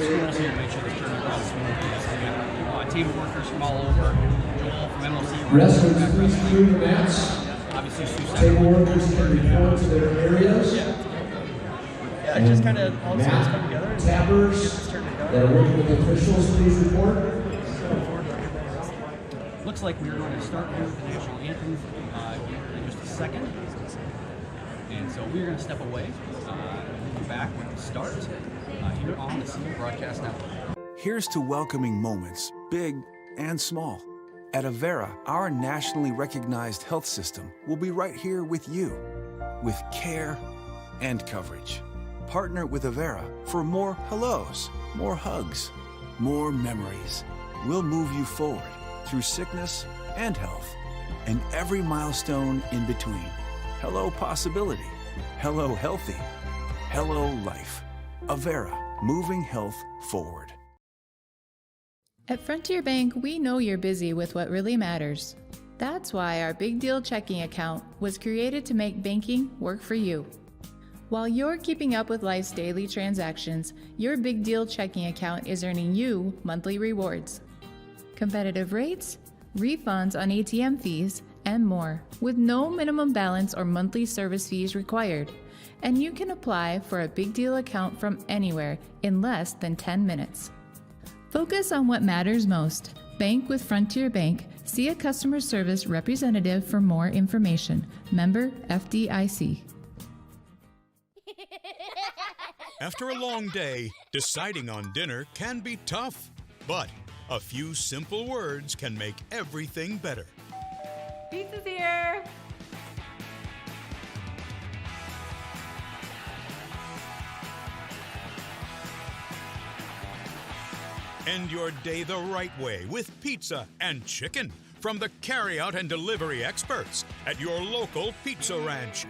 schools here to make sure this tournament runs smoothly. We got a team of workers from all over. Joel from NLC. Wrestlers, please clear the mats. Obviously, Siouxland. Table workers can report to their areas. Yeah, it just kind of all starts coming together. Tappers that are working with officials, please report. Looks like we're going to start here with the national anthem here in just a second. And so we're going to step away and be back with the start here on the CU Broadcast Network. Here's to welcoming moments, big and small. At Avera, our nationally recognized health system will be right here with you, with care and coverage. Partner with Avera for more hellos, more hugs, more memories. We'll move you forward through sickness and health, and every milestone in between. Hello possibility, hello healthy, hello life. Avera, moving health forward. At Frontier Bank, we know you're busy with what really matters. That's why our Big Deal checking account was created to make banking work for you. While you're keeping up with life's daily transactions, your Big Deal checking account is earning you monthly rewards. Competitive rates, refunds on ATM fees, and more, with no minimum balance or monthly service fees required. And you can apply for a Big Deal account from anywhere in less than 10 minutes. Focus on what matters most. Bank with Frontier Bank. See a customer service representative for more information. Member FDIC. After a long day, deciding on dinner can be tough, but a few simple words can make everything better. Pizza's here! End your day the right way with pizza and chicken from the carry-out and delivery experts at your local Pizza Ranch.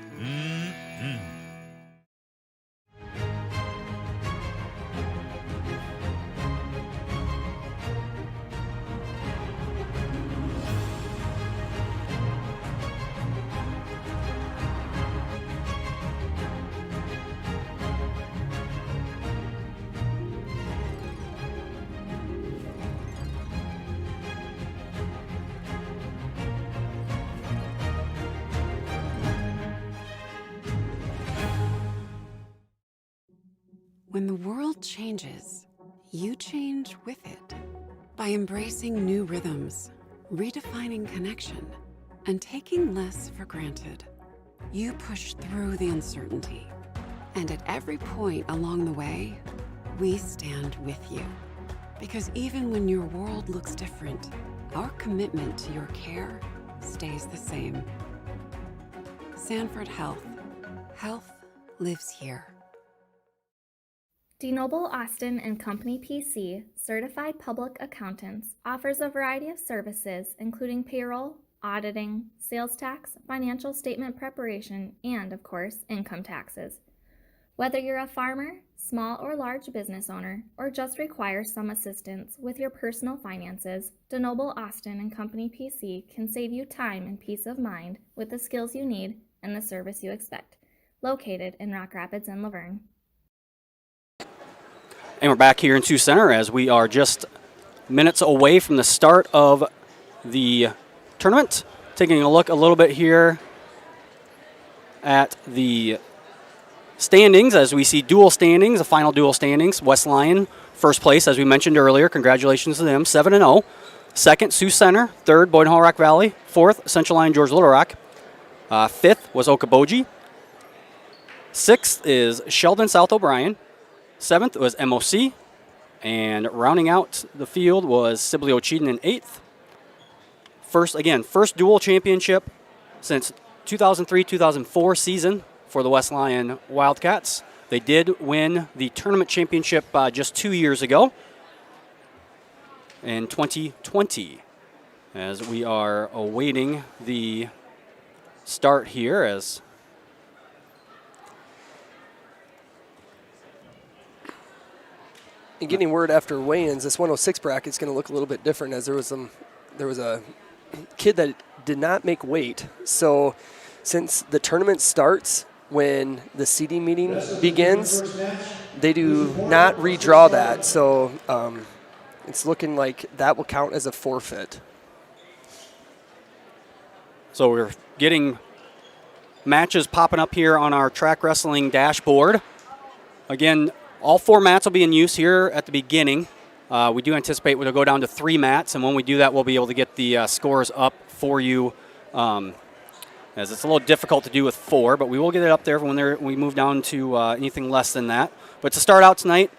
When the world changes, you change with it. By embracing new rhythms, redefining connection, and taking less for granted, you push through the uncertainty. And at every point along the way, we stand with you. Because even when your world looks different, our commitment to your care stays the same. Sanford Health. Health lives here. DeNoble Austin and Company PC, certified public accountants, offers a variety of services including payroll, auditing, sales tax, financial statement preparation, and, of course, income taxes. Whether you're a farmer, small or large business owner, or just require some assistance with your personal finances, DeNoble Austin and Company PC can save you time and peace of mind with the skills you need and the service you expect. Located in Rock Rapids and Laverne. And we're back here in Sioux Center as we are just minutes away from the start of the tournament. Taking a look a little bit here at the standings as we see dual standings, the final dual standings. West Lyon, first place, as we mentioned earlier. Congratulations to them, 7-0. Second, Sioux Center. Third, Boyden Hall Rock Valley. Fourth, Central Lyon George Little Rock. Fifth was Okoboji. Sixth is Sheldon South O'Brien. Seventh was MOC, and rounding out the field was Sibley Ocheyedan in eighth. First dual championship since 2003-2004 season for the West Lyon Wildcats. They did win the tournament championship just 2 years ago in 2020. As we are awaiting the start here as And getting word after weigh-ins, this 106 bracket is going to look a little bit different, as there was a kid that did not make weight. So since the tournament starts when the seeding meeting begins, They do not redraw that, so it's looking like that will count as a forfeit. So we're getting matches popping up here on our track wrestling dashboard. Again, all 4 mats will be in use here at the beginning. We do anticipate we'll go down to 3 mats, and when we do that, we'll be able to get the scores up for you, as it's a little difficult to do with 4, but we will get it up there when we move down to anything less than that. But to start out tonight,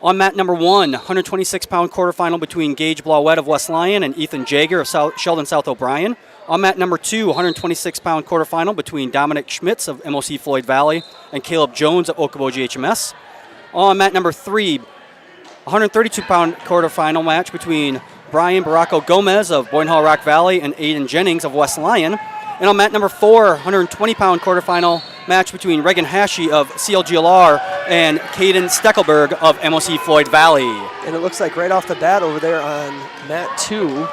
on mat number 1, 126-pound quarterfinal between Gage Blauette of West Lyon and Ethan Jaeger of Sheldon South O'Brien. On mat number 2, 126-pound quarterfinal between Dominic Schmitz of MOC Floyd Valley and Caleb Jones of Okoboji HMS. On mat number 3, 132-pound quarterfinal match between Brian Baracco Gomez of Boyne Hall Rock Valley and Aiden Jennings of West Lyon. And on mat number 4, 120-pound quarterfinal match between Reagan Hashi of CLGLR and Caden Steckelberg of MOC Floyd Valley. And it looks like right off the bat over there on mat 2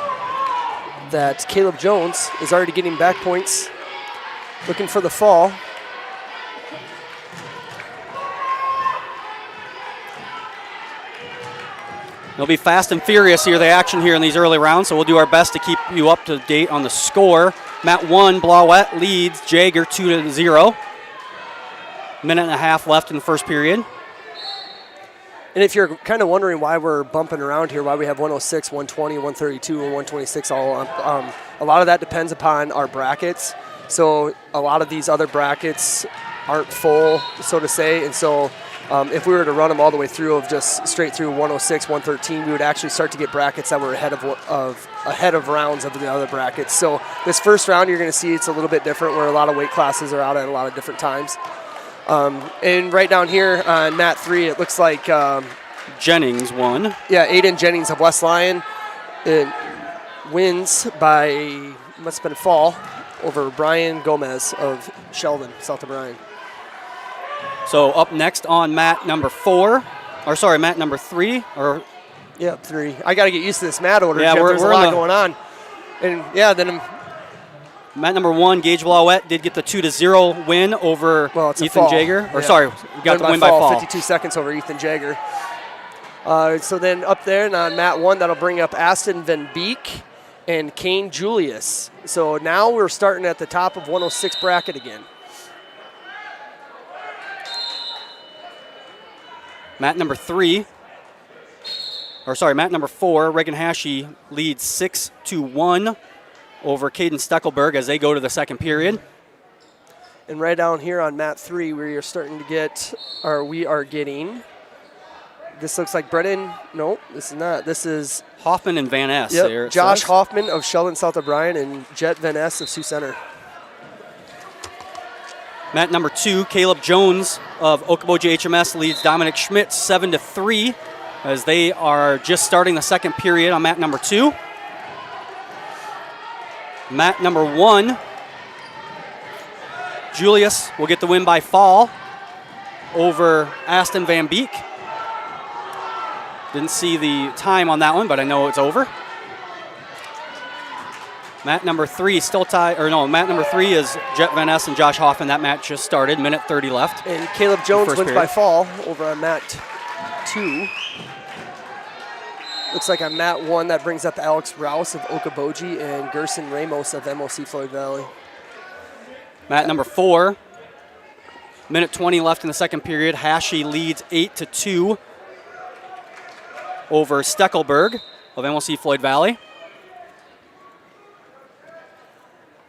that Caleb Jones is already getting back points, looking for the fall. It'll be fast and furious here, the action here in these early rounds, so we'll do our best to keep you up to date on the score. Mat 1, Blauette leads Jaeger 2-0. Minute and a half left in the first period. And if you're kind of wondering why we're bumping around here, why we have 106, 120, 132, and 126 all on, a lot of that depends upon our brackets. So a lot of these other brackets aren't full, so to say, and so if we were to run them all the way through of just straight through 106, 113, we would actually start to get brackets that were ahead of rounds of the other brackets. So this first round, you're going to see it's a little bit different, where a lot of weight classes are out at a lot of different times. And right down here on mat 3, it looks like Jennings won. Yeah, Aiden Jennings of West Lyon wins by must have been a fall over Brian Gomez of Sheldon South O'Brien. So up next on mat number 4, or sorry, mat number 3, or yeah, 3. I got to get used to this mat order. Yeah, There's a lot going on, and yeah, then mat number 1, Gage Blauette did get the 2-0 win over Ethan Jaeger. Or sorry, we got the win by fall. 52 seconds over Ethan Jaeger. So then up there on mat 1, that'll bring up Aston Van Beek and Kane Julius. So now we're starting at the top of 106 bracket again. Mat number 4, Reagan Hashi leads 6-1 over Caden Steckelberg as they go to the second period. And right down here on mat 3, we are starting to get, or we are getting, this looks like Brennan, no, this is not, this is Hoffman and Van Ness. Yep, Josh Hoffman of Sheldon South O'Brien and Jet Van Ness of Sioux Center. Mat number 2, Caleb Jones of Okoboji HMS leads Dominic Schmitz 7-3 as they are just starting the second period on mat number 2. Mat number 1, Julius will get the win by fall over Aston Van Beek. Didn't see the time on that one, but I know it's over. Mat number 3 still tied, or no, mat number 3 is Jet Van Ness and Josh Hoffman. That match just started, minute 30 left. And Caleb Jones wins by fall over on mat 2. Looks like on mat 1, that brings up Alex Rouse of Okoboji and Gerson Ramos of MOC Floyd Valley. Mat number 4, minute 20 left in the second period. Hashi leads 8-2 over Steckelberg of MOC Floyd Valley.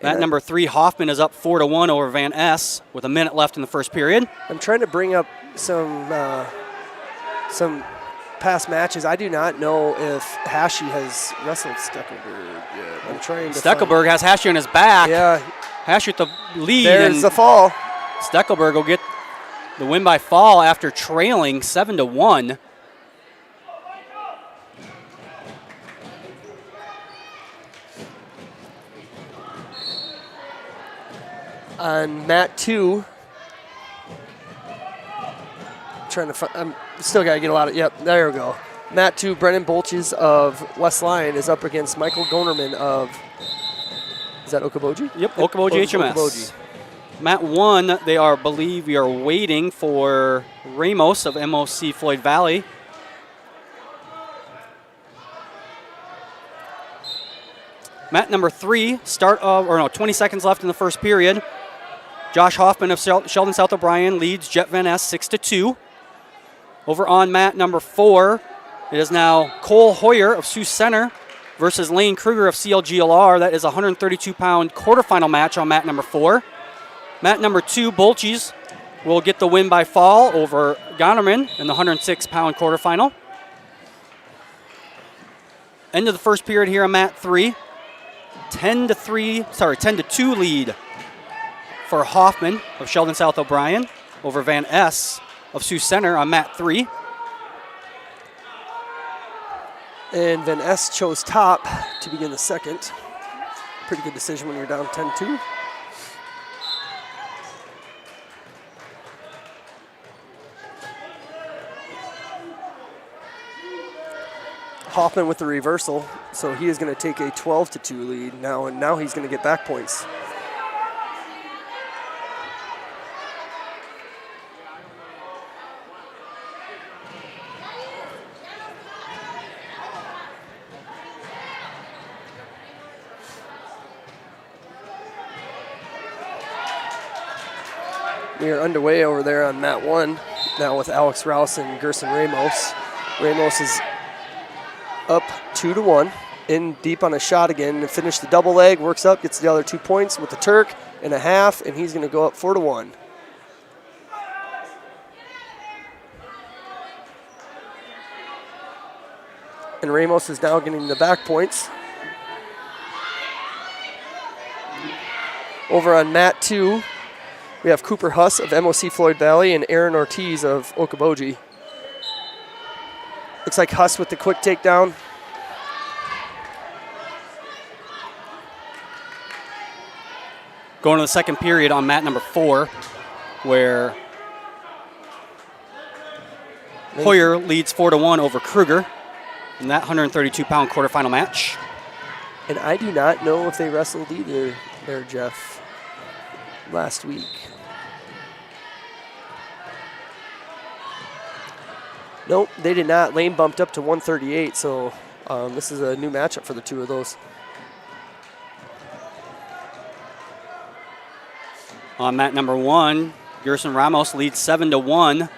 Mat number 3, Hoffman is up 4-1 over Van Ness with a minute left in the first period. I'm trying to bring up some past matches. I do not know if Hashi has wrestled Steckelberg yet. I'm trying to Steckelberg has Hashi on his back. Yeah. Hashi with the lead. There's the fall. Steckelberg will get the win by fall after trailing 7-1. On mat 2, I'm still got to get a lot of, yep, there we go. Mat 2, Brennan Bolches of West Lyon is up against Michael Gonerman of, is that Okoboji? Yep, Okoboji HMS. Okoboji. Mat 1, we are waiting for Ramos of MOC Floyd Valley. Mat number 3, 20 seconds left in the first period. Josh Hoffman of Sheldon South O'Brien leads Jet Van Ness 6-2. Over on mat number 4, it is now Cole Hoyer of Sioux Center versus Lane Kruger of CLGLR. That is a 132-pound quarterfinal match on mat number 4. Mat number 2, Bolches will get the win by fall over Gonerman in the 106-pound quarterfinal. End of the first period here on mat 3. 10-2 lead for Hoffman of Sheldon South O'Brien over Van S of Sioux Center on mat 3. And Van S chose top to begin the second. Pretty good decision when you're down 10-2. Hoffman with the reversal, so he is going to take a 12-2 lead now, and now he's going to get back points. We are underway over there on mat 1 now with Alex Rouse and Gerson Ramos. Ramos is up 2-1, in deep on a shot again, and finish the double leg, works up, gets the other 2 points with the Turk and a half, and he's going to go up 4-1. And Ramos is now getting the back points. Over on mat 2, we have Cooper Huss of MOC Floyd Valley and Aaron Ortiz of Okoboji. Looks like Huss with the quick takedown. Going to the second period on mat number 4, where Hoyer leads 4-1 over Kruger in that 132-pound quarterfinal match. And I do not know if they wrestled either there, Jeff, last week. Nope, they did not. Lane bumped up to 138, so this is a new matchup for the two of those. On mat number 1, Gerson Ramos leads 7-1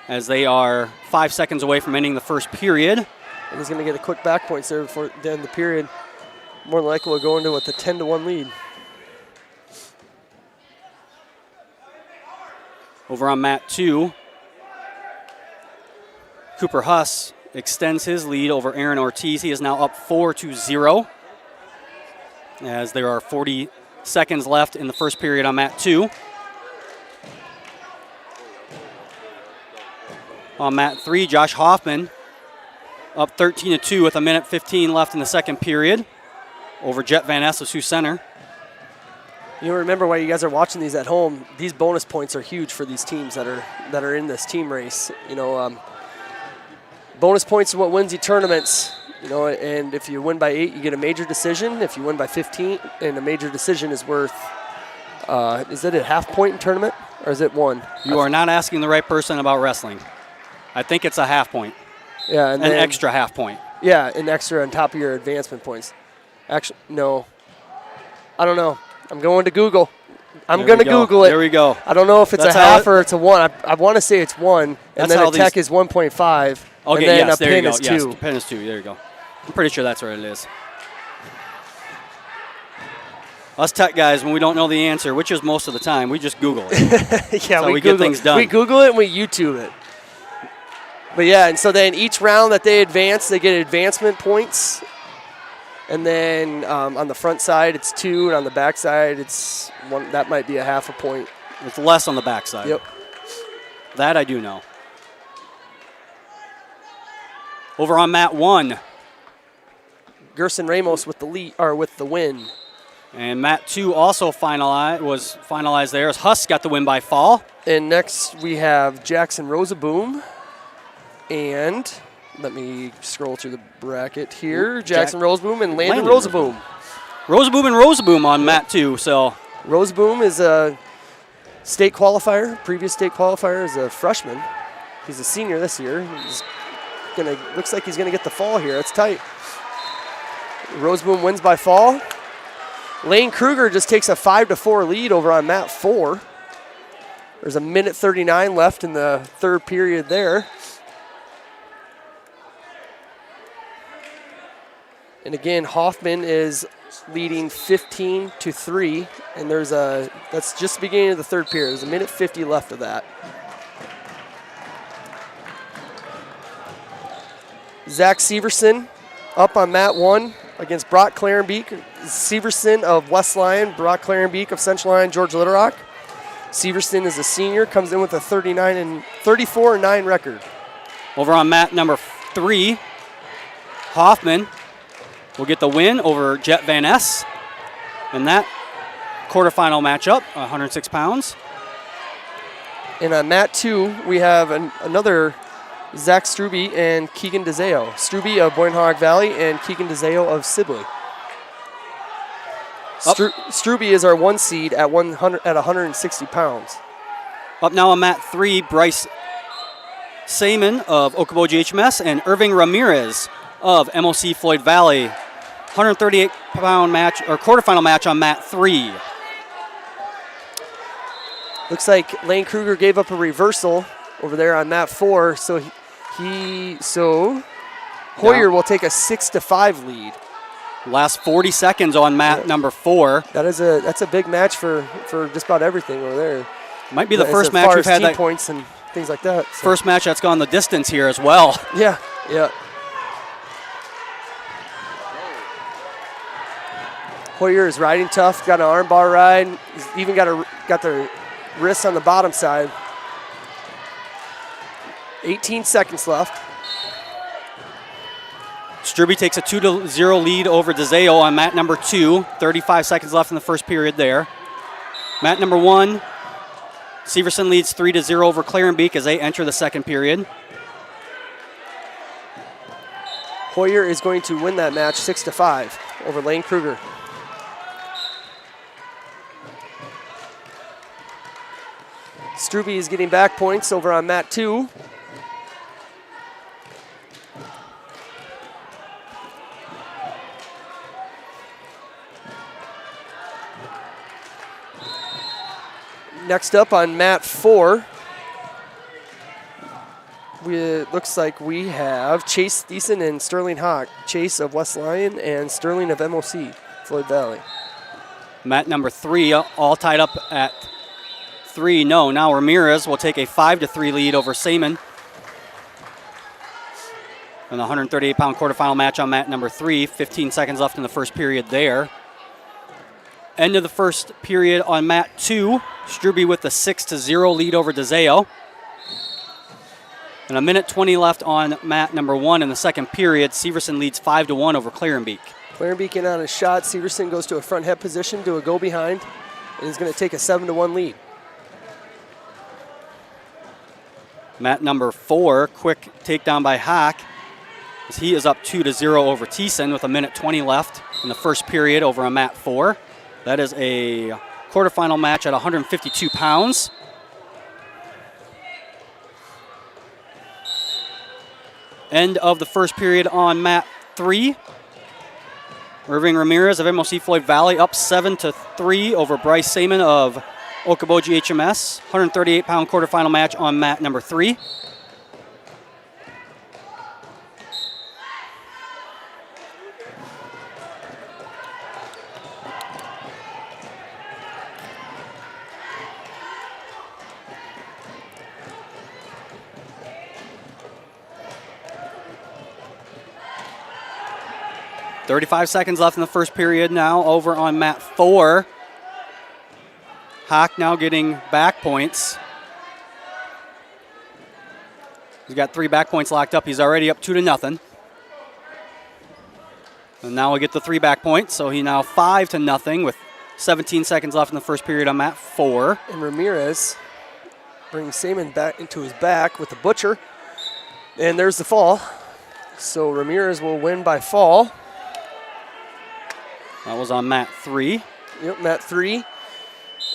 as they are 5 seconds away from ending the first period. And he's going to get a quick back points there before the end of the period. More than likely we'll go into with a 10-1 lead. Over on mat 2, Cooper Huss extends his lead over Aaron Ortiz. He is now up 4-0 as there are 40 seconds left in the first period on mat 2. On mat 3, Josh Hoffman up 13-2 with 1:15 left in the second period over Jet Van Ness of Sioux Center. You remember while you guys are watching these at home, these bonus points are huge for these teams that are in this team race. Bonus points is what wins you tournaments. And if you win by 8, you get a major decision. If you win by 15, and a major decision is worth, is it a half point in tournament, or is it 1? You are not asking the right person about wrestling. I think it's a half point. Yeah, and an then, extra half point. Yeah, an extra on top of your advancement points. Actually, no. I don't know. I'm going to Google. I'm going to Google it. There we go. I don't know if it's a half or it's a 1. I want to say it's 1, and then a tech is 1.5. Okay, and then yes, a there you pin go. is 2. Yes, the pin is 2. There you go. I'm pretty sure that's what it is. Us tech guys, when we don't know the answer, which is most of the time, we just Google it. Yeah, we get things done. We Google it and we YouTube it. But yeah, and so then each round that they advance, they get advancement points. And then on the front side, it's 2, and on the back side, it's 1. That might be a half a point. It's less on the back side. Yep. That I do know. Over on mat 1, Gerson Ramos with the lead, or with the win. And mat 2 also was finalized there as Huss got the win by fall. And next we have Jackson Rosaboom. And let me scroll through the bracket here. Jackson Rosaboom and Landon Rosaboom. Rosaboom and Rosaboom on mat 2. So Rosaboom is a state qualifier, previous state qualifier as a freshman. He's a senior this year. Looks like he's gonna get the fall here. It's tight. Roseboom wins by fall. Lane Kruger just takes a 5-4 lead over on mat 4. There's a minute 39 left in the third period there. And again, Hoffman is leading 15-3, and that's just the beginning of the third period. There's a minute 50 left of that. Zach Severson up on mat 1 against Brock Clarenbeek. Severson of West Lyon, Brock Clarenbeek of Central Lyon, George Little Rock. Severson is a senior, comes in with a 34-9 record. Over on mat number 3, Hoffman will get the win over Jet Van Ness in that quarterfinal matchup, 106 pounds. And on mat 2, we have another Zach Struby and Keegan DeZeo. Struby of Boyne Hog Valley and Keegan DeZeo of Sibley. Struby is our 1 seed at 160 pounds. Up now on mat 3, Bryce Saman of Okoboji HMS and Irving Ramirez of MOC Floyd Valley. 138-pound match or quarterfinal match on mat 3. Looks like Lane Kruger gave up a reversal over there on mat 4, so Hoyer will take a 6-5 lead. Last 40 seconds on mat number 4. That's a big match for just about everything over there. Might be the first match we've had that points and things like that. So. First match that's gone the distance here as well. Yeah. Hoyer is riding tough. Got an armbar ride. He's even got the wrists on the bottom side. 18 seconds left. Struby takes a 2-0 lead over DeZeo on mat number 2. 35 seconds left in the first period there. Mat number 1, Severson leads 3-0 over Clarenbeek as they enter the second period. Hoyer is going to win that match 6-5 over Lane Kruger. Struby is getting back points over on mat 2. Next up on mat 4, it looks like we have Chase Thiessen and Sterling Hawk. Chase of West Lyon and Sterling of MOC, Floyd Valley. Mat number 3, all tied up at 3. No, now Ramirez will take a 5-3 lead over Saman in the 138-pound quarterfinal match on mat number 3. 15 seconds left in the first period there. End of the first period on mat 2. Struby with a 6-0 lead over DeZeo. And a minute 20 left on mat number 1 in the second period. Severson leads 5-1 over Clarenbeek. Clarenbeek in on a shot. Severson goes to a front head position, to a go behind, and he's going to take a 7-1 lead. Mat number 4, quick takedown by Hack, as he is up 2-0 over Thiessen with a minute 20 left in the first period over on mat 4. That is a quarterfinal match at 152 pounds. End of the first period on mat 3. Irving Ramirez of MOC Floyd Valley up 7-3 over Bryce Saman of Okoboji HMS. 138-pound quarterfinal match on mat number 3. .35 seconds left in the first period now over on mat 4. Hawk now getting back points. He's got 3 back points locked up. He's already up 2-0. And now we get the 3 back points, so he now 5-0 with 17 seconds left in the first period on mat 4. And Ramirez brings Saman back into his back with the butcher. And there's the fall. So Ramirez will win by fall. That was on mat 3. Yep, mat 3.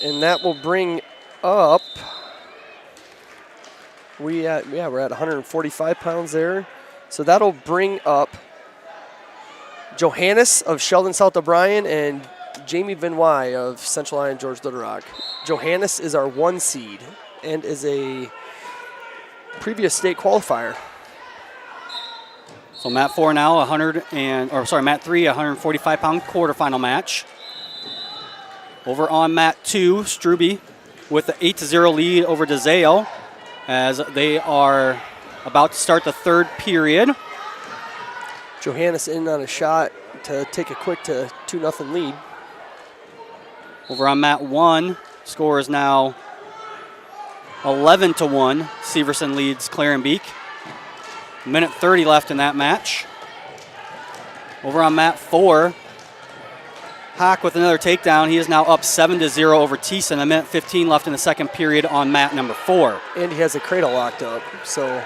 And that will bring up we're at 145 pounds there. So that'll bring up Johannes of Sheldon South O'Brien and Jamie Benoit of Central Line George Little Rock. Johannes is our 1 seed and is a previous state qualifier. So mat 4 now, mat 3, 145-pound quarterfinal match. Over on mat 2, Struby with the 8-0 lead over DeZeo as they are about to start the third period. Johannes in on a shot to take a quick to 2-0 lead. Over on mat 1, score is now 11-1. Severson leads Clarenbeak. Minute 30 left in that match. Over on mat 4, Hack with another takedown. He is now up 7-0 over Thiessen. A minute 15 left in the second period on mat number 4. And he has a cradle locked up, so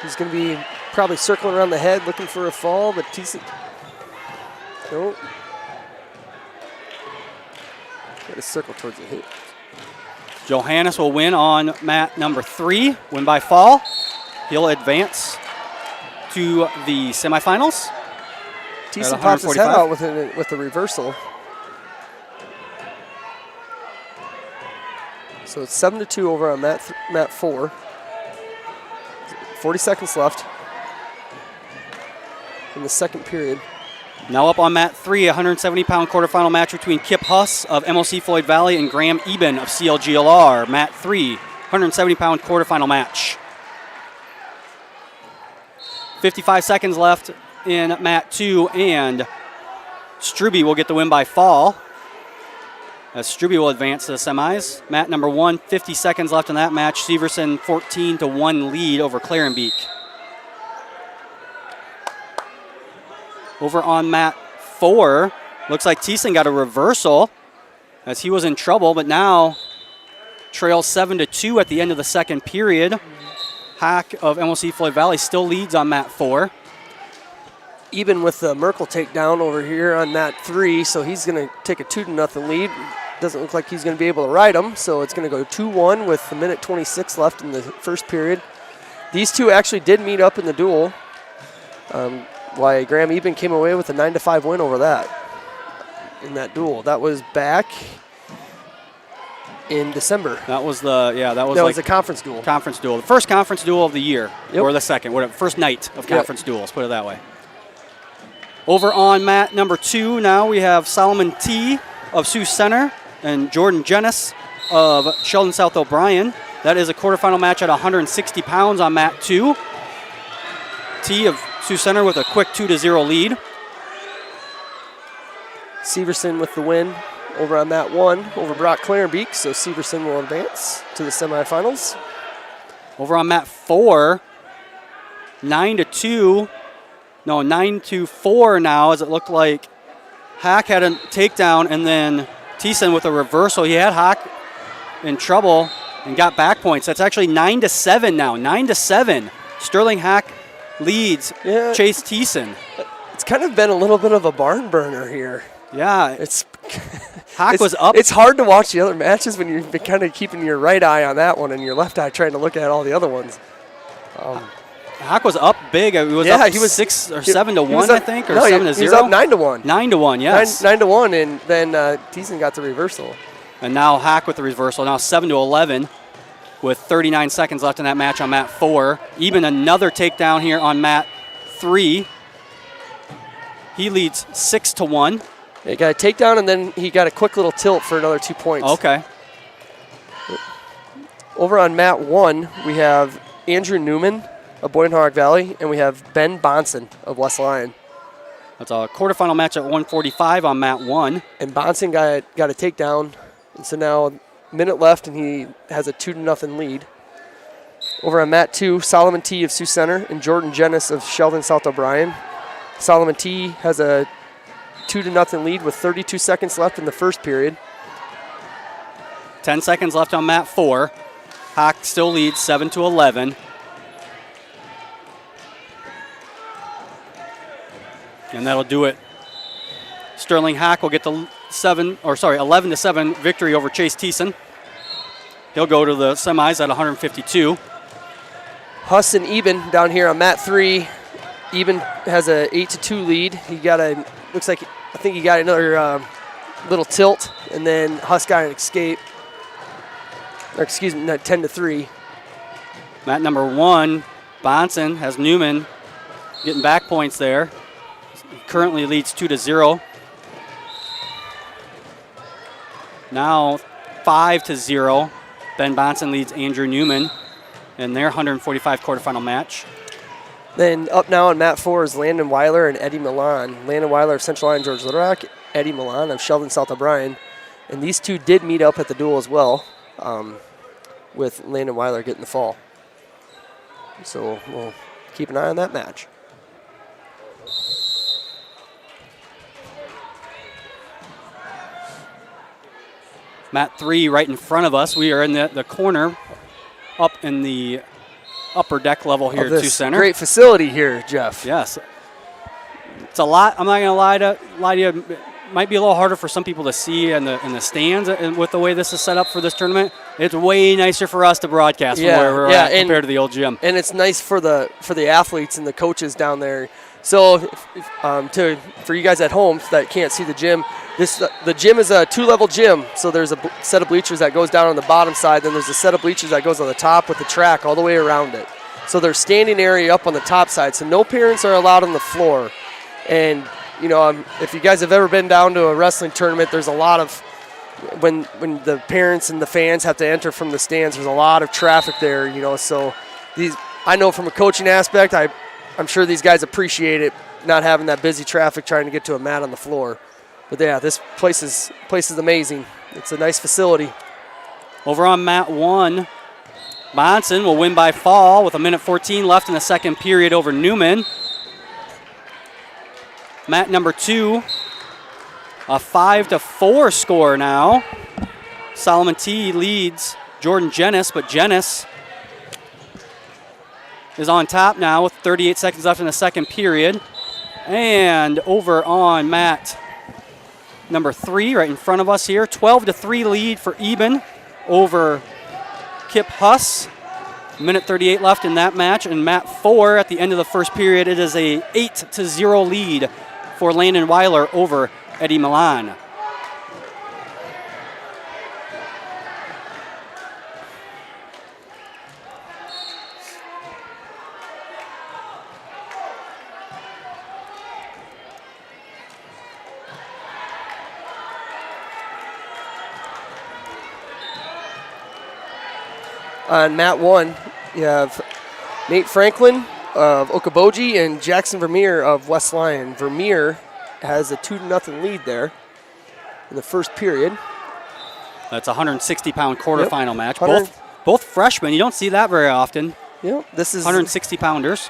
he's going to be probably circling around the head looking for a fall, but Thiessen, nope. Got to circle towards the hip. Johannes will win on mat number 3, win by fall. He'll advance to the semifinals. Thiessen pops his head out with the reversal. So it's 7-2 over on mat 4. 40 seconds left in the second period. Now up on mat 3, a 170-pound quarterfinal match between Kip Huss of MLC Floyd Valley and Graham Eben of CLGLR. Mat 3, 170-pound quarterfinal match. 55 seconds left in mat 2, and Struby will get the win by fall as Struby will advance to the semis. Mat number 1, 50 seconds left in that match. Severson 14-1 lead over Clarenbeak. Over on mat 4, looks like Thiessen got a reversal as he was in trouble, but now trails 7-2 at the end of the second period. Hack of MLC Floyd Valley still leads on mat 4. Even with the Merkel takedown over here on mat 3, so he's going to take a 2-0 lead. Doesn't look like he's going to be able to ride him, so it's going to go 2-1 with a minute 26 left in the first period. These two actually did meet up in the duel. Why Graham Eben came away with a 9-5 win over that in that duel. That was back in December. That was a conference duel. Conference duel. The first conference duel of the year, or the second, whatever, first night of conference duels, put it that way. Over on mat number 2 now we have Solomon T. of Sioux Center and Jordan Jennis of Sheldon South O'Brien. That is a quarterfinal match at 160 pounds on mat 2. T of Sioux Center with a quick 2-0 lead. Severson with the win over on mat 1 over Brock Clarenbeak, so Severson will advance to the semifinals. Over on mat 4, 9-4 now, as it looked like Hack had a takedown and then Thiessen with a reversal. He had Hack in trouble and got back points. That's actually 9-7 now. 9-7. Sterling Hack leads Chase Thiessen. It's kind of been a little bit of a barn burner here. Yeah. Hack was up. It's hard to watch the other matches when you've been kind of keeping your right eye on that one and your left eye trying to look at all the other ones. Hack was up big. He was 6 or 7-1, I think, or 7-0. He was up 9-1. 9-1, yes. 9-1, and then Thiessen got the reversal. And now Hack with the reversal. Now 7-11 with 39 seconds left in that match on mat 4. Even another takedown here on mat 3. He leads 6-1. He got a takedown, and then he got a quick little tilt for another 2 points. Okay. Over on mat 1, we have Andrew Newman of Boyden Hog Valley, and we have Ben Bonson of West Lyon. That's a quarterfinal match at 145 on mat 1. And Bonson got a takedown, and so now a minute left, and he has a 2-0 lead. Over on mat 2, Solomon T. of Sioux Center and Jordan Jennis of Sheldon South O'Brien. Solomon T. has a 2-0 lead with 32 seconds left in the first period. 10 seconds left on mat 4. Hack still leads 7-11. And that'll do it. Sterling Hack will get the 11-7 victory over Chase Thiessen. He'll go to the semis at 152. Huss and Eben down here on mat 3. Eben has a 8-2 lead. He got I think he got another little tilt, and then Huss got an escape. Or excuse me, 10-3. Mat number 1, Bonson has Newman getting back points there. He currently leads 2-0. Now 5-0. Ben Bonson leads Andrew Newman in their 145 quarterfinal match. Then up now on mat 4 is Landon Weiler and Eddie Milan. Landon Weiler of Central Line George Little Rock, Eddie Milan of Sheldon South O'Brien. And these two did meet up at the duel as well, with Landon Weiler getting the fall. So we'll keep an eye on that match. Mat 3 right in front of us. We are in the corner up in the upper deck level here at Sioux Center. Great facility here, Jeff. Yes. It's a lot. I'm not going to lie to you. It might be a little harder for some people to see in the stands with the way this is set up for this tournament. It's way nicer for us to broadcast from where we're at compared to the old gym. And it's nice for the athletes and the coaches down there. So for you guys at home that can't see the gym, the gym is a 2-level gym. So there's a set of bleachers that goes down on the bottom side. Then there's a set of bleachers that goes on the top with the track all the way around it. So there's standing area up on the top side. So no parents are allowed on the floor. And if you guys have ever been down to a wrestling tournament, there's a lot of when the parents and the fans have to enter from the stands. There's a lot of traffic there. So I know from a coaching aspect, I'm sure these guys appreciate it, not having that busy traffic trying to get to a mat on the floor. But yeah, this place is amazing. It's a nice facility. Over on mat 1, Monson will win by fall with 1:14 left in the second period over Newman. Mat number 2, a 5-4 score now. Solomon T leads Jordan Jennis, but Jennis is on top now with 38 seconds left in the second period. And over on mat number 3, right in front of us here, 12-3 lead for Eben over Kip Huss. 1:38 left in that match. And mat 4 at the end of the first period, it is a 8-0 lead for Landon Weiler over Eddie Milan. On mat 1, you have Nate Franklin of Okoboji and Jackson Vermeer of West Lyon. Vermeer has a 2-0 lead there in the first period. That's a 160-pound quarterfinal match. Both freshmen. You don't see that very often. Yep, this is 160-pounders.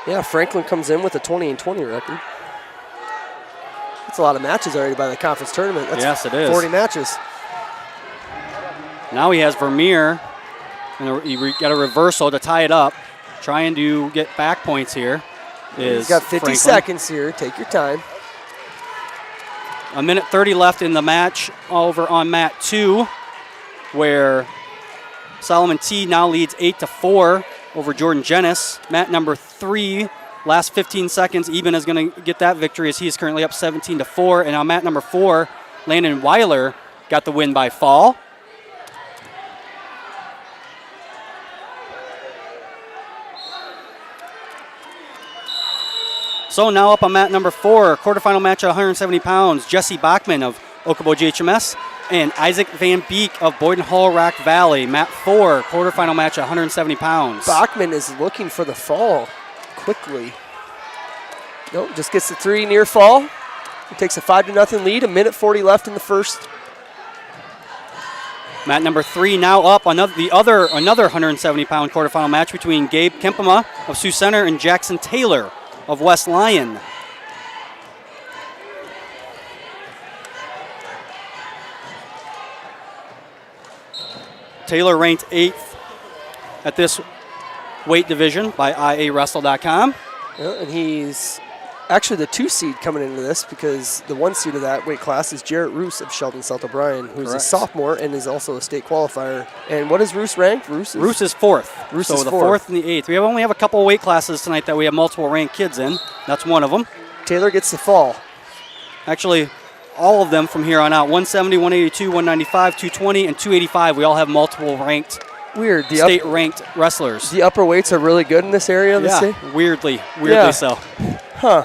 Yeah, Franklin comes in with a 20-20 record. That's a lot of matches already by the conference tournament. That's yes, it is. 40 matches. Now he has Vermeer, and he got a reversal to tie it up. Trying to get back points here. He's got 50 Franklin. seconds here. Take your time. 1:30 left in the match over on mat 2, where Solomon T now leads 8-4 over Jordan Jennis. Mat number 3, last 15 seconds, Eben is going to get that victory as he is currently up 17-4. And on mat number 4, Landon Weiler got the win by fall. So now up on mat number 4, quarterfinal match at 170 pounds, Jesse Bachman of Okoboji HMS and Isaac Van Beek of Boyden Hull Rock Valley. Mat 4, quarterfinal match at 170 pounds. Bachman is looking for the fall quickly. Nope, just gets the 3 near fall. He takes a 5-0 lead, 1:40 left in the first. Mat number 3 now up, another 170-pound quarterfinal match between Gabe Kempema of Sioux Center and Jackson Taylor of West Lyon. Taylor ranked 8th at this weight division by IAWrestle.com. Yeah, and he's actually the 2 seed coming into this, because the 1 seed of that weight class is Jarrett Roos of Sheldon South O'Brien, who's Correct. a sophomore and is also a state qualifier. And what is Roos ranked? Roos is 4th. Roos so is the 4th. 4th and the 8th. We only have a couple of weight classes tonight that we have multiple ranked kids in. That's one of them. Taylor gets the fall. Actually, all of them from here on out. 170, 182, 195, 220, and 285. We all have multiple ranked, Weird. state-ranked wrestlers. The upper weights are really good in this area of the state? weirdly Yeah. so. Huh.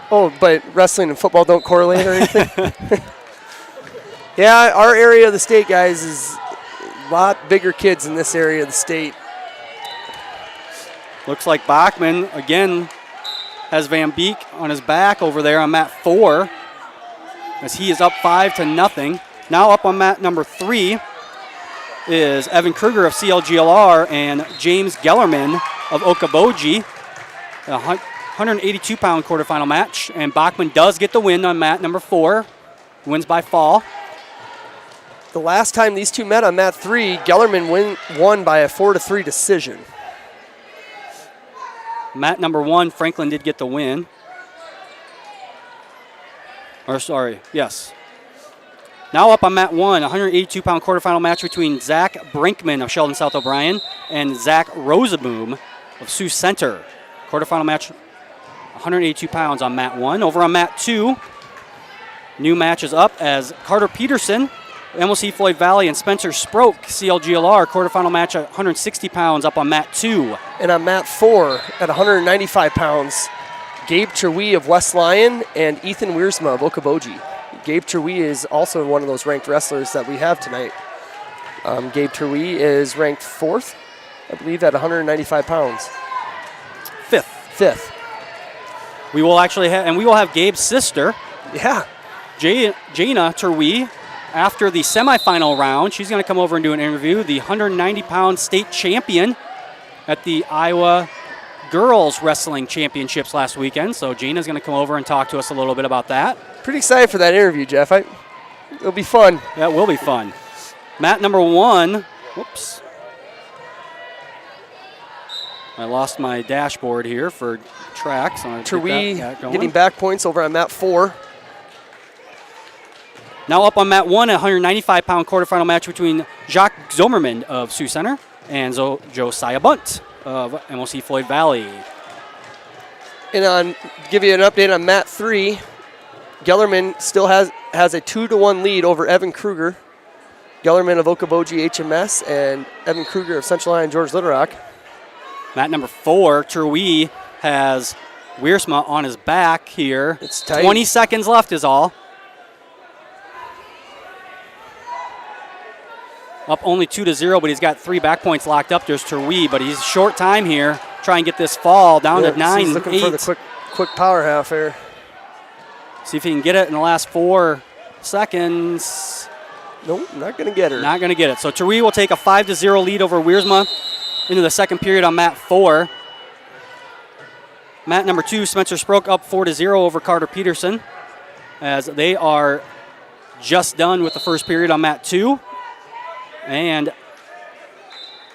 Oh, but wrestling and football don't correlate or anything? Yeah, our area of the state, guys, is a lot bigger kids in this area of the state. Looks like Bachman, again, has Van Beek on his back over there on mat 4, as he is up 5-0. Now up on mat number 3 is Evan Kruger of CLGLR and James Gellerman of Okoboji. 182-pound quarterfinal match, and Bachman does get the win on mat number 4. Wins by fall. The last time these two met on mat 3, Gellerman won by a 4-3 decision. Mat number 1, Franklin did get the win. Yes. Now up on mat 1, 182-pound quarterfinal match between Zach Brinkman of Sheldon South O'Brien and Zach Rosenboom of Sioux Center. Quarterfinal match, 182 pounds on mat 1. Over on mat 2, new match is up as Carter Peterson, MLC Floyd Valley, and Spencer Sproke, CLGLR. Quarterfinal match at 160 pounds up on mat 2. And on mat 4, at 195 pounds, Gabe Terwee of West Lyon and Ethan Wiersma of Okoboji. Gabe Terwee is also one of those ranked wrestlers that we have tonight. Gabe Terwee is ranked 4th, I believe, at 195 pounds. 5th. We will actually have, and we will have Gabe's sister, Yeah. Jaina Terwee, after the semifinal round. She's going to come over and do an interview. The 190-pound state champion at the Iowa Girls Wrestling Championships last weekend. So Jaina's going to come over and talk to us a little bit about that. Pretty excited for that interview, Jeff. It'll be fun. That will be fun. Mat number 1. Whoops. I lost my dashboard here for track, so I'm going to Terwee get that going. getting back points over on mat 4. Now up on mat 1, a 195-pound quarterfinal match between Jacques Zomerman of Sioux Center and Josiah Bunt of MLC Floyd Valley. And give you an update on mat 3, Gellerman still has a 2-1 lead over Evan Kruger. Gellerman of Okoboji HMS and Evan Kruger of Central Iowa and George Little Rock. Mat number 4, Terwee has Wiersma on his back here. It's tight. 20 seconds left is all. Up only 2-0, but he's got 3 back points locked up. There's Terwee, but he's short time here. Try and get this fall down to 9-8. He's looking for the quick power half here. See if he can get it in the last 4 seconds. Nope, not going to get her. Not going to get it. So Terwee will take a 5-0 lead over Wiersma into the second period on mat 4. Mat number 2, Spencer Sproke up 4-0 over Carter Peterson, as they are just done with the first period on mat 2. And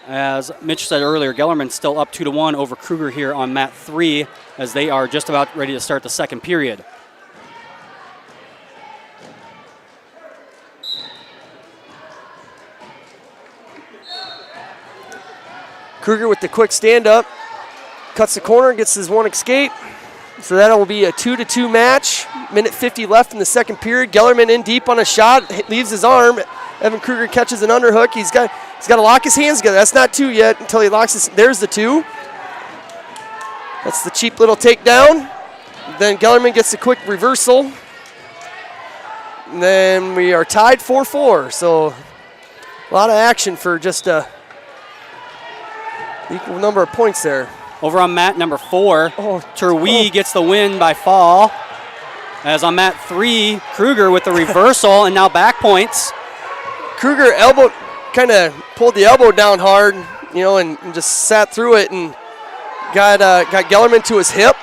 as Mitch said earlier, Gellerman's still up 2-1 over Kruger here on mat 3, as they are just about ready to start the second period. Kruger with the quick stand-up, cuts the corner, gets his 1 escape. So that will be a 2-2 match. Minute 50 left in the second period. Gellerman in deep on a shot, leaves his arm. Evan Kruger catches an underhook. He's got to lock his hands together. That's not 2 yet until he locks his. There's the 2. That's the cheap little takedown. Then Gellerman gets a quick reversal. And then we are tied 4-4. So a lot of action for just a equal number of points there. Over on mat number 4, Terwee gets the win by fall. As on mat 3, Kruger with the reversal and now back points. Kruger kind of pulled the elbow down hard, and just sat through it and got Gellerman to his hip.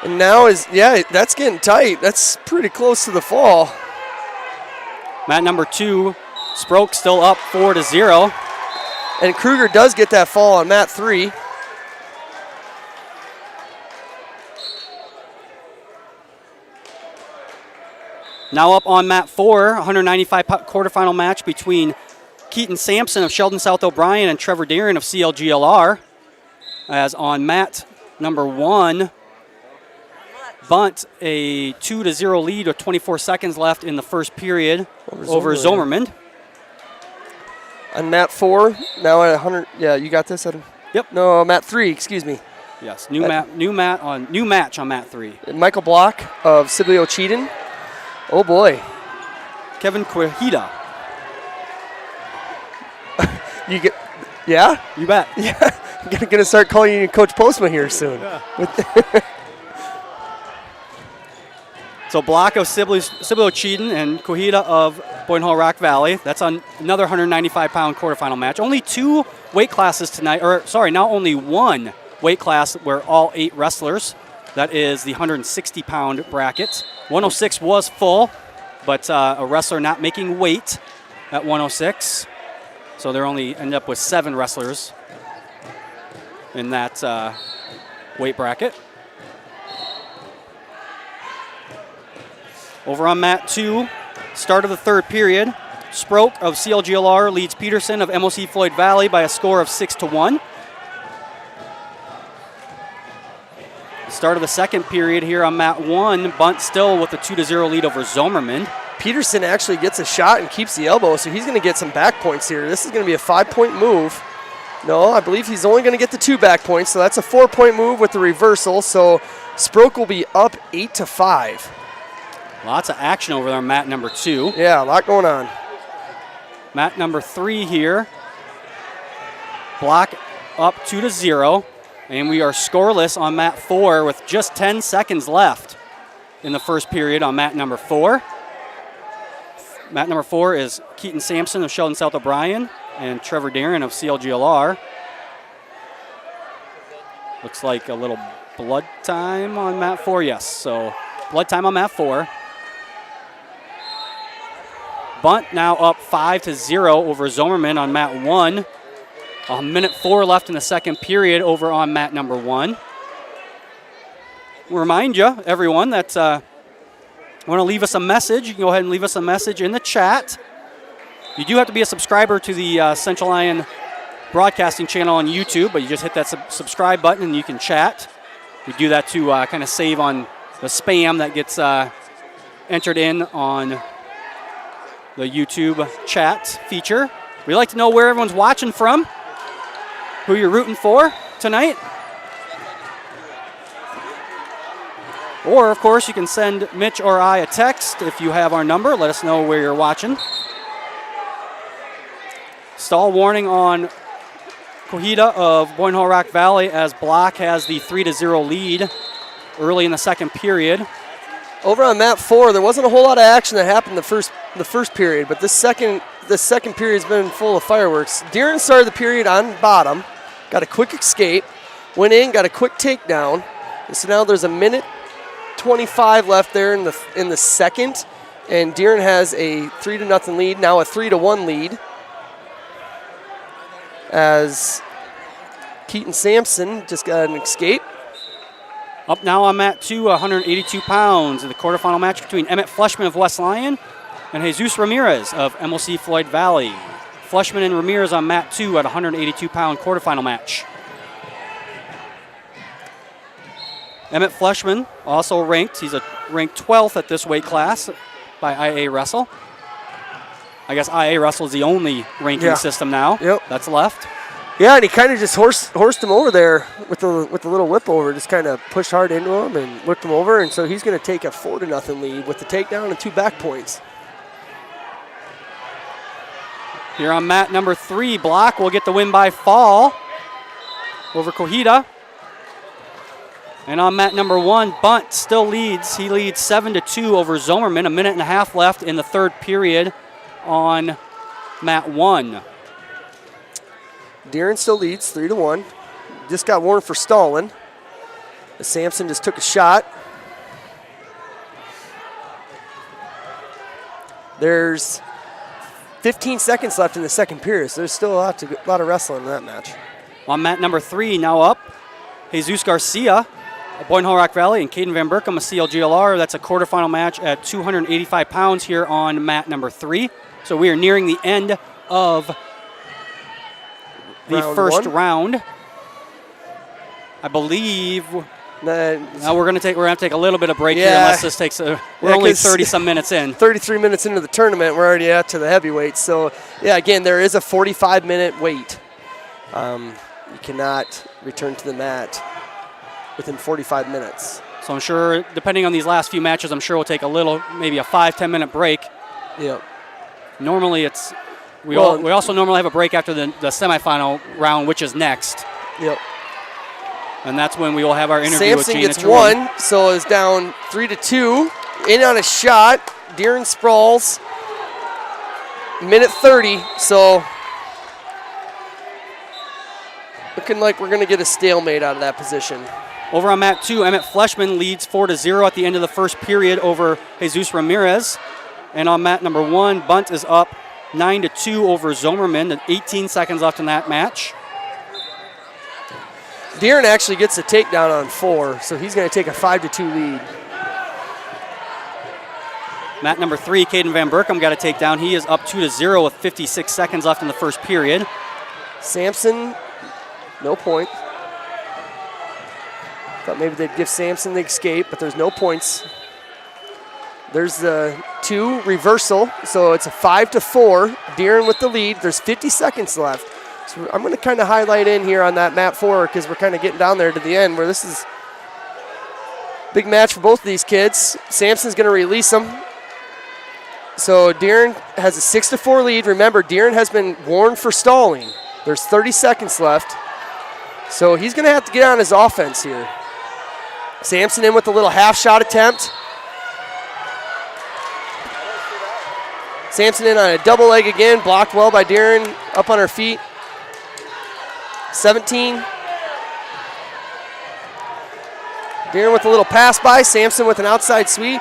And now that's getting tight. That's pretty close to the fall. Mat number 2, Sproke still up 4-0. And Kruger does get that fall on mat 3. Now up on mat 4, 195 quarterfinal match between Keaton Sampson of Sheldon South O'Brien and Trevor Deering of CLGLR. As on mat number 1, bunt a 2-0 lead with 24 seconds left in the first period over Zomerman. On mat 4, now at 100. Yeah, you got this, Adam? Yep. No, mat 3. Excuse me. Yes, new match on mat 3. Michael Block of Sibley Cheaton. Oh boy. Kevin Quijada. You get, yeah? You bet. Yeah. I'm gonna start calling you Coach Postma here soon. Yeah. So Block of Sibley Cheaton and Quijada of Boyden Hall Rock Valley. That's on another 195-pound quarterfinal match. Only 2 weight classes tonight, now only 1 weight class where all 8 wrestlers. That is the 160-pound bracket. 106 was full, but a wrestler not making weight at 106. So they're only end up with 7 wrestlers in that weight bracket. Over on mat 2, start of the third period. Sproke of CLGLR leads Peterson of MOC Floyd Valley by a score of 6-1. Start of the second period here on mat 1. Bunt still with a 2-0 lead over Zomerman. Peterson actually gets a shot and keeps the elbow, so he's going to get some back points here. This is going to be a 5-point move. No, I believe he's only going to get the 2 back points, so that's a 4-point move with the reversal. So Sproke will be up 8-5. Lots of action over there on mat number 2. Yeah, a lot going on. Mat number 3 here. Block up 2-0. And we are scoreless on mat 4 with just 10 seconds left in the first period on mat number 4. Mat number 4 is Keaton Sampson of Sheldon South O'Brien and Trevor Deering of CLGLR. Looks like a little blood time on mat 4. Yes, so blood time on mat 4. Bunt now up 5-0 over Zomerman on mat 1. A minute 4 left in the second period over on mat number 1. We'll remind you, everyone, that want to leave us a message. You can go ahead and leave us a message in the chat. You do have to be a subscriber to the Central Lyon Broadcasting channel on YouTube, but you just hit that subscribe button and you can chat. We do that to kind of save on the spam that gets entered in on the YouTube chat feature. We like to know where everyone's watching from, who you're rooting for tonight. Or, of course, you can send Mitch or I a text if you have our number. Let us know where you're watching. Stall warning on Quijada of Boyden Hall Rock Valley as Block has the 3-0 lead early in the second period. Over on mat 4, there wasn't a whole lot of action that happened the first period, but this second period's been full of fireworks. Deering started the period on bottom, got a quick escape, went in, got a quick takedown, and so now there's a minute 25 left there in the second, and Deering has a 3-0 lead, now a 3-1 lead, as Keaton Sampson just got an escape. Up now on mat 2, 182 pounds in the quarterfinal match between Emmett Fleshman of West Lyon and Jesus Ramirez of MOC Floyd Valley. Fleshman and Ramirez on mat 2 at 182-pound quarterfinal match. Emmett Fleshman also ranked. He's ranked 12th at this weight class by IA Wrestle. I guess IA Wrestle is the only ranking system now that's left. Yeah, and he kind of just horsed him over there with the little whip over, just kind of pushed hard into him and whipped him over, and so he's going to take a 4-0 lead with the takedown and 2 back points. Here on mat number 3, Block will get the win by fall over Quijada. And on mat number 1, Bunt still leads. He leads 7-2 over Zomerman. A minute and a half left in the third period on mat 1. Deering still leads 3-1. Just got warned for stalling. Sampson just took a shot. There's 15 seconds left in the second period, so there's still a lot of wrestling in that match. On mat number 3, now up, Jesus Garcia Boyden Hall Rock Valley and Caden Van Berkom, a CLGLR. That's a quarterfinal match at 285 pounds here on mat number 3. So we are nearing the end of the first round. I believe now we're gonna have to take a little bit of break here unless this takes we're only 30 some minutes in. 33 minutes into the tournament, we're already out to the heavyweights. So yeah, again, there is a 45-minute wait. You cannot return to the mat within 45 minutes. So I'm sure, depending on these last few matches, I'm sure we'll take a little, maybe a 5-10 minute break. Yep. Normally it's we also normally have a break after the semifinal round, which is next. Yep. And that's when we will have our interview with Sampson Jaina gets Terwee. one, so is down 3-2. In on a shot, Deeren sprawls. Minute 30, so looking like we're gonna get a stalemate out of that position. Over on mat 2, Emmett Fleshman leads 4-0 at the end of the first period over Jesus Ramirez. And on mat number 1, Bunt is up 9-2 over Zomerman. 18 seconds left in that match. Deeren actually gets a takedown on 4, so he's going to take a 5-2 lead. Mat number 3, Caden Van Berkom got a takedown. He is up 2-0 with 56 seconds left in the first period. Sampson, no point. Thought maybe they'd give Sampson the escape, but there's no points. There's the 2 reversal, so it's a 5-4. Deeren with the lead. There's 50 seconds left. So I'm going to kind of highlight in here on that mat 4 because we're kind of getting down there to the end where this is a big match for both of these kids. Sampson's going to release them. So Deeren has a 6-4 lead. Remember, Deeren has been warned for stalling. There's 30 seconds left. So he's going to have to get on his offense here. Sampson in with a little half shot attempt. Sampson in on a double leg again, blocked well by Deeren, up on her feet. 17. Deeren with a little pass by, Sampson with an outside sweep.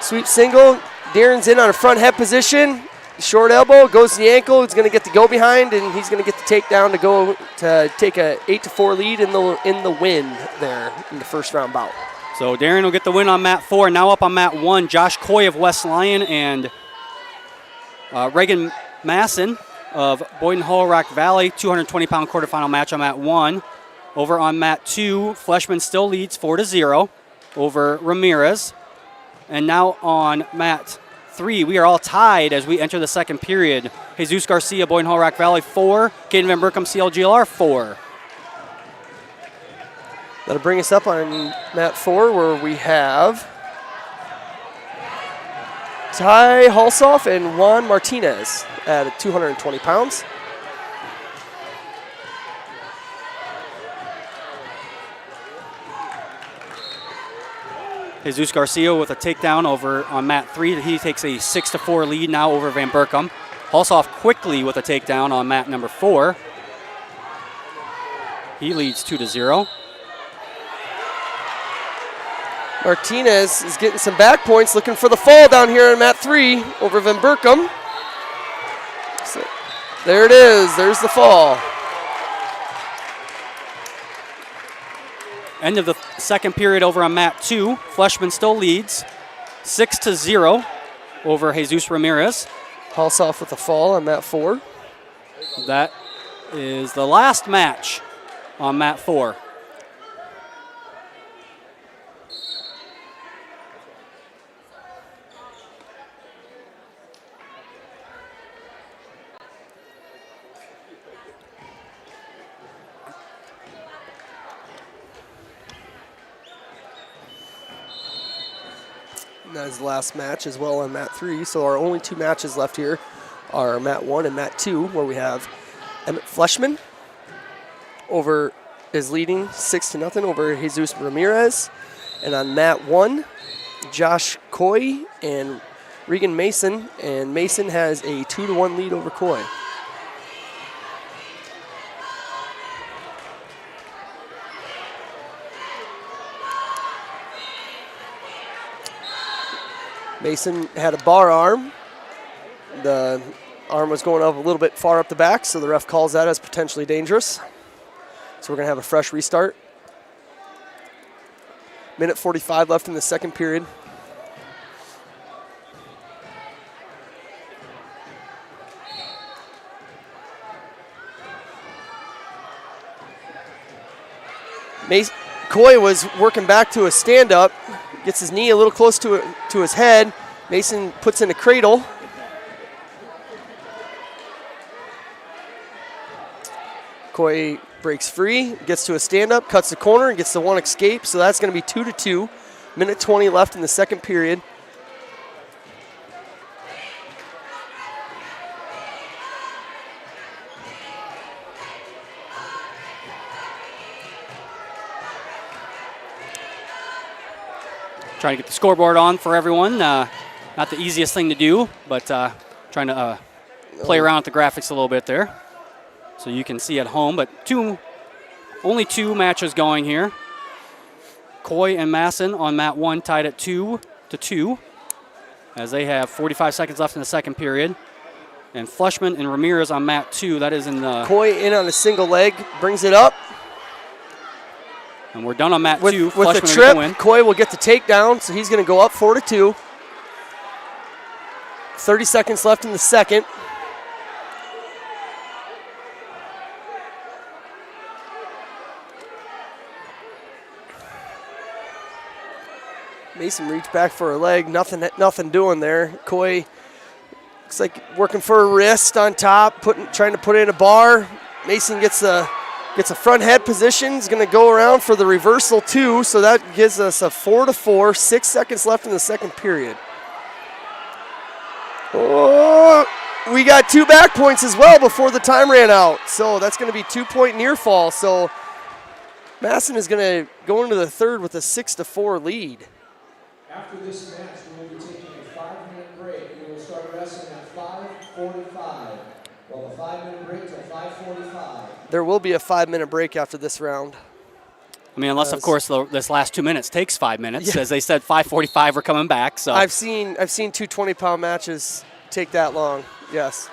Sweep single, Deeren's in on a front head position. Short elbow, goes to the ankle, he's gonna get the go behind, and he's gonna get the takedown to go to take a 8-4 lead in the win there in the first round bout. So Deeren will get the win on mat 4. Now up on mat 1, Josh Coy of West Lyon and Reagan Masson of Boyden Hall Rock Valley, 220-pound quarterfinal match on mat 1. Over on mat 2, Fleshman still leads 4-0 over Ramirez. And now on mat 3, we are all tied as we enter the second period. Jesus Garcia, Boyden Hall Rock Valley 4, Caden Van Berkom, CLGLR 4. That'll bring us up on mat 4 where we have Ty Halsoff and Juan Martinez at 220 pounds. Jesus Garcia with a takedown over on mat 3. He takes a 6-4 lead now over Van Berkom. Halsoff quickly with a takedown on mat number 4. He leads 2-0. Martinez is getting some back points, looking for the fall down here on mat 3 over Van Berkom. So there it is. There's the fall. End of the second period over on mat 2. Fleshman still leads 6-0 over Jesus Ramirez. Halsoff with the fall on mat 4. That is the last match on mat 4. That is the last match as well on mat 3. So our only 2 matches left here are mat 1 and mat 2, where we have Emmett Fleshman is leading 6-0 over Jesus Ramirez. And on mat 1, Josh Coy and Regan Mason. And Mason has a 2-1 lead over Coy. Mason had a bar arm. The arm was going up a little bit far up the back, so the ref calls that as potentially dangerous. So we're going to have a fresh restart. Minute 45 left in the second period. Coy was working back to a stand-up, gets his knee a little close to his head. Mason puts in a cradle. Coy breaks free, gets to a stand-up, cuts the corner, and gets the one escape. So that's going to be 2-2. Minute 20 left in the second period. Trying to get the scoreboard on for everyone. Not the easiest thing to do, but trying to play around with the graphics a little bit there so you can see at home. But only two matches going here. Coy and Masson on mat 1 tied at 2-2 as they have 45 seconds left in the second period. And Flushman and Ramirez on mat 2. That is in the... Coy in on a single leg, brings it up. And we're done on mat 2. With the trip, Coy will get the takedown, so he's going to go up 4-2. 30 seconds left in the second. Mason reached back for a leg, nothing doing there. Coy looks like working for a wrist on top, trying to put in a bar. Mason gets a front head position. He's going to go around for the reversal too, so that gives us a 4-4. 6 seconds left in the second period. Oh, we got 2 back points as well before the time ran out, so that's going to be 2-point near fall. So Masson is going to go into the third with a 6-4 lead. After this match, we will be taking a 5-minute break. We will start wrestling at 5:45. Well, a 5-minute break till 5:45. There will be a 5-minute break after this round. I mean, unless, of course, this last 2 minutes takes 5 minutes. Yeah. As they said, 5:45 we're coming back. So I've seen 2 20-pound matches take that long, yes.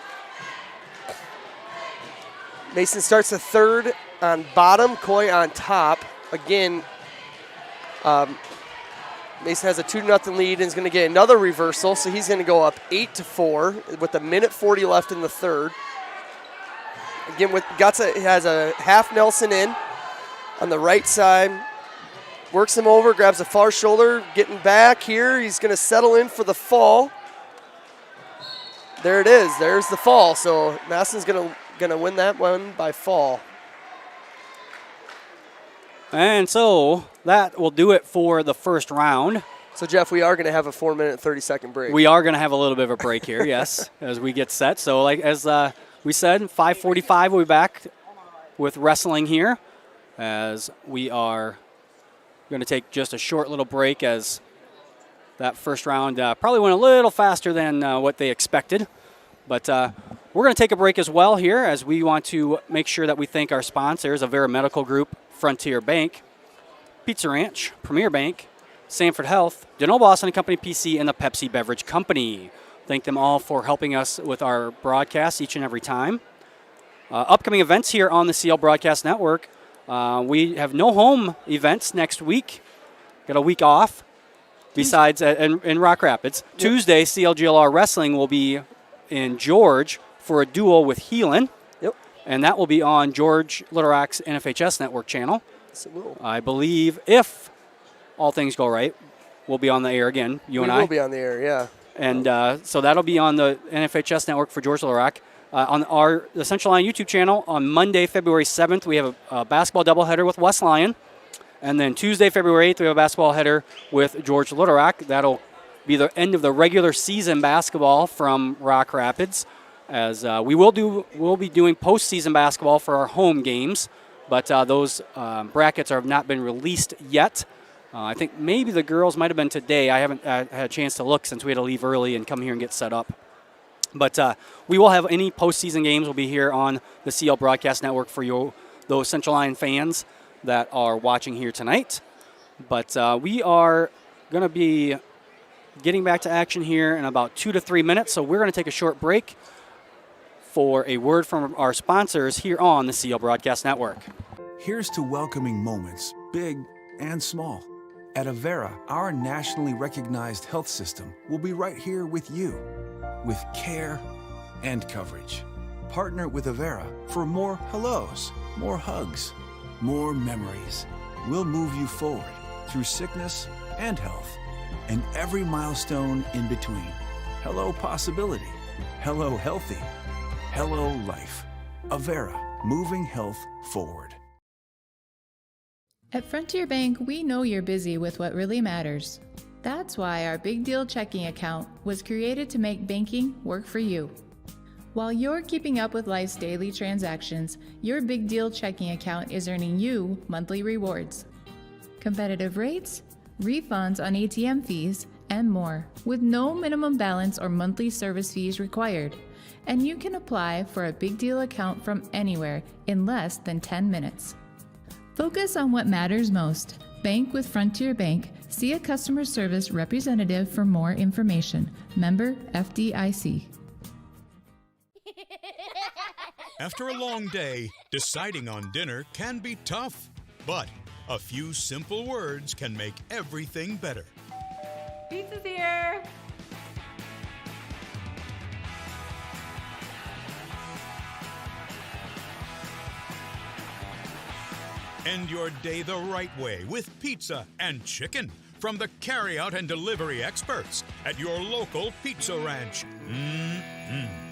Mason starts the third on bottom, Coy on top. Again, Mason has a 2-0 lead and is going to get another reversal, so he's going to go up 8-4 with a minute 40 left in the third. Again, has a half Nelson in on the right side. Works him over, grabs the far shoulder, getting back here. He's going to settle in for the fall. There it is. There's the fall. So Masson's going to win that one by fall. And so that will do it for the first round. So, Jeff, we are going to have a 4-minute, 30-second break. We are going to have a little bit of a break here, yes, as we get set. So, as we said, 5:45 we'll be back with wrestling here, as we are going to take just a short little break, as that first round probably went a little faster than what they expected. But we're going to take a break as well here, as we want to make sure that we thank our sponsors, Avera Medical Group, Frontier Bank, Pizza Ranch, Premier Bank, Sanford Health, Denell Boston & Company PC, and the Pepsi Beverage Company. Thank them all for helping us with our broadcasts each and every time. Upcoming events here on the CL Broadcast Network. We have no home events next week. Got a week off besides in Rock Rapids. Yep. Tuesday, CLGLR Wrestling will be in George for a duel with Heelan. Yep. And that will be on George Little Rock's NFHS Network channel. Yes, it will. I believe, if all things go right, we'll be on the air again, you and I. We will be on the air, yeah. And so that'll be on the NFHS Network for George Little Rock. On the Central Line YouTube channel, on Monday, February 7th, we have a basketball doubleheader with West Lyon. And then Tuesday, February 8th, we have a basketball header with George Little Rock. That'll be the end of the regular season basketball from Rock Rapids, as we'll be doing postseason basketball for our home games, but those brackets have not been released yet. I think maybe the girls might have been today. I haven't had a chance to look since we had to leave early and come here and get set up. But we will have any postseason games will be here on the CL Broadcast Network for those Central Line fans that are watching here tonight. But we are going to be getting back to action here in about 2 to 3 minutes, so we're going to take a short break for a word from our sponsors here on the CL Broadcast Network. Here's to welcoming moments, big and small. At Avera, our nationally recognized health system will be right here with you, with care and coverage. Partner with Avera for more hellos, more hugs, more memories. We'll move you forward through sickness and health, and every milestone in between. Hello possibility, hello healthy, hello life. Avera, moving health forward. At Frontier Bank, we know you're busy with what really matters. That's why our Big Deal checking account was created to make banking work for you. While you're keeping up with life's daily transactions, your Big Deal checking account is earning you monthly rewards. Competitive rates, refunds on ATM fees, and more, with no minimum balance or monthly service fees required. And you can apply for a Big Deal account from anywhere in less than 10 minutes. Focus on what matters most. Bank with Frontier Bank. See a customer service representative for more information. Member FDIC. After a long day, deciding on dinner can be tough, but a few simple words can make everything better. Pizza's here. End your day the right way with pizza and chicken from the carryout and delivery experts at your local pizza ranch. Mm-mm.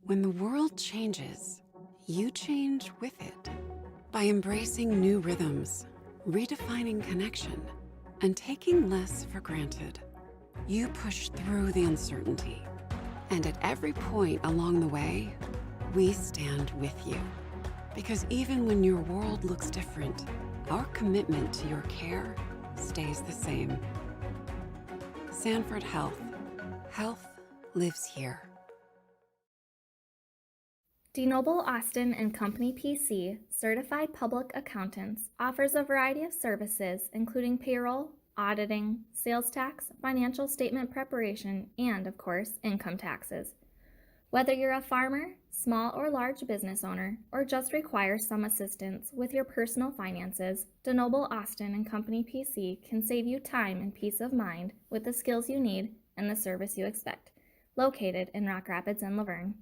When the world changes, you change with it. By embracing new rhythms, redefining connection, and taking less for granted, you push through the uncertainty. And at every point along the way, we stand with you. Because even when your world looks different, our commitment to your care stays the same. Sanford Health. Health lives here. DeNoble Austin and Company PC, certified public accountants, offers a variety of services including payroll, auditing, sales tax, financial statement preparation, and, of course, income taxes. Whether you're a farmer, small or large business owner, or just require some assistance with your personal finances, DeNoble Austin and Company PC can save you time and peace of mind with the skills you need and the service you expect. Located in Rock Rapids and Laverne.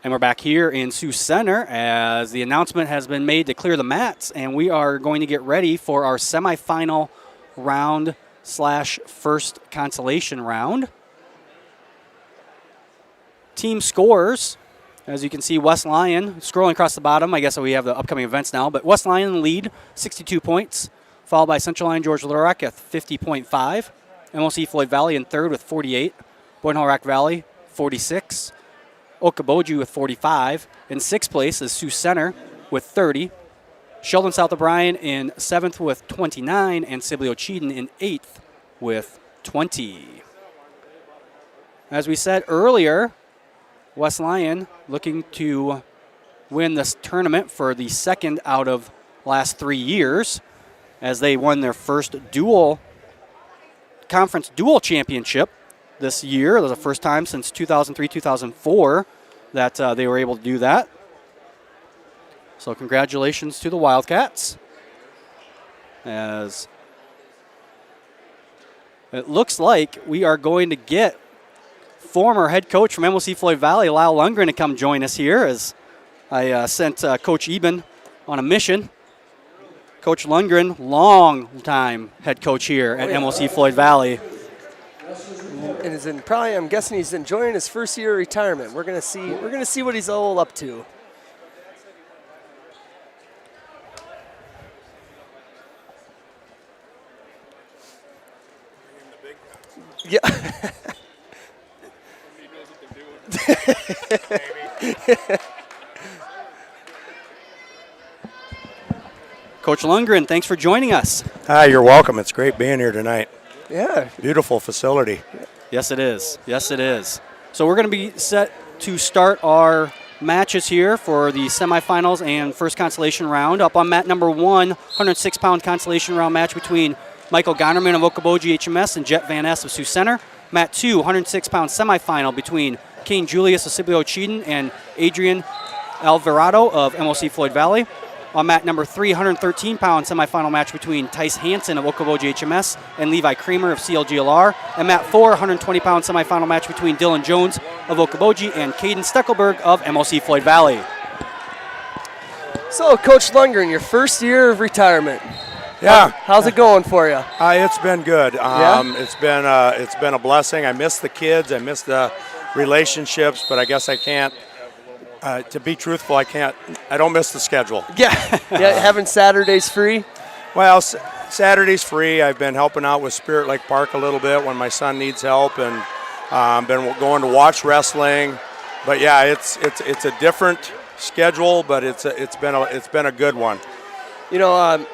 And we're back here in Sioux Center as the announcement has been made to clear the mats, and we are going to get ready for our semifinal round / first consolation round. Team scores, as you can see, West Lyon scrolling across the bottom. I guess we have the upcoming events now, but West Lyon in the lead, 62 points, followed by Central Lyon George Little Rock at 50.5. MLC Floyd Valley in third with 48. Boyden Hall Rock Valley, 46. Okoboji with 45. In sixth place is Sioux Center with 30. Sheldon South O'Brien in seventh with 29. And Sibley Ocheyedan in eighth with 20. As we said earlier, West Lyon looking to win this tournament for the second out of last 3 years as they won their first conference dual championship this year. It was the first time since 2003-2004 that they were able to do that. So congratulations to the Wildcats. As it looks like we are going to get former head coach from MLC Floyd Valley, Lyle Lundgren, to come join us here as I sent Coach Eben on a mission. Coach Lundgren, long time head coach here at MLC Floyd Valley. And is in probably, I'm guessing he's enjoying his first year of retirement. We're gonna see what he's all up to. Yeah. Coach Lundgren, thanks for joining us. Hi, you're welcome. It's great being here tonight. Yeah. Beautiful facility. Yes, it is. Yes, it is. So we're going to be set to start our matches here for the semifinals and first consolation round. Up on mat number 1, 106-pound consolation round match between Michael Gonnerman of Okoboji HMS and Jet Van Ness of Sioux Center. Mat 2, 106-pound semifinal between Kane Julius of Sibley Ocheyedan and Adrian Alvarado of MLC Floyd Valley. On mat number 3, 113-pound semifinal match between Tice Hansen of Okoboji HMS and Levi Kramer of CLGLR. And mat 4, 120-pound semifinal match between Dylan Jones of Okoboji and Caden Steckelberg of MLC Floyd Valley. So, Coach Lundgren, your first year of retirement. Yeah. How's it going for you? It's been good. It's been a blessing. I miss the kids. I miss the relationships, but I guess I can't. To be truthful, I don't miss the schedule. Yeah. Having Saturdays free? Well, Saturday's free. I've been helping out with Spirit Lake Park a little bit when my son needs help, and been going to watch wrestling. But yeah, it's a different schedule, but it's been a good one. You know,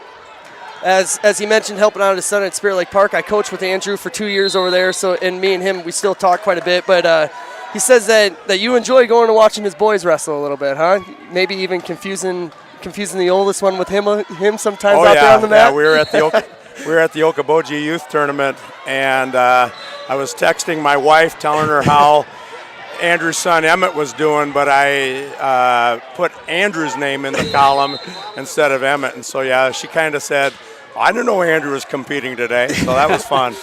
as he mentioned, helping out his son at Spirit Lake Park, I coached with Andrew for 2 years over there. So, and me and him, we still talk quite a bit, but. He says that you enjoy going and watching his boys wrestle a little bit, huh? Maybe even confusing the oldest one with him sometimes out there on the mat. Yeah, we were at the Okoboji Youth Tournament, and I was texting my wife, telling her how Andrew's son Emmett was doing, but I put Andrew's name in the column instead of Emmett, and so yeah, she kind of said, "I didn't know Andrew was competing today," so that was fun.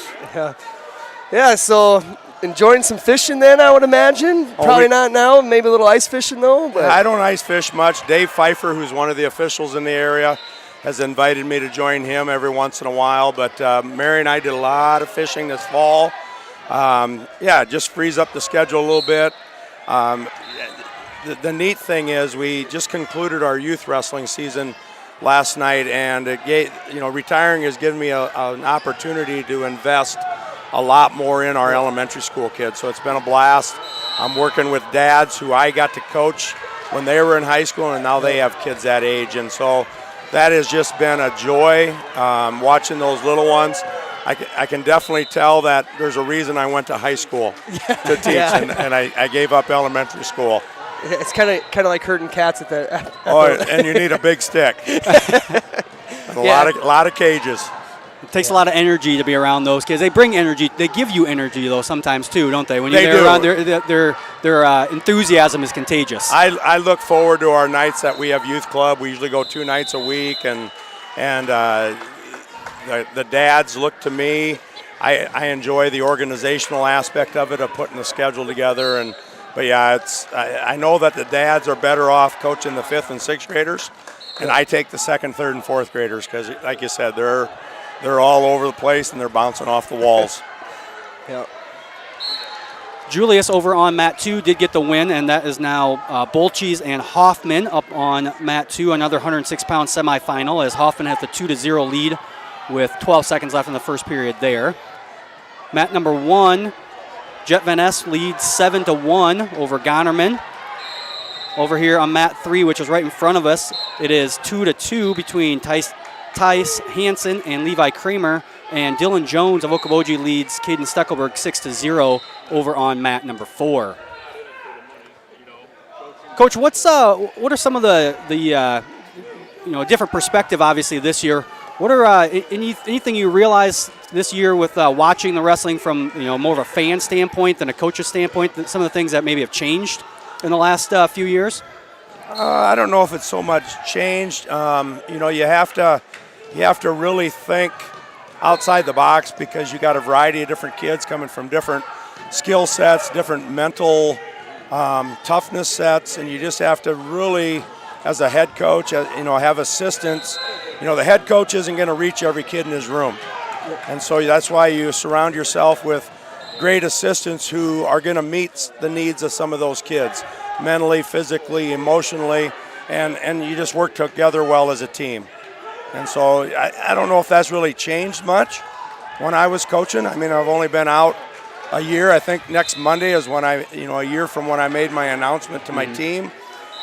Yeah. So. Enjoying some fishing then, I would imagine. Probably not now, maybe a little ice fishing though. But I don't ice fish much. Dave Pfeiffer, who's one of the officials in the area, has invited me to join him every once in a while. But Mary and I did a lot of fishing this fall. It just frees up the schedule a little bit. The neat thing is we just concluded our youth wrestling season last night, and retiring has given me an opportunity to invest a lot more in our elementary school kids. So it's been a blast. I'm working with dads who I got to coach when they were in high school, and now they have kids that age. And so that has just been a joy watching those little ones. I can definitely tell that there's a reason I went to high school to teach, and I gave up elementary school. It's kind of like herding cats at the. And you need a big stick. And a lot of cages. It takes a lot of energy to be around those kids. They bring energy. They give you energy, though, sometimes, too, don't they? When you're around, their enthusiasm is contagious. I look forward to our nights that we have youth club. We usually go 2 nights a week, and the dads look to me. I enjoy the organizational aspect of it, of putting the schedule together, and But yeah, I know that the dads are better off coaching the 5th and 6th graders, and I take the 2nd, 3rd, and 4th graders because, like you said, they're all over the place and they're bouncing off the walls. Yeah. Julius over on mat 2 did get the win, and that is now Bolches and Hoffman up on mat 2, another 106-pound semifinal, as Hoffman has the 2-0 lead with 12 seconds left in the first period there. Mat number 1, Jet Van Ness leads 7-1 over Gonerman. Over here on mat 3, which is right in front of us, it is 2-2 between Tice Hansen and Levi Kramer, and Dylan Jones of Okoboji leads Caden Steckelberg 6-0 over on mat number 4. Coach, what are some of the different perspective obviously this year? What are anything you realize this year with watching the wrestling from more of a fan standpoint than a coach's standpoint? Some of the things that maybe have changed in the last few years. I don't know if it's so much changed. You have to really think outside the box because you got a variety of different kids coming from different skill sets, different mental toughness sets, and you just have to really, as a head coach, have assistants. The head coach isn't going to reach every kid in his room, and so that's why you surround yourself with great assistants who are going to meet the needs of some of those kids, mentally, physically, emotionally, and you just work together well as a team. And so I don't know if that's really changed much when I was coaching. I mean, I've only been out a year. I think next Monday is when a year from when I made my announcement to my team.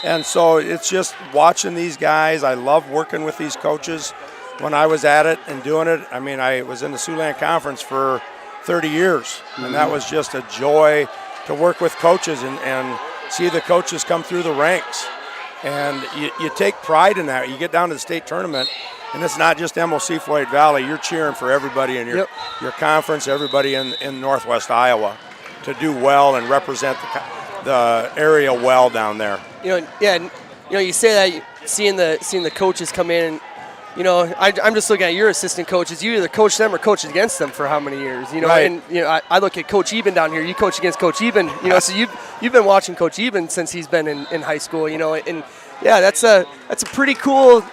And so it's just watching these guys. I love working with these coaches when I was at it and doing it. I mean, I was in the Siouxland Conference for 30 years, and that was just a joy to work with coaches and see the coaches come through the ranks. And you take pride in that. You get down to the state tournament, and it's not just MOC Floyd Valley. You're cheering for everybody in your conference, everybody in Northwest Iowa to do well and represent the area well down there. You say that seeing the coaches come in, I'm just looking at your assistant coaches. You either coach them or coach against them for how many years? Right. And I look at Coach Eben down here. You coach against Coach Eben. So you've been watching Coach Eben since he's been in high school. And yeah, that's a pretty cool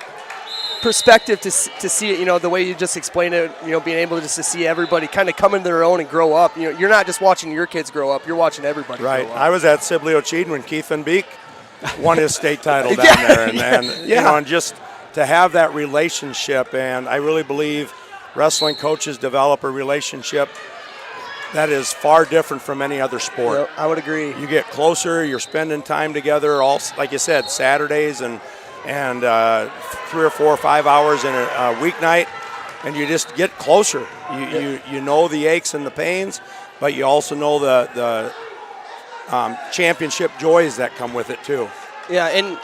perspective to see it. The way you just explained it. Being able just to see everybody kind of come into their own and grow up. You're not just watching your kids grow up. You're watching everybody grow up. I was at Sibley O'Cheaton when Keith Van Beek won his state title down there, and just to have that relationship, and I really believe wrestling coaches develop a relationship that is far different from any other sport. Yep, I would agree. You get closer, you're spending time together, all like you said, Saturdays and 3 or 4 or 5 hours in a weeknight, and you just get closer. You know the aches and the pains, but you also know the championship joys that come with it too. Yeah, and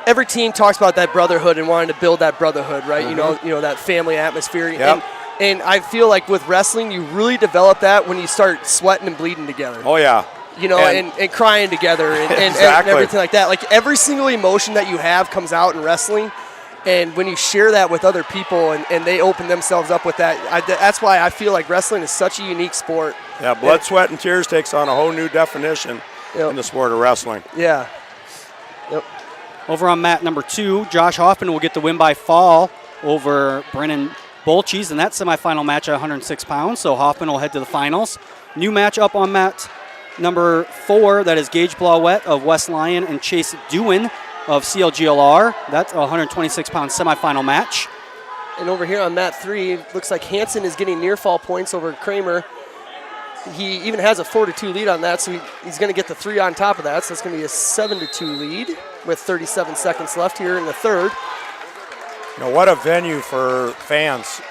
every team talks about that brotherhood and wanting to build that brotherhood, right? Mm-hmm. That family atmosphere. Yep. And I feel like with wrestling, you really develop that when you start sweating and bleeding together. Oh yeah. And crying together and exactly. everything like that. Like every single emotion that you have comes out in wrestling. And when you share that with other people and they open themselves up with that, that's why I feel like wrestling is such a unique sport. Yeah, blood, sweat, and tears takes on a whole new definition in the sport of wrestling. Yeah. Yep. Over on mat number 2, Josh Hoffman will get the win by fall over Brennan Bolches in that semifinal match at 106 pounds. So Hoffman will head to the finals. New match up on mat number 4, that is Gage Blauwet of West Lyon and Chase Dewin of CLGLR. That's a 126-pound semifinal match. And over here on mat 3, looks like Hansen is getting near fall points over Kramer. He even has a 4-2 lead on that, so he's going to get the 3 on top of that. So it's going to be a 7-2 lead with 37 seconds left here in the third. What a venue for fans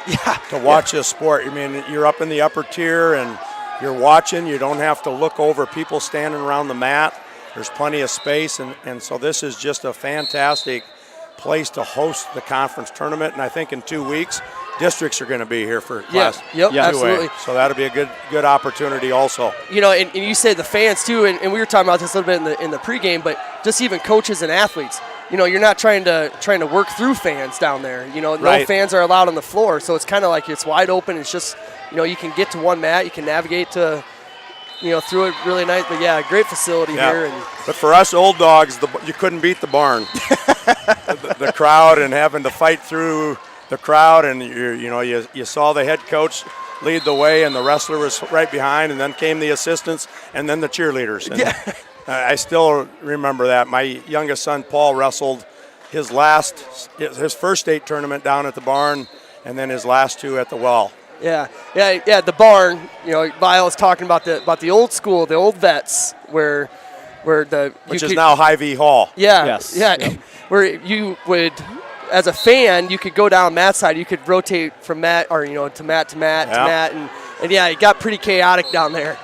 to watch this sport. I mean, you're up in the upper tier and you're watching. You don't have to look over people standing around the mat. There's plenty of space, and so this is just a fantastic place to host the conference tournament. And I think in 2 weeks, districts are going to be here for class. Yep, absolutely. So that'll be a good opportunity also. And you say the fans too, and we were talking about this a little bit in the pregame, but just even coaches and athletes. You're not trying to work through fans down there. No fans are allowed on the floor, so it's kind of like it's wide open. It's just you can get to one mat, you can navigate to threw it really nice. But yeah, great facility here. And but for us old dogs, you couldn't beat the barn. the crowd and having to fight through the crowd, and you saw the head coach lead the way, and the wrestler was right behind, and then came the assistants, and then the cheerleaders. And I still remember that. My youngest son Paul wrestled his first state tournament down at the barn, and then his last 2 at the well. Yeah. The barn. Lyle was talking about the old school, the old vets, which is now Hy-Vee Hall. Yeah. Yes. Yeah. Yep. Where you would, as a fan, you could go down Matt's side. You could rotate from Matt, or to Matt to Matt to Matt, and yeah, it got pretty chaotic down there.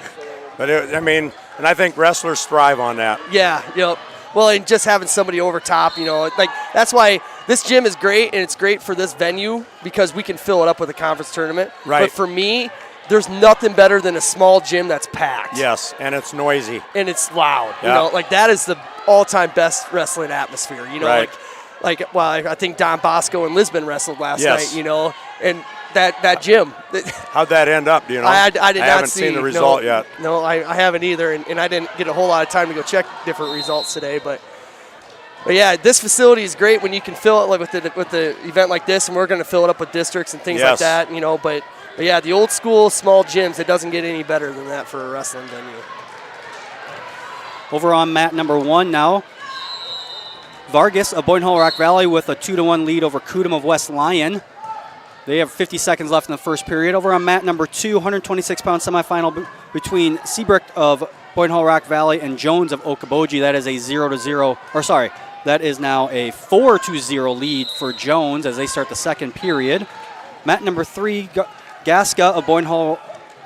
But and I think wrestlers thrive on that. Yeah. Yep. Well, and just having somebody over top, that's why this gym is great, and it's great for this venue because we can fill it up with a conference tournament. Right. But for me, there's nothing better than a small gym that's packed. Yes, and it's noisy. And it's loud. Yeah. That is the all-time best wrestling atmosphere. Right. I think Don Bosco and Lisbon wrestled last Yes. night, and that gym. How'd that end up, do you know? I haven't seen the result yet. No, I haven't either, and I didn't get a whole lot of time to go check different results today. But yeah, this facility is great when you can fill it with the event like this, and we're going to fill it up with districts and things like that. But yeah, the old school small gyms, it doesn't get any better than that for a wrestling venue. Over on mat number 1 now, Vargas of Boynton Hall Rock Valley with a 2-1 lead over Kudum of West Lyon. They have 50 seconds left in the first period. Over on mat number 2, 126-pound semifinal between Seabrook of Boynton Hall Rock Valley and Jones of Okoboji. That is a 0-0, that is now a 4-0 lead for Jones as they start the second period. Mat number 3, Gasca of Boynton Hall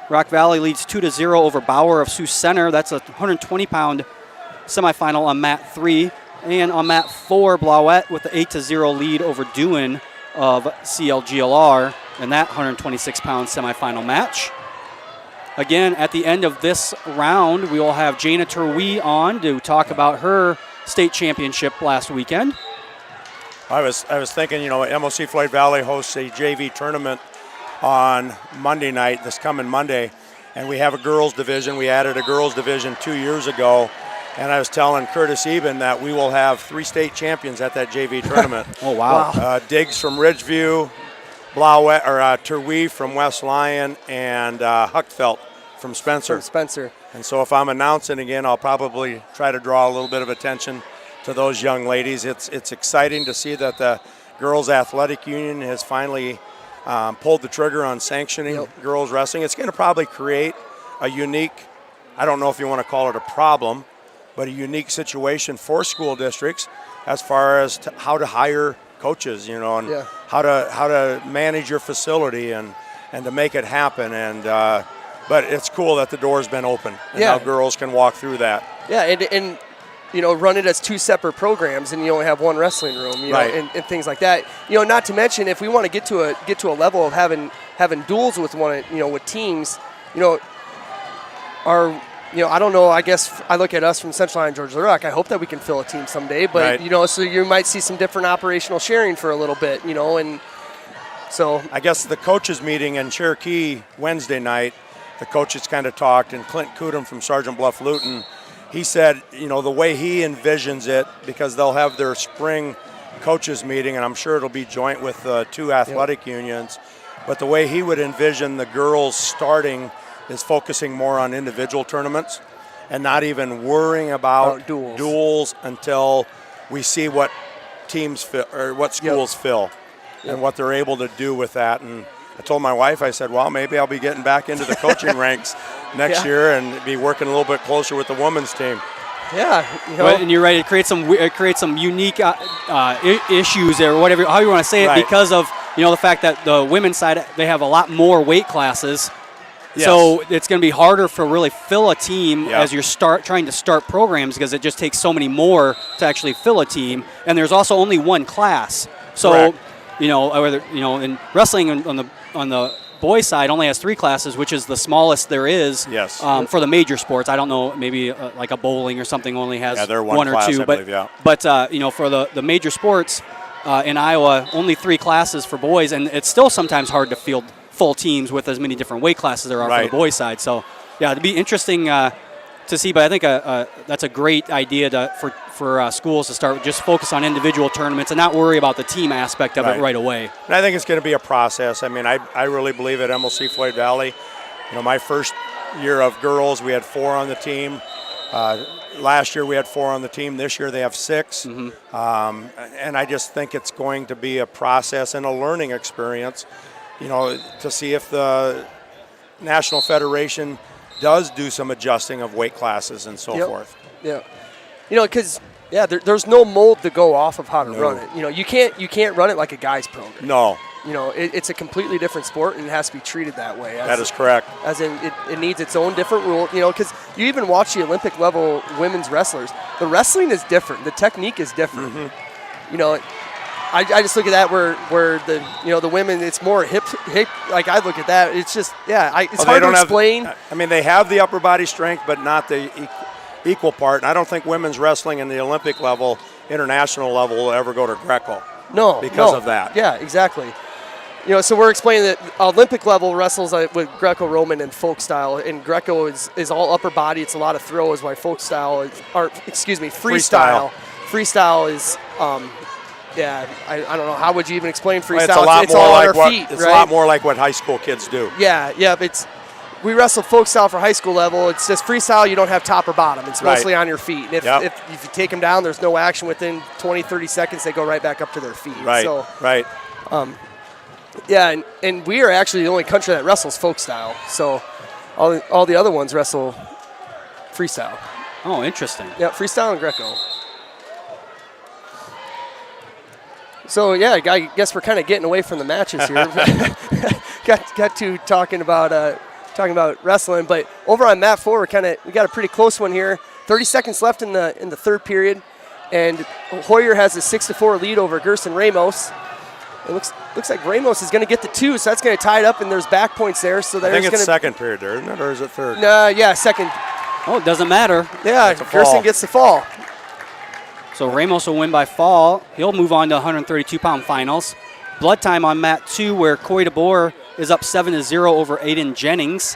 Rock Valley leads 2-0 over Bauer of Sioux Center. That's a 120-pound semifinal on mat 3. And on mat 4, Blauette with the 8-0 lead over Dewan of CLGLR in that 126-pound semifinal match. Again, at the end of this round, we will have Jaina Terwee on to talk about her state championship last weekend. I was thinking, MOC Floyd Valley hosts a JV tournament on Monday night, this coming Monday, and we have a girls division. We added a girls division 2 years ago, and I was telling Curtis Eben that we will have 3 state champions at that JV tournament. Oh, wow. Diggs from Ridgeview, Terwee from West Lyon, and Huckfelt from Spencer. And so if I'm announcing again, I'll probably try to draw a little bit of attention to those young ladies. It's exciting to see that the Girls Athletic Union has finally pulled the trigger on sanctioning girls wrestling. It's going to probably create a unique, I don't know if you want to call it a problem, but a unique situation for school districts as far as how to hire coaches, and how to manage your facility and to make it happen. And but it's cool that the door's been open and now girls can walk through that. Yeah, and run it as 2 separate programs, and you only have 1 wrestling room, and things like that. Not to mention if we want to get to a level of having duels with with teams, I don't know. I guess I look at us from Central Line Georgia Rock. I hope that we can fill a team someday, but so you might see some different operational sharing for a little bit, and so I guess the coaches meeting in Cherokee Wednesday night, the coaches kind of talked, and Clint Kudum from Sergeant Bluff Luton, he said, the way he envisions it, because they'll have their spring coaches meeting, and I'm sure it'll be joint with 2 athletic unions, but the way he would envision the girls starting is focusing more on individual tournaments and not even worrying about duels until we see what teams fill, or what schools fill and what they're able to do with that. And I told my wife, I said, well, maybe I'll be getting back into the coaching ranks next year and be working a little bit closer with the women's team. Yeah, and you're right. It creates some unique issues or whatever, how you want to say it, because of the fact that the women's side, they have a lot more weight classes. Yes. So it's going to be harder for really fill a team as you're trying to start programs, because it just takes so many more to actually fill a team, and there's also only 1 class. So in wrestling on the boys side only has 3 classes, which is the smallest there is. Yes. For the major sports, I don't know, maybe like a bowling or something only has one or class, 2. I believe, but for the major sports in Iowa, only 3 classes for boys, and it's still sometimes hard to field full teams with as many different weight classes there are for the boys side. So Yeah, it'd be interesting to see, but I think that's a great idea for schools to start just focus on individual tournaments and not worry about the team aspect of it right away. And I think it's going to be a process. I mean, I really believe at MLC Floyd Valley, my first year of girls, we had 4 on the team. Last year we had 4 on the team. This year they have 6. And I just think it's going to be a process and a learning experience, to see if the National Federation does do some adjusting of weight classes and so forth. Yeah. Because there's no mold to go off of how to run it. You can't run it like a guy's program. No. It's a completely different sport, and it has to be treated that way. That is correct. As in, it needs its own different rule. Because you even watch the Olympic level women's wrestlers. The wrestling is different. The technique is different. I just look at that where the women, it's more hip. Like I look at that, it's just it's hard to explain. They have the upper body strength, but not the equal part. And I don't think women's wrestling in the Olympic level, international level, will ever go to Greco. No, because of that. Yeah, exactly. So we're explaining that Olympic level wrestles with Greco-Roman and folk style, and Greco is all upper body. It's a lot of throws, while folk style freestyle. Freestyle is, I don't know, how would you even explain freestyle? It's all on our feet, right? It's a lot more like what high school kids do. Yeah, we wrestle folk style for high school level. It's just freestyle, you don't have top or bottom. It's mostly on your feet. And if you take them down, there's no action within 20, 30 seconds. They go right back up to their feet. Right, so, right. And we are actually the only country that wrestles folk style. So all the other ones wrestle freestyle. Oh, interesting. Yeah, freestyle and Greco. So I guess we're kind of getting away from the matches here. got to talking about wrestling, but over on mat 4, we got a pretty close one here. 30 seconds left in the third period, and Hoyer has a 6-4 lead over Gerson Ramos. It looks like Ramos is going to get the 2, so that's going to tie it up, and there's back points there. So I think it's second period there, isn't it, or is it third? Second. Oh, it doesn't matter. Yeah, Gerson gets the fall. So Ramos will win by fall. He'll move on to 132-pound finals. Blood time on mat 2, where Coy DeBoer is up 7-0 over Aiden Jennings.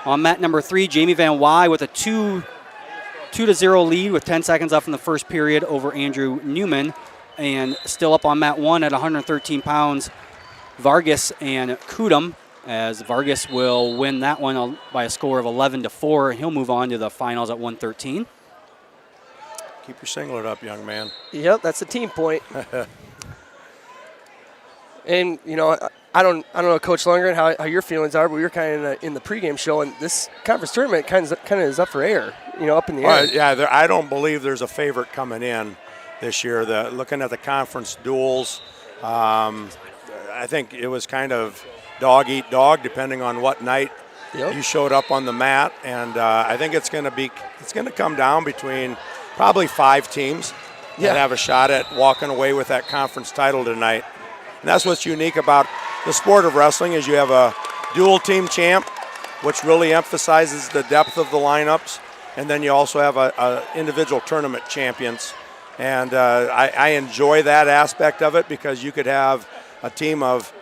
On mat number 3, Jamie Van Wy with a 2-0 lead with 10 seconds left in the first period over Andrew Newman. And still up on mat 1 at 113 pounds, Vargas and Kudum, as Vargas will win that one by a score of 11-4, and he'll move on to the finals at 113. Keep your singlet up, young man. Yep, that's a team point. And, I don't know, Coach Lundgren, how your feelings are, but we were kind of in the pregame show, and this conference tournament kind of is up for air, up in the air. Yeah, I don't believe there's a favorite coming in this year. Looking at the conference duels, I think it was kind of dog eat dog, depending on what night you showed up on the mat, and I think it's going to come down between probably 5 teams that have a shot at walking away with that conference title tonight. And that's what's unique about the sport of wrestling, is you have a dual team champ, which really emphasizes the depth of the lineups, and then you also have a individual tournament champions. And I enjoy that aspect of it, because you could have a team of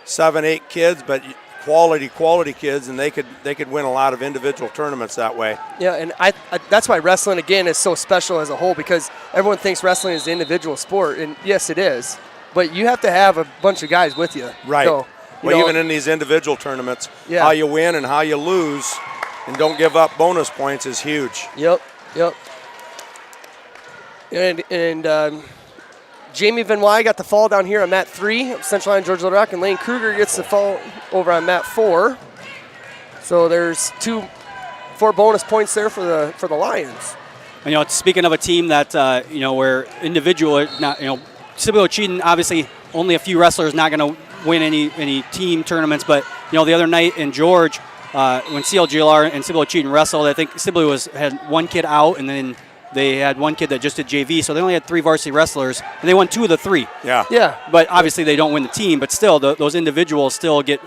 7, 8 kids, but quality kids, and they could win a lot of individual tournaments that way. Yeah, and I that's why wrestling, again, is so special as a whole, because everyone thinks wrestling is an individual sport, and yes, it is. But you have to have a bunch of guys with you. Right. So, even in these individual tournaments, how you win and how you lose and don't give up bonus points is huge. Yep. And Jamie Van Wy got the fall down here on mat 3 of Central Line George Little Rock, and Lane Kruger gets the fall over on mat 4. So there's 4 bonus points there for the Lions. And, speaking of a team that where individual, Sibyl Cheaton, obviously only a few wrestlers, not going to win any team tournaments, but the other night in George, when CLGLR and Sibyl Cheaton wrestled, I think Sibyl had one kid out, and then they had one kid that just did JV, so they only had 3 varsity wrestlers, and they won 2 of the 3. Yeah. But obviously they don't win the team, but still those individuals still get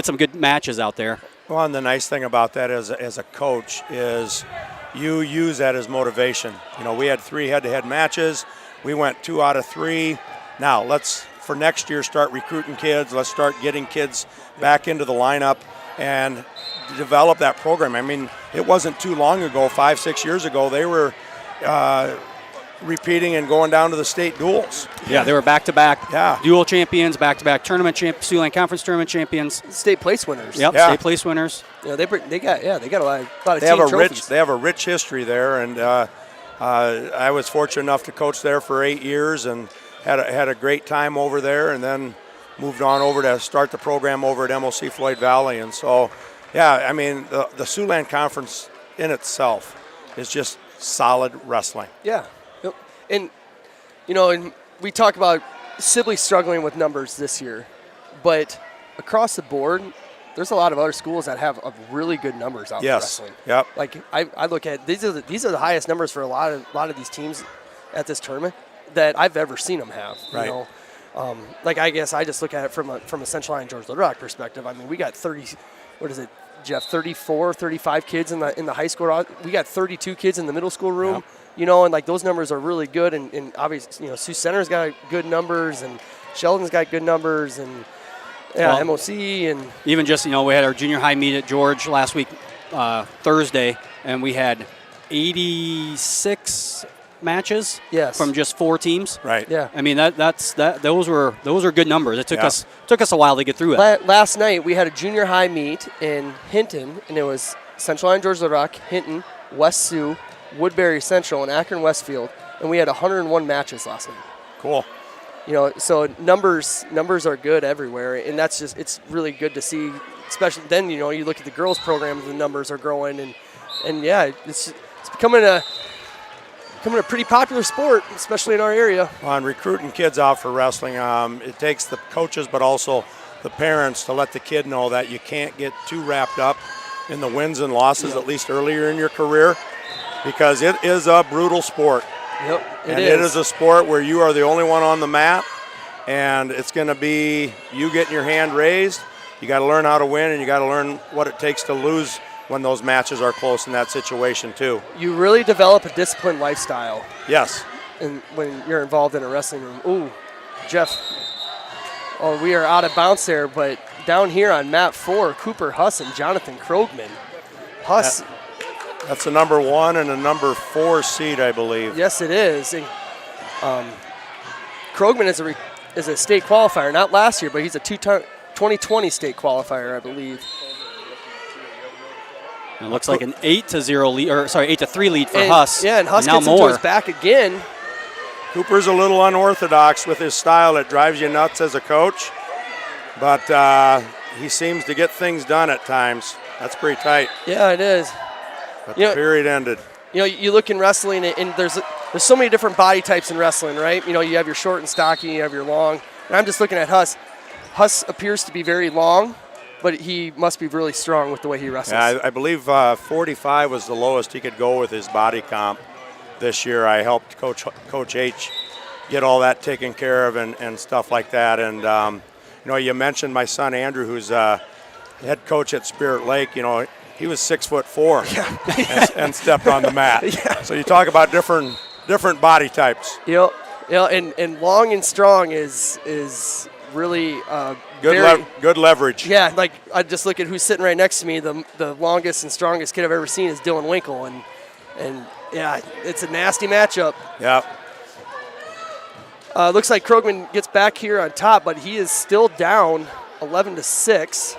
some good matches out there. Well, and the nice thing about that as a coach is you use that as motivation. We had 3 head-to-head matches. We went 2 out of 3. Now let's, for next year, start recruiting kids. Let's start getting kids back into the lineup. and develop that program. I mean, it wasn't too long ago, 5-6 years ago, they were repeating and going down to the state duels. Yeah, they were back-to-back dual champions, back-to-back tournament Siouxland Conference tournament champions. State place winners. Yep, state place winners. Yeah, they got a lot of they team have trophies. They have a rich history there, and I was fortunate enough to coach there for 8 years and had a great time over there, and then moved on over to start the program over at MOC Floyd Valley. And so, yeah, I mean, the Siouxland Conference in itself is just solid wrestling. Yeah. Yep. And, and we talk about Sibley struggling with numbers this year, but across the board, there's a lot of other schools that have really good numbers out in wrestling. Yep. Like I look at these are the highest numbers for a lot of these teams at this tournament that I've ever seen them have. Right. Like I guess I just look at it from a Central Line George Little Rock perspective. I mean, we got 34, 35 kids in the high school. We got 32 kids in the middle school room. Yep. And like those numbers are really good. And obviously, Sioux Center's got good numbers, and Sheldon's got good numbers, and MOC, and even just we had our junior high meet at George last week, Thursday, and we had 86 matches from just 4 teams. Right. Yeah. I mean those are good numbers. It took us a while to get through it. Last night we had a junior high meet in Hinton, and it was Central Line George Little Rock, Hinton, West Sioux, Woodbury Central, and Akron Westfield, and we had 101 matches last night. Cool. So numbers are good everywhere, and it's really good to see. Especially then, you look at the girls' programs, the numbers are growing, and yeah, it's becoming a pretty popular sport, especially in our area. On recruiting kids out for wrestling, it takes the coaches, but also the parents, to let the kid know that you can't get too wrapped up in the wins and losses, at least earlier in your career, because it is a brutal sport. Yep, it is a sport where you are the only one on the mat, and it's going to be you getting your hand raised. You got to learn how to win, and you got to learn what it takes to lose when those matches are close in that situation too. You really develop a disciplined lifestyle. Yes. And when you're involved in a wrestling room. Ooh, Jeff. Oh, we are out of bounds there, but down here on map 4, Cooper Huss and Jonathan Krogman. Huss. That's a number 1 and a number 4 seed, I believe. Yes, it is. And Krogman is a state qualifier, not last year, but he's a 2020 state qualifier, I believe. It looks like an 8-0 lead, 8-3 lead for Huss. Yeah, and Huss now gets into his back again. Cooper's a little unorthodox with his style. It drives you nuts as a coach, but he seems to get things done at times. That's pretty tight. Yeah, it is. But the period ended. You look in wrestling, and there's so many different body types in wrestling, right? You have your short and stocky, you have your long. And I'm just looking at Huss. Huss appears to be very long, but he must be really strong with the way he wrestles. Yeah, I believe 45 was the lowest he could go with his body comp this year. I helped Coach H get all that taken care of and stuff like that. And, you mentioned my son Andrew, who's head coach at Spirit Lake. He was 6'4" and stepped on the mat. Yeah. So you talk about different body types. And long and strong is really good leverage. Yeah, like I just look at who's sitting right next to me. The longest and strongest kid I've ever seen is Dylan Winkle, and yeah, it's a nasty matchup. Yeah. Looks like Krogman gets back here on top, but he is still down 11-6.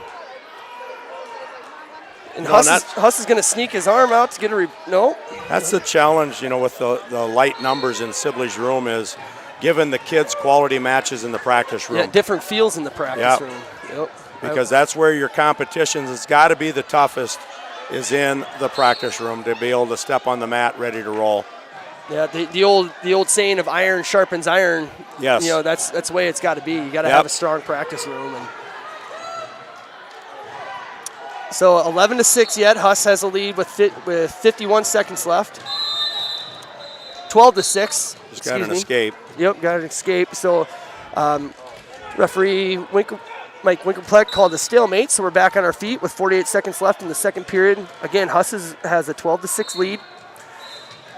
And Huss is going to sneak his arm out to get no. That's the challenge, with the light numbers in Sibley's room is giving the kids quality matches in the practice room. Yeah, different feels in the practice room. Yep. Because that's where your competitions has got to be the toughest, is in the practice room, to be able to step on the mat ready to roll. Yeah, the old saying of iron sharpens iron. Yes. That's the way it's got to be. You got to have a strong practice room. And so 11-6 yet. Huss has a lead with 51 seconds left. 12-6. Just got an escape. Yep, got an escape. So referee Mike Winkelpleck called a stalemate, so we're back on our feet with 48 seconds left in the second period. Again, Huss has a 12-6 lead.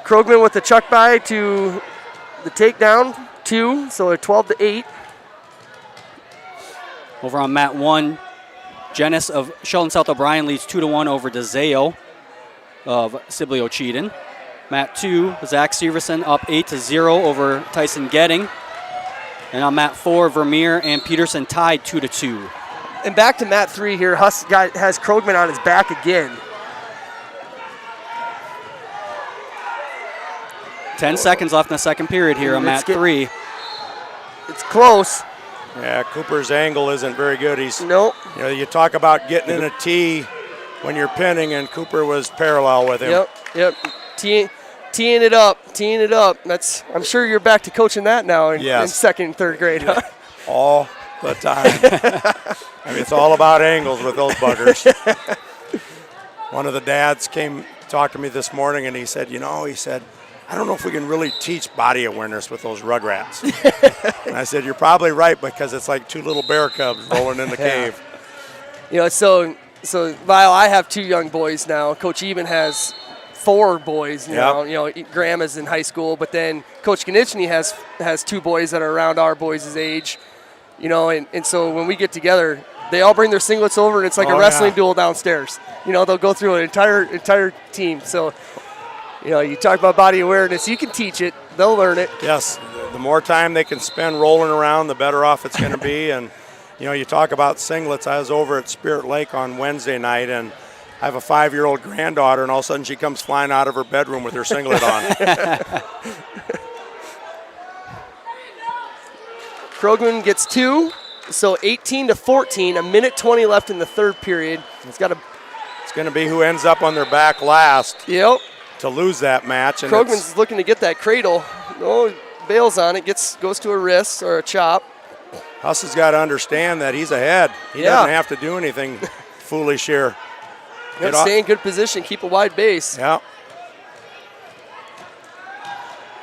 Krogman with the chuck by to the takedown, 2, so a 12-8. Over on mat 1, Janice of Sheldon South O'Brien leads 2-1 over DeZeo of Sibley Cheatham. Mat 2, Zach Severson up 8-0 over Tyson Getting. And on mat 4, Vermeer and Peterson tied 2-2. And back to mat 3 here. Huss has Krogman on his back again. 10 seconds left in the second period here on mat 3. It's close. Yeah, Cooper's angle isn't very good. Nope. You talk about getting in a T when you're pinning, and Cooper was parallel with him. Yep. Teeing it up. I'm sure you're back to coaching that now in second and third grade, huh? All the time. I mean, it's all about angles with those buggers. One of the dads came talk to me this morning, and he said, I don't know if we can really teach body awareness with those rugrats. And I said, you're probably right, because it's like two little bear cubs rolling in the cave. So Lyle, I have 2 young boys now. Coach Eben has 4 boys now. Graham is in high school, but then Coach Konichny has 2 boys that are around our boys' age. And so when we get together, they all bring their singlets over, and it's like a wrestling duel downstairs. They'll go through an entire team. So, you talk about body awareness. You can teach it. They'll learn it. Yes. The more time they can spend rolling around, the better off it's going to be. And, you talk about singlets. I was over at Spirit Lake on Wednesday night, and I have a 5-year-old granddaughter, and all of a sudden she comes flying out of her bedroom with her singlet on. Krogman gets 2, so 18-14, a minute 20 left in the third period. It's going to be who ends up on their back last. Yep. To lose that match. And Krogman's looking to get that cradle. Bails on it, goes to a wrist or a chop. Huss has got to understand that he's ahead. He doesn't have to do anything foolish here. Stay in good position, keep a wide base. Yeah.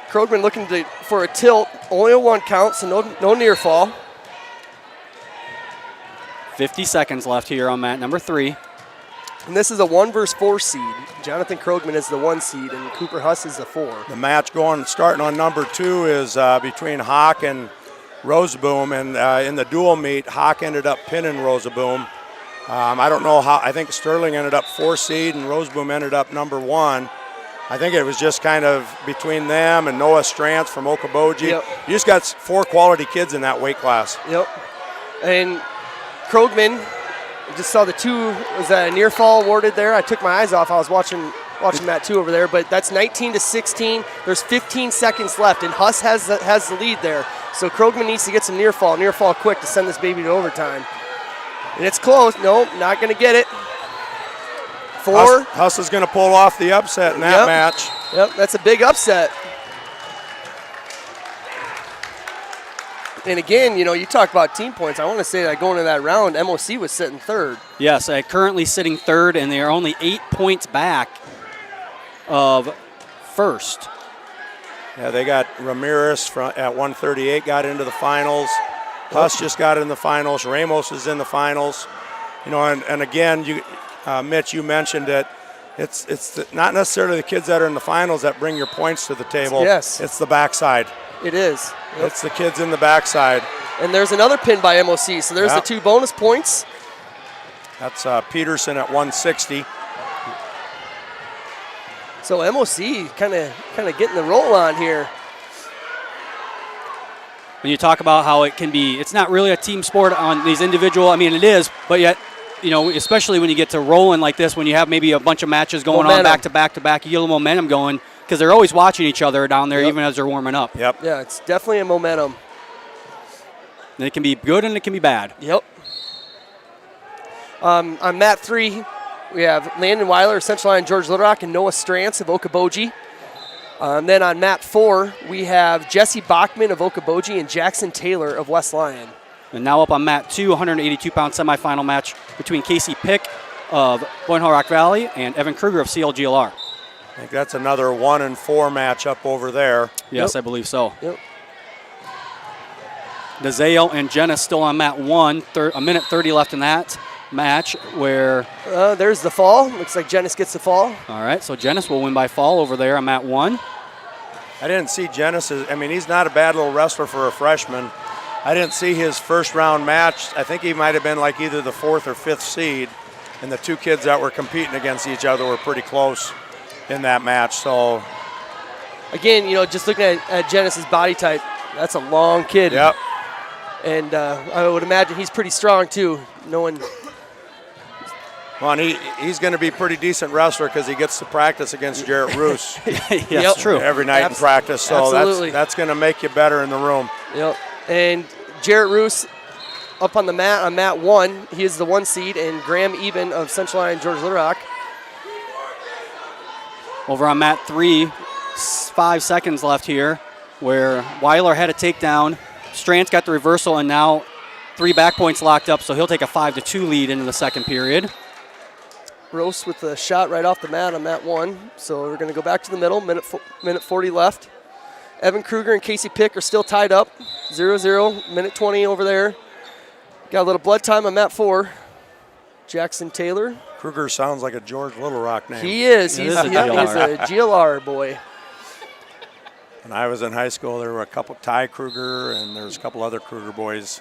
Krogman looking for a tilt, only a 1 count, so no near fall. 50 seconds left here on mat number 3. And this is a 1 versus 4 seed. Jonathan Krogman is the 1 seed, and Cooper Huss is the 4. The match starting on number 2 is between Hawk and Roseboom, and in the dual meet, Hawk ended up pinning Roseboom. I don't know how. I think Sterling ended up 4 seed, and Roseboom ended up number 1. I think it was just kind of between them and Noah Strantz from Okoboji. Yep. You just got 4 quality kids in that weight class. Yep. And Krogman, I just saw the 2, was that a near fall awarded there? I took my eyes off. I was watching that 2 over there, but that's 19-16. There's 15 seconds left, and Huss has the lead there. So Krogman needs to get some near fall quick to send this baby to overtime. And it's close. Nope, not going to get it. 4. Huss is going to pull off the upset in that match. Yep, that's a big upset. And again, you talk about team points. I want to say that going into that round, MOC was sitting 3rd. Yes, currently sitting 3rd, and they are only 8 points back of 1st. Yeah, they got Ramirez at 138, got into the finals. Huss just got in the finals. Ramos is in the finals. And again, Mitch, you mentioned it. It's not necessarily the kids that are in the finals that bring your points to the table. Yes. It's the backside. It is. Yep. It's the kids in the backside. And there's another pin by MOC. So there's the 2 bonus points. That's Peterson at 160. So MOC kind of getting the roll on here. When you talk about how it can be, it's not really a team sport on these individual. I mean, it is, but yet, especially when you get to rolling like this, when you have maybe a bunch of matches going on back to back to back, you get a little momentum going because they're always watching each other down there, even as they're warming up. Yep. Yeah, it's definitely a momentum. And it can be good and it can be bad. Yep. On mat 3, we have Landon Weiler of Central Line, George Little Rock, and Noah Strantz of Okoboji. Then on mat 4, we have Jesse Bachman of Okoboji and Jackson Taylor of West Lyon. And now up on mat 2, 182-pound semifinal match between Casey Pick of Boyne Hall Rock Valley and Evan Kruger of CLGLR. I think that's another 1 and 4 matchup over there. Yes, I believe so. Yep. DeZeo and Jenna still on mat 1, a minute 30 left in that match where... there's the fall. Looks like Janice gets the fall. All right, so Janice will win by fall over there on mat 1. I didn't see Janice. He's not a bad little wrestler for a freshman. I didn't see his first round match. I think he might have been like either the 4th or 5th seed, and the two kids that were competing against each other were pretty close in that match. So again, just looking at Genesis' body type, that's a long kid. Yep. And I would imagine he's pretty strong too. Well, and he's going to be a pretty decent wrestler because he gets to practice against Jarrett Roos. Yes, true. Every night in practice. So that's going to make you better in the room. Yep. And Jarrett Roos up on the mat, on mat 1, he is the 1 seed, and Graham Eben of Central Line George Little Rock. Over on mat 3, 5 seconds left here, where Weiler had a takedown. Strantz got the reversal, and now 3 back points locked up, so he'll take a 5-2 lead into the second period. Roos with the shot right off the mat on mat 1. So we're going to go back to the middle, minute 40 left. Evan Kruger and Casey Pick are still tied up, 0-0, minute 20 over there. Got a little blood time on mat 4. Jackson Taylor. Kruger sounds like a George Little Rock name. He is. He's a GLR boy. When I was in high school, there were a couple, Ty Kruger, and there was a couple other Kruger boys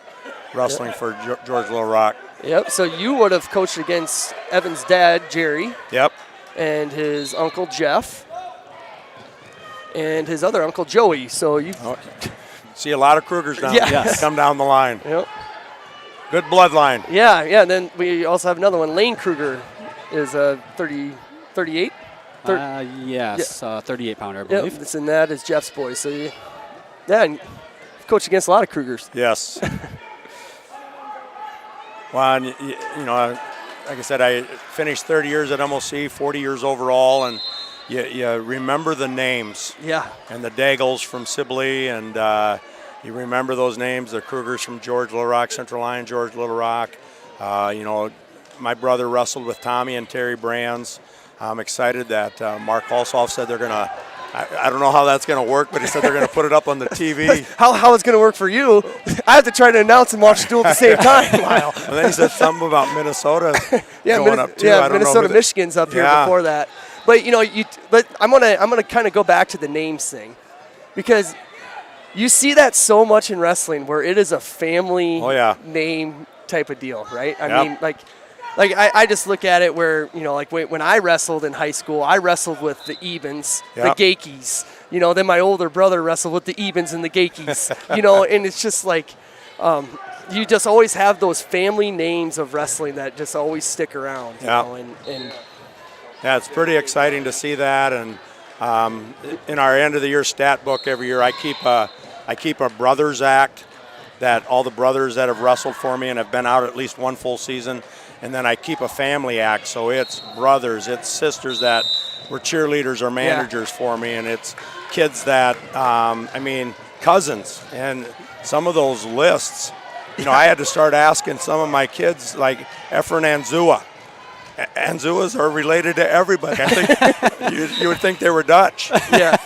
wrestling for George Little Rock. Yep, so you would have coached against Evan's dad, Jerry. Yep. And his uncle, Jeff. And his other uncle, Joey. So you see a lot of Krugers down come down the line. Yep. Good bloodline. Yeah, and then we also have another one. Lane Kruger is 38. Yes, 38-pounder, I believe. Yep, and that is Jeff's boy. So, and you've coached against a lot of Krugers. Yes. Well, and, like I said, I finished 30 years at MOC, 40 years overall, and you remember the names. Yeah. And the Daggles from Sibley, and you remember those names, the Krugers from George Little Rock, Central Line, George Little Rock. My brother wrestled with Tommy and Terry Brands. I'm excited that Mark Halsoff said they're going to, I don't know how that's going to work, but he said they're going to put it up on the TV. How it's going to work for you, I have to try to announce and watch the duel at the same time, Lyle. And then he said something about Minnesota going up too. I don't Minnesota, know Michigan's up here before that. But, but I'm gonna kind of go back to the names thing, because you see that so much in wrestling where it is a family name type of deal, right? I mean, like I just look at it where, like when I wrestled in high school, I wrestled with the Ebens, the Gakeys. Then my older brother wrestled with the Ebens and the Gakeys. And it's just like you just always have those family names of wrestling that just always stick around. Yeah, it's pretty exciting to see that. And in our end of the year stat book every year, I keep a brothers act, that all the brothers that have wrestled for me and have been out at least one full season. And then I keep a family act, so it's brothers, it's sisters that were cheerleaders or managers for me, and it's kids that, cousins. And some of those lists, I had to start asking some of my kids, like Efren Anzua. Anzuas are related to everybody. I think you would think they were Dutch. Yeah.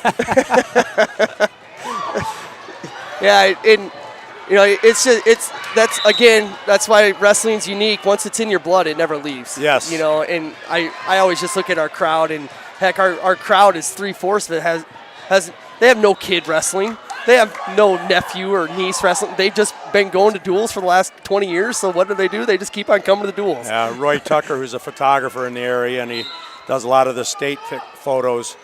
That's why wrestling's unique. Once it's in your blood, it never leaves. Yes. And I always just look at our crowd, and heck, our crowd is 3/4 of it they have no kid wrestling. They have no nephew or niece wrestling. They've just been going to duels for the last 20 years. So what do? They just keep on coming to the duels. Yeah, Roy Tucker, who's a photographer in the area, and he does a lot of the state photos.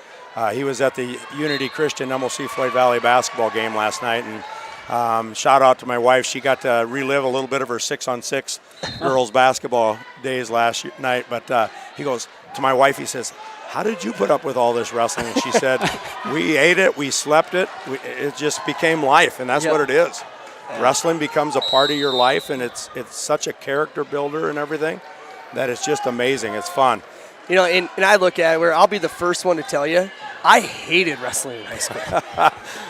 He was at the Unity Christian MLC Floyd Valley basketball game last night, and shout out to my wife. She got to relive a little bit of her 6-on-6 girls basketball days last night. But he goes to my wife, he says, "How did you put up with all this wrestling?" And she said, "We ate it, we slept it, it just became life," and that's what it is. Yeah. Wrestling becomes a part of your life, and it's such a character builder and everything that it's just amazing. It's fun. And I look at it where I'll be the first one to tell you, I hated wrestling in high school.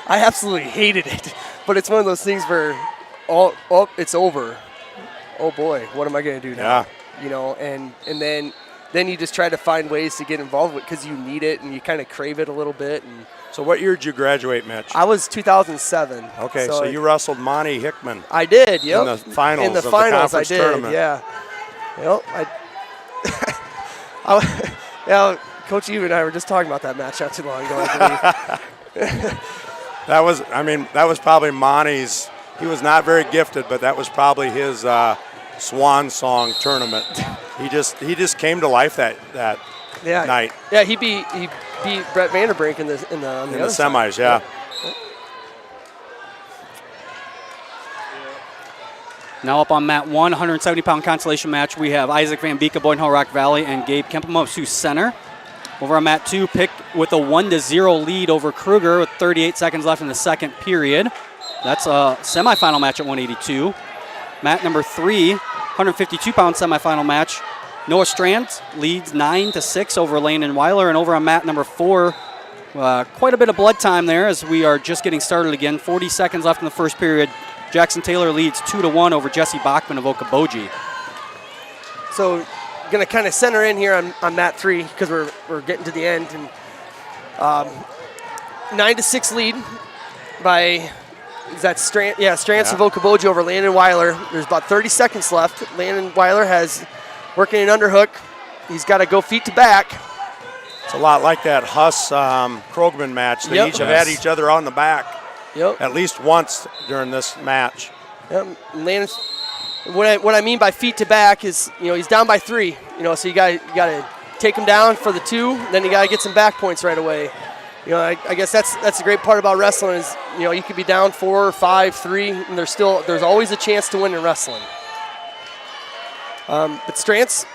I absolutely hated it. But it's one of those things where, it's over. Oh boy, what am I going to do now? Yeah. And then you just try to find ways to get involved with it because you need it and you kind of crave it a little bit. And so what year did you graduate, Mitch? I was 2007. Okay, so you wrestled Monty Hickman. I did, yep. In the finals of the conference tournament. Yeah. Coach Eve and I were just talking about that match not too long ago, I believe. That was probably Monty's he was not very gifted, but that was probably his swan song tournament. He just came to life that night. Yeah, he beat Brett Vanderbrink in the semis. Side. Yeah. Now up on mat 1, 170-pound consolation match, we have Isaac Van Beek of Boyden Hall Rock Valley and Gabe Kempema of Sioux Center. Over on mat 2, Pick with a 1-0 lead over Kruger with 38 seconds left in the second period. That's a semifinal match at 182. Mat number 3, 152-pound semifinal match. Noah Strand leads 9-6 over Landon Weiler. And over on mat number 4, quite a bit of blood time there as we are just getting started again. 40 seconds left in the first period. Jackson Taylor leads 2-1 over Jesse Bachman of Okoboji. So, going to kind of center in here on mat 3 because we're getting to the end. And 9-6 lead by Strands of Okoboji over Landon Weiler. There's about 30 seconds left. Landon Weiler has working an underhook. He's got to go feet to back. It's a lot like that Huss Krogman match. They each have had each other on the back. At least once during this match. Landon, what I mean by feet to back is, he's down by 3. So you got to take him down for the 2, then you got to get some back points right away. I guess that's the great part about wrestling is, you could be down 4, 5, 3, and there's always a chance to win in wrestling. But Strantz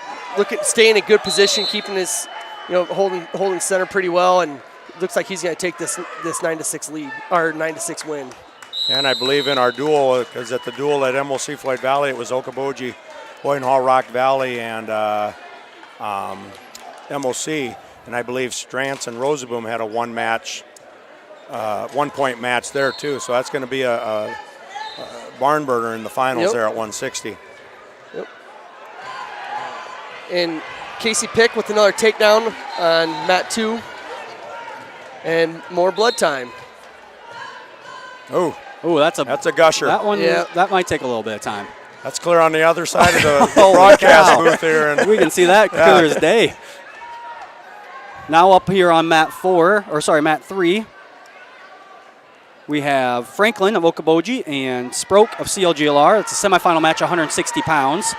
staying in a good position, keeping his, holding center pretty well, and looks like he's going to take this 9-6 lead or 9-6 win. And I believe in our duel, because at the duel at MOC Floyd Valley, it was Okoboji, Boyden Hall Rock Valley, and MOC. And I believe Strantz and Roseboom had a 1-point match there too. So that's going to be a barn burner in the finals there at 160. Yep. And Casey Pick with another takedown on mat 2. And more blood time. Oh, that's a gusher. That one, that might take a little bit of time. That's clear on the other side of the broadcast booth here. And we can see that clear as day. Now up here on mat 3, we have Franklin of Okoboji and Sproke of CLGLR. It's a semifinal match, 160 pounds.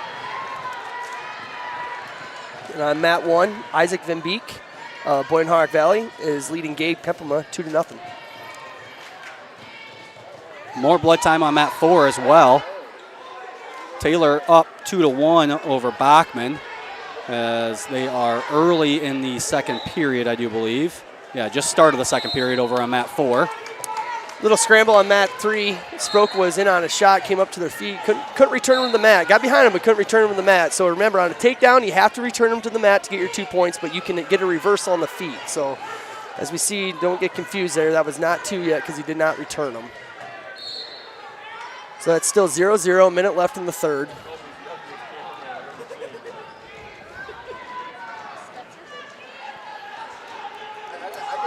And on mat 1, Isaac Van Beek, Boyden Hall Rock Valley, is leading Gabe Kempema 2-0. More blood time on mat 4 as well. Taylor up 2-1 over Bachman as they are early in the second period, I do believe. Yeah, just started the second period over on mat 4. Little scramble on mat 3. Sproke was in on a shot, came up to their feet, couldn't return him to the mat. Got behind him, but couldn't return him to the mat. So remember, on a takedown, you have to return him to the mat to get your 2 points, but you can get a reversal on the feet. So as we see, don't get confused there. That was not 2 yet because he did not return them. So that's still 0-0, minute left in the third.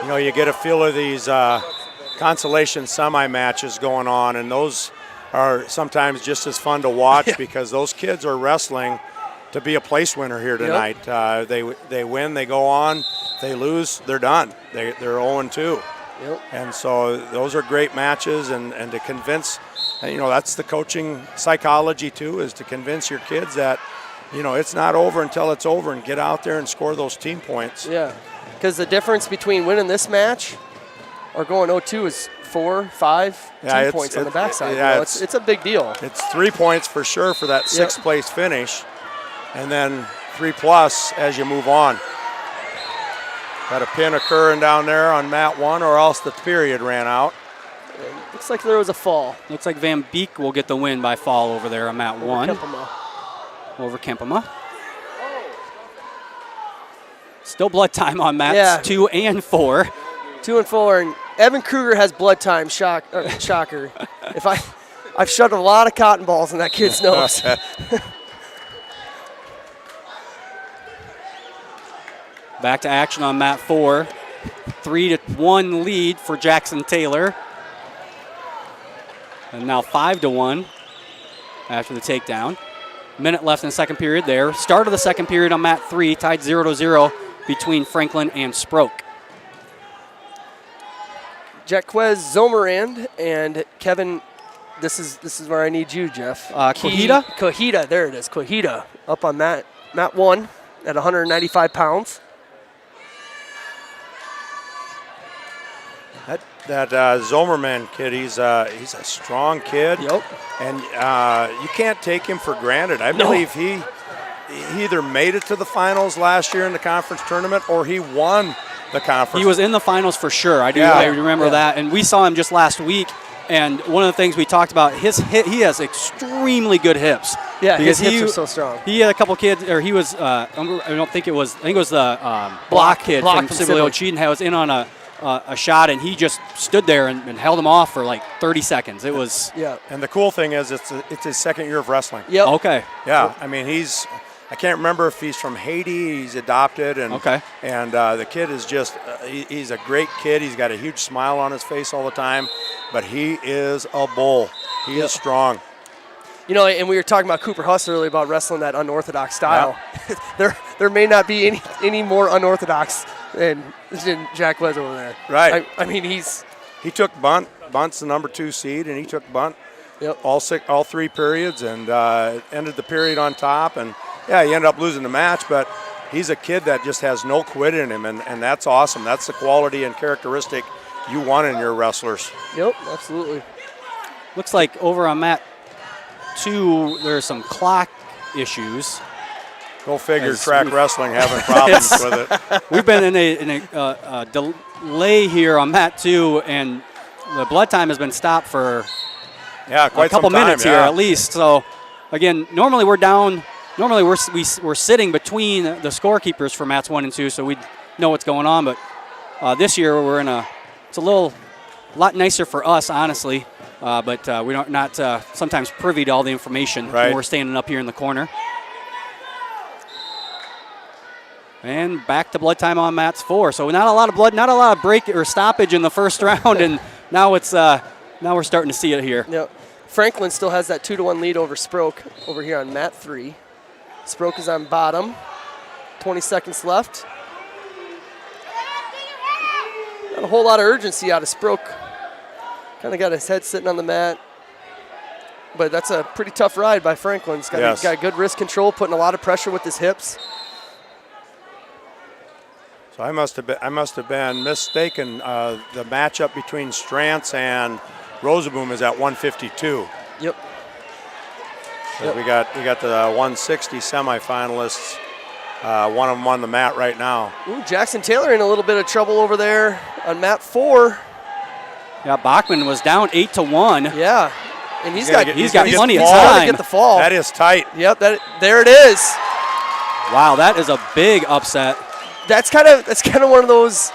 You get a feel of these consolation semi-matches going on, and those are sometimes just as fun to watch because those kids are wrestling to be a place winner here tonight. They win, they go on. They lose, they're done. They're 0-2. And so those are great matches, and to convince, that's the coaching psychology too, is to convince your kids that, it's not over until it's over, and get out there and score those team points. Yeah, because the difference between winning this match or going 0-2 is 4, 5 team points on the backside. It's a big deal. It's 3 points for sure for that sixth place finish, and then 3+ as you move on. Got a pin occurring down there on mat 1, or else the period ran out. Looks like there was a fall. Looks like Van Beek will get the win by fall over there on mat 1. Over Kempema. Still blood time on mats 2 and 4. 2 and 4, and Evan Kruger has blood time. Shocker. I've shoved a lot of cotton balls in that kid's nose. Back to action on mat 4. 3-1 lead for Jackson Taylor. And now 5-1 after the takedown. Minute left in the second period there. Start of the second period on mat 3, tied 0-0 between Franklin and Sproke. Jaquez Zomerand and Kevin this is where I need you, Jeff. Kohita? Kohita, there it is. Kohita up on mat 1 at 195 pounds. That Zomerman kid, he's a strong kid. Yep. And you can't take him for granted. I believe he either made it to the finals last year in the conference tournament or he won the conference. He was in the finals for sure. I remember that. And we saw him just last week. And one of the things we talked about, he has extremely good hips. Yeah, his hips are so strong. He had a couple kids, or he was, I think it was the block kid from Sibley Cheaton was in on a shot, and he just stood there and held him off for like 30 seconds. It was. Yeah. And the cool thing is it's his second year of wrestling. Yep. Okay. Yeah. I mean, I can't remember if he's from Haiti. He's adopted, and the kid is just he's a great kid. He's got a huge smile on his face all the time, but he is a bull. He is strong. You know, and we were talking about Cooper Huss earlier about wrestling that unorthodox style. Yeah. there may not be any more unorthodox than Jack was over there. Right. I mean, he took bunt. Bunt's the number 2 seed, and he took bunt. Yep. All 3 periods, and ended the period on top. And yeah, he ended up losing the match, but he's a kid that just has no quit in him, and that's awesome. That's the quality and characteristic you want in your wrestlers. Yep, absolutely. Looks like over on mat 2, there's some clock issues. Go figure, track wrestling having problems with it. We've been in a delay here on mat 2, and the blood time has been stopped for quite a couple some time, minutes here at least. So, again, normally we're down. Normally we're sitting between the scorekeepers for mats 1 and 2, so we know what's going on. But this year we're it's a lot nicer for us, honestly. But we don't not sometimes privy to all the information when we're standing up here in the corner. And back to blood time on mats 4. So not a lot of blood, not a lot of break or stoppage in the first round, and now we're starting to see it here. Yep. Franklin still has that 2-1 lead over Sproke over here on mat 3. Sproke is on bottom. 20 seconds left. Not a whole lot of urgency out of Sproke. Kind of got his head sitting on the mat. But that's a pretty tough ride by Franklin. He's got good wrist control, putting a lot of pressure with his hips. So I must have been mistaken. The matchup between Strantz and Rosaboom is at 152. Yep. So we got the 160 semifinalists. One of them on the mat right now. Ooh, Jackson Taylor in a little bit of trouble over there on mat 4. Yeah, Bachman was down 8-1. Yeah, and he's got plenty of time to get the fall. That is tight. Yep, there it is. Wow, that is a big upset. That's kind of one of those,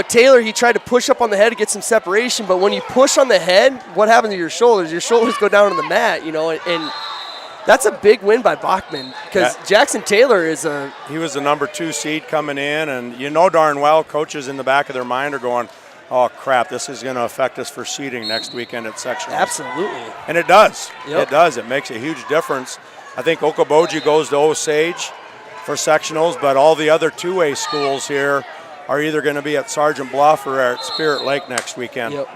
Taylor, he tried to push up on the head to get some separation, but when you push on the head, what happens to your shoulders? Your shoulders go down on the mat, and that's a big win by Bachman because Jackson Taylor he was the number 2 seed coming in, and darn well coaches in the back of their mind are going, oh crap, this is going to affect us for seeding next weekend at sectionals. Absolutely. And it does. Yep. It does. It makes a huge difference. I think Okoboji goes to Osage for sectionals, but all the other 2A schools here are either going to be at Sergeant Bluff or at Spirit Lake next weekend. Yep.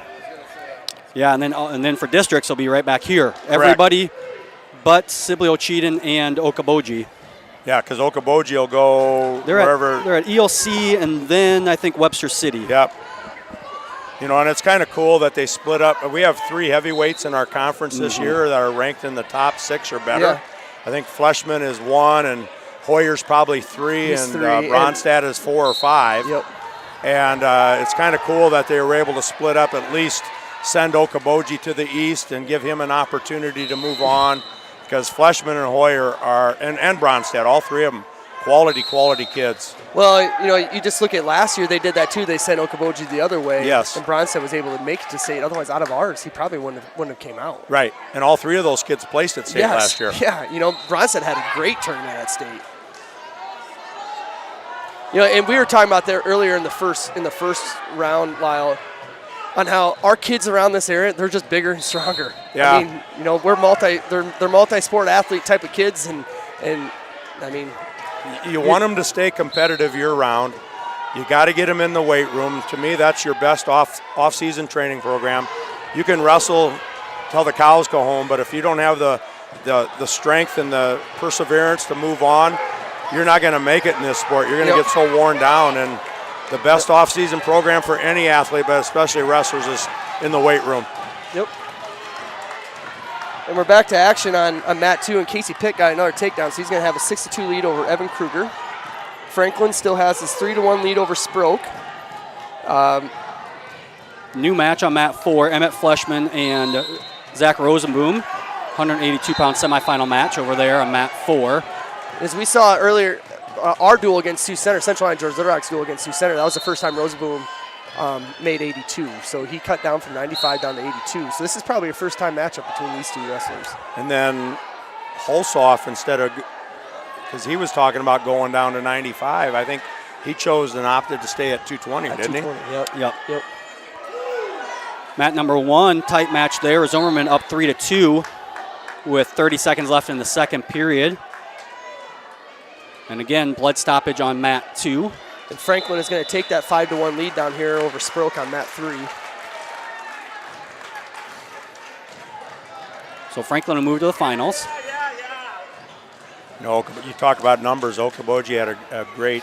Yeah, and then for districts, they'll be right back here. Correct. Everybody but Sibley Cheaton and Okoboji. Yeah, because Okoboji will go wherever. They're at ELC and then I think Webster City. Yep. And it's kind of cool that they split up. We have 3 heavyweights in our conference this year that are ranked in the top 6 or better. Yeah. I think Fleshman is 1 and Hoyer's probably 3 and Bronstadt is 4 or 5. Yep. And it's kind of cool that they were able to split up, at least send Okoboji to the east and give him an opportunity to move on, because Fleshman and Hoyer and Bronstadt, all 3 of them, quality kids. Well, you just look at last year, they did that too. They sent Okoboji the other way. Yes. And Bronstadt was able to make it to state. Otherwise, out of ours, he probably wouldn't have came out. Right. And all 3 of those kids placed at state last year. Yeah. Bronstadt had a great tournament at state. And we were talking about there earlier in the first round, Lyle, on how our kids around this area, they're just bigger and stronger. Yeah. I mean, they're multi-sport athlete type of kids, and I mean, you want them to stay competitive year-round. You got to get them in the weight room. To me, that's your best off-season training program. You can wrestle till the cows go home. But if you don't have the strength and the perseverance to move on, you're not going to make it in this sport. You're going to get so worn down. And the best off-season program for any athlete, but especially wrestlers, is in the weight room. Yep. And we're back to action on mat 2, and Casey Pitt got another takedown, so he's going to have a 6-2 lead over Evan Kruger. Franklin still has his 3-1 lead over Sproke. New match on mat 4, Emmett Fleshman and Zach Rosenboom. 182-pound semifinal match over there on mat 4. As we saw earlier, our duel against Sioux Center, Central Line George Little Rock's duel against Sioux Center, that was the first time Rosenboom made 82. So he cut down from 95 down to 82. So this is probably a first-time matchup between these two wrestlers. And then Hulsoff, instead of, because he was talking about going down to 95, I think he chose and opted to stay at 220, didn't 220, Yep. Mat number 1, tight match there. Zimmerman up 3-2 with 30 seconds left in the second period. And again, blood stoppage on mat 2. And Franklin is going to take that 5-1 lead down here over Sproke on mat 3. So Franklin will move to the finals. You know, you talk about numbers. Okoboji had a great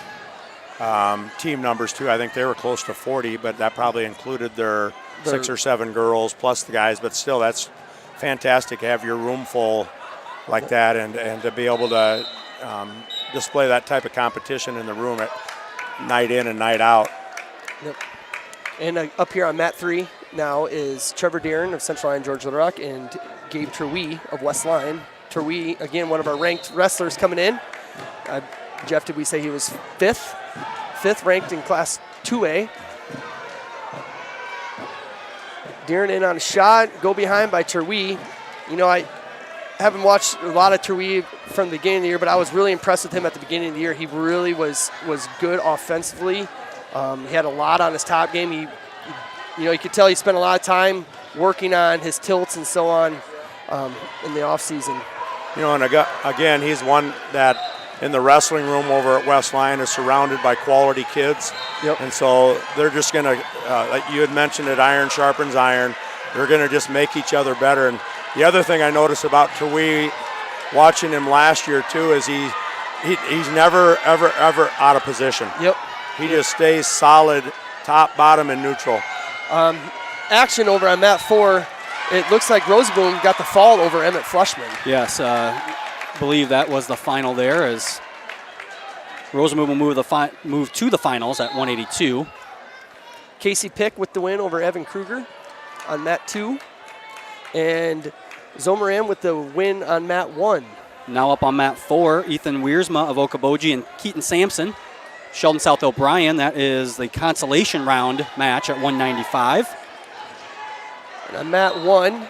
team numbers too. I think they were close to 40, but that probably included their 6 or 7 girls plus the guys. But still, that's fantastic to have your room full like that, and to be able to display that type of competition in the room at night in and night out. Yep. And up here on mat 3 now is Trevor Deeren of Central Line George Little Rock and Gabe Terwee of West Line. Terwee, again, one of our ranked wrestlers coming in. Jeff, did we say he was fifth ranked in Class 2A? Deeren in on a shot, go behind by Terwee. You know, I haven't watched a lot of Terwee from the beginning of the year, but I was really impressed with him at the beginning of the year. He really was good offensively. He had a lot on his top game. You could tell he spent a lot of time working on his tilts and so on in the off season. You know, and again, he's one that in the wrestling room over at West Line is surrounded by quality kids. Yep. And so they're just going to, like you had mentioned it, iron sharpens iron. They're going to just make each other better. And the other thing I noticed about Terwee, watching him last year too, is he's never, ever out of position. Yep. He just stays solid, top, bottom, and neutral. Action over on mat 4. It looks like Roseboom got the fall over Emmett Fleshman. Yes, believe that was the final there, as Rosenboom will move to the finals at 182. Casey Pick with the win over Evan Kruger on mat 2. And Zomaran with the win on mat 1. Now up on mat 4, Ethan Wiersma of Okoboji and Keaton Sampson. Sheldon South O'Brien, that is the consolation round match at 195. And on mat 1,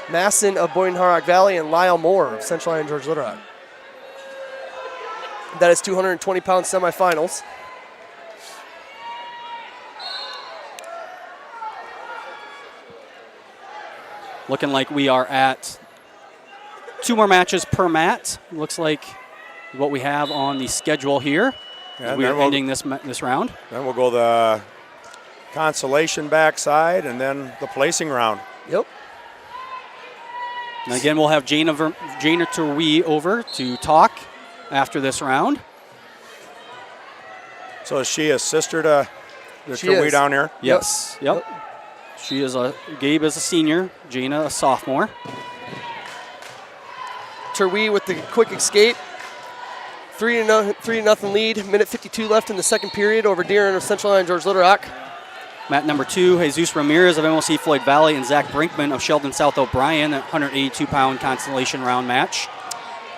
Masson of Boyne Harrock Valley and Lyle Moore of Central Line George Little Rock. That is 220-pound semifinals. Looking like we are at 2 more matches per mat. Looks like what we have on the schedule here. Yeah, we are ending this round. Then we'll go the consolation backside and then the placing round. Yep. And again, we'll have Jaina Terwee over to talk after this round. So is she a sister to the She Terwee is. down here? Yes. Yep. She is Gabe is a senior, Jaina a sophomore. Terwee with the quick escape. 3-0 lead. Minute 52 left in the second period over Deeren of Central Line George Little Rock. Mat number 2, Jesus Ramirez of MLC Floyd Valley and Zach Brinkman of Sheldon South O'Brien, that 182-pound consolation round match.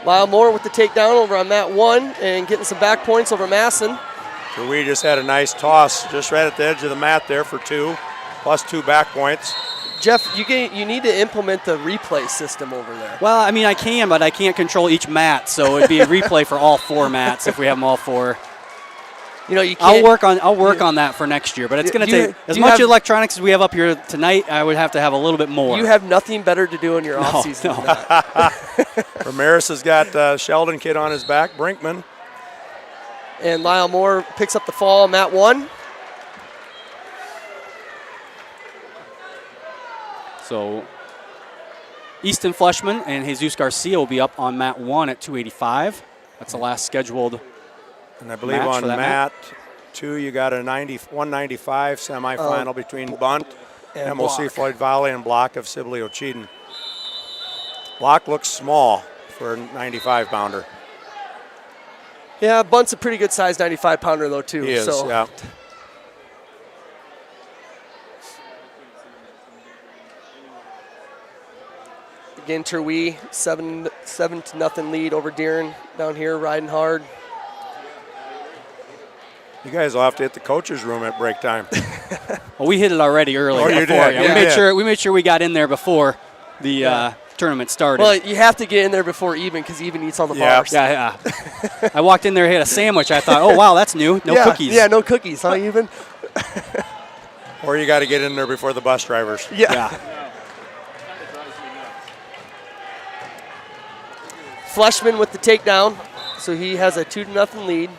Lyle Moore with the takedown over on mat 1 and getting some back points over Masson. Terwee just had a nice toss just right at the edge of the mat there for 2, plus 2 back points. Jeff, you need to implement the replay system over there. Well, I mean, I can, but I can't control each mat, so it'd be a replay for all 4 mats if we have them all 4. You know, you can't. I'll work on that for next year, but it's going to take as much electronics as we have up here tonight. I would have to have a little bit more. You have nothing better to do in your off season than that. Ramirez has got Sheldon kid on his back, Brinkman. And Lyle Moore picks up the fall on mat 1. So Easton Fleshman and Jesus Garcia will be up on mat 1 at 285. That's the last scheduled. And I believe match on for that mat 2, you got a 195 semifinal between Bunt and MOC Block. Floyd Valley and Block of Sibley Ochiden. Block looks small for a 95-pounder. Yeah, Bunt's a pretty good size 95-pounder though too. He is, so. yeah. Again, Terwee, 7-0 lead over Deeren down here, riding hard. You guys will have to hit the coach's room at break time. Well, we hit it already early. Oh, you before. did? Yeah, Yeah. we made sure we got in there before the tournament started. Well, you have to get in there before Even because Even eats on the Yeah. bars. Yeah. I walked in there, had a sandwich. I thought, oh wow, that's new. No cookies. Yeah, no cookies, huh, Even? Or you got to get in there before the bus drivers. Yeah. Fleshman with the takedown, so he has a 2-0 lead.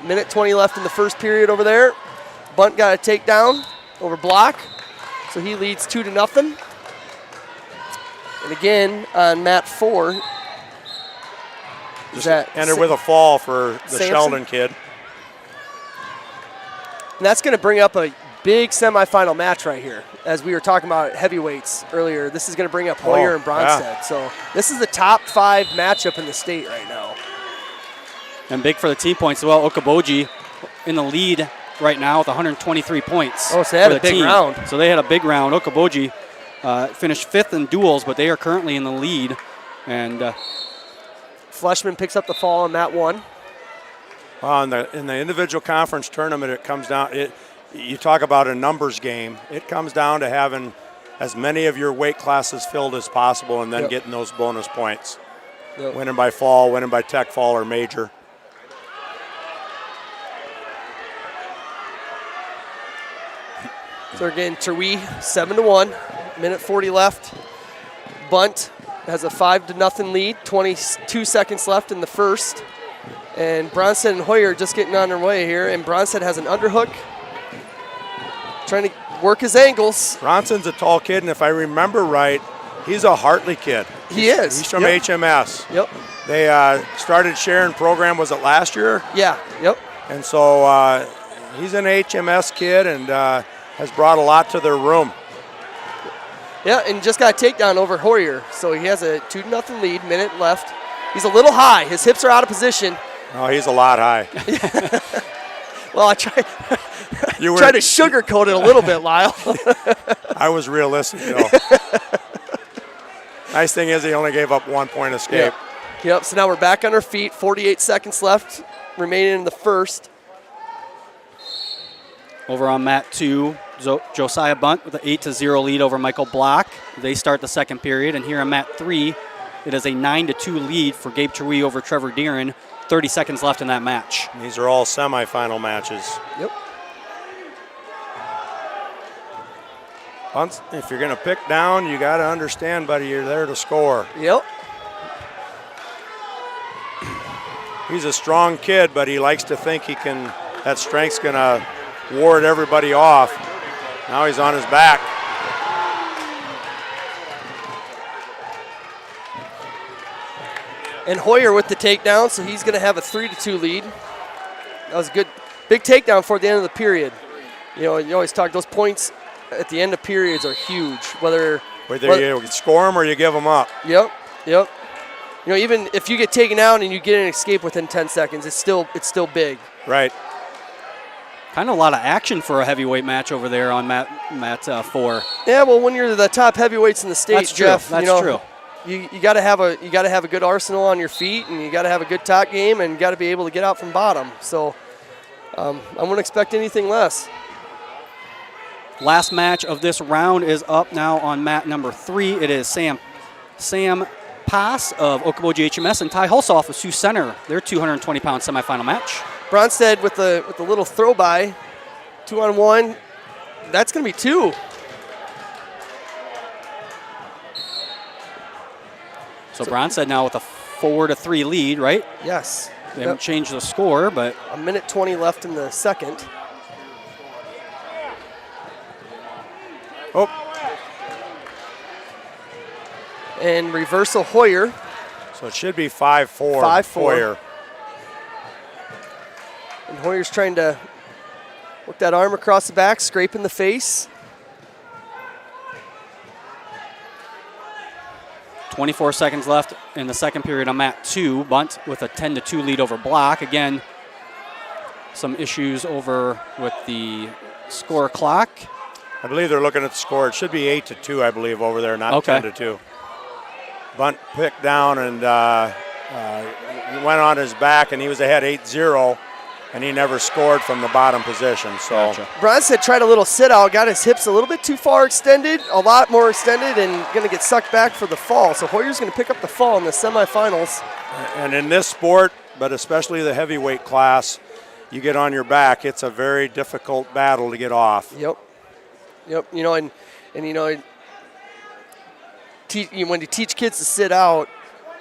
Minute 20 left in the first period over there. Bunt got a takedown over Block, so he leads 2-0. And again, on mat 4, Just ended with a fall for the Sampson? Sheldon kid. And that's going to bring up a big semifinal match right here. As we were talking about heavyweights earlier, this is going to bring up Hoyer and Bronstead. Yeah. So this is the top 5 matchup in the state right now. And big for the team points as well. Okoboji in the lead right now with 123 points. Oh, so they had for a the big team. round. So they had a big round. Okoboji finished 5th in duels, but they are currently in the lead. And Fleshman picks up the fall on mat 1. Well, in the individual conference tournament, it comes down. You talk about a numbers game. It comes down to having as many of your weight classes filled as possible, and then getting those bonus points. Yep. Winning by fall, winning by tech fall or major. So again, Terwee 7-1, minute 40 left. Bunt has a 5-0 lead, 22 seconds left in the first. And Bronstead and Hoyer just getting on their way here. And Bronstead has an underhook, trying to work his angles. Bronson's a tall kid, and if I remember right, he's a Hartley kid. He is. He's from HMS. Yep. They started sharing program, was it last year? Yeah, yep. And so he's an HMS kid and has brought a lot to their room. Yeah, and just got a takedown over Hoyer. So he has a 2-0 lead, minute left. He's a little high. His hips are out of position. Oh, he's a lot high. Well, I tried You were to sugarcoat it a little bit, Lyle. I was realistic, though. Nice thing is he only gave up 1 point escape. Yep, so now we're back on our feet. 48 seconds left remaining in the first. over on mat 2, Josiah Bunt with an 8-0 lead over Michael Block. They start the second period. And here on mat 3, it is a 9-2 lead for Gabe Terwee over Trevor Deeren. 30 seconds left in that match. These are all semifinal matches. Yep. Bunts, if you're going to pick down, you got to understand, buddy, you're there to score. Yep. He's a strong kid, but he likes to think that strength's going to ward everybody off. Now he's on his back. And Hoyer with the takedown, so he's going to have a 3-2 lead. That was a good, big takedown for the end of the period. You know, you always talk, those points at the end of periods are huge. Whether you score them or you give them up. Yep. You know, even if you get taken out and you get an escape within 10 seconds, it's still big. Right. Kind of a lot of action for a heavyweight match over there on mat 4. Yeah, well, when you're the top heavyweights in the state, That's true. Jeff, That's you know, true. You got to have a good arsenal on your feet, and you got to have a good top game, and you got to be able to get out from bottom. So I wouldn't expect anything less. Last match of this round is up now on mat number 3. It is Sam Pass of Okoboji HMS and Ty Hulsoff of Sioux Center. Their 220-pound semifinal match. Bronstead with the little throw by, 2-on-1. That's going to be 2. So Bronstead now with a 4-3 lead, right? Yes. They haven't changed the score, but a minute 20 left in the second. Oh. And reversal Hoyer. So it should be 5-4. 5-4. Hoyer. And Hoyer's trying to work that arm across the back, scraping the face. 24 seconds left in the second period on mat 2. Bunt with a 10-2 lead over Block. Again, some issues over with the score clock. I believe they're looking at the score. It should be 8-2, I believe, over there, not 10-2. Bunt picked down and went on his back, and he was ahead 8-0, and he never scored from the bottom position. So Gotcha. Bronstead tried a little sit out, got his hips a little bit too far extended, a lot more extended, and going to get sucked back for the fall. So Hoyer's going to pick up the fall in the semifinals. And in this sport, but especially the heavyweight class, you get on your back, it's a very difficult battle to get off. Yep. You know, and you know, when you teach kids to sit out,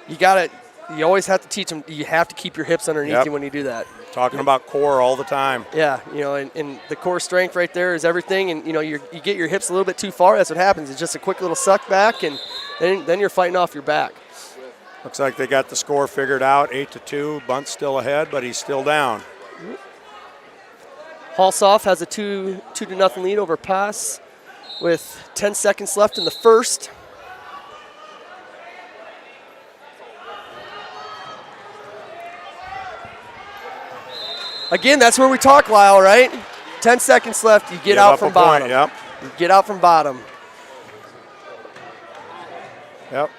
you always have to teach them. You have to keep your hips underneath you when you do that. Talking about core all the time. Yeah, you know, and the core strength right there is everything. And you know, you get your hips a little bit too far. That's what happens. It's just a quick little suck back, and then you're fighting off your back. Looks like they got the score figured out, 8-2. Bunt's still ahead, but he's still down. Halsoff has a 2-0 lead over Pass with 10 seconds left in the first. Again, that's where we talk, Lyle, right? 10 seconds left, you get out from bottom. Yep. You get out from bottom. Yep.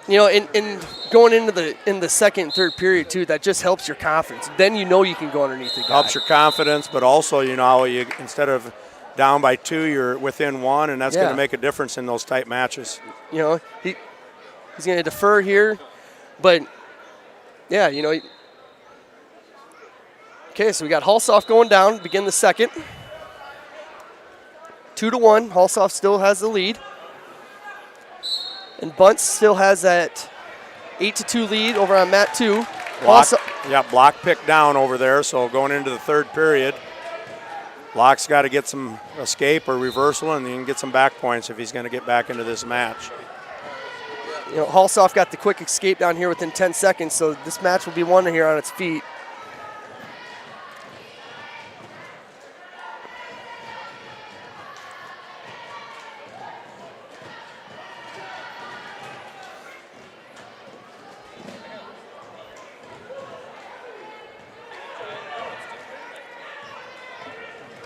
You know, in going into the second and third period too, that just helps your confidence. Then you know you can go underneath the guy. Helps your confidence, but also, you know, you instead of down by 2, you're within 1, and that's going to make a difference in those tight matches. You know, he's going to defer here, but yeah, you know. Okay, so we got Halsoff going down, begin the second. 2-1, Halsoff still has the lead. And Bunt still has that 8-2 lead over on mat 2. Block picked down over there, so going into the third period, Block's got to get some escape or reversal, and he can get some back points if he's going to get back into this match. You know, Halsoff got the quick escape down here within 10 seconds, so this match will be won here on its feet.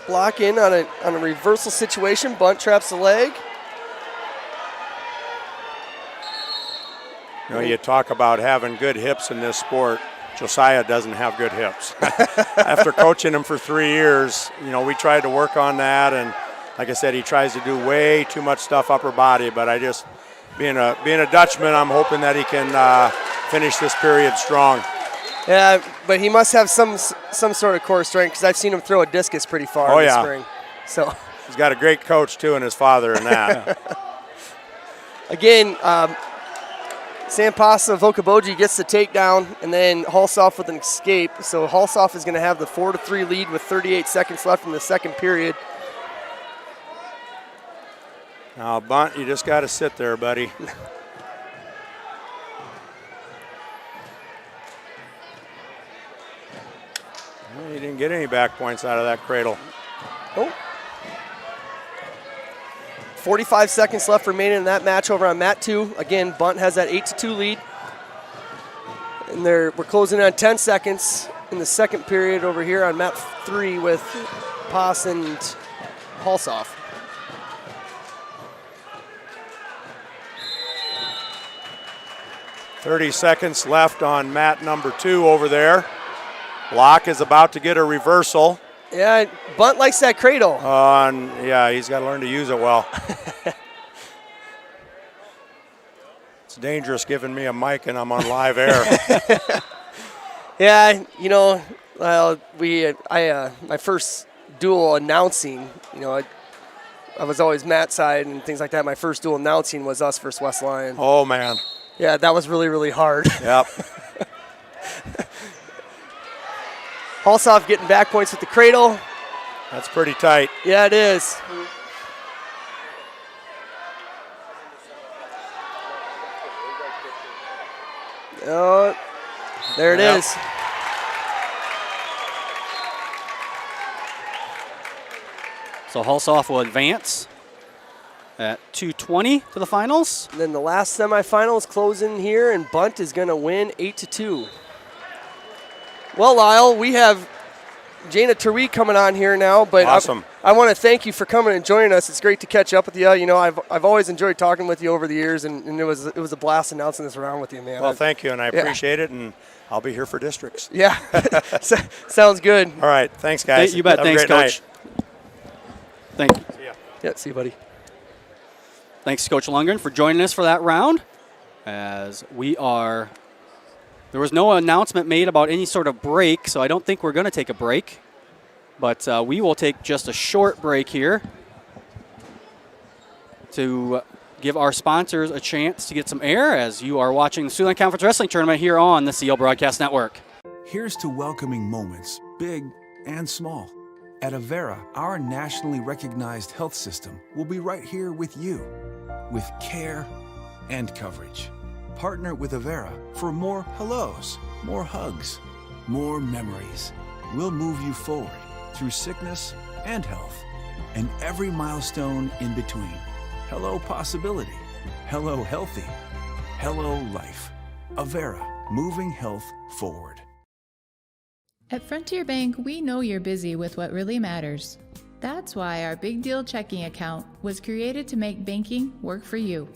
Block in on a reversal situation. Bunt traps the leg. You know, you talk about having good hips in this sport. Josiah doesn't have good hips. After coaching him for 3 years, you know, we tried to work on that, and like I said, he tries to do way too much stuff upper body. But I just, being a Dutchman, I'm hoping that he can finish this period strong. Yeah, but he must have some sort of core strength, because I've seen him throw a discus pretty far in the spring. So he's got a great coach too, and his father in that. Again, Sampasa Vokaboji gets the takedown, and then Halsoff with an escape. So Halsoff is going to have the 4-3 lead with 38 seconds left in the second period. Now, Bunt, you just got to sit there, buddy. He didn't get any back points out of that cradle. Oh. 45 seconds left remaining in that match over on mat 2. Again, Bunt has that 8-2 lead. And we're closing on 10 seconds in the second period over here on mat 3 with Pass and Halsoff. .30 seconds left on mat number 2 over there. Block is about to get a reversal. Yeah, Bunt likes that cradle. Yeah, he's got to learn to use it well. It's dangerous giving me a mic and I'm on live air. Yeah, you know, my first dual announcing, you know, I was always mat side and things like that. My first dual announcing was us versus West Lyon. Oh, man. Yeah, that was really, really hard. Yep. Halsoff getting back points with the cradle. That's pretty tight. Yeah, it is. There it is. So Hulsoff will advance at 2:20 to the finals. And then the last semifinal is closing here, and Bunt is going to win 8-2. Well, Lyle, we have Jaina Terwee coming on here now, but awesome. I want to thank you for coming and joining us. It's great to catch up with you. You know, I've always enjoyed talking with you over the years, and it was a blast announcing this round with you, man. Well, thank you, and I appreciate it, and I'll be here for districts. Yeah, sounds good. All right, thanks, guys. You bet. Have Thanks, a great Coach. night. Thank you. See ya. Yeah, see you, buddy. Thanks, Coach Lundgren, for joining us for that round. As there was no announcement made about any sort of break, so I don't think we're going to take a break. But we will take just a short break here to give our sponsors a chance to get some air as you are watching the Siouxland Conference Wrestling Tournament here on the CL Broadcast Network. Here's to welcoming moments, big and small. At Avera, our nationally recognized health system will be right here with you, with care and coverage. Partner with Avera for more hellos, more hugs, more memories. We'll move you forward through sickness and health, and every milestone in between. Hello possibility, hello healthy, hello life. Avera, moving health forward. At Frontier Bank, we know you're busy with what really matters. That's why our Big Deal checking account was created to make banking work for you.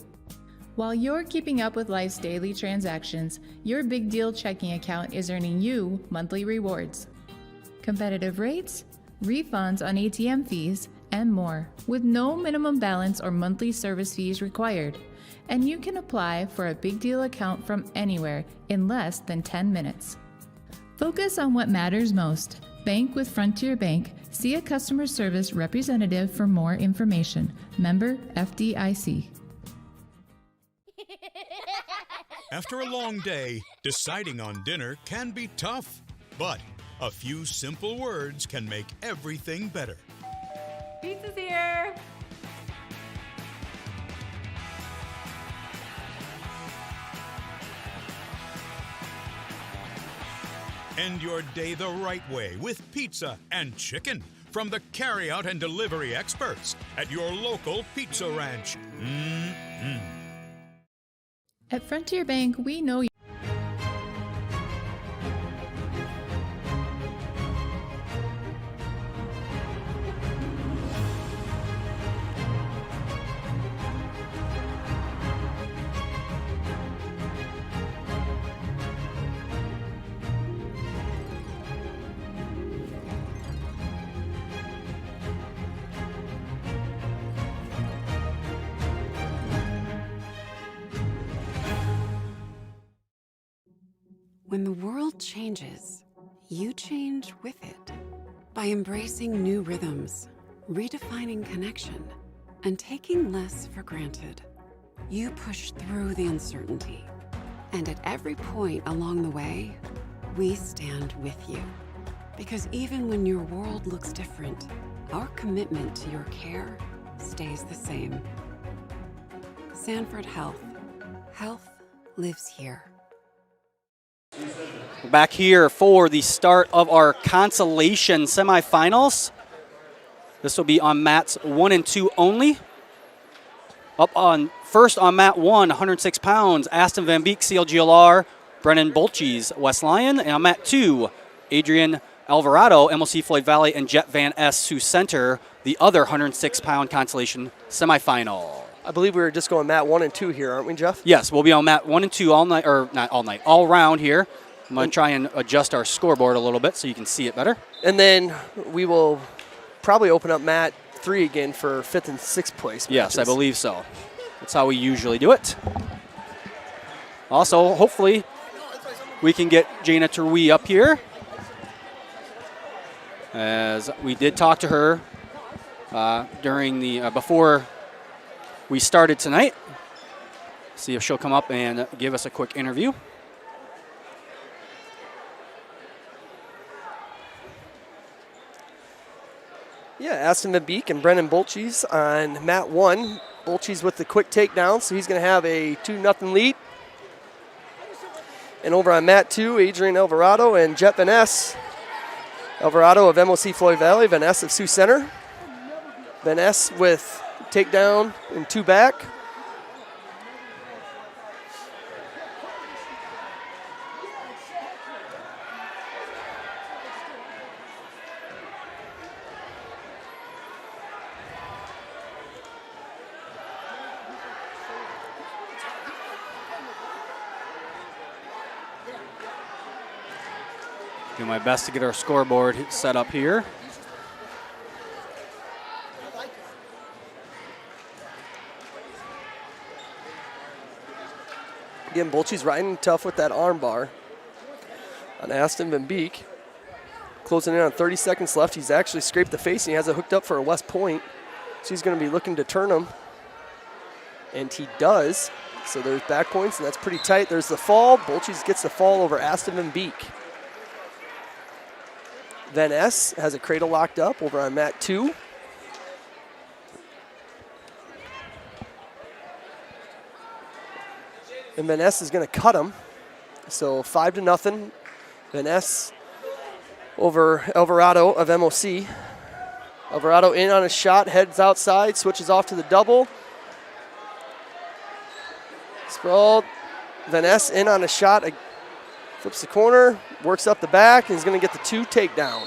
While you're keeping up with life's daily transactions, your Big Deal checking account is earning you monthly rewards. Competitive rates, refunds on ATM fees, and more, with no minimum balance or monthly service fees required. And you can apply for a Big Deal account from anywhere in less than 10 minutes. Focus on what matters most. Bank with Frontier Bank. See a customer service representative for more information. Member FDIC. After a long day, deciding on dinner can be tough, but a few simple words can make everything better. Pizza's here. End your day the right way with pizza and chicken from the carryout and delivery experts at your local pizza ranch. At Frontier Bank, we know When the world changes, you change with it. By embracing new rhythms, redefining connection, and taking less for granted, you push through the uncertainty. And at every point along the way, we stand with you. Because even when your world looks different, our commitment to your care stays the same. Sanford Health. Health lives here. We're back here for the start of our Consolation semifinals. This will be on mats 1 and 2 only. Up on first on mat 1, 106 pounds, Aston Van Beek, CLGLR, Brennan Bolches, West Lyon. And on mat 2, Adrian Alvarado, MLC Floyd Valley, and Jet Van S, Sioux Center, the other 106-pound Consolation semifinal. I believe we were just going mat 1 and 2 here, aren't we, Jeff? Yes, we'll be on mat 1 and 2 all night, or not all night, all round here. I'm going to try and adjust our scoreboard a little bit so you can see it better. And then we will probably open up mat 3 again for 5th and 6th place matches. Yes, I believe so. That's how we usually do it. Also, hopefully, we can get Jaina Terwee up here, as we did talk to her during the before we started tonight. See if she'll come up and give us a quick interview. Yeah, Aston Van Beek and Brennan Bolches on mat 1. Bolches with the quick takedown, so he's going to have a 2-0 lead. And over on mat 2, Adrian Alvarado and Jet Van Ness. Alvarado of MOC Floyd Valley, Van Ness of Sioux Center. Van Ness with takedown and 2 back. Do my best to get our scoreboard set up here. Again, Bolche's riding tough with that arm bar on Aston Van Beek. Closing in on 30 seconds left. He's actually scraped the face and he has it hooked up for a West Point. So he's going to be looking to turn him. And he does. So there's back points and that's pretty tight. There's the fall. Bolche's gets the fall over Aston Van Beek. Van Ness has a cradle locked up over on mat 2. And Van Ness is going to cut him. So 5-0. Van Ness over Alvarado of MOC. Alvarado in on a shot, heads outside, switches off to the double. Sprawled. Van Ness in on a shot, flips the corner, works up the back, and he's going to get the 2 takedown.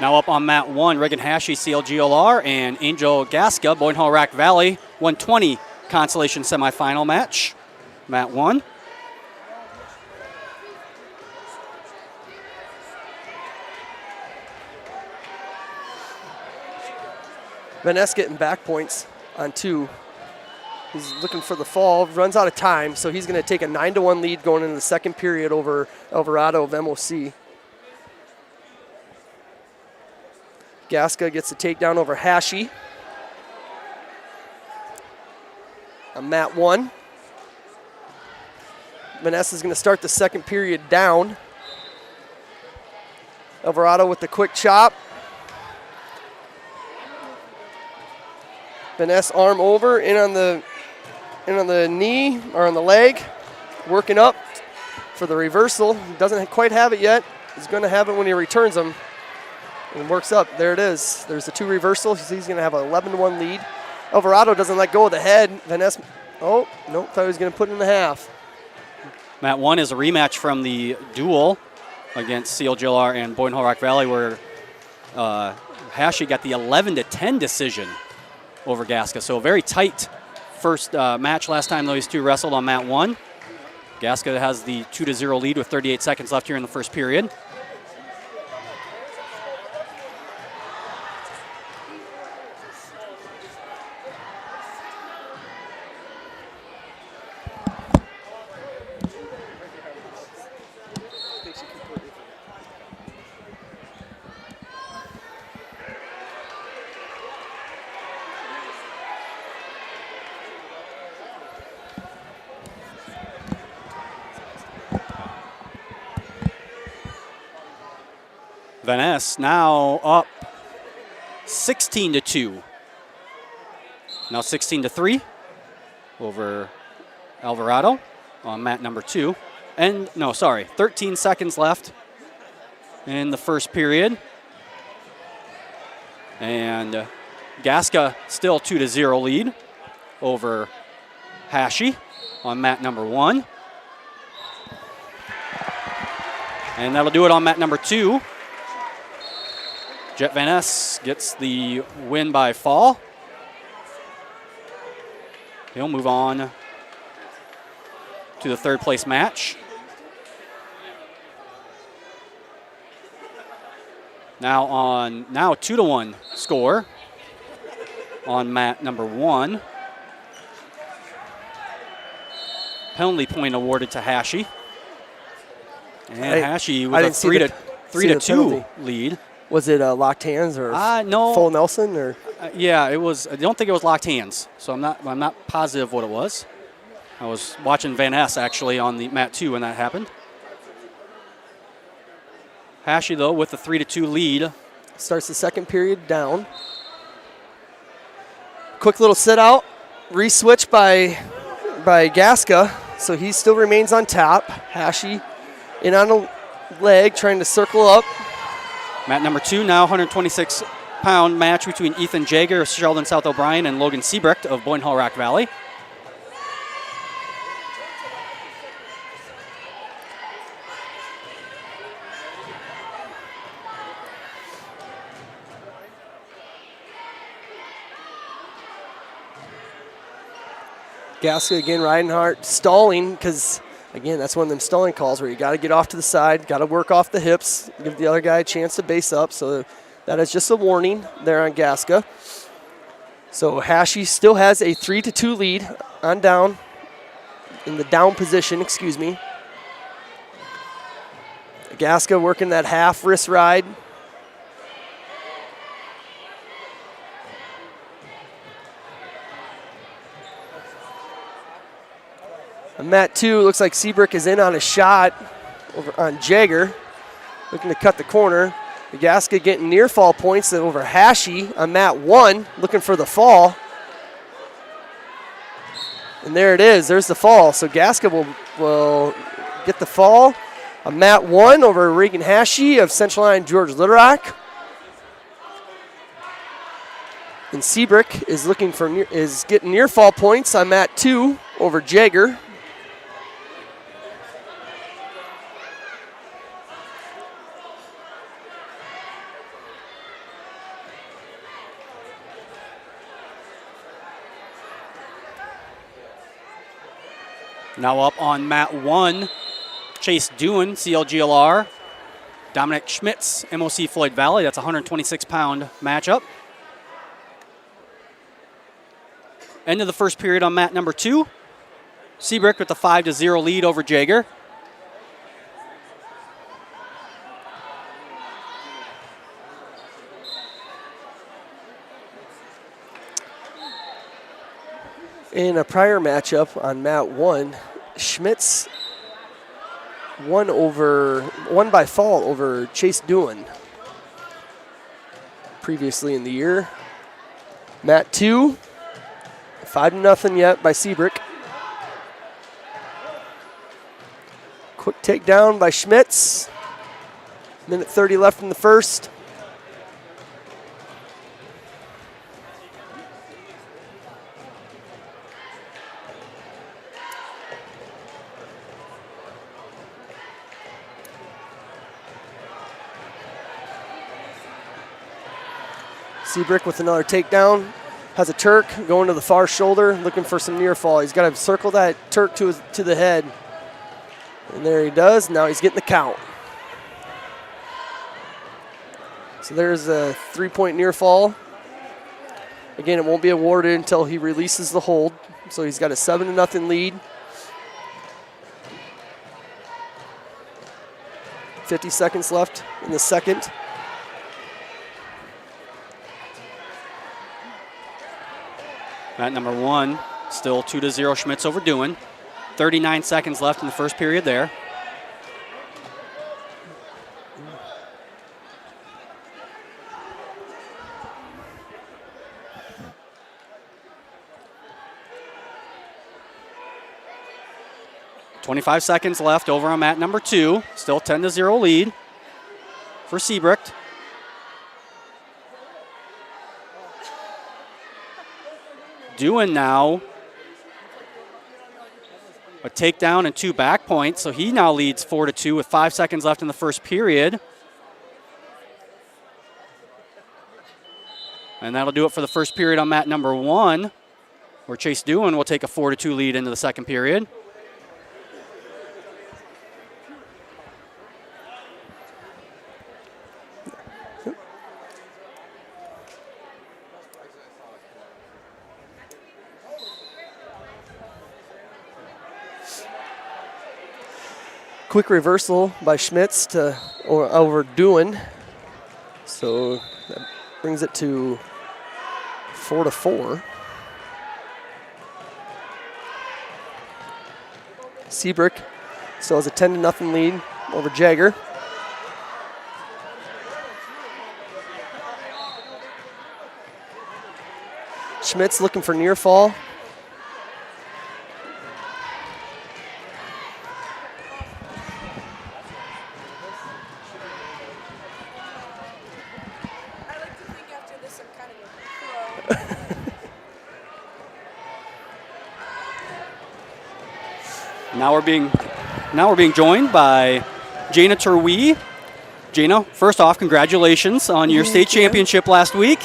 Now up on mat 1, Reagan Hashi, CLGLR, and Angel Gasca, Boyne Hall Rack Valley, 120 Consolation semifinal match. Mat 1. Van Ness getting back points on 2. He's looking for the fall, runs out of time, so he's going to take a 9-1 lead going into the second period over Alvarado of MOC. Gasca gets the takedown over Hashi. On mat 1. Vanessa is going to start the second period down. Alvarado with the quick chop. Vanessa arm over, in on the knee or on the leg, working up for the reversal. He doesn't quite have it yet. He's going to have it when he returns them. And works up. There it is. There's the 2 reversals. He's going to have an 11-1 lead. Alvarado doesn't let go of the head. Vanessa, oh, nope, thought he was going to put it in the half. Mat 1 is a rematch from the duel against CLGLR and Boyne Hall Rock Valley, where Hashi got the 11-10 decision over Gasca. So a very tight first match last time those 2 wrestled on mat 1. Gasca has the 2-0 lead with 38 seconds left here in the first period. Van Ness now up 16-2. Now 16-3 over Alvarado on mat number 2. And no, sorry, 13 seconds left in the first period. And Gasca still 2-0 lead over Hashi on mat number 1. And that'll do it on mat number 2. Jet Van Ness gets the win by fall. He'll move on to the third place match. Now 2-1 score on mat number 1. Penalty point awarded to Hashi. And Hashi with a 3-2 lead. Was it locked hands or no. full Nelson or? Yeah, it was. I don't think it was locked hands, so I'm not positive what it was. I was watching Van Ness actually on the mat 2 when that happened. Hashi though with the 3-2 lead. Starts the second period down. Quick little sit out, re-switch by Gasca. so he still remains on top. Hashi in on a leg, trying to circle up. Mat number 2 now, 126-pound match between Ethan Jager of Sheldon South O'Brien and Logan Siebrecht of Boyne Hall Rock Valley. Gaska again, Reinhardt stalling because, again, that's one of them stalling calls where you got to get off to the side, got to work off the hips, give the other guy a chance to base up. So that is just a warning there on Gaska. So Hashi still has a 3-2 lead on down, in the down position, excuse me. Gaska working that half wrist ride. On mat 2, looks like Seabrook is in on a shot over on Jager, looking to cut the corner. Gaska getting near fall points over Hashi on mat 1, looking for the fall. And there it is, there's the fall. So Gaska will get the fall on mat 1 over Regan Hashi of Central Line George Little Rock. And Seabrook is getting near fall points on mat 2 over Jager. Now up on mat 1, Chase Dewan, CLGLR. Dominic Schmitz, MOC Floyd Valley. That's a 126-pound matchup. End of the first period on mat number 2. Seabrook with the 5-0 lead over Jager. In a prior matchup on mat 1, Schmitz won by fall over Chase Dewan previously in the year. Mat 2, 5-0 yet by Seabrook. Quick takedown by Schmitz. Minute 30 left in the first. Seabrook with another takedown. Has a Turk going to the far shoulder, looking for some near fall. He's got to circle that Turk to the head. And there he does. Now he's getting the count. So there's a 3-point near fall. Again, it won't be awarded until he releases the hold. So he's got a 7-0 lead. 50 seconds left in the second. Mat number 1, still 2-0 Schmitz over Dewan. 39 seconds left in the first period there. .25 seconds left over on mat number 2. Still 10-0 lead for Seabrook. Dewan now a takedown and 2 back points, so he now leads 4-2 with 5 seconds left in the first period. And that'll do it for the first period on mat number 1, where Chase Dewan will take a 4-2 lead into the second period. Quick reversal by Schmitz over Dewan. So that brings it to 4-4. Seabrook still has a 10-0 lead over Jager. Schmitz looking for near fall. Now we're being joined by Jaina Terwee. Jaina, first off, congratulations on your state championship last week.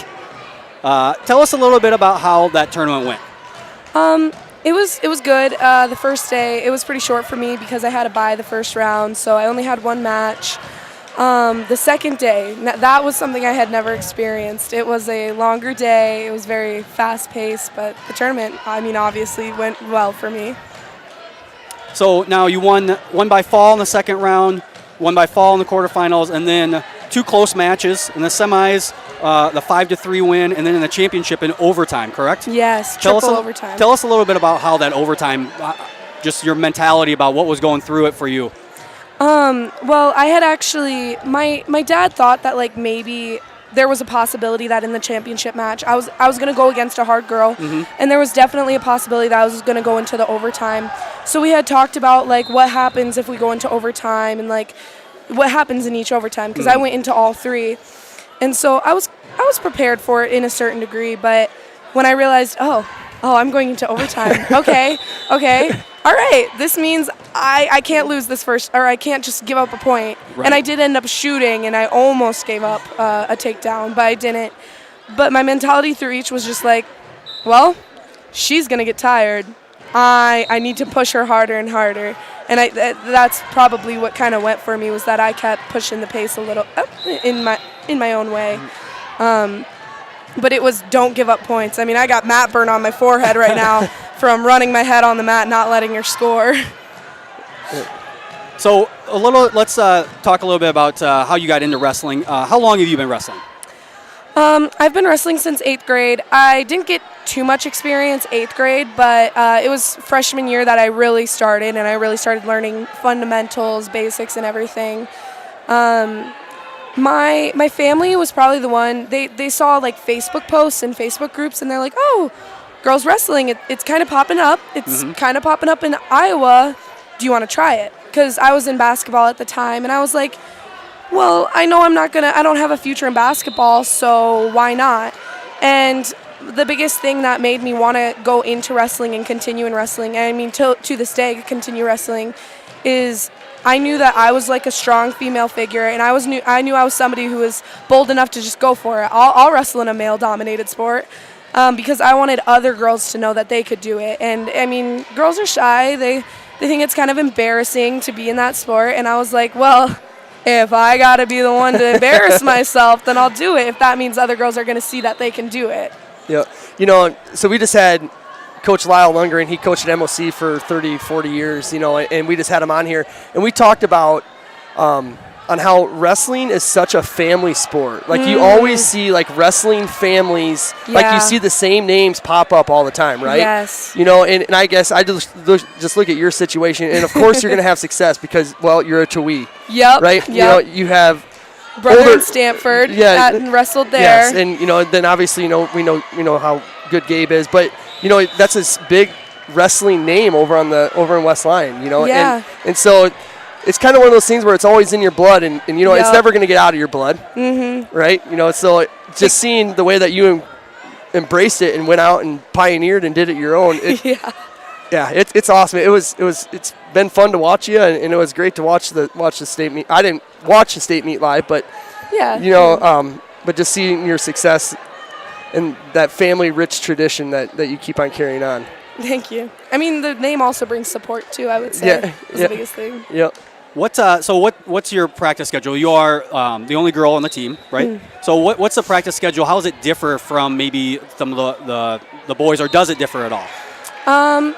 Tell us a little bit about how that tournament went. It was good. The first day, it was pretty short for me because I had to bye the first round, so I only had one match. The second day, that was something I had never experienced. It was a longer day. It was very fast-paced, but the tournament, obviously went well for me. So now you won by fall in the second round, won by fall in the quarterfinals, and then 2 close matches in the semis, the 5-3 win, and then in the championship in overtime, correct? Yes, triple overtime. Tell us a little bit about how that overtime, just your mentality about what was going through it for you. Well, I had actually, my dad thought that like maybe there was a possibility that in the championship match I was going to go against a hard girl, and there was definitely a possibility that I was going to go into the overtime. So we had talked about like what happens if we go into overtime and like what happens in each overtime, because I went into all 3. And so I was prepared for it in a certain degree, but when I realized, oh, I'm going into overtime. Okay. All right. This means I can't lose this first, or I can't just give up a point. Right. And I did end up shooting, and I almost gave up a takedown, but I didn't. But my mentality through each was just like, well, she's going to get tired. I need to push her harder and harder. And that's probably what kind of went for me, was that I kept pushing the pace a little in my own way. But it was don't give up points. I mean, I got mat burn on my forehead right now from running my head on the mat, not letting her score. So let's talk a little bit about how you got into wrestling. How long have you been wrestling? I've been wrestling since 8th grade. I didn't get too much experience 8th grade, but it was freshman year that I really started, and I really started learning fundamentals, basics, and everything. My family was probably the one, they saw like Facebook posts and Facebook groups, and they're like, oh, girls wrestling, it's kind of popping up. It's kind of popping up in Iowa. Do you want to try it? Because I was in basketball at the time, and I was like, well, I know I don't have a future in basketball, so why not? And the biggest thing that made me want to go into wrestling and continue in wrestling, and I mean to this day continue wrestling, is I knew that I was like a strong female figure, and I knew I was somebody who was bold enough to just go for it. I'll wrestle in a male-dominated sport because I wanted other girls to know that they could do it. And I mean, girls are shy. They think it's kind of embarrassing to be in that sport, and I was like, well, if I got to be the one to embarrass myself, then I'll do it, if that means other girls are going to see that they can do it. Yeah. So we just had Coach Lyle Lundgren. He coached at MOC for 30, 40 years, and we just had him on here. And we talked about on how wrestling is such a family sport. Like, you always see, like, wrestling families, like, you see the same names pop up all the time, right? Yes. And I guess I just look at your situation, and, of course, you're going to have success because, well, you're a Terwee. Yep. Right? Yep. You have brother in Stanford, and wrestled there. Yes, and then obviously we know how good Gabe is, but that's a big wrestling name over in West Line, Yeah. and so it's kind of one of those things where it's always in your blood, and it's never going to get out of your blood, right? So just seeing the way that you embraced it and went out and pioneered and did it your own. It's awesome. It's been fun to watch you, and it was great to watch the state meet. I didn't watch the state meet live, but but just seeing your success and that family-rich tradition that you keep on carrying on. Thank you. I mean, the name also brings support too, I would say. Is the biggest thing. Yep. What's your practice schedule? You are the only girl on the team, right? So what's the practice schedule? How does it differ from maybe some of the boys, or does it differ at all?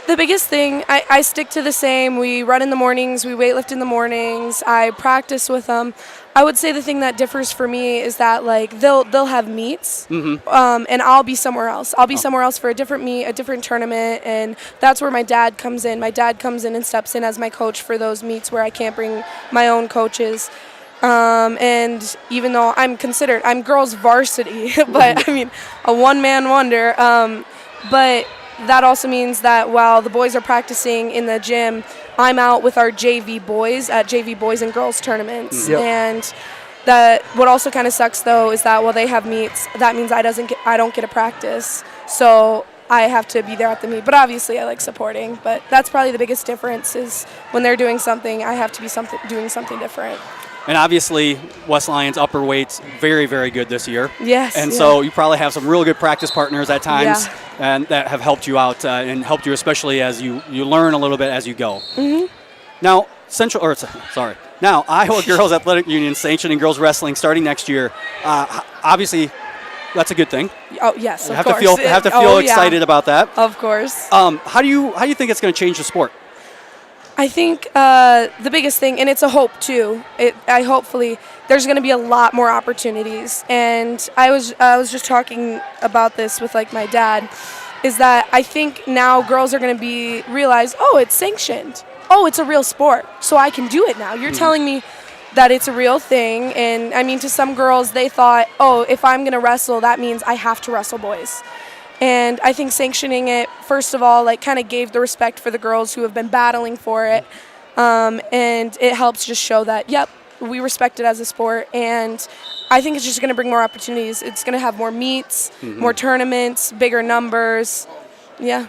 The biggest thing, I stick to the same. We run in the mornings, we weightlift in the mornings, I practice with them. I would say the thing that differs for me is that like they'll have meets, and I'll be somewhere else. I'll be somewhere else for a different meet, a different tournament, and that's where my dad comes in. My dad comes in and steps in as my coach for those meets where I can't bring my own coaches. And even though I'm girls varsity, but I mean, a one-man wonder. But that also means that while the boys are practicing in the gym, I'm out with our JV boys at JV boys and girls tournaments. Yep. And that what also kind of sucks though is that while they have meets, that means I don't get a practice. So I have to be there at the meet. But obviously, I like supporting. But that's probably the biggest difference is when they're doing something, I have to be doing something different. And obviously, West Lions upper weights very, very good this year. Yes. And so you probably have some really good practice partners at times, Yeah. and that have helped you out and helped you especially as you learn a little bit as you go. Mm-hmm. Now, Now, Iowa Girls Athletic Union sanctioning girls wrestling starting next year. Obviously, that's a good thing. Oh yes, You of have course. to feel excited about that. Of course. How do you think it's going to change the sport? I think the biggest thing, and it's a hope too. Hopefully there's going to be a lot more opportunities. And I was just talking about this with like my dad, is that I think now girls are going to realize, oh, it's sanctioned. Oh, it's a real sport, so I can do it now. You're telling me that it's a real thing. And I mean, to some girls, they thought, oh, if I'm going to wrestle, that means I have to wrestle boys. And I think sanctioning it, first of all, like kind of gave the respect for the girls who have been battling for it. And it helps just show that, yep, we respect it as a sport. And I think it's just going to bring more opportunities. It's going to have more meets, more tournaments, bigger numbers. Yeah.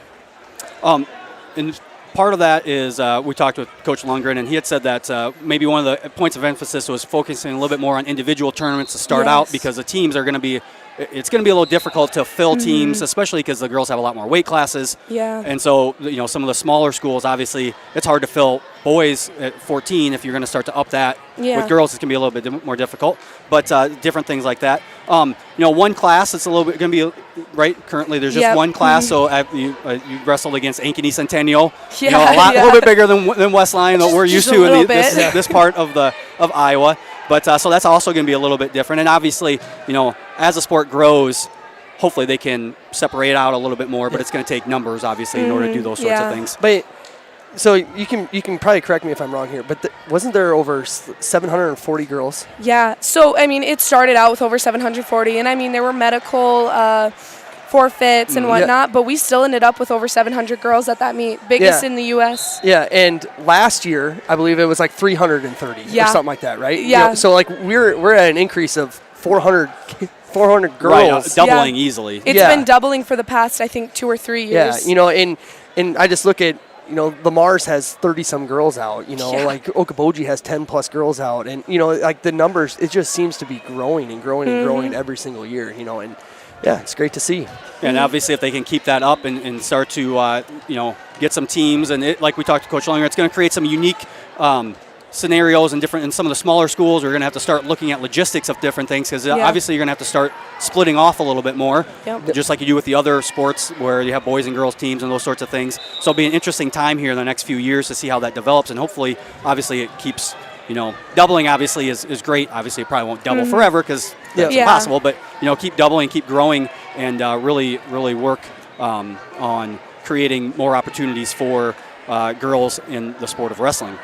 And part of that is we talked with Coach Lundgren, and he had said that maybe one of the points of emphasis was focusing a little bit more on individual tournaments to start out, because the teams are going to be – it's going to be a little difficult to fill teams, especially because the girls have a lot more weight classes. Yeah. And so, some of the smaller schools, obviously, it's hard to fill boys at 14 if you're going to start to up that. Yeah. With girls, it's going to be a little bit more difficult, but different things like that. One class, it's a little bit going to be, right, currently there's just one class, so you wrestled against Ankeny Centennial. Yeah, a little bit bigger than West Lyon, that we're used to in this part of Iowa. But so that's also going to be a little bit different. And obviously, as the sport grows, hopefully they can separate out a little bit more. But it's going to take numbers, obviously, in order to do those sorts of things. But so you can probably correct me if I'm wrong here, but wasn't there over 740 girls? Yeah. So I mean, it started out with over 740, and I mean there were medical forfeits and whatnot, but we still ended up with over 700 girls at that meet, biggest in the U.S. Yeah, and last year I believe it was like 330 or something like that, right? Yeah. So like we're at an increase of 400 girls, right, doubling easily. It's been doubling for the past, I think, 2 or 3 years. Yeah, and I just look at Lamar's has 30-some girls out. Like Okoboji has 10+ girls out, and like the numbers, it just seems to be growing and growing and growing every single year. And yeah, it's great to see. And obviously, if they can keep that up and start to get some teams, and like we talked to Coach Lunger, it's going to create some unique scenarios and some of the smaller schools are going to have to start looking at logistics of different things, because obviously you're going to have to start splitting off a little bit more, just like you do with the other sports where you have boys and girls teams and those sorts of things. So it'll be an interesting time here in the next few years to see how that develops, and hopefully, obviously, it keeps, doubling obviously is great. Obviously, it probably won't double forever because that's impossible, but, keep doubling, keep growing, and really, really work on creating more opportunities for girls in the sport of wrestling.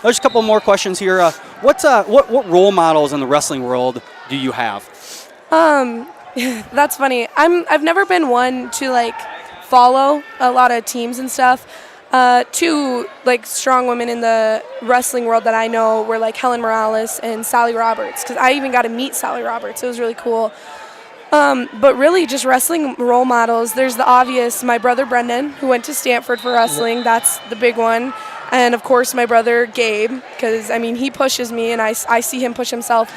There's a couple more questions here. What role models in the wrestling world do you have? That's funny. I've never been one to like follow a lot of teams and stuff. Two like strong women in the wrestling world that I know were like Helen Morales and Sally Roberts, because I even got to meet Sally Roberts. It was really cool. But really just wrestling role models, there's the obvious, my brother Brendan, who went to Stanford for wrestling. That's the big one. And of course my brother Gabe, because I mean he pushes me and I see him push himself.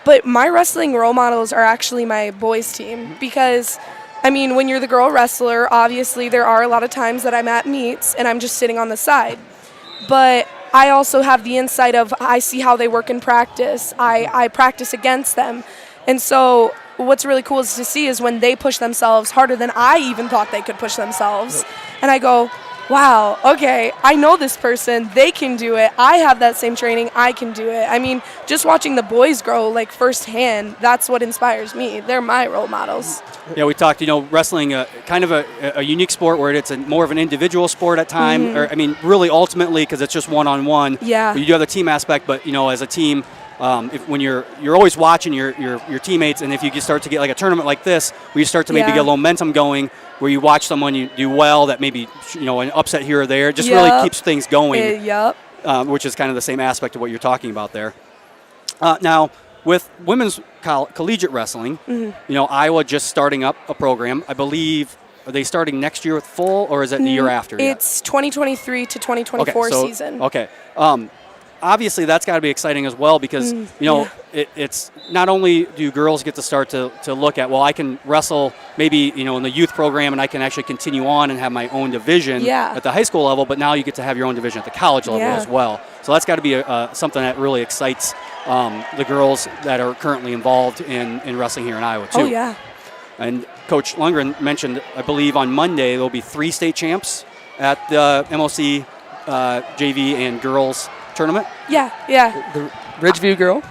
But my wrestling role models are actually my boys team, because I mean when you're the girl wrestler, obviously there are a lot of times that I'm at meets and I'm just sitting on the side. But I also have the insight of I see how they work in practice. I practice against them. And so what's really cool is to see is when they push themselves harder than I even thought they could push themselves. And I go, wow, okay, I know this person, they can do it. I have that same training, I can do it. I mean, just watching the boys grow like firsthand, that's what inspires me. They're my role models. Yeah, we talked, wrestling, kind of a unique sport where it's more of an individual sport at time. Or, I mean, really ultimately because it's just one-on-one. Yeah. You do have the team aspect, but, as a team, when you're always watching your teammates, and if you start to get like a tournament like this, where you start to maybe get a little momentum going, where you watch someone you do well that maybe an upset here or there, it just really keeps things going. Which is kind of the same aspect of what you're talking about there. Now, with women's collegiate wrestling, Iowa just starting up a program. I believe are they starting next year with full, or is it the year after? yet? It's 2023 to 2024 season. Okay. Obviously, that's got to be exciting as well because, it's not only do girls get to start to look at, well, I can wrestle maybe, in the youth program and I can actually continue on and have my own division at the high school level, but now you get to have your own division at the college level as well. So that's got to be something that really excites the girls that are currently involved in wrestling here in Iowa, too. Oh, yeah. And Coach Lundgren mentioned, I believe, on Monday there will be 3 state champs at the MOC JV and girls tournament. Yeah. The Ridgeview girl.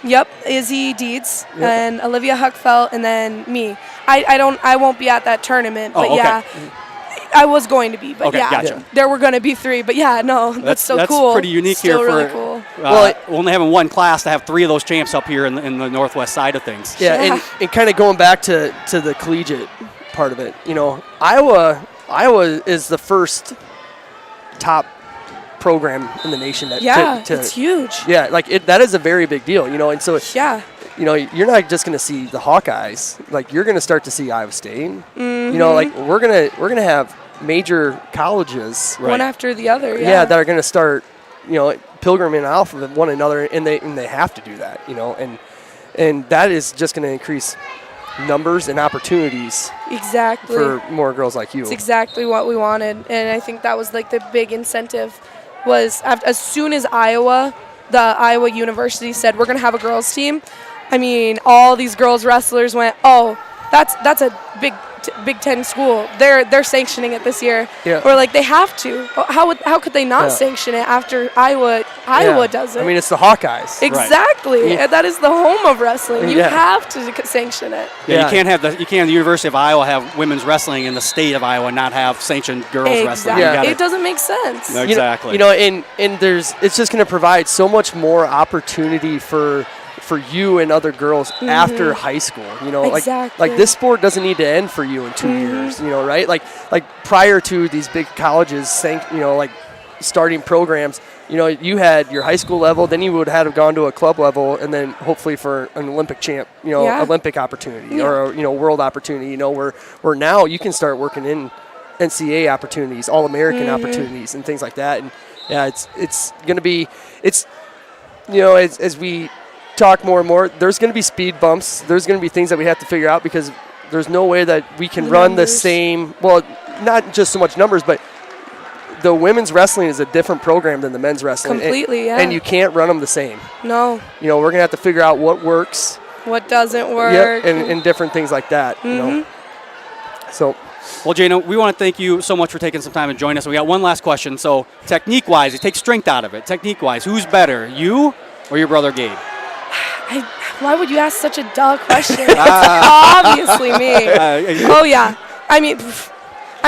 Yep, Izzy Deeds and Olivia Huckfelt, and then me. I won't be at that tournament, but I was going to be, but gotcha. there were going to be 3, but that's so cool. That's pretty unique Still here really for cool. only having one class to have 3 of those champs up here in the northwest side of things. Yeah. And kind of going back to the collegiate part of it, Iowa is the first top program in the nation that it's huge. Yeah, that is a very big deal, and so you're not just going to see the Hawkeyes, you're going to start to see Iowa State. We're going to have major colleges one after the other. That are going to start pilgriming off of one another, and they have to do that, and that is just going to increase numbers and opportunities for more girls like you. It's exactly what we wanted, and I think that was the big incentive was as soon as the Iowa University said we're going to have a girls team, I mean, all these girls wrestlers went, oh, that's a Big Ten school. They're sanctioning it this year. Yeah. Or they have to. How could they not sanction it after Iowa does it? I mean, it's the Hawkeyes. Exactly. Right. And that is the home of wrestling. You have to sanction it. Yeah, you can't have the University of Iowa have women's wrestling in the state of Iowa not have sanctioned girls wrestling. It doesn't make sense. No, exactly. And it's just going to provide so much more opportunity for you and other girls after high school, Exactly. This sport doesn't need to end for you in 2 years, right? Like prior to these big colleges starting programs, you had your high school level, then you would have gone to a club level, and then hopefully for an Olympic Olympic opportunity or world opportunity, where now you can start working in NCAA opportunities, All-American opportunities, and things like that. And it's going to be as we talk more and more, there's going to be speed bumps. There's going to be things that we have to figure out because there's no way that we can run the same. Well, not just so much numbers, but the women's wrestling is a different program than the men's wrestling. Completely, and you can't run them the same. No. We're going to have to figure out what works. What doesn't work. And different things like that. So. Well, Jaina, we want to thank you so much for taking some time to join us. We got one last question. So, technique-wise, you take strength out of it. Technique-wise, who's better, you or your brother Gabe? Why would you ask such a dull question? It's obviously me. Oh yeah. I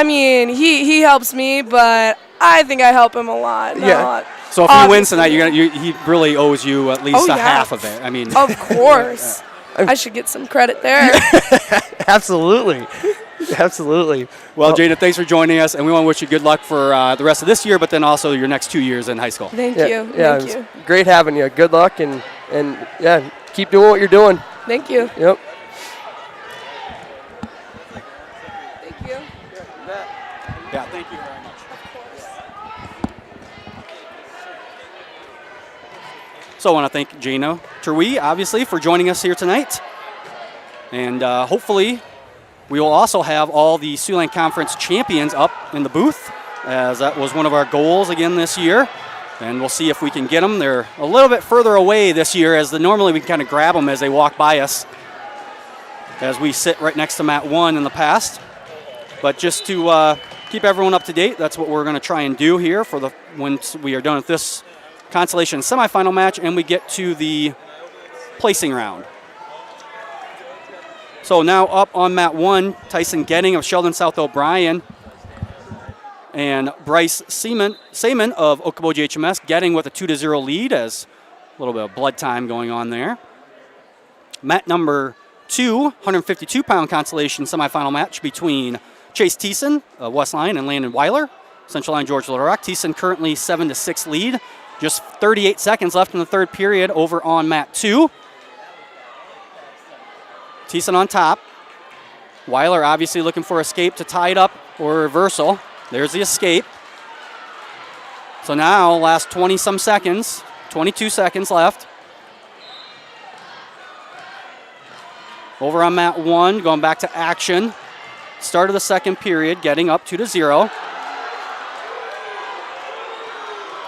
mean, he helps me, but I think I help him a lot. So if he wins tonight, he really owes you at least half of it. I mean, of course. I should get some credit there. Absolutely. Well, Jaina, thanks for joining us, and we want to wish you good luck for the rest of this year, but then also your next 2 years in high school. Thank you. Thank you. Great having you. Good luck, and keep doing what you're doing. Thank you. Yep. Thank you. Yeah, thank you very much. So I want to thank Jaina Terwee, obviously, for joining us here tonight. And hopefully we will also have all the Siouxland Conference champions up in the booth, as that was one of our goals again this year. And we'll see if we can get them. They're a little bit further away this year, as normally we can kind of grab them as they walk by us, as we sit right next to mat 1 in the past. But just to keep everyone up to date, that's what we're going to try and do here for once we are done with this Consolation semifinal match and we get to the placing round. So now up on mat 1, Tyson Getting of Sheldon South O'Brien and Bryce Seaman of Okoboji HMS Getting with a 2-0 lead, as a little bit of blood time going on there. Mat number 2, 152-pound consolation semifinal match between Chase Thiessen of West Line and Landon Weiler, Central Line George Little Rock. Thiessen currently 7-6 lead. Just 38 seconds left in the third period over on mat 2. Thiessen on top. Weiler obviously looking for escape to tie it up or reversal. There's the escape. So now, last 20-some seconds, 22 seconds left. Over on mat 1, going back to action. Start of the second period, getting up 2-0.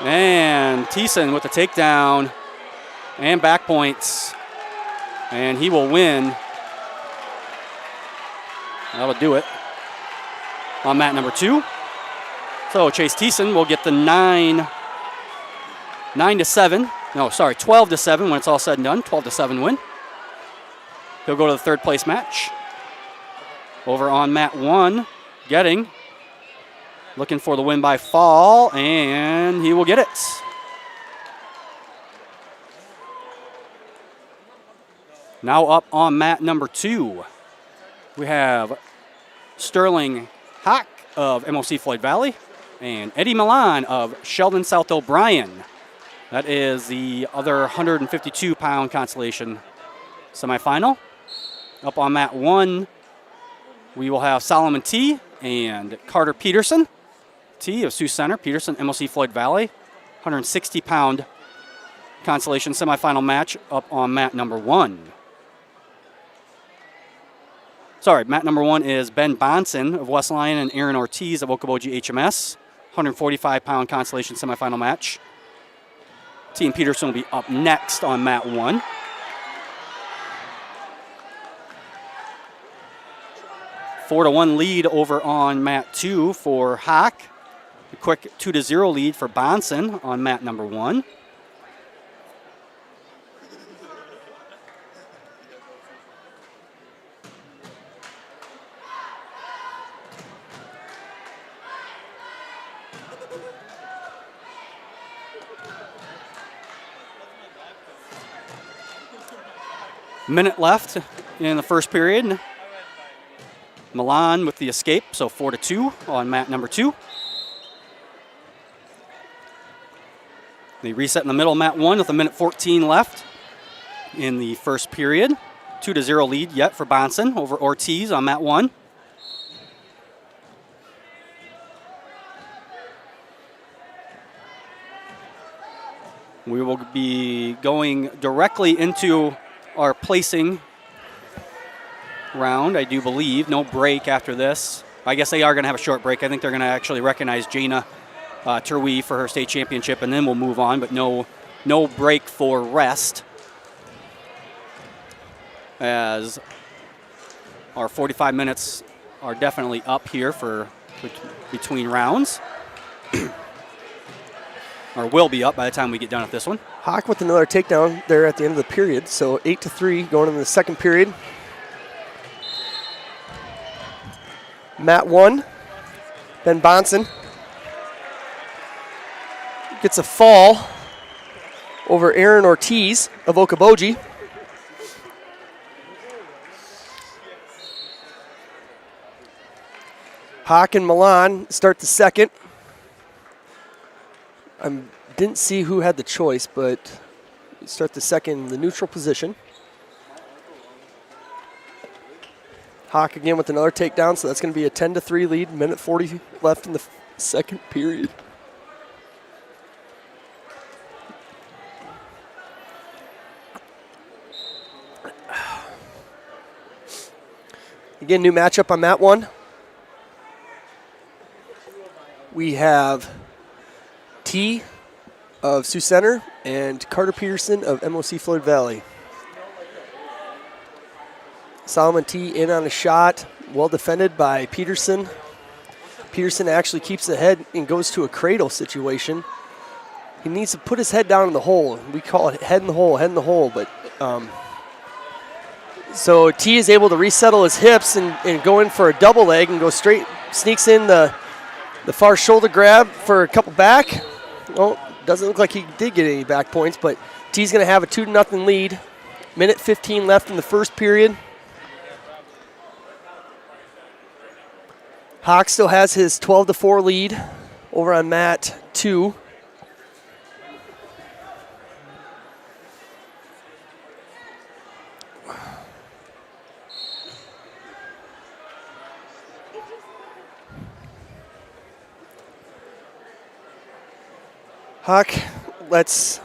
And Thiessen with the takedown and back points. And he will win. That'll do it on mat number 2. So Chase Thiessen will get the 12-7 when it's all said and done. 12-7 win. He'll go to the third place match. Over on mat 1, looking for the win by fall, and he will get it. Now up on mat number 2, we have Sterling Hack of MOC Floyd Valley and Eddie Milan of Sheldon South O'Brien. That is the other 152-pound Consolation semifinal. Up on mat 1, we will have Solomon T. and Carter Peterson. T of Sioux Center, Peterson, MOC Floyd Valley. 160-pound Consolation semifinal match up on mat number 1. Sorry, mat number 1 is Ben Bonson of West Lyon and Aaron Ortiz of Okoboji HMS. 145-pound Consolation semifinal match. T and Peterson will be up next on mat 1. Four to 1 lead over on mat 2 for Hack. A quick 2-0 lead for Bonson on mat number 1. Minute left in the first period. Milan with the escape, so 4-2 on mat number 2. They reset in the middle of mat 1 with a minute 14 left in the first period. 2-0 lead yet for Bonson over Ortiz on mat 1. We will be going directly into our placing round, I do believe. No break after this. I guess they are going to have a short break. I think they're going to actually recognize Jaina Terwee for her state championship, and then we'll move on, but no break for rest, as our 45 minutes are definitely up here for between rounds. Or will be up by the time we get done with this one. Hawk with another takedown there at the end of the period, so 8-3 going into the second period. Mat 1, Ben Bonson gets a fall over Aaron Ortiz of Okoboji. Hawk and Milan start the second. I didn't see who had the choice, but start the second in the neutral position. Hawk again with another takedown, so that's going to be a 10-3 lead. Minute 40 left in the second period. Again, new matchup on mat 1. We have T of Sioux Center and Carter Peterson of MOC Floyd Valley. Solomon T in on a shot, well defended by Peterson. Peterson actually keeps the head and goes to a cradle situation. He needs to put his head down in the hole. We call it head in the hole, but so T is able to resettle his hips and go in for a double leg and go straight, sneaks in the far shoulder grab for a couple back. Oh, doesn't look like he did get any back points, but T's going to have a 2-0 lead. Minute 15 left in the first period. Hawk still has his 12-4 lead over on mat 2. Hawk lets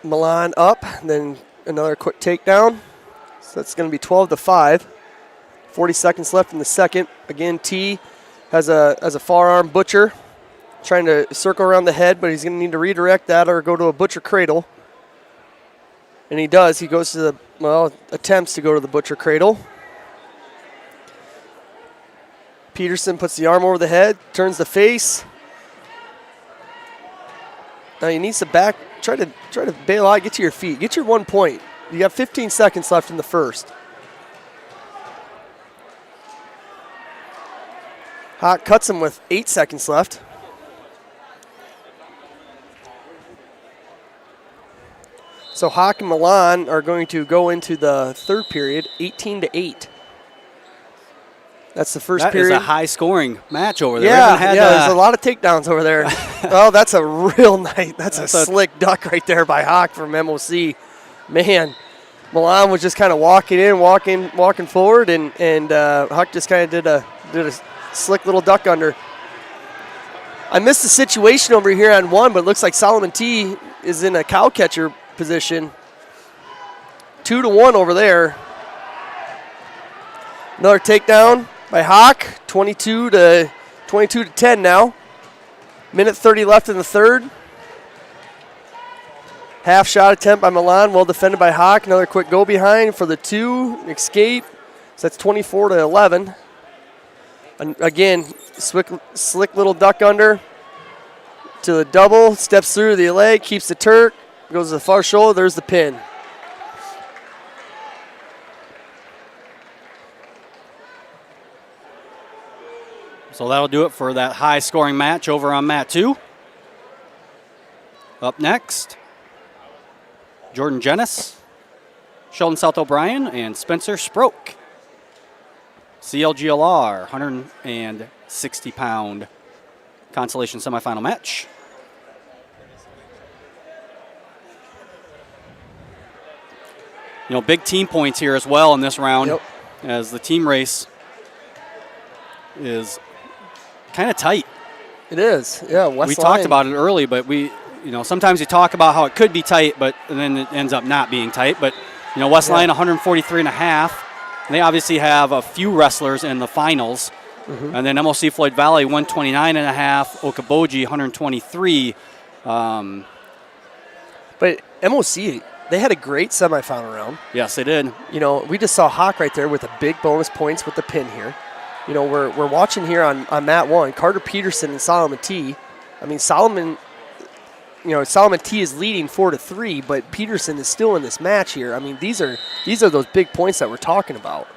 Milan up, then another quick takedown. So that's going to be 12-5. 40 seconds left in the second. Again, T has a forearm butcher, trying to circle around the head, but he's going to need to redirect that or go to a butcher cradle. And he does. He goes to the, attempts to go to the butcher cradle. Peterson puts the arm over the head, turns the face. Now he needs to back, try to bail out, get to your feet, get your 1 point. You got 15 seconds left in the first. Hawk cuts him with 8 seconds left. So Hawk and Milan are going to go into the third period, 18-8. That's the first period. That is a high-scoring match over there. Yeah, there's a lot of takedowns over there. Oh, that's a real nice, that's a slick duck right there by Hawk from MOC. Man, Milan was just kind of walking in, walking forward, and Hawk just kind of did a slick little duck under. I missed the situation over here on one, but it looks like Solomon T is in a cow catcher position. 2-1 over there. Another takedown by Hawk, 22-10 now. Minute 30 left in the third. Half shot attempt by Milan, well defended by Hawk. Another quick go behind for the 2, escape. So that's 24-11. And again, slick little duck under to the double, steps through the leg, keeps the Turk, goes to the far shoulder, there's the pin. So that'll do it for that high-scoring match over on mat 2. Up next, Jordan Jennis, Sheldon South O'Brien, and Spencer Sproke. CLGLR, 160-pound Consolation semifinal match. You know, big team points here as well in this round, as the team race is kind of tight. It is, yeah. We talked about it early, but sometimes you talk about how it could be tight, but and then it ends up not being tight. But Westline 143.5. They obviously have a few wrestlers in the finals, and then MOC Floyd Valley 129.5, Okoboji 123. But MOC, they had a great semifinal round. Yes, they did. We just saw Hawk right there with the big bonus points with the pin here. We're watching here on mat 1, Carter Peterson and Solomon T. I mean, Solomon T is leading 4-3, but Peterson is still in this match here. I mean, these are those big points that we're talking about.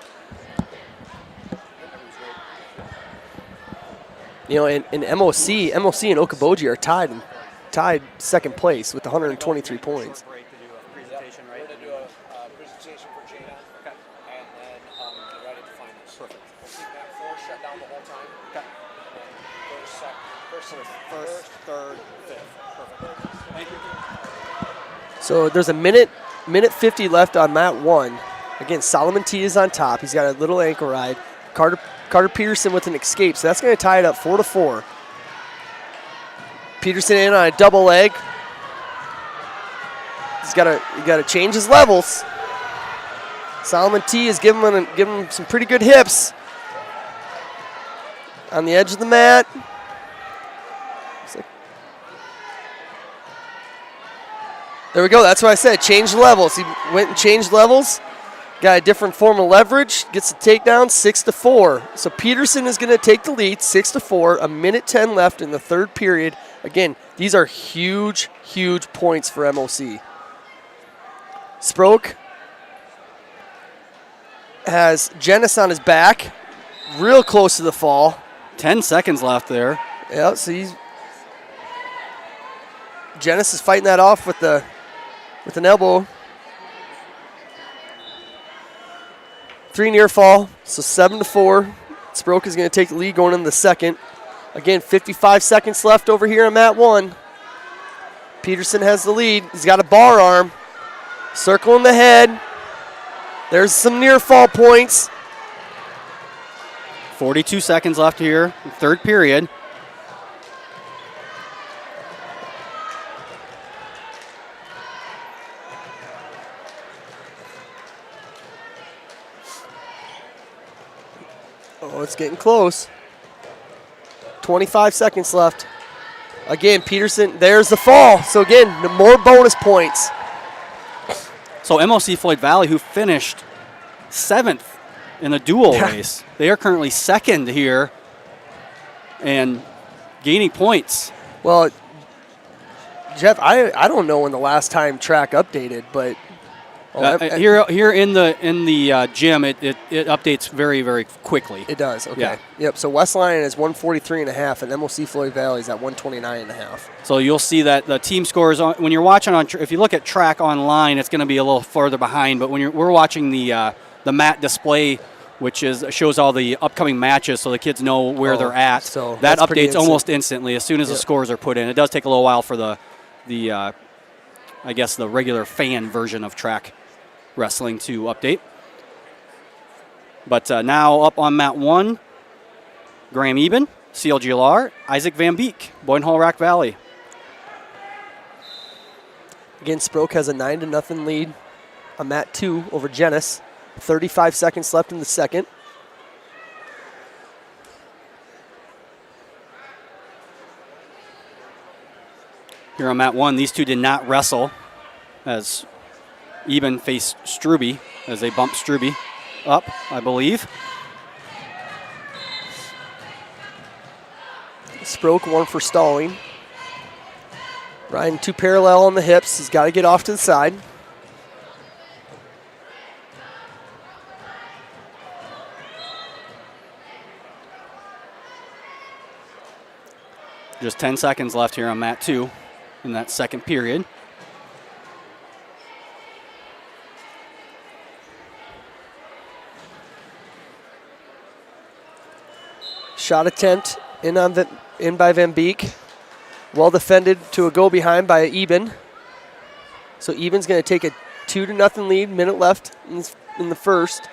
And MOC and Okoboji are tied second place with 123 points. We're going to do a presentation for Jaina, and then get right into finals. Perfect. We'll keep mat 4 shut down the whole time. Okay. First, third, fifth. Perfect. Thank you. So there's a minute 50 left on mat 1. Again, Solomon T is on top. He's got a little ankle ride. Carter Peterson with an escape, so that's going to tie it up 4-4. Peterson in on a double leg. He's got to change his levels. Solomon T is giving him some pretty good hips on the edge of the mat. There we go. That's what I said. Change levels. He went and changed levels. Got a different form of leverage. Gets the takedown 6-4. So Peterson is going to take the lead 6-4. A minute 10 left in the third period. Again, these are huge, huge points for MOC. Sproke has Jennis on his back. Real close to the fall. 10 seconds left there. Yeah, so Jennis is fighting that off with an elbow. 3 near fall, so 7-4. Sproke is going to take the lead going into the second. Again, 55 seconds left over here on mat 1. Peterson has the lead. He's got a bar arm. Circling the head. There's some near fall points. 42 seconds left here, third period. Oh, it's getting close. 25 seconds left. Again, Peterson, there's the fall. So again, more bonus points. So MOC Floyd Valley, who finished 7th in the dual race, they are currently 2nd here and gaining points. Well, Jeff, I don't know when the last time track updated, but here in the gym, it updates very, very quickly. It does. Okay. Yeah. Yep. So West Lyon is 143.5, and MOC Floyd Valley is at 129.5. So you'll see that the team scores when you're watching on. If you look at track online, it's going to be a little further behind. But when we're watching the mat display, which shows all the upcoming matches, so the kids know where they're at. So that that's pretty updates almost instantly as soon as the Yep. scores are put in. It does take a little while for the I guess the regular fan version of track wrestling to update. But now up on mat 1, Graham Eben, CLGLR, Isaac Van Beek, Boyne Hall Rock Valley. Again, Sproke has a 9-0 lead on mat 2 over Genis. 35 seconds left in the second. Here on mat 1, these two did not wrestle as Eben faced Struby as they bumped Struby up, I believe. Sproke, 1 for stalling. Ryan 2 parallel on the hips. He's got to get off to the side. Just 10 seconds left here on mat 2 in that second period. Shot attempt in by Van Beek. Well defended to a go behind by Eben. So Eben's going to take a 2-0 lead. Minute left in the first.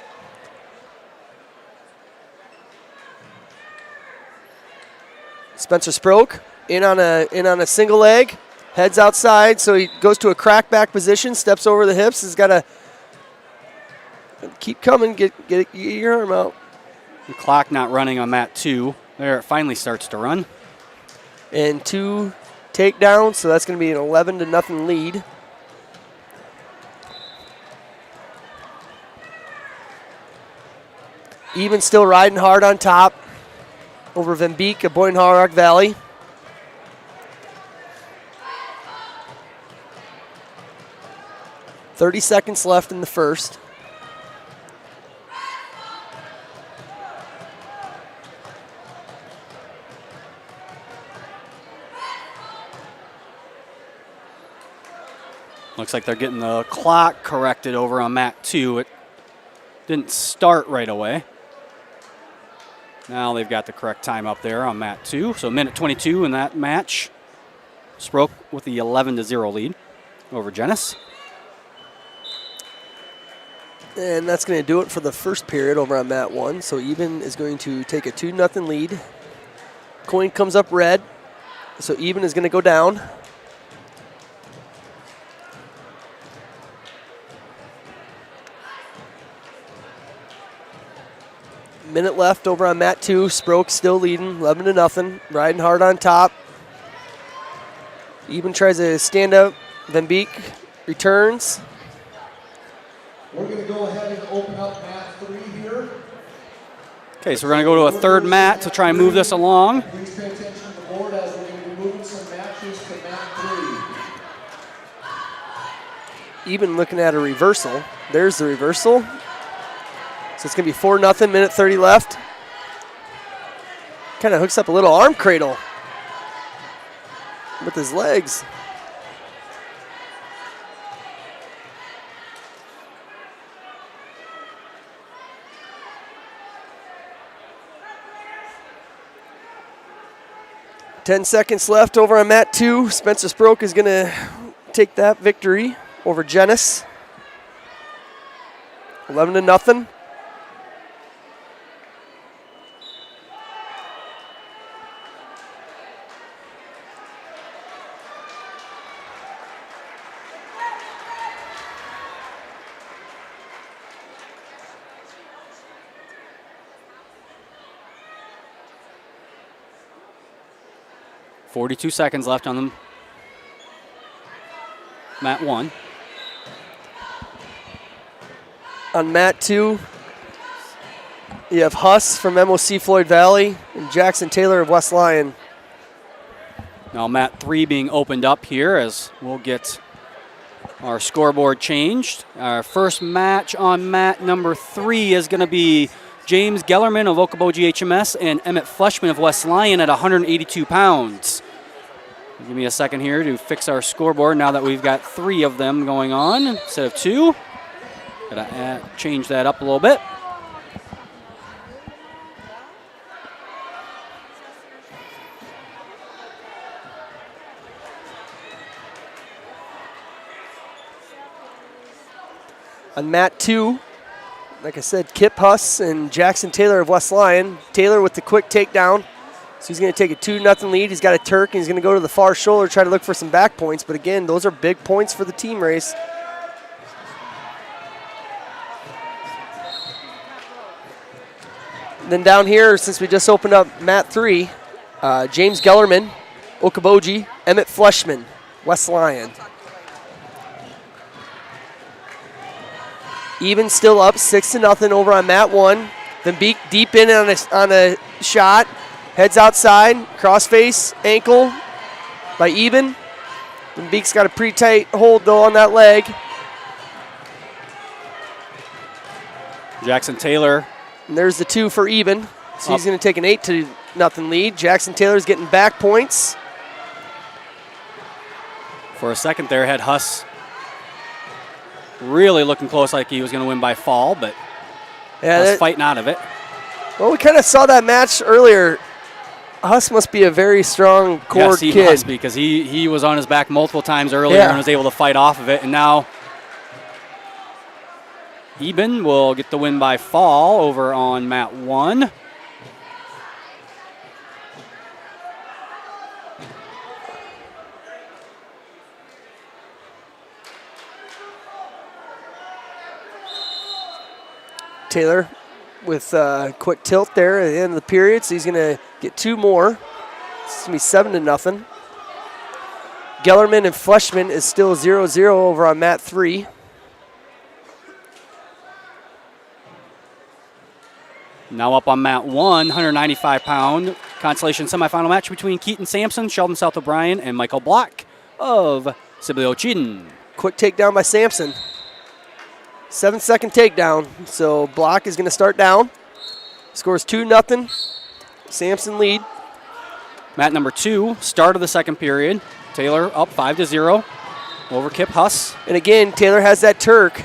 Spencer Sproke in on a single leg, heads outside, so he goes to a crack back position, steps over the hips. He's got to keep coming, get your arm out. The clock not running on mat 2. There it finally starts to run. And 2 takedowns, so that's going to be an 11-0 lead. Eben still riding hard on top over Van Beek at Boyne Hall Rock Valley. .30 seconds left in the first. Looks like they're getting the clock corrected over on mat 2. It didn't start right away. Now they've got the correct time up there on mat 2. So minute 22 in that match. Sproke with the 11-0 lead over Genis. And that's going to do it for the first period over on mat 1. So Eben is going to take a 2-0 lead. Coin comes up red. So Eben is going to go down. Minute left over on mat 2. Sproke still leading, 11-0. Riding hard on top. Eben tries to stand up. Van Beek returns. We're going to go ahead and open up mat 3 here. Okay, so we're going to go to a third mat to try and move this along. Please pay attention to the board as we're going to be moving some matches to mat 3. Eben looking at a reversal. There's the reversal. So it's going to be 4-0, minute 30 left. Kind of hooks up a little arm cradle with his legs. Ten seconds left over on mat 2. Spencer Sproke is going to take that victory over Genis. 11-0. 42 seconds left on the mat 1. On mat 2, you have Huss from MOC Floyd Valley and Jackson Taylor of West Lyon. Now mat 3 being opened up here as we'll get our scoreboard changed. Our first match on mat number 3 is going to be James Gellerman of Okoboji HMS and Emmett Fleshman of West Lyon at 182 pounds. Give me a second here to fix our scoreboard now that we've got 3 of them going on instead of 2. Gotta change that up a little bit. On mat 2, like I said, Kip Huss and Jackson Taylor of West Lyon. Taylor with the quick takedown. So he's going to take a 2-0 lead. He's got a Turk, and he's going to go to the far shoulder, try to look for some back points. But again, those are big points for the team race. Then down here, since we just opened up mat 3, James Gellerman, Okoboji, Emmett Fleshman, West Lyon. Even still up 6-0 over on mat 1. Then Beak deep in on a shot. Heads outside, crossface, ankle by Even. And Beak's got a pretty tight hold though on that leg. Jackson Taylor. And there's the 2 for Even. So he's going to take an 8-0 lead. Jackson Taylor's getting back points. For a second there, had Huss really looking close like he was going to win by fall, but Huss fighting out of it. Well, we kind of saw that match earlier. Huss must be a very strong core kid. Yes, he must, because he was on his back multiple times earlier and was able to fight off of it. And now Eben will get the win by fall over on mat 1. Taylor with a quick tilt there at the end of the period, so he's going to get 2 more. It's going to be 7-0. Gellerman and Fleshman is still 0-0 over on mat 3. Now up on mat 1, 195-pound consolation semifinal match between Keaton Sampson, Sheldon South O'Brien, and Michael Block of Sibley Ochiden. Quick takedown by Sampson. 7-second takedown. So Block is going to start down. Scores 2-0. Sampson lead. Mat number 2, start of the second period. Taylor up 5-0 over Kip Huss. And again, Taylor has that Turk.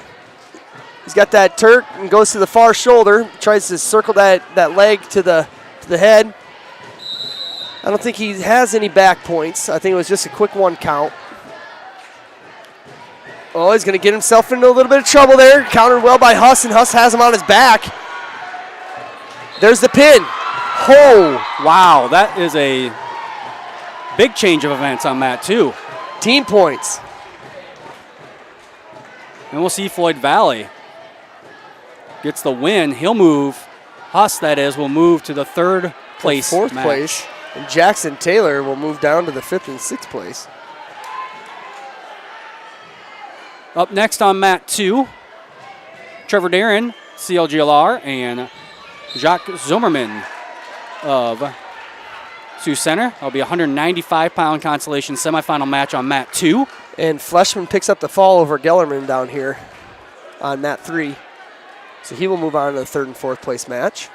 He's got that Turk and goes to the far shoulder. Tries to circle that leg to the head. I don't think he has any back points. I think it was just a quick 1 count. Oh, he's going to get himself into a little bit of trouble there. Countered well by Huss, and Huss has him on his back. There's the pin. Oh, wow, that is a big change of events on mat 2. Team points. And we'll see Floyd Valley gets the win. He'll move, Huss that is, will move to the 3rd place 4th match. place. And Jackson Taylor will move down to the 5th and 6th place. Up next on mat 2, Trevor Darren, CLGLR, and Jacques Zimmerman of Sioux Center. That'll be a 195-pound consolation semifinal match on mat 2. And Fleshman picks up the fall over Gellerman down here on mat 3. So he will move on to the 3rd and 4th place match.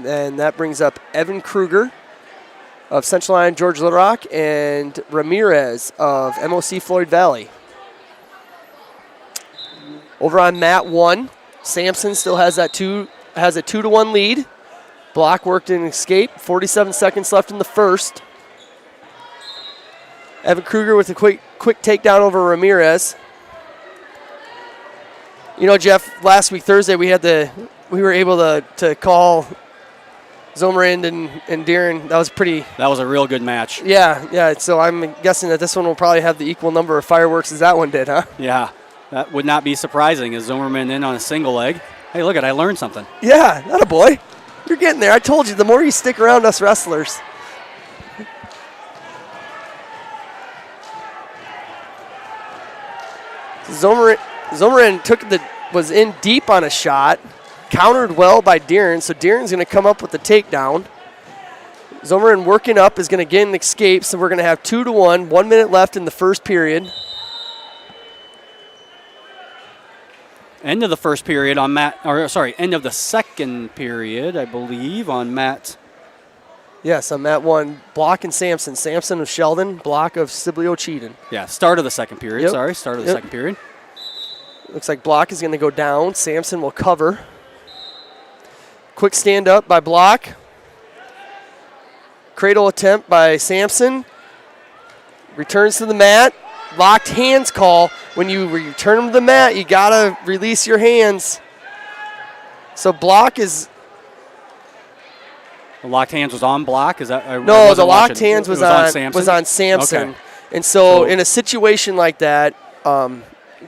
And that brings up Evan Kruger of Central Line George LaRock and Ramirez of MOC Floyd Valley. Over on mat 1, Sampson still has a 2-1 lead. Block worked an escape. 47 seconds left in the first. Evan Kruger with a quick takedown over Ramirez. You know, Jeff, last week Thursday we were able to call Zomerind and Deeren. That was a real good match. Yeah. So I'm guessing that this one will probably have the equal number of fireworks as that one did, huh? Yeah, that would not be surprising as Zimmerman in on a single leg. Hey, look I learned something. Yeah, that a boy. You're getting there. I told you, the more you stick around us wrestlers. Zomerin was in deep on a shot, countered well by Deeren, so Deeren's going to come up with the takedown. Zomerin working up is going to get an escape, so we're going to have 2-1, 1 minute left in the first period. End of the first period on end of the second period, I believe, on Matt. Yes, on Matt 1, Block and Sampson. Sampson of Sheldon, Block of Siblio Cheatham. Yeah, start of the second period, start of the second period. Looks like Block is going to go down. Sampson will cover. Quick stand up by Block. Cradle attempt by Sampson. Returns to the mat. Locked hands call. When you return them to the mat, you got to release your hands. So Block is... The locked hands was on Block? Is that No, the locked hands was on Sampson. Okay. And so in a situation like that,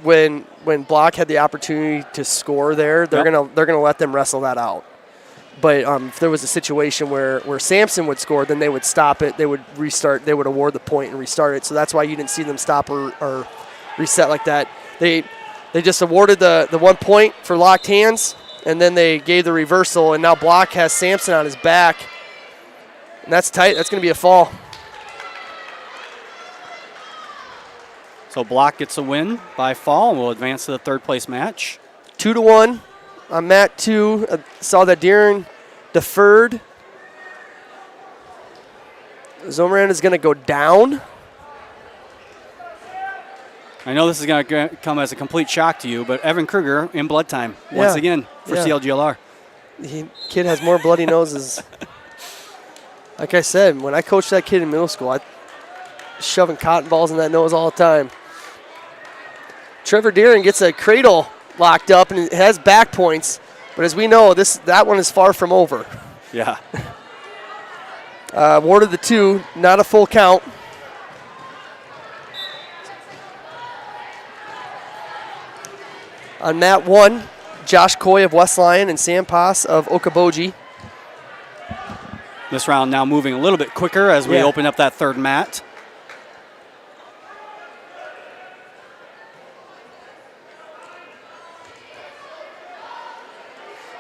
when Block had the opportunity to score there, they're gonna let them wrestle that out. But if there was a situation where Sampson would score, then they would stop it. They would restart. They would award the point and restart it. So that's why you didn't see them stop or reset like that. They just awarded the 1 point for locked hands, and then they gave the reversal. And now Block has Sampson on his back, and that's tight. That's going to be a fall. So Block gets a win by fall and will advance to the third place match. 2-1 on mat 2. Saw that Deeren deferred. Zomeran is going to go down. I know this is going to come as a complete shock to you, but Evan Kruger in blood time once again for CLGLR. Kid has more bloody noses. Like I said, when I coached that kid in middle school, I shoving cotton balls in that nose all the time. Trevor Deeren gets a cradle locked up, and it has back points. But as we know, that one is far from over. Yeah. Awarded the 2, not a full count. On mat 1, Josh Coy of West Lyon and Sam Pass of Okoboji. This round now moving a little bit quicker as we open up that third mat.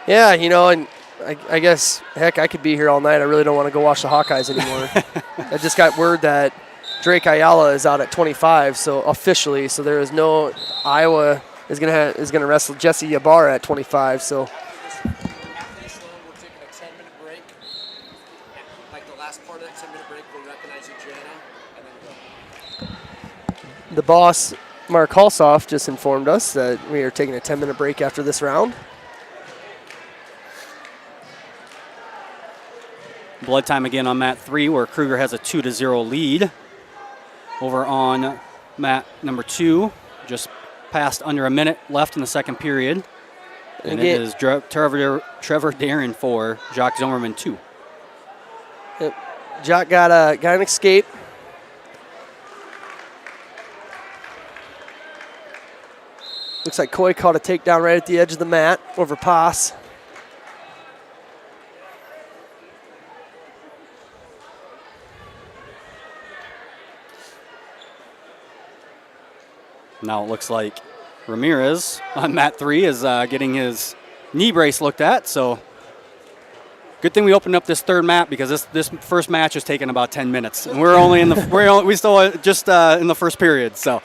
Yeah, and I guess, heck, I could be here all night. I really don't want to go watch the Hawkeyes anymore. I just got word that Drake Ayala is out at 25, so officially. So there is no Iowa is gonna wrestle Jesse Ybarra at 25. So. We're taking a 10-minute break. Like the last part of that 10-minute break, we'll recognize you, Jaina, and then go. The boss, Mark Halsoff, just informed us that we are taking a 10-minute break after this round. Blood time again on mat 3, where Kruger has a 2-0 lead. Over on mat number 2, just past under a minute left in the second period. And it is Trevor Deeren for Jock Zomerman 2. Yep. Jock got an escape. Looks like Coy caught a takedown right at the edge of the mat over Pass. Now it looks like Ramirez on mat 3 is getting his knee brace looked at. So good thing we opened up this third mat, because this first match has taken about 10 minutes, and we're only in the we still just in the first period. So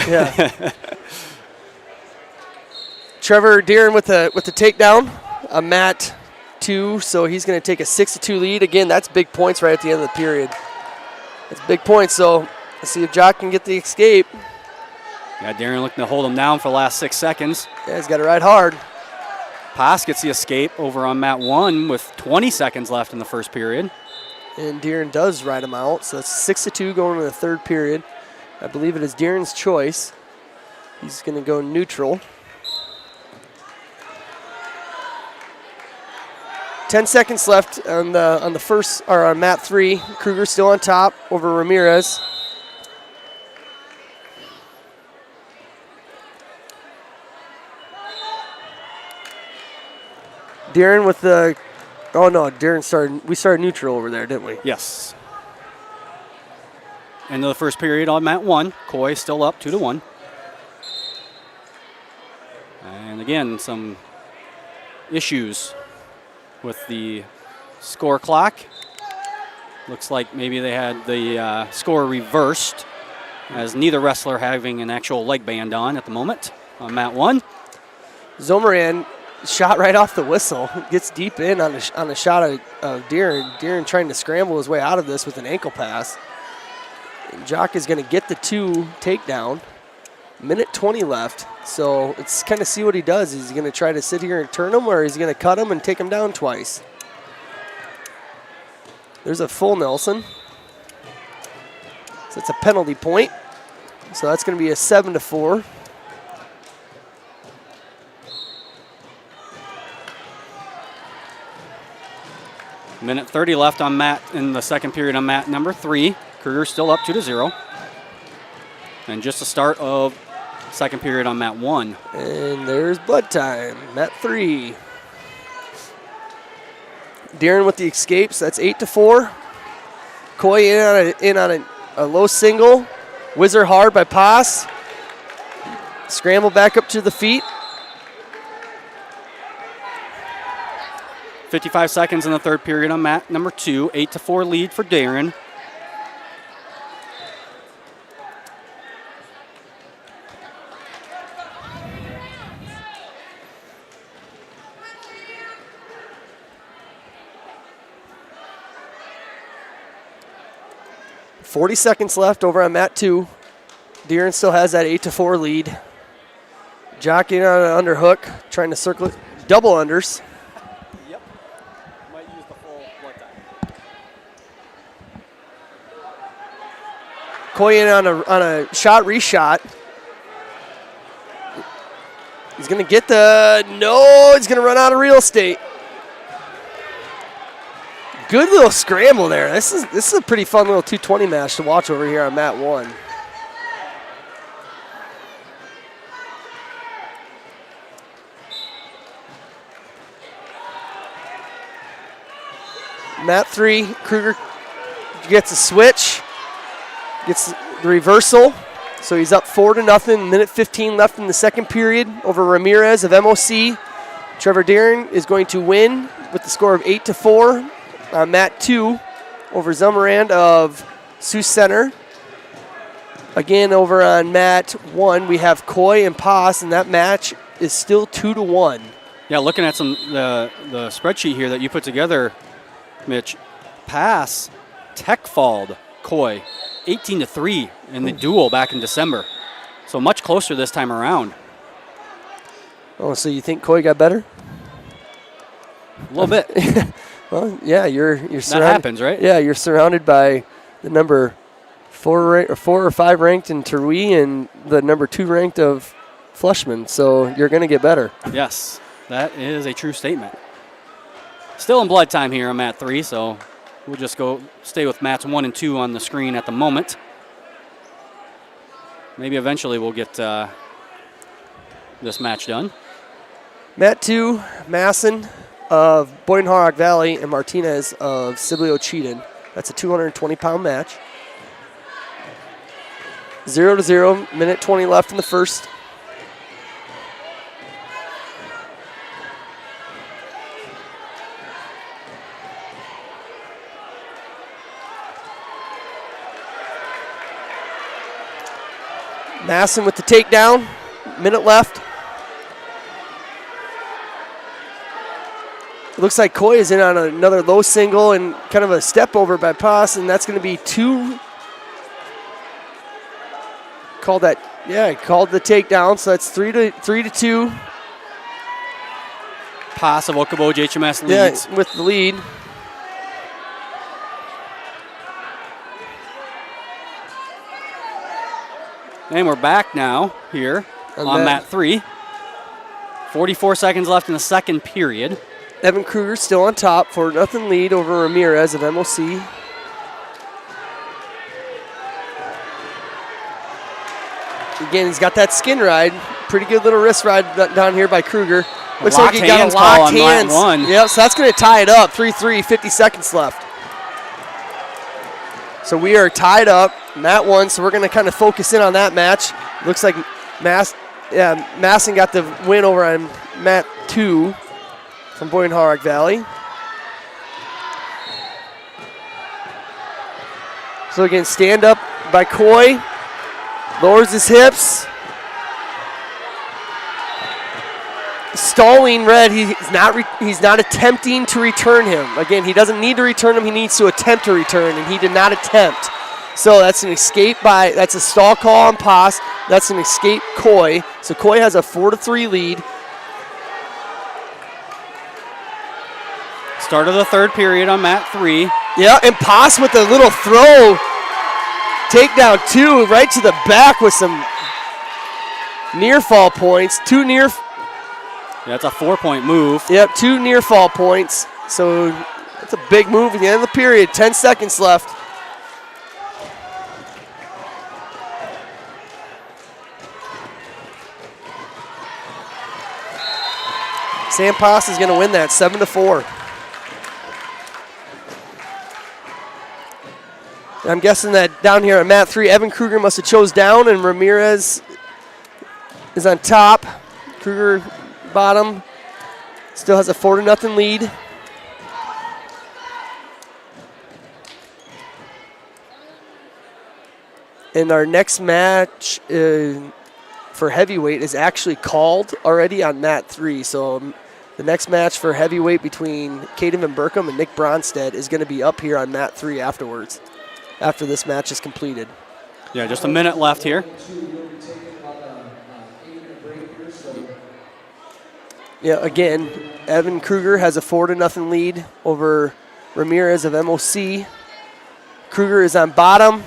yeah. Trevor Deeren with the takedown on mat 2, so he's going to take a 6-2 lead. Again, that's big points right at the end of the period. That's big points. So. Let's see if Jock can get the escape. Yeah, Deeren looking to hold him down for the last 6 seconds. Yeah, he's got to ride hard. Pass gets the escape over on mat 1 with 20 seconds left in the first period. And Deeren does ride him out, so it's 6-2 going into the third period. I believe it is Deeren's choice. He's going to go neutral. 10 seconds left on the first, or on mat 3. Kruger still on top over Ramirez. Deeren with the, oh no, we started neutral over there, didn't we? Yes. End of the first period on mat 1. Coy still up 2-1. And again, some issues with the score clock. Looks like maybe they had the score reversed, as neither wrestler having an actual leg band on at the moment on mat 1. Zomaran shot right off the whistle. Gets deep in on a shot of Deeren. Deeren trying to scramble his way out of this with an ankle pass. And Jock is going to get the 2 takedown. Minute 20 left. So let's kind of see what he does. Is he going to try to sit here and turn him, or is he going to cut him and take him down twice? There's a full Nelson. So it's a penalty point. So that's going to be a 7-4. Minute 30 left on mat in the second period on mat number 3. Kruger still up 2-0. And just the start of second period on mat 1. And there's blood time, mat 3. Deeren with the escapes, that's 8-4. Coy in on a low single. Whizzer hard by Pass. Scramble back up to the feet. 55 seconds in the third period on mat number 2. 8-4 lead for Deeren. .40 seconds left over on mat 2. Deeren still has that 8-4 lead. Jockeying on an underhook, trying to circle it. Double unders. Yep. Might use the full blood time. Coy in on a shot reshot. He's going to get no, he's going to run out of real estate. Good little scramble there. This is a pretty fun little 220 match to watch over here on mat 1. Mat 3, Kruger gets a switch, gets the reversal, so he's up 4-0. Minute 15 left in the second period over Ramirez of MOC. Trevor Deeren is going to win with the score of 8-4 on mat 2 over Zomarand of Sioux Center. Again, over on mat 1, we have Coy and Pass, and that match is still 2-1. Yeah, looking at the spreadsheet here that you put together, Mitch, Pass tech-falled Coy 18-3 in the duel back in December. So much closer this time around. Oh, so you think Coy got better? A little bit. Well, yeah, you're surrounded. That happens, right? Yeah, you're surrounded by the number 4 or 5 ranked in Terwee and the number 2 ranked of Flushman. So you're going to get better. Yes, that is a true statement. Still in blood time here on mat 3, so we'll just stay with mats 1 and 2 on the screen at the moment. Maybe eventually we'll get this match done. Mat 2, Masson of Boyden Hawk Valley and Martinez of Sibley Cheaton. That's a 220-pound match. 0-0, minute 20 left in the first. Masson with the takedown, minute left. It looks like Coy is in on another low single and kind of a step over by Pass, and that's going to be 2. Called the takedown, so that's 3-2. Pass of Okoboji HMS leads. Yeah, with the lead. And we're back now here on mat 3. 44 seconds left in the second period. Evan Kruger still on top, 4-0 lead over Ramirez of MOC. Again, he's got that skin ride. Pretty good little wrist ride down here by Kruger. Looks like he got a locked hands. On mat 1. Yep, so that's going to tie it up. 3-3, 50 seconds left. So we are tied up, mat 1, so we're going to kind of focus in on that match. Looks like Masson got the win over on mat 2 from Boyne Harrock Valley. So again, stand up by Coy, lowers his hips. Stalling Red, he's not attempting to return him. Again, he doesn't need to return him, he needs to attempt to return, and he did not attempt. So that's an escape that's a stall call on Pass. That's an escape Coy. So Coy has a 4-3 lead. Start of the third period on mat 3. Yeah, and Pass with a little throw. Takedown 2 right to the back with some near fall points. That's a 4-point move. Yep, 2 near fall points. So that's a big move at the end of the period. 10 seconds left. Sam Pass is going to win that 7-4. I'm guessing that down here at mat 3, Evan Kruger must have chose down, and Ramirez is on top. Kruger bottom, still has a 4-0 lead. And our next match for heavyweight is actually called already on mat 3. So the next match for heavyweight between Caden Van Berkom and Nick Bronstead is going to be up here on mat 3 afterwards, after this match is completed. Yeah, just a minute left here. Yeah, again, Evan Kruger has a 4-0 lead over Ramirez of MOC. Kruger is on bottom,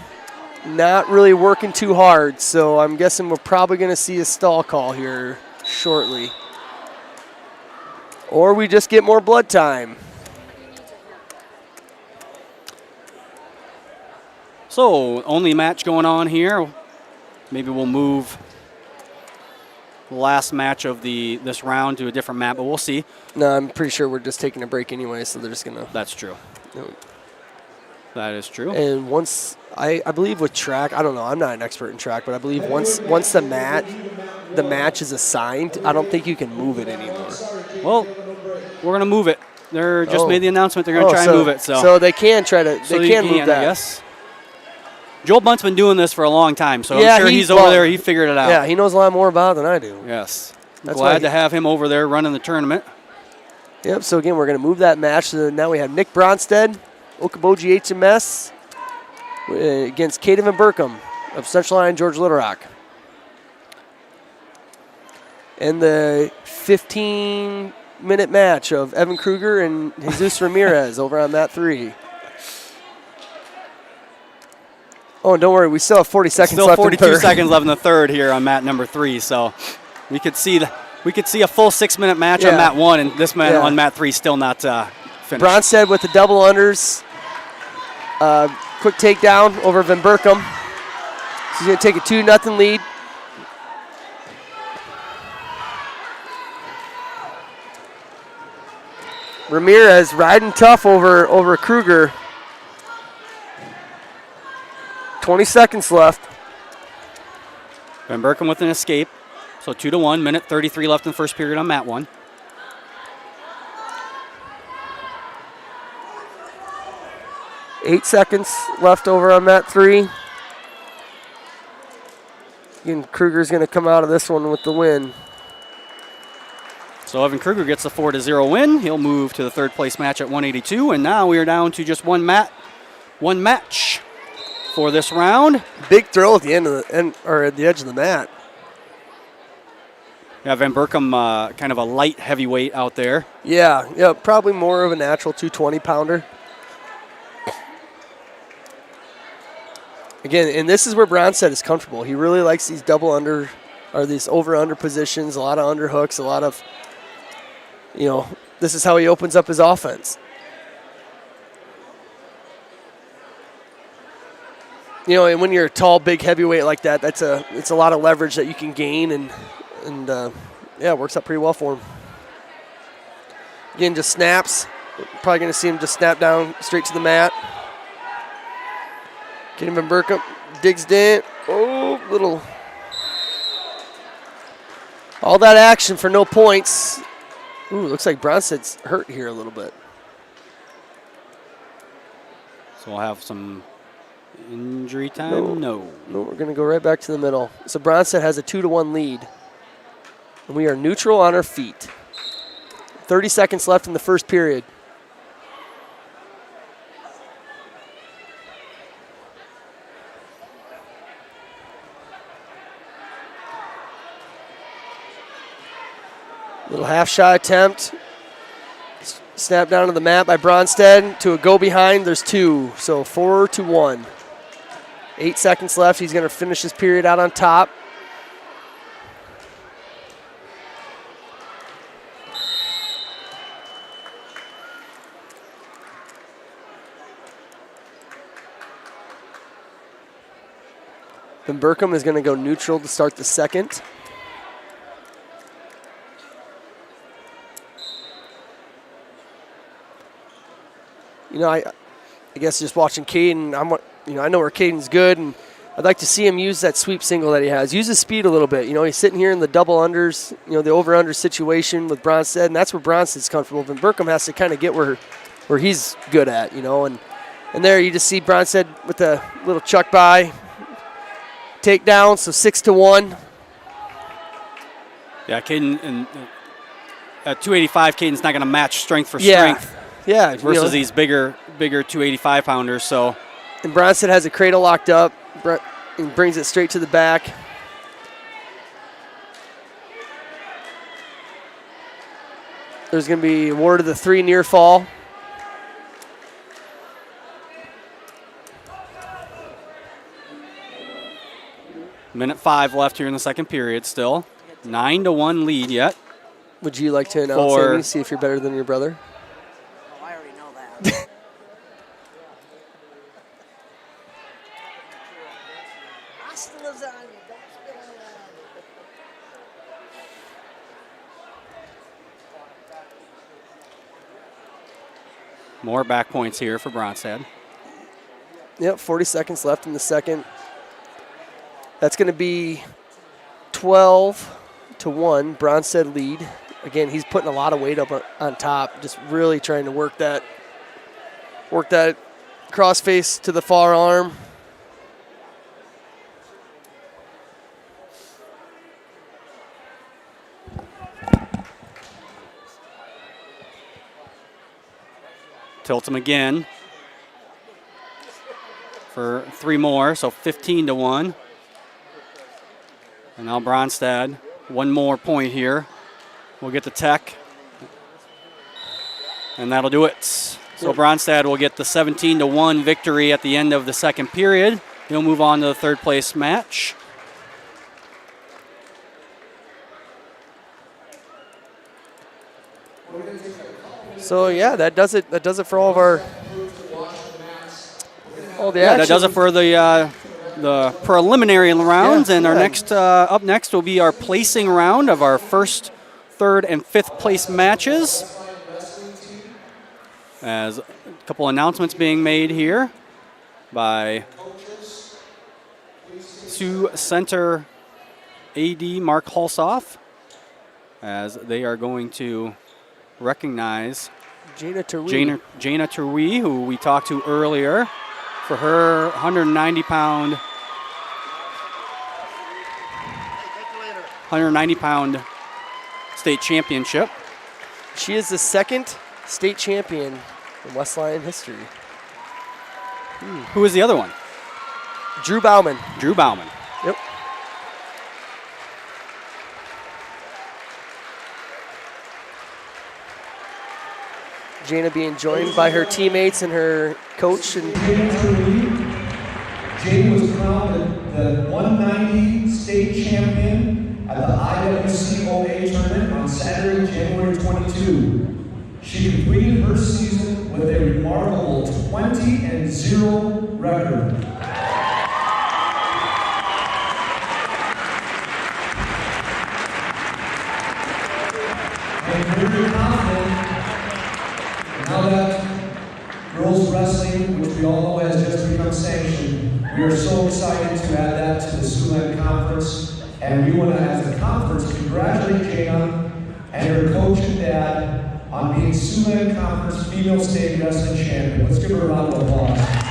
not really working too hard, so I'm guessing we're probably going to see a stall call here shortly. Or we just get more blood time. So, only match going on here. Maybe we'll move the last match of this round to a different map, but we'll see. No, I'm pretty sure we're just taking a break anyway, so they're just going to... That's true. No. That is true. And once, I believe with track, I don't know, I'm not an expert in track, but I believe once the match is assigned, I don't think you can move it anymore. Well, we're going to move it. They're just made the announcement they're going to try and move it. So they can try to, they can move that. Yes. Joel Bunt's been doing this for a long time, so yeah, I'm sure he's over there. He figured it out. Yeah, he knows a lot more about it than I do. Yes. That's glad to have him over there running the tournament. Yep, so again, we're going to move that match. So now we have Nick Bronstead, Okoboji HMS, against Caden Van Berkom of Central Line, George Little Rock. And the 15-minute match of Evan Kruger and Jesus Ramirez over on mat 3. Oh, and don't worry, we still have 40 seconds left. Still 42 seconds left in the third here on mat number 3. So we could see a full 6-minute match on mat 1, and this man on mat 3 still not finished. Bronstead with the double unders. Quick takedown over Van Berkom. He's going to take a 2-0 lead. Ramirez riding tough over Kruger. 20 seconds left. Van Berkom with an escape. So 2-1, minute 33 left in the first period on mat 1. Eight seconds left over on mat 3. Again, Kruger's going to come out of this one with the win. So Evan Kruger gets the 4-0 win. He'll move to the third place match at 182, and now we are down to just one match for this round. Big throw at the at the edge of the mat. Yeah, Van Berkom, kind of a light heavyweight out there. Yeah, probably more of a natural 220-pounder. Again, and this is where Bronstead is comfortable. He really likes these double under, or these over-under positions, a lot of underhooks, a lot of, this is how he opens up his offense. And when you're a tall, big heavyweight like that, it's a lot of leverage that you can gain, and it works out pretty well for him. Again, just snaps. Probably going to see him just snap down straight to the mat. Kaden Van Berkum digs in. Oh, little. All that action for no points. Ooh, looks like Bronsted's hurt here a little bit. So we'll have some injury time. No. No, we're going to go right back to the middle. So Bronsted has a 2-1 lead. And we are neutral on our feet. 30 seconds left in the first period. Little half shot attempt. Snap down to the mat by Bronsted to a go behind. There's 2, so 4-1. 8 seconds left. He's going to finish his period out on top. Then Burkham is going to go neutral to start the second. You know, I guess just watching Caden, I know where Caden's good, and I'd like to see him use that sweep single that he has. Use his speed a little bit. You know, he's sitting here in the double unders, the over-under situation with Bronsted, and that's where Bronsted's comfortable. But Burkham has to kind of get where he's good at, and there you just see Bronsted with a little chuck by, takedown, so 6-1. Yeah, Caden, and at 285, Caden's not going to match strength for strength. Yeah, versus these bigger 285 pounders. So, and Bronsted has a cradle locked up and brings it straight to the back. There's going to be award of the 3 near fall. Minute 5 left here in the second period. Still 9-1 lead yet. Would you like to announce Amy, see if you're better than your brother? More back points here for Bronsted. Yep, 40 seconds left in the second. That's going to be 12-1, Bronsted lead. Again, he's putting a lot of weight up on top, just really trying to work that cross face to the far arm. Tilts him again for 3 more, so 15-1. And now Bronsted, 1 more point here. We'll get the tech, and that'll do it. So Bronsted will get the 17-1 victory at the end of the second period. He'll move on to the third place match. So yeah, that does it. That does it for all of our the action. That does it for the preliminary rounds. And our next up next will be our placing round of our first, third, and fifth place matches. As a couple announcements being made here by Sioux Center AD Mark Hulsoff, as they are going to recognize Jaina Terwee. Jaina Terwee, who we talked to earlier, for her 190-pound state championship. She is the second state champion in West Lyon history. Who is the other one? Drew Bauman. Drew Bauman. Yep. Jaina being joined by her teammates and her coach. And Jaina was crowned the 190 state champion at the IWCOA tournament on Saturday, January 22. She completed her season with a remarkable 20-0 record. I'm very confident now that girls wrestling, which we all know has just become sanctioned, We are so excited to add that to the Siouxland Conference, and we want to, as a conference, congratulate Jaina and her coach and dad on being Siouxland Conference Female State Wrestling Champion. Let's give her a round of applause.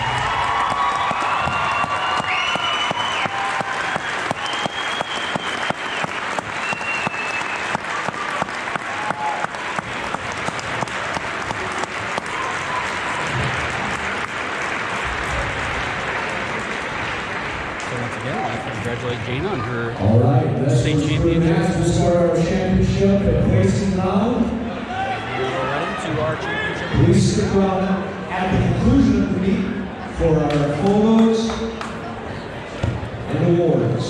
Congratulate Jaina on her All right, state championship. We'll start our championship at placing round. We're ready to our championship. Please stick around at the conclusion of the meet for our photos and awards.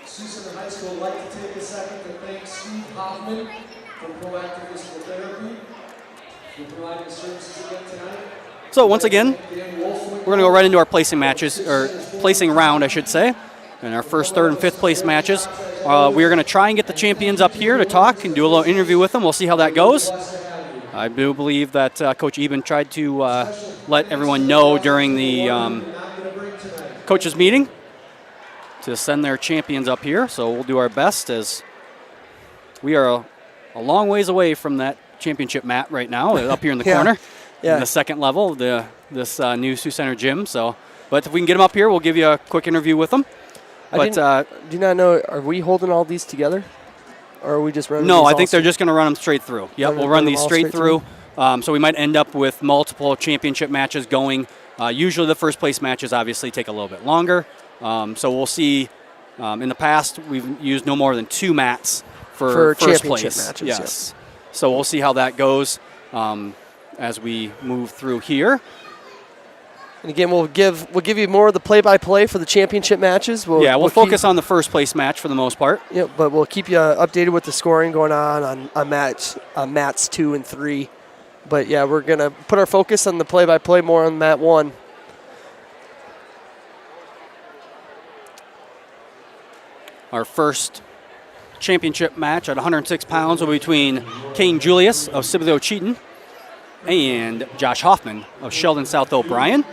Siouxland High School would like to take a second to thank Steve Hoffman for proactive physical therapy for providing services again tonight. So once again, we're going to go right into our placing matches, or placing round, I should say. In our first, third, and fifth place matches, we are going to try and get the champions up here to talk and do a little interview with them. We'll see how that goes. I do believe that Coach Eben tried to let everyone know during the coaches meeting to send their champions up here. So we'll do our best, as we are a long ways away from that championship mat right now, up here in the corner. Yeah. In the second level of this new Sioux Center gym. So, but if we can get them up here, we'll give you a quick interview with them. But do you not know, are we holding all these together? Or are we just running no, these I think they're just going to run them straight through. Yep, we'll run these straight through. So we might end up with multiple championship matches going. Usually the first place matches obviously take a little bit longer. So we'll see. In the past, we've used no more than 2 mats for first championship place. matches. Yes. So we'll see how that goes. As we move through here. And again, we'll give you more of the play-by-play for the championship matches. We'll focus on the first place match for the most part. Yeah, but we'll keep you updated with the scoring going on mats 2 and 3. But yeah, we're gonna put our focus on the play-by-play more on mat 1. Our first championship match at 106 pounds will be between Kane Julius of Sibley-Cheaton and Josh Hoffman of Sheldon South O'Brien.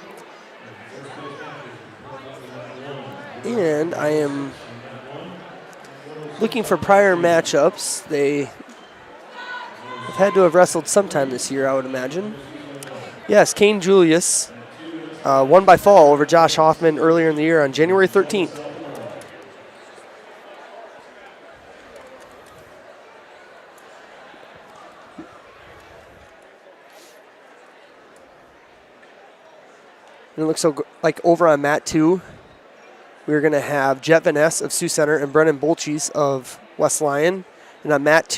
And I am looking for prior matchups. They have had to have wrestled sometime this year, I would imagine. Yes, Kane Julius won by fall over Josh Hoffman earlier in the year on January 13th. And it looks like over on mat 2, we're going to have Jet Van Ness of Sioux Center and Brennan Bolches of West Lyon. And on mat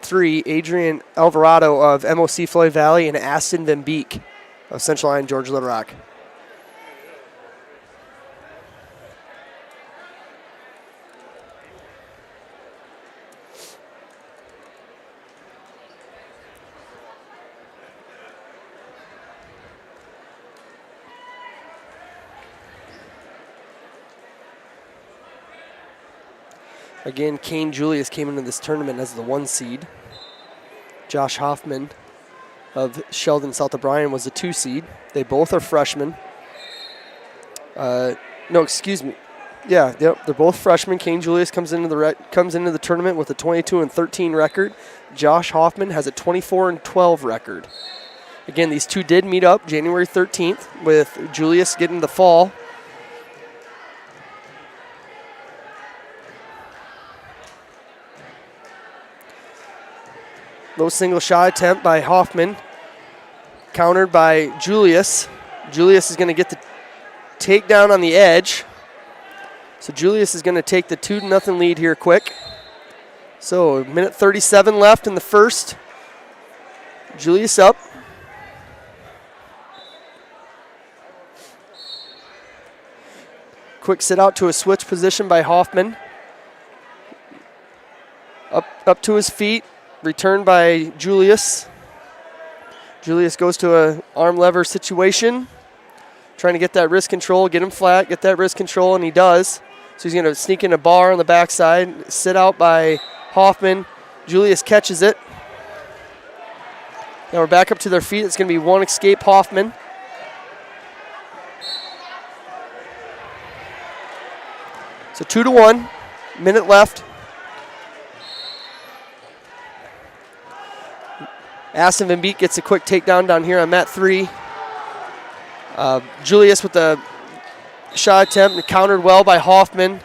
3, Adrian Alvarado of MOC Floyd Valley and Aston Van Beek of Central Lyon George Little Rock. Again, Kane Julius came into this tournament as the 1 seed. Josh Hoffman of Sheldon South O'Brien was the 2 seed. They both are freshmen. No, excuse me. Yeah, they're both freshmen. Kane Julius comes into the tournament with a 22-13 record. Josh Hoffman has a 24-12 record. Again, these two did meet up January 13th with Julius getting the fall. Low single shot attempt by Hoffman, countered by Julius. Julius is going to get the takedown on the edge. So Julius is going to take the 2-0 lead here quick. So 1:37 left in the first. Julius up. Quick sit out to a switch position by Hoffman. Up to his feet. Returned by Julius. Julius goes to an arm lever situation. Trying to get that wrist control, get him flat, get that wrist control, and he does. So he's going to sneak in a bar on the backside. Sit out by Hoffman. Julius catches it. Now we're back up to their feet. It's going to be one escape Hoffman. So 2-1. Minute left. Aston Van Beek gets a quick takedown down here on mat 3. Julius with the shot attempt and countered well by Hoffman.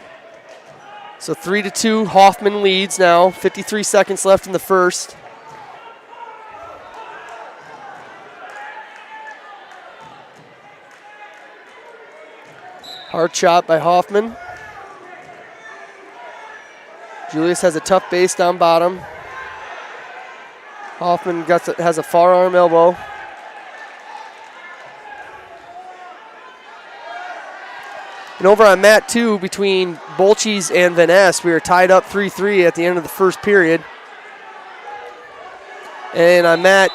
So 3-2, Hoffman leads now. 53 seconds left in the first. Hard shot by Hoffman. Julius has a tough base down bottom. Hoffman has a forearm elbow. And over on mat 2, between Bolches and Van Ness, we are tied up 3-3 at the end of the first period. And on mat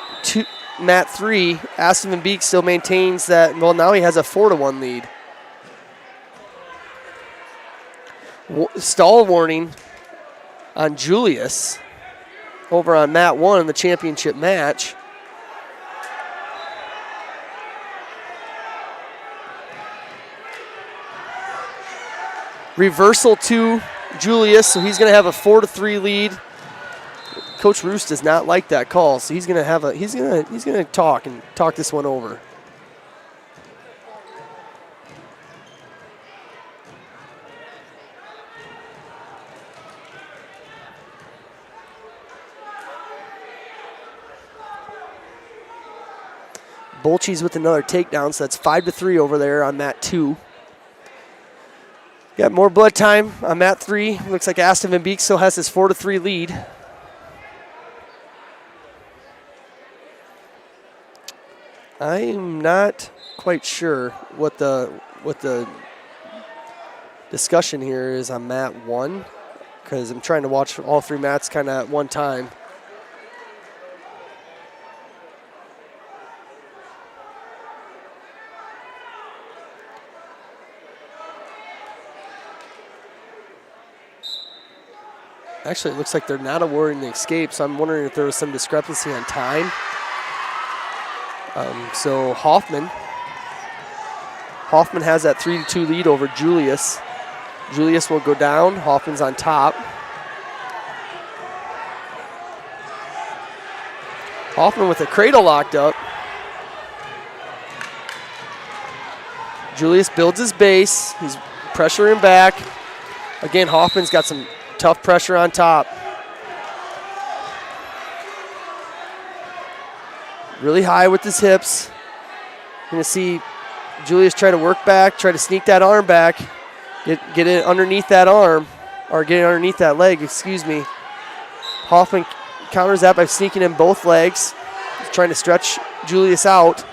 3, Aston Van Beek still maintains that, well, now he has a 4-1 lead. Stall warning on Julius over on mat 1 in the championship match. Reversal to Julius, so he's going to have a 4-3 lead. Coach Roos does not like that call, so he's going to talk this one over. Bolches with another takedown, so that's 5-3 over there on mat 2. Got more blood time on mat 3. Looks like Aston Van Beek still has his 4-3 lead. I'm not quite sure what the discussion here is on mat 1, because I'm trying to watch all 3 mats kind of at one time. Actually, it looks like they're not awarding the escape, so I'm wondering if there was some discrepancy on time. So Hoffman has that 3-2 lead over Julius. Julius will go down. Hoffman's on top. Hoffman with a cradle locked up. Julius builds his base. He's pressuring back. Again, Hoffman's got some tough pressure on top. Really high with his hips. You're going to see Julius try to work back, try to sneak that arm back, get it underneath that arm, or get it underneath that leg, excuse me. Hoffman counters that by sneaking in both legs. He's trying to stretch Julius out.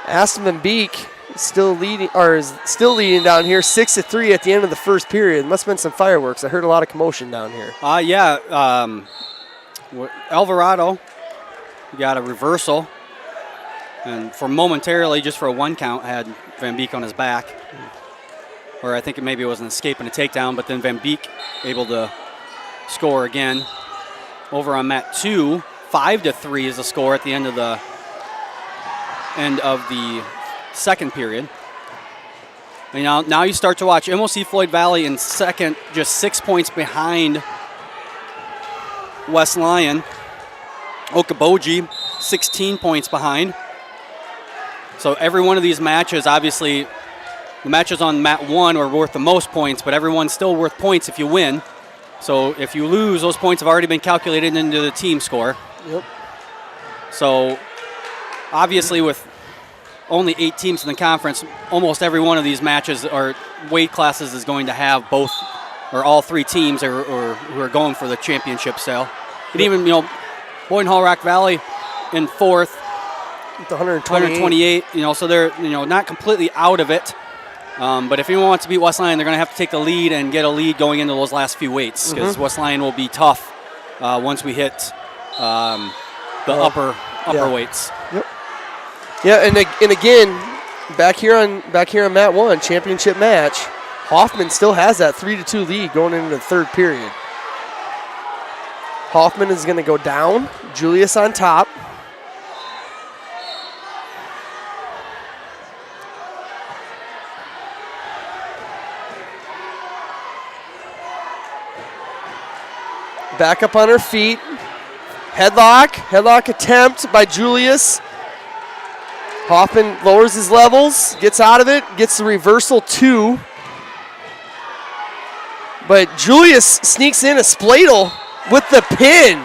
Aston Van Beek is still leading down here, 6-3 at the end of the first period. Must have been some fireworks. I heard a lot of commotion down here. Alvarado got a reversal, and momentarily, just for a 1 count, had Van Beek on his back. Or I think maybe it was an escape and a takedown, but then Van Beek able to score again. Over on mat 2, 5-3 is the score at the end of the second period. And now you start to watch MOC Floyd Valley in second, just 6 points behind West Lyon. Okoboji, 16 points behind. So every one of these matches, obviously, the matches on mat 1 are worth the most points, but everyone's still worth points if you win. So if you lose, those points have already been calculated into the team score. Yep. So obviously, with only 8 teams in the conference, almost every one of these matches or weight classes is going to have both or all 3 teams or who are going for the championship sale. And even, Boyden Hall Rock Valley in 4th, with 128. So they're not completely out of it. But if anyone wants to beat West Lyon, they're going to have to take the lead and get a lead going into those last few weights, because West Lyon will be tough once we hit the upper weights. Yep. Yeah, and again, back here on mat 1, championship match, Hoffman still has that 3-2 lead going into the third period. Hoffman is going to go down. Julius on top. Back up on her feet. Headlock attempt by Julius. Hoffman lowers his levels, gets out of it, gets the reversal 2. But Julius sneaks in a spladle with the pin.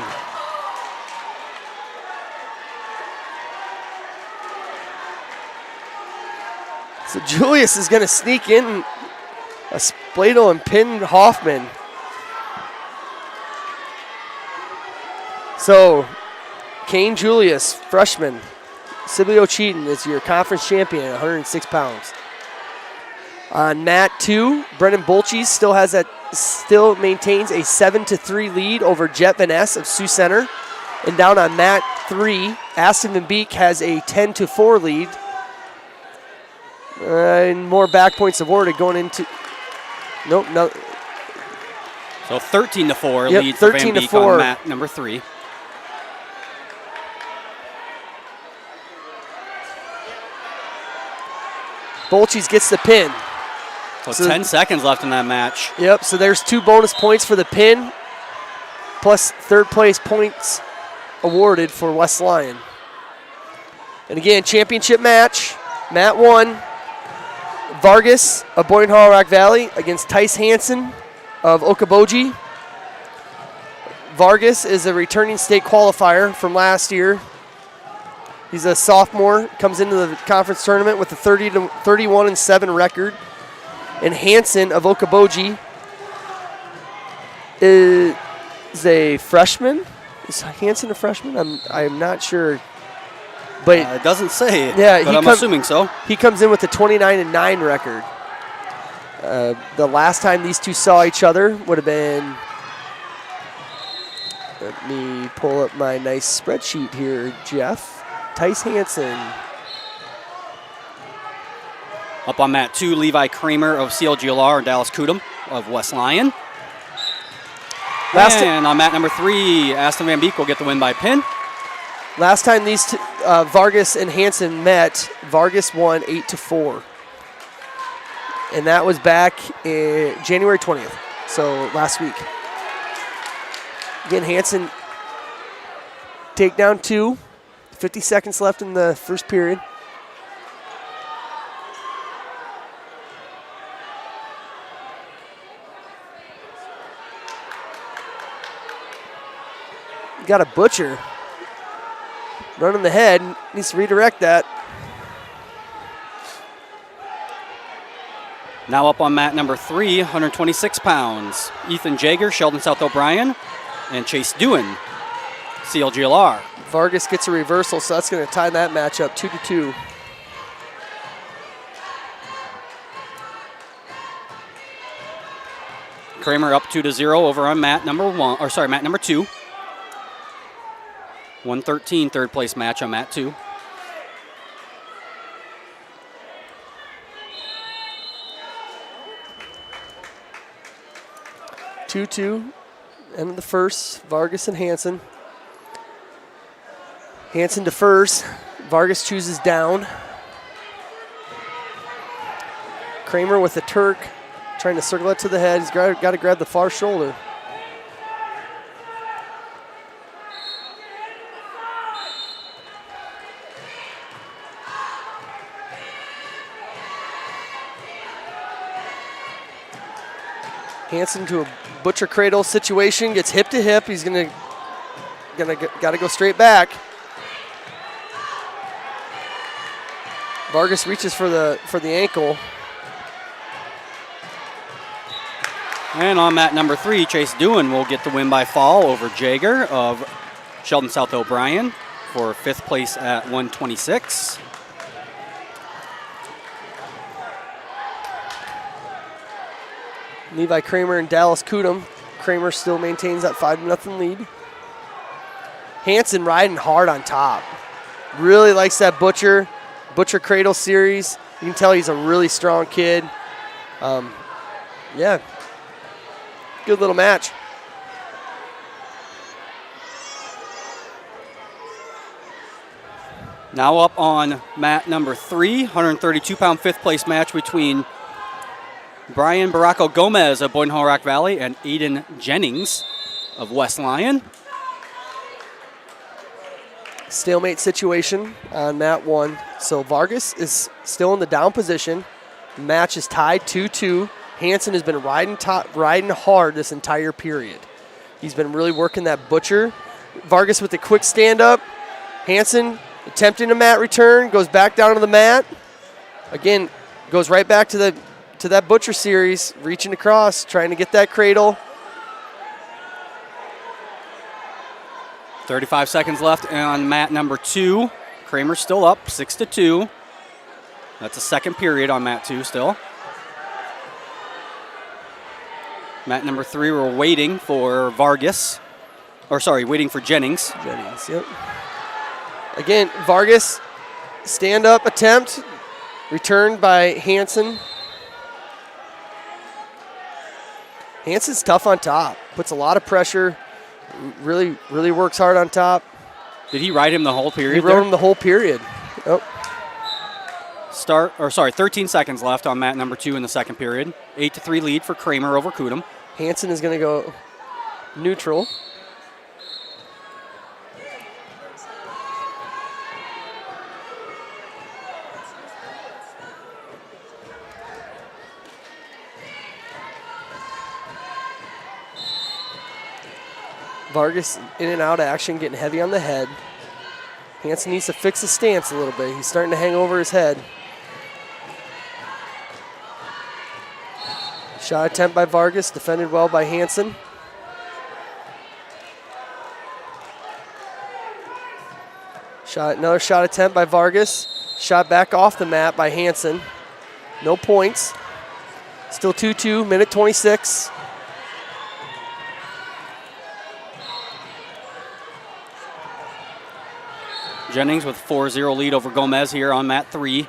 So Julius is going to sneak in a spladle and pin Hoffman. So, Kane Julius, freshman, Siblio Cheaton is your conference champion at 106 pounds. On mat 2, Brennan Bolches still maintains a 7-3 lead over Jet Van Ness of Sioux Center. And down on mat 3, Aston Van Beek has a 10-4 lead. And more back points awarded going into. Nope, no. So 13-4 Yep, lead for Van 13 to Beek 4. on mat number 3. Bolches gets the pin. So 10 seconds left in that match. Yep, so there's 2 bonus points for the pin, plus third place points awarded for West Lyon. And again, championship match, mat 1, Vargas of Boyne Hall Rock Valley against Tice Hansen of Okoboji. Vargas is a returning state qualifier from last year. He's a sophomore, comes into the conference tournament with a 31-7 record. And Hansen of Okoboji is a freshman. Is Hansen a freshman? I'm not sure. But it doesn't say, yeah, but I'm assuming so. He comes in with a 29-9 record. The last time these two saw each other would have been, let me pull up my nice spreadsheet here, Jeff. Tice Hansen. Up on mat 2, Levi Kramer of CLGLR and Dallas Kudum of West Lyon. And on mat number 3, Aston Van Beek will get the win by pin. Last time these two, Vargas and Hansen met, Vargas won 8-4. And that was back in January 20th, so last week. Again, Hansen takedown 2, 50 seconds left in the first period. Got a Butcher running the head, needs to redirect that. Now up on mat number 3, 126 pounds. Ethan Jager, Sheldon South O'Brien, and Chase Dewan, CLGLR. Vargas gets a reversal, so that's going to tie that match up 2-2. Kramer up 2-0 over on mat number 1, or sorry, mat number 2. 113 third place match on mat 2. End of the first, Vargas and Hansen. Hansen defers, Vargas chooses down. Kramer with the Turk, trying to circle it to the head. He's got to grab the far shoulder. Hansen to a Butcher cradle situation, gets hip to hip. He's got to go straight back. Vargas reaches for the ankle. And on mat number 3, Chase Dewan will get the win by fall over Jager of Sheldon South O'Brien for 5th place at 126. Levi Kramer and Dallas Kudum. Kramer still maintains that 5-0 lead. Hansen riding hard on top. Really likes that Butcher Cradle series. You can tell he's a really strong kid. Yeah. Good little match. Now up on mat number 3, 132-pound fifth place match between Brian Baracco Gomez of Boynton Hall Rock Valley and Aiden Jennings of West Lyon. Stalemate situation on mat 1. So Vargas is still in the down position. Match is tied 2-2. Hansen has been riding hard this entire period. He's been really working that butcher. Vargas with a quick stand up. Hansen attempting a mat return, goes back down to the mat. Again, goes right back to that butcher series, reaching across, trying to get that cradle. 35 seconds left on mat number 2. Kramer still up, 6-2. That's a second period on mat 2 still. Mat number 3, we're waiting for Vargas. Waiting for Jennings. Jennings, yep. Again, Vargas, stand-up attempt, returned by Hansen. Hansen's tough on top, puts a lot of pressure, really works hard on top. Did he ride him the whole period? He rode him the whole period. Oh. 13 seconds left on mat number 2 in the second period. 8-3 lead for Kramer over Kudum. Hansen is going to go neutral. Vargas in and out action, getting heavy on the head. Hansen needs to fix his stance a little bit. He's starting to hang over his head. Shot attempt by Vargas, defended well by Hansen. Another shot attempt by Vargas. Shot back off the mat by Hansen. No points. Still 2-2, minute 26. Jennings with 4-0 lead over Gomez here on mat 3.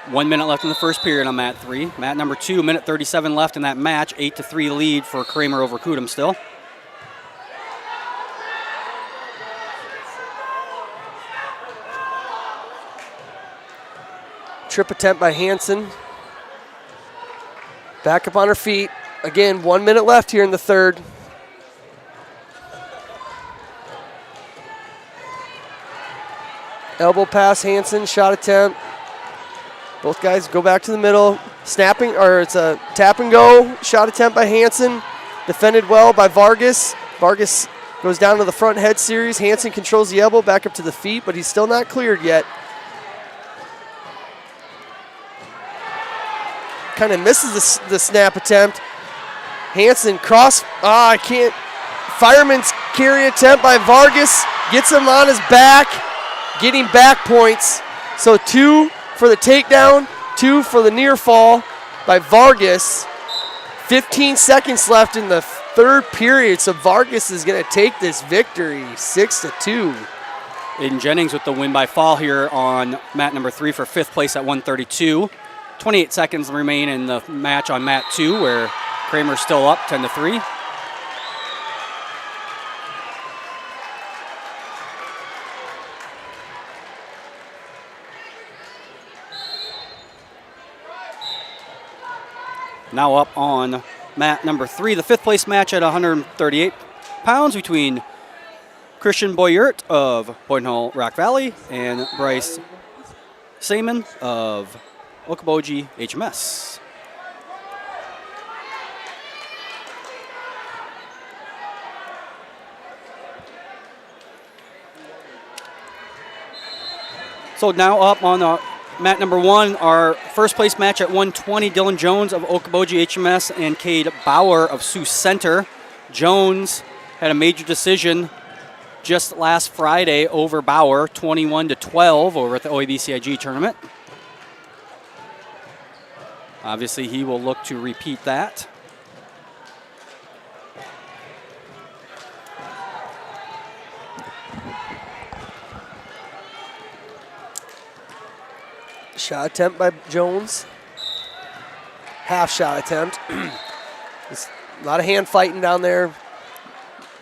1 minute left in the first period on mat 3. Mat number 2, minute 37 left in that match. 8-3 lead for Kramer over Kudum still. Trip attempt by Hansen. Back up on her feet. Again, 1 minute left here in the third. Elbow pass, Hansen, shot attempt. Both guys go back to the middle. Snapping, or it's a tap and go. Shot attempt by Hansen. Defended well by Vargas. Vargas goes down to the front head series. Hansen controls the elbow back up to the feet, but he's still not cleared yet. Kind of misses the snap attempt. Hansen cross, I can't. Fireman's carry attempt by Vargas. Gets him on his back. Getting back points. So 2 for the takedown, 2 for the near fall by Vargas. 15 seconds left in the third period, so Vargas is going to take this victory, 6-2. Aiden Jennings with the win by fall here on mat number 3 for 5th place at 132. 28 seconds remain in the match on mat 2, where Kramer's still up 10-3. Now up on mat number 3, the 5th place match at 138 pounds between Christian Boyert of Boynton Hall Rock Valley and Bryce Seaman of Okoboji HMS. So now up on mat number 1, our first place match at 120, Dylan Jones of Okoboji HMS and Cade Bauer of Sioux Center. Jones had a major decision just last Friday over Bauer, 21-12 over at the OABCIG tournament. Obviously, he will look to repeat that. Shot attempt by Jones. half shot attempt. Just a lot of hand fighting down there.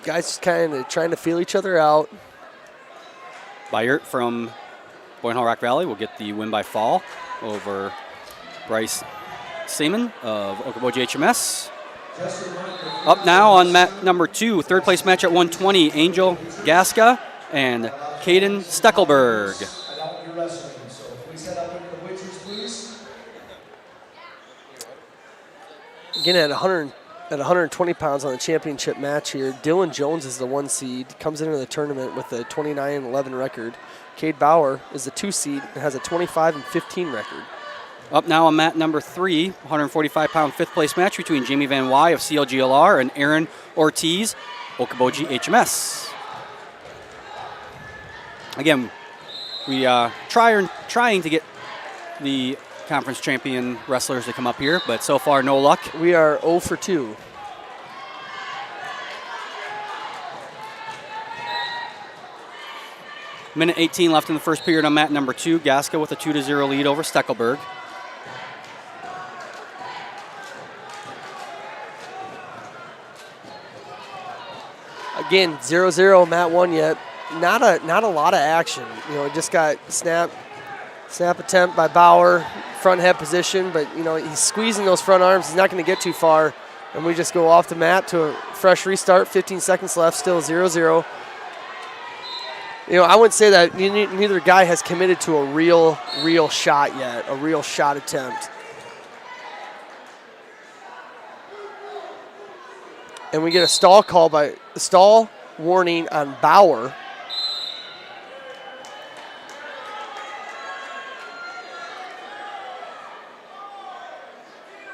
Guys just kind of trying to feel each other out. Byert from Boyne Hall Rock Valley will get the win by fall over Bryce Seaman of Okoboji HMS. Up now on mat number 2, third place match at 120, Angel Gaska and Caden Steckelberg. Again, at 120 pounds on the championship match here, Dylan Jones is the 1 seed, comes into the tournament with a 29-11 record. Cade Bauer is the 2 seed and has a 25-15 record. Up now on mat number 3, 145-pound fifth place match between Jamie Van Wy of CLGLR and Aaron Ortiz, Okoboji HMS. Again, we trying to get the conference champion wrestlers to come up here, but so far no luck. We are 0 for 2. Minute 18 left in the first period on mat number 2. Gaska with a 2-0 lead over Steckelberg. Again, 0-0, mat 1 yet. Not a lot of action. You know, just got snap attempt by Bauer, front head position, but you know, he's squeezing those front arms. He's not going to get too far. And we just go off the mat to a fresh restart, 15 seconds left, still 0-0. You know, I wouldn't say that neither guy has committed to a real shot yet, a real shot attempt. And we get a stall warning on Bauer.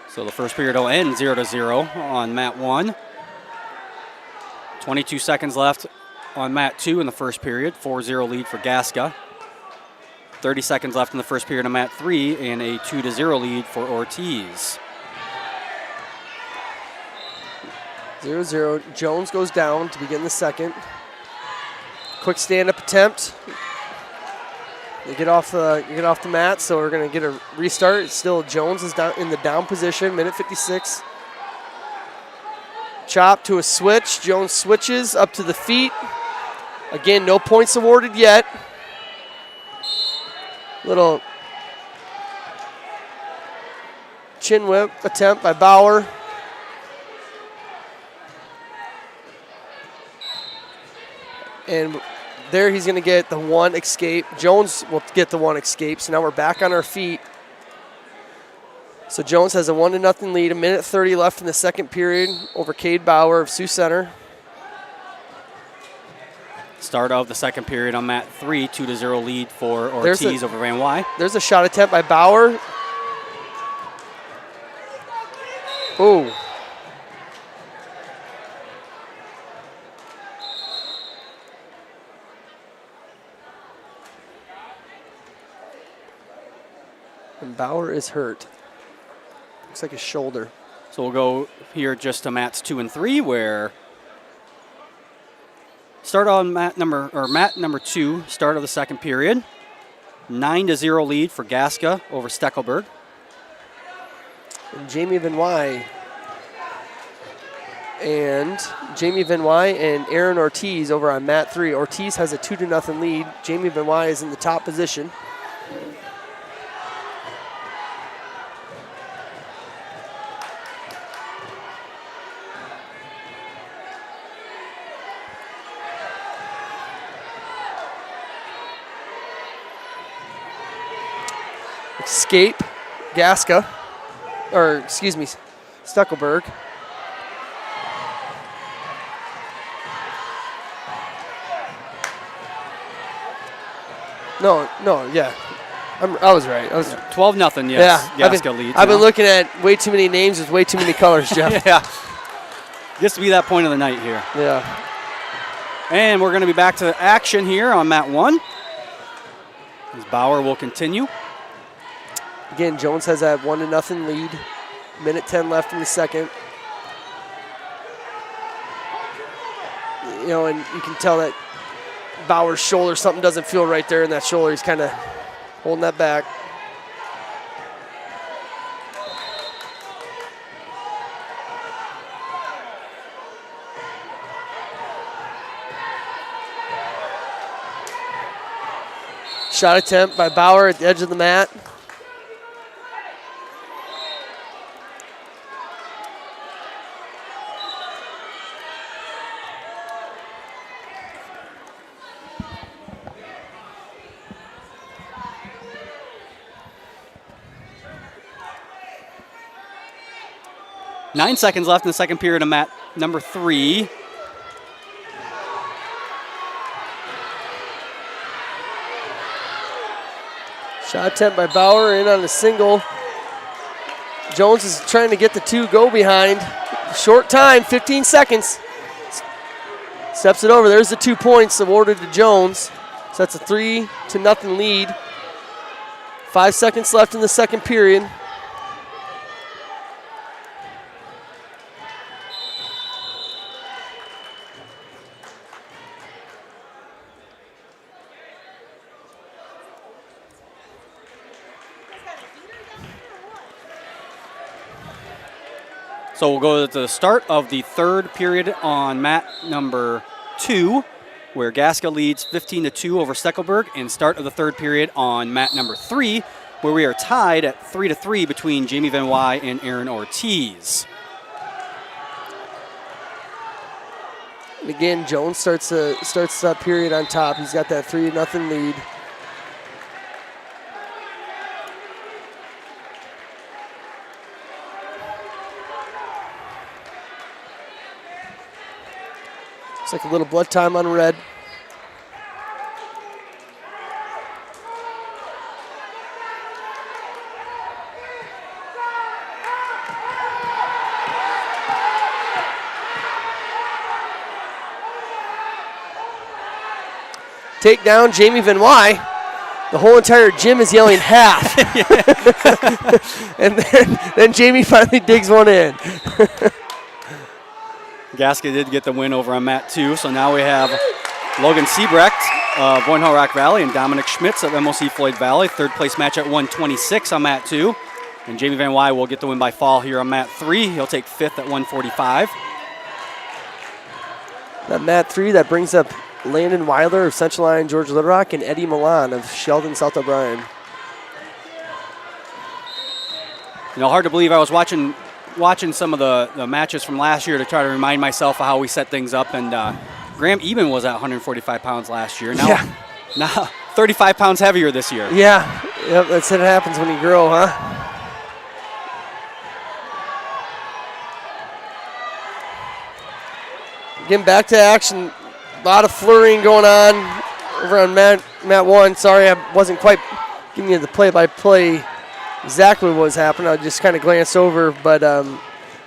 So the first period will end 0-0 on mat 1. 22 seconds left on mat 2 in the first period. 4-0 lead for Gaska. 30 seconds left in the first period on mat 3 and a 2-0 lead for Ortiz. 0-0. Jones goes down to begin the second. Quick stand-up attempt. They get off the mat, so we're going to get a restart. It's still Jones is down in the down position, minute 56. Chop to a switch. Jones switches up to the feet. Again, no points awarded yet. Little chin whip attempt by Bauer. And there he's going to get the 1 escape. Jones will get the 1 escape. So now we're back on our feet. So Jones has a 1-0 lead. A minute 30 left in the second period over Cade Bauer of Sioux Center. Start of the second period on mat 3, 2-0 lead for Ortiz over Van Wy. There's a shot attempt by Bauer. Ooh. And Bauer is hurt. Looks like his shoulder. So we'll go here just to mats 2 and 3, where start on mat number 2, start of the second period. 9-0 lead for Gaska over Steckelberg. And Jamie Van Wy and Aaron Ortiz over on mat 3. Ortiz has a 2-0 lead. Jamie Van Wy is in the top position. Escape, Gaska, or excuse me, Steckelberg. No, yeah. I was right. I was 12-0, yes. Yeah, Gaska leads. I've been looking at way too many names with way too many colors, Jeff. Yeah. Gets to be that point of the night here. Yeah. And we're going to be back to action here on mat 1. As Bauer will continue. Again, Jones has that 1-0 lead. Minute 10 left in the second. You know, and you can tell that Bauer's shoulder, something doesn't feel right there in that shoulder. He's kind of holding that back. Shot attempt by Bauer at the edge of the mat. Nine seconds left in the second period of mat number 3. Shot attempt by Bauer in on a single. Jones is trying to get the 2 go behind. Short time, 15 seconds. Steps it over. There's the 2 points awarded to Jones. So that's a 3-0 lead. 5 seconds left in the second period. So we'll go to the start of the third period on mat number 2, where Gasca leads 15-2 over Steckelberg, and start of the third period on mat number 3, where we are tied at 3-3 between Jamie Van Wy and Aaron Ortiz. And again, Jones starts that period on top. He's got that 3-0 lead. It's like a little blood time on red. Take down Jamie Van Wy. The whole entire gym is yelling half. And then Jamie finally digs one in. Gasca did get the win over on mat 2, so now we have Logan Siebrecht of Boynhall Rock Valley and Dominic Schmitz of MOC Floyd Valley. Third place match at 126 on mat 2. And Jamie Van Wy will get the win by fall here on mat 3. He'll take 5th at 145. That mat 3, that brings up Landon Weiler of Central Line, George Little Rock, and Eddie Milan of Sheldon, South O'Brien. You know, hard to believe I was watching some of the matches from last year to try to remind myself of how we set things up. And Graham Eben was at 145 pounds last year. Now 35 pounds heavier this year. Yeah, yep, that's what happens when you grow, huh? Getting back to action. A lot of flurrying going on over on mat 1. Sorry, I wasn't quite giving you the play-by-play exactly what was happening. I just kind of glanced over. But,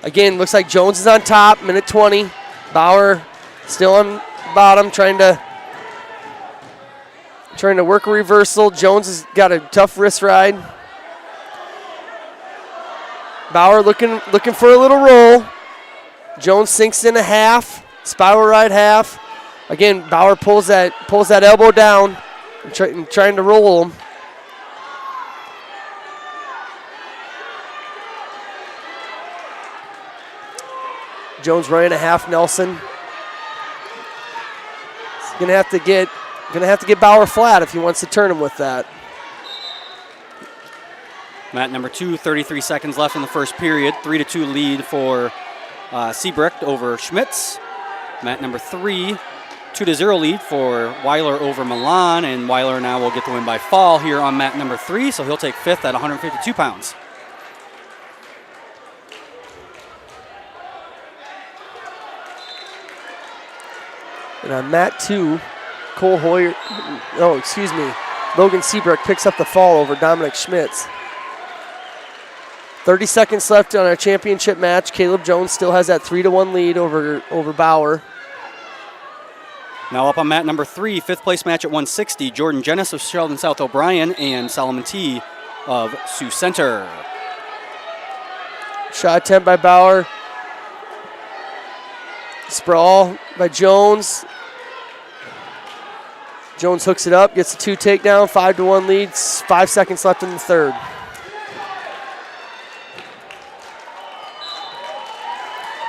again, looks like Jones is on top, minute 20. Bauer still on bottom, trying to work a reversal. Jones has got a tough wrist ride. Bauer looking for a little roll. Jones sinks in a half, spiral ride half. Again, Bauer pulls that elbow down and trying to roll him. Jones running a half Nelson. He's gonna have to get Bauer flat if he wants to turn him with that. Mat number 2, 33 seconds left in the first period. 3-2 lead for Siebrecht over Schmitz. Mat number 3, 2-0 lead for Weiler over Milan, and Weiler now will get the win by fall here on mat number 3, so he'll take 5th at 152 pounds. And on mat 2, Logan Siebrecht picks up the fall over Dominic Schmitz. 30 seconds left on our championship match. Caleb Jones still has that 3-1 lead over Bauer. Now up on mat number 3, 5th place match at 160, Jordan Jennis of Sheldon South O'Brien and Solomon T of Sioux Center. Shot attempt by Bauer. Sprawl by Jones. Jones hooks it up, gets a 2 takedown, 5-1 lead, 5 seconds left in the third.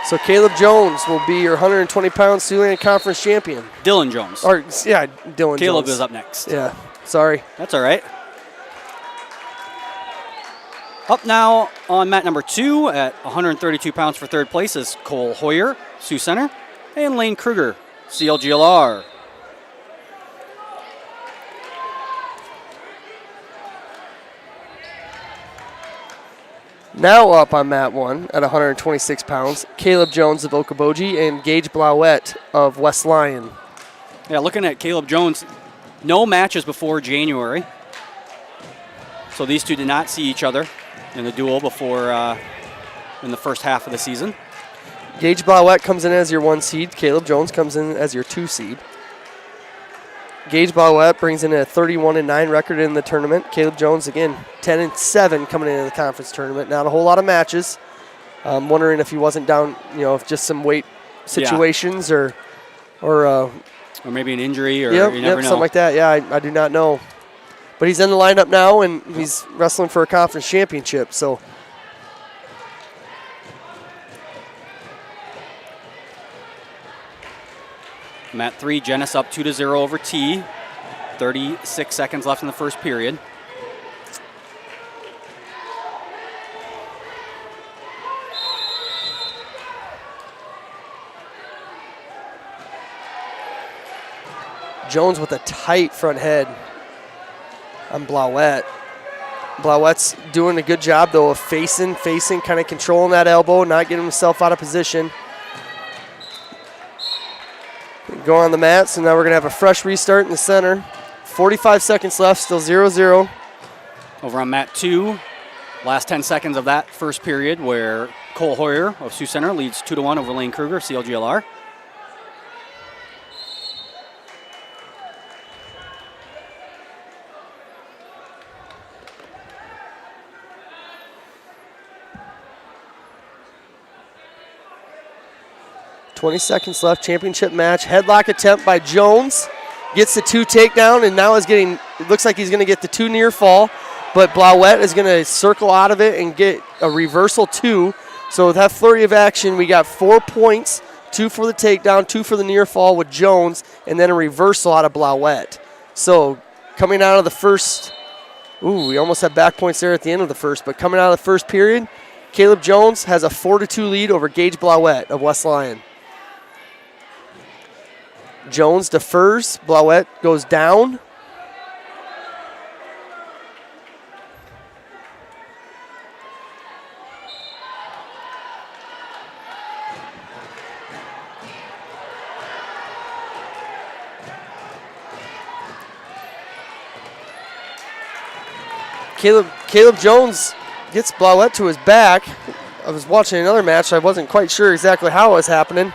So Caleb Jones will be your 120-pound Siouxland Conference champion. Dylan Jones. Dylan Caleb Jones. is up next. Yeah. Sorry. That's all right. Up now on mat number 2 at 132 pounds for third place is Cole Hoyer, Sioux Center, and Lane Kruger, CLGLR. Now up on mat 1 at 126 pounds, Caleb Jones of Okoboji and Gage Blauette of West Lyon. Yeah, looking at Caleb Jones, no matches before January. So these two did not see each other in the duel before in the first half of the season. Gage Blauette comes in as your 1 seed. Caleb Jones comes in as your 2 seed. Gage Blauette brings in a 31-9 record in the tournament. Caleb Jones, again, 10-7 coming into the conference tournament. Not a whole lot of matches. I'm wondering if he wasn't down, if just some weight situations or maybe an injury or you never know. Something like that. Yeah, I do not know. But he's in the lineup now, and he's wrestling for a conference championship. So mat 3, Genis up 2-0 over T. 36 seconds left in the first period. Jones with a tight front head on Blauette. Blauette's doing a good job, though, of facing, kind of controlling that elbow, not getting himself out of position. Go on the mat, so now we're going to have a fresh restart in the center. 45 seconds left, still 0-0. Over on mat 2, last 10 seconds of that first period where Cole Hoyer of Sioux Center leads 2-1 over Lane Kruger, CLGLR. .20 seconds left, championship match. Headlock attempt by Jones. Gets the 2 takedown and now it looks like he's going to get the 2 near fall, but Blauette is going to circle out of it and get a reversal 2. So with that flurry of action, we got 4 points, 2 for the takedown, 2 for the near fall with Jones, and then a reversal out of Blauette. So coming out of the first, we almost had back points there at the end of the first, but coming out of the first period, Caleb Jones has a 4-2 lead over Gage Blauette of West Lyon. Jones defers. Blauette goes down. Caleb Jones gets Blauette to his back. I was watching another match. I wasn't quite sure exactly how it was happening.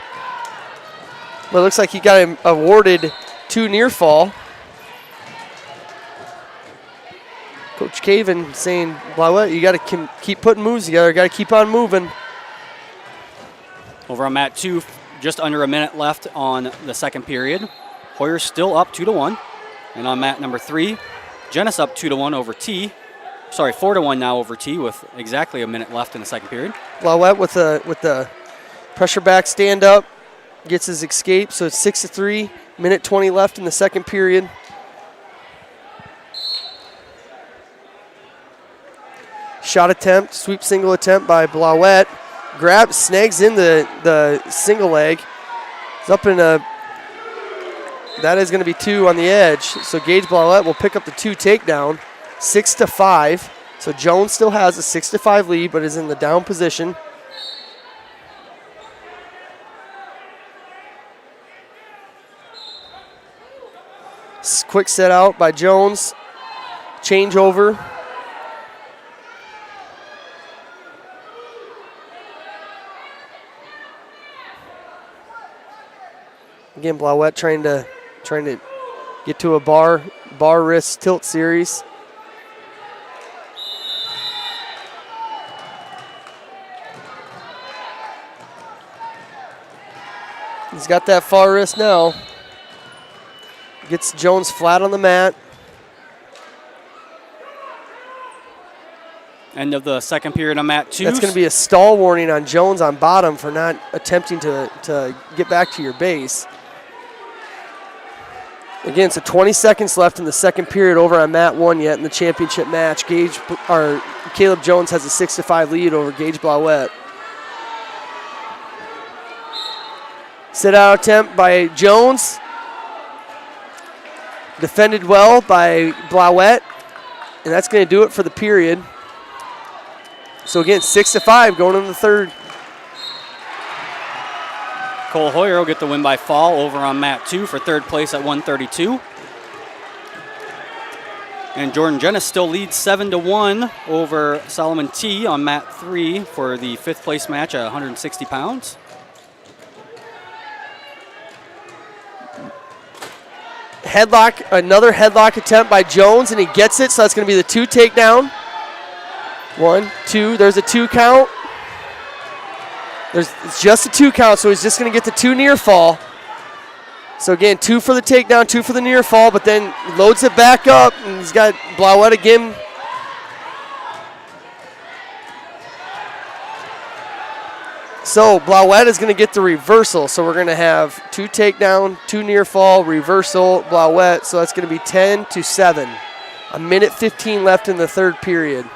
But it looks like he got him awarded 2 near fall. Coach Caven saying, Blauette, you got to keep putting moves together. Got to keep on moving. Over on mat 2, just under a minute left on the second period. Hoyer's still up 2-1. And on mat number 3, Genis up 2-1 over T. Sorry, 4-1 now over T with exactly a minute left in the second period. Blauette with the pressure back stand up. Gets his escape, so it's 6-3, minute 20 left in the second period. Shot attempt, sweep single attempt by Blauette. Snags in the single leg. It's up in a, that is going to be 2 on the edge. So Gage Blauette will pick up the 2 takedown, 6-5. So Jones still has a 6-5 lead, but is in the down position. Quick set out by Jones. Change over. Again, Blauette trying to get to a bar wrist tilt series. He's got that far wrist now. Gets Jones flat on the mat. End of the second period on mat 2. That's going to be a stall warning on Jones on bottom for not attempting to get back to your base. Again, so 20 seconds left in the second period over on mat 1 yet in the championship match. Caleb Jones has a 6-5 lead over Gage Blauette. Sit-out attempt by Jones. Defended well by Blauette. And that's going to do it for the period. So again, 6-5 going in the third. Cole Hoyer will get the win by fall over on mat 2 for third place at 132. And Jordan Jennis still leads 7-1 over Solomon T on mat 3 for the fifth place match at 160 pounds. Headlock, another headlock attempt by Jones, and he gets it, so that's going to be the 2 takedown. 1, 2, there's a 2 count. It's just a 2 count, so he's just going to get the 2 near fall. So again, 2 for the takedown, 2 for the near fall, but then loads it back up, and he's got Blauette again. So Blauette is going to get the reversal, so we're going to have 2 takedown, 2 near fall, reversal, Blauette, so that's going to be 10-7. A minute 15 left in the third period.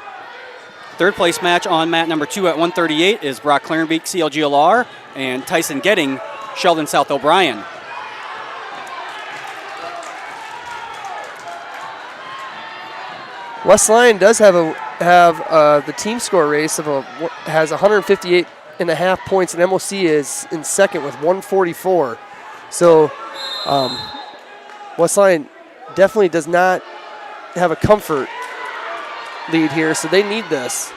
Third place match on mat number 2 at 138 is Brock Clarenbeek, CLGLR, and Tyson Getting, Sheldon South O'Brien. West Lyon does have the team score race has 158.5 points, and MOC is in second with 144. So West Lyon definitely does not have a comfort lead here, so they need this.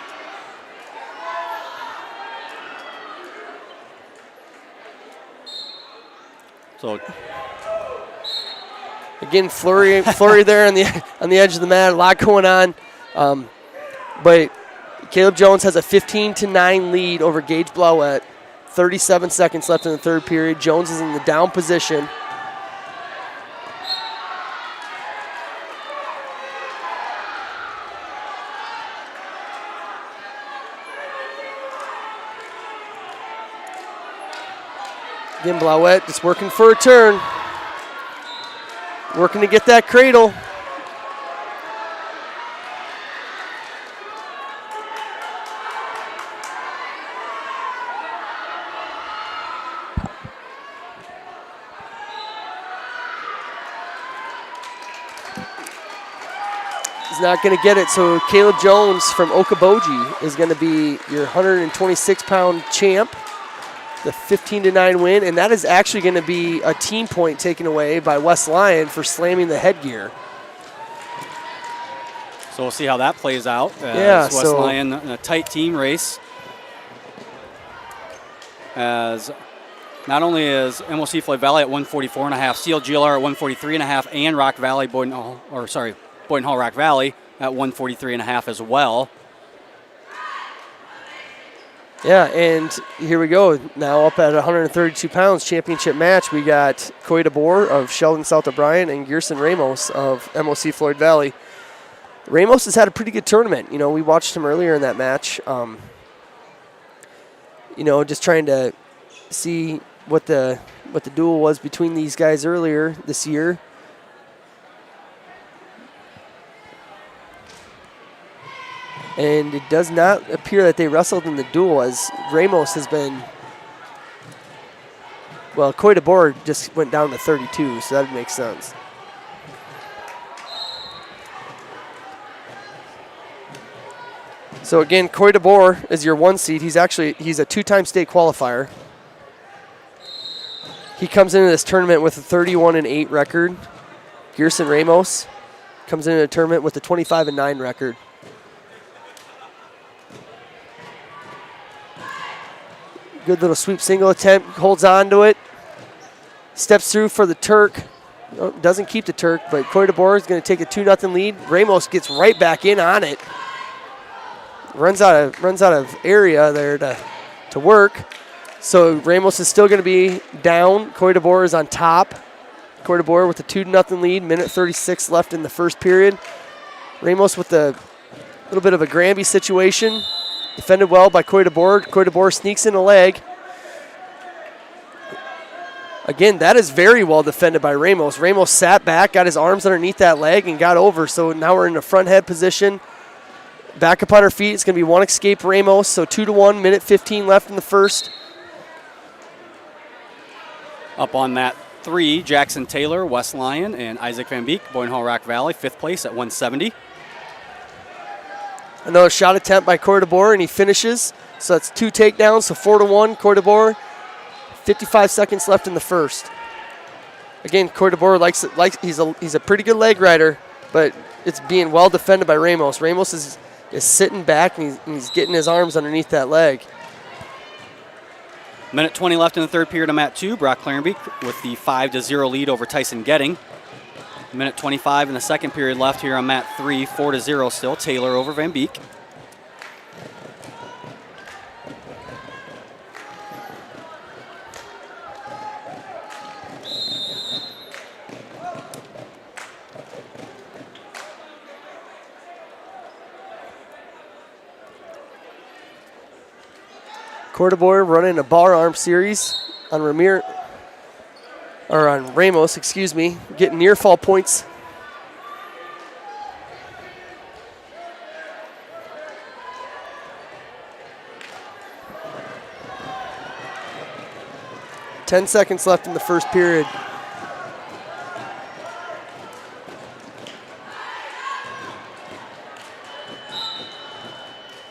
So again, flurry there on the edge of the mat. A lot going on, but Caleb Jones has a 15-9 lead over Gage Blauette. 37 seconds left in the third period. Jones is in the down position. Again, Blauette just working for a turn. Working to get that cradle. He's not going to get it, so Caleb Jones from Okoboji is going to be your 126-pound champ. The 15-9 win, and that is actually going to be a team point taken away by West Lyon for slamming the headgear. So we'll see how that plays out. West Lyon in a tight team race. As not only is MOC Floyd Valley at 144.5, CLGLR at 143.5, and Rock Valley, Boynton Hall Rock Valley at 143.5 as well. Yeah, and here we go. Now up at 132 pounds, championship match. We got Coy DeBoer of Sheldon South O'Brien and Gerson Ramos of MOC Floyd Valley. Ramos has had a pretty good tournament. You know, we watched him earlier in that match. Just trying to see what the duel was between these guys earlier this year. And it does not appear that they wrestled in the duel, as Ramos has been, well, Coy DeBoer just went down to 32, so that makes sense. So again, Coy DeBoer is your 1 seed. He's a 2-time state qualifier. He comes into this tournament with a 31-8 record. Gerson Ramos comes into the tournament with a 25-9 record. Good little sweep single attempt, holds on to it. Steps through for the Turk. Doesn't keep the Turk, but Coy DeBoer is going to take a 2-0 lead. Ramos gets right back in on it. Runs out of area there to work. So Ramos is still going to be down. Coy DeBoer is on top. Coy DeBoer with a 2-0 lead. Minute 36 left in the first period. Ramos with a little bit of a Granby situation. Defended well by Coy DeBoer. Coy DeBoer sneaks in a leg. Again, that is very well defended by Ramos. Ramos sat back, got his arms underneath that leg, and got over. So now we're in a front head position. Back up on her feet. It's going to be one escape Ramos. So 2-1, minute 15 left in the first. Up on mat 3, Jackson Taylor, West Lyon, and Isaac Van Beek, Boyne Hall Rock Valley, 5th place at 170. Another shot attempt by Coeur d'Alene, and he finishes. So that's 2 takedowns, so 4-1, Coeur d'Alene. 55 seconds left in the first. Again, Coeur d'Alene he's a pretty good leg rider, but it's being well defended by Ramos. Ramos is sitting back, and he's getting his arms underneath that leg. Minute 20 left in the third period on mat 2. Brock Clarenbeek with the 5-0 lead over Tyson Getting. Minute 25 in the second period left here on mat 3. 4-0 still. Taylor over Van Beek. Coeur d'Alene running a bar arm series on Ramos, getting near fall points. Ten seconds left in the first period.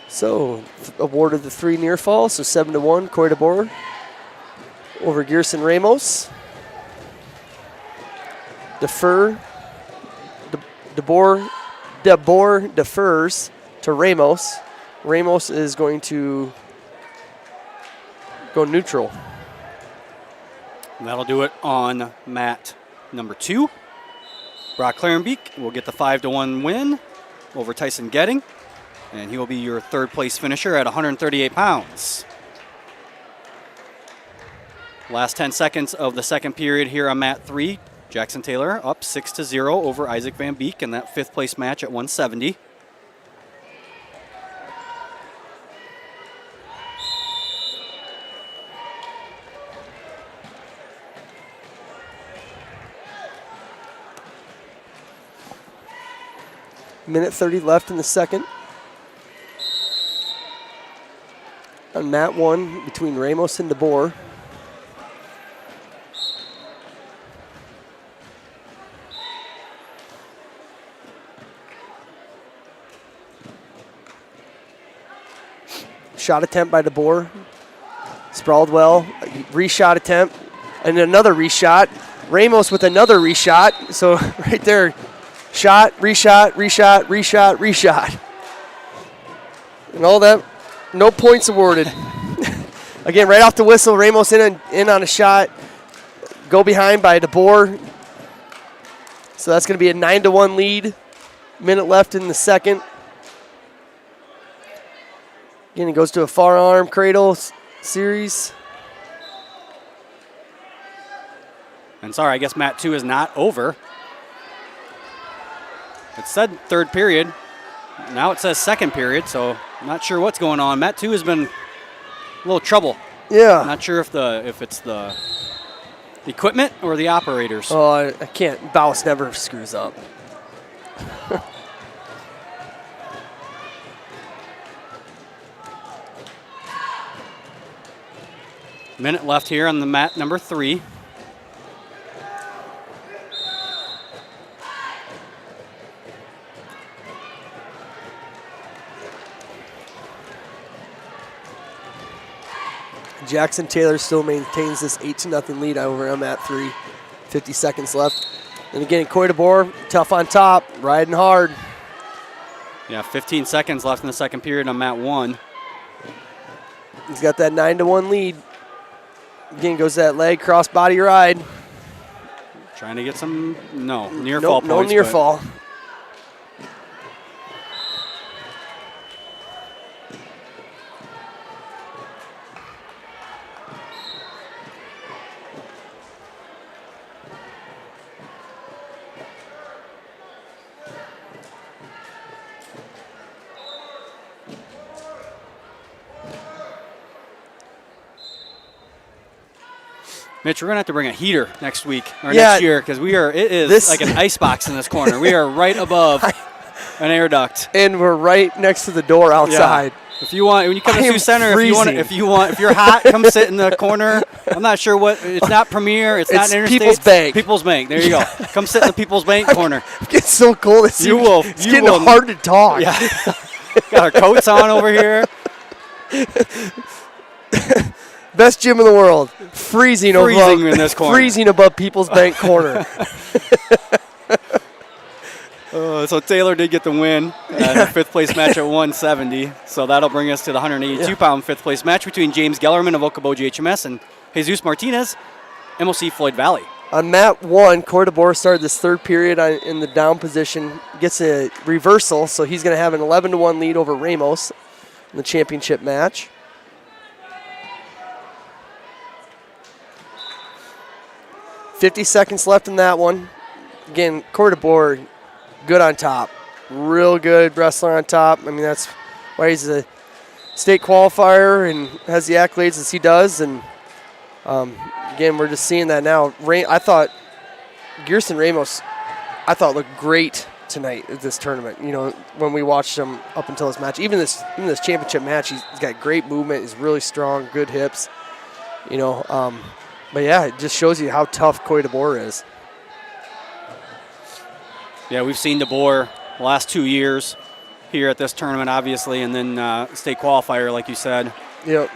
So, awarded the 3 near fall, so 7-1, Coeur d'Alene over Gerson Ramos. DeBoer defers to Ramos. Ramos is going to go neutral. And that'll do it on mat number 2. Brock Clarenbeek will get the 5-1 win over Tyson Getting. And he will be your third place finisher at 138 pounds. Last 10 seconds of the second period here on mat 3. Jackson Taylor up 6-0 over Isaac Van Beek in that 5th place match at 170. Minute 30 left in the second. On mat 1 between Ramos and DeBoer. Shot attempt by DeBoer. Sprawled well. Reshot attempt. And another reshot. Ramos with another reshot. So right there. Shot, reshot, reshot, reshot, reshot. And all that. No points awarded. Again, right off the whistle, Ramos in on a shot. Go behind by DeBoer. So that's going to be a 9-1 lead. Minute left in the second. Again, he goes to a far arm cradle series. And sorry, I guess mat 2 is not over. It said third period. Now it says second period, so I'm not sure what's going on. Mat 2 has been a little trouble. Yeah. Not sure if it's the equipment or the operators. Oh, I can't. Bouse never screws up. Minute left here on the mat number 3. Jackson Taylor still maintains this 8-0 lead over him at 3. 50 seconds left. And again, Coeur d'Alene, tough on top, riding hard. Yeah, 15 seconds left in the second period on mat 1. He's got that 9-1 lead. Again, goes that leg, cross body ride. Trying to get some, near fall points. No near fall. Mitch, we're going to have to bring a heater next week or Yeah. next year because it is like an ice box in this corner. We are right above an air duct. And we're right next to the door outside. Yeah. If you want, when you come to I am Sioux Center, freezing. if you're hot, come sit in the corner. I'm not sure what. It's not Premier. It's not Interstate. People's Bank. People's Bank. There you go. Come sit in the People's Bank corner. It's so cold. It's getting hard to talk. Yeah. Got our coats on over here. Best gym in the world. Freezing above in this corner. Freezing above People's Bank corner. So Taylor did get the win in the fifth place match at 170. So that'll bring us to the 182-pound fifth place match between James Gellerman of Okoboji HMS and Jesus Martinez, MLC Floyd Valley. On mat 1, Corey DeBoer started this third period in the down position, gets a reversal, so he's going to have an 11-1 lead over Ramos in the championship match. $50 seconds left in that one. Again, Corey DeBoer, good on top. Real good wrestler on top. I mean, that's why he's a state qualifier and has the accolades as he does. And again, we're just seeing that now. I thought Gerson Ramos, looked great tonight at this tournament. You know, when we watched him up until this match, even this championship match, he's got great movement. He's really strong, good hips. You know, but yeah, it just shows you how tough Corey DeBoer is. Yeah, we've seen DeBoer the last 2 years here at this tournament, obviously, and then state qualifier, like you said. Yep.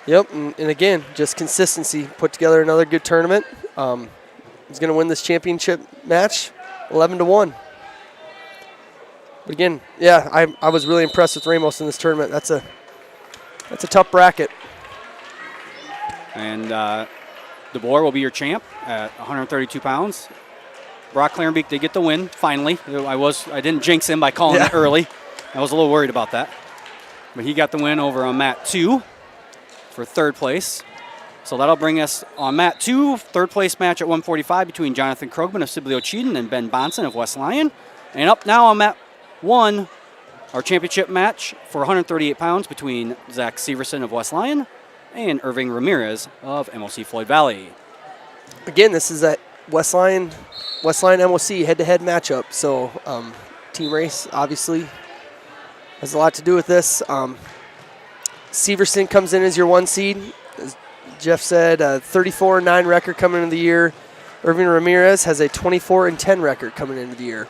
And again, just consistency. Put together another good tournament. He's going to win this championship match 11-1. But again, yeah, I was really impressed with Ramos in this tournament. That's a tough bracket. And DeBoer will be your champ at 132 pounds. Brock Clarenbeek did get the win, finally. I didn't jinx him by calling it early. I was a little worried about that. But he got the win over on mat 2 for third place. So that'll bring us on mat 2, third place match at 145 between Jonathan Krogman of Sibley Cheaton and Ben Bonson of West Lyon. And up now on mat 1, our championship match for 138 pounds between Zach Severson of West Lyon and Irving Ramirez of MLC Floyd Valley. Again, this is a West Lyon MLC head-to-head matchup. So team race obviously has a lot to do with this. Severson comes in as your 1 seed. As Jeff said, a 34-9 record coming into the year. Irving Ramirez has a 24-10 record coming into the year.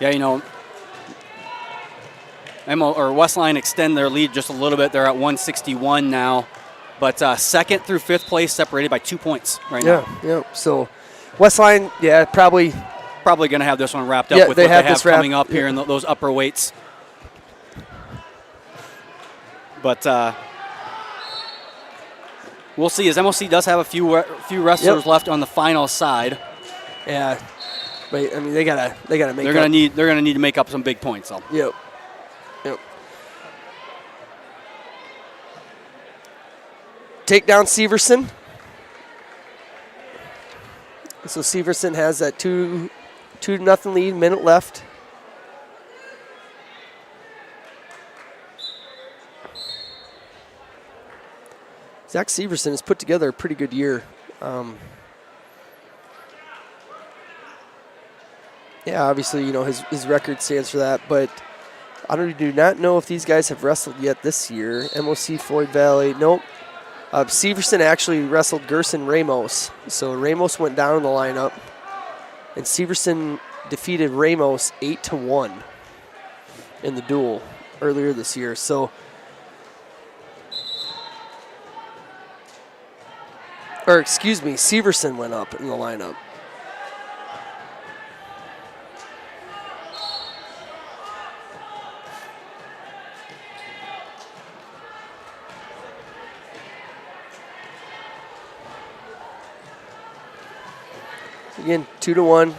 Yeah, you know, West Lyon extend their lead just a little bit. They're at 161 now. But second through fifth place separated by 2 points right now. Yeah. So West Lyon, probably going to have this one wrapped up with what they have coming up here in those upper weights. But we'll see, as MLC does have a few wrestlers left on the final side. Yeah, but I mean they gotta make. They're gonna need to make up some big points though. Yep. Take down Severson. So Severson has that 2-0 lead, minute left. Zach Severson has put together a pretty good year. Obviously, you know, his record stands for that, but I do not know if these guys have wrestled yet this year. MOC Floyd Valley, nope. Severson actually wrestled Gerson Ramos. So Ramos went down in the lineup, and Severson defeated Ramos 8-1 in the duel earlier this year. So, Severson went up in the lineup. Again, 2-1.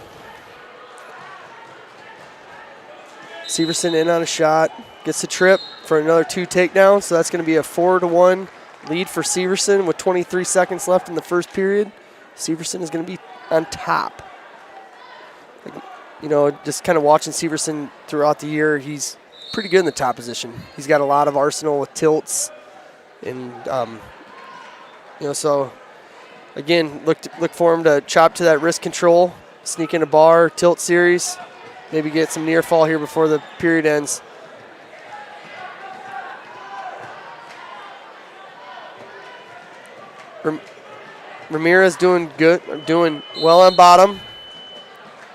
Severson in on a shot, gets the trip for another 2 takedowns, so that's going to be a 4-1 lead for Severson with 23 seconds left in the first period. Severson is going to be on top. You know, just kind of watching Severson throughout the year, he's pretty good in the top position. He's got a lot of arsenal with tilts and So again, look for him to chop to that wrist control, sneak in a bar, tilt series, maybe get some near fall here before the period ends. Ramirez doing good, doing well on bottom.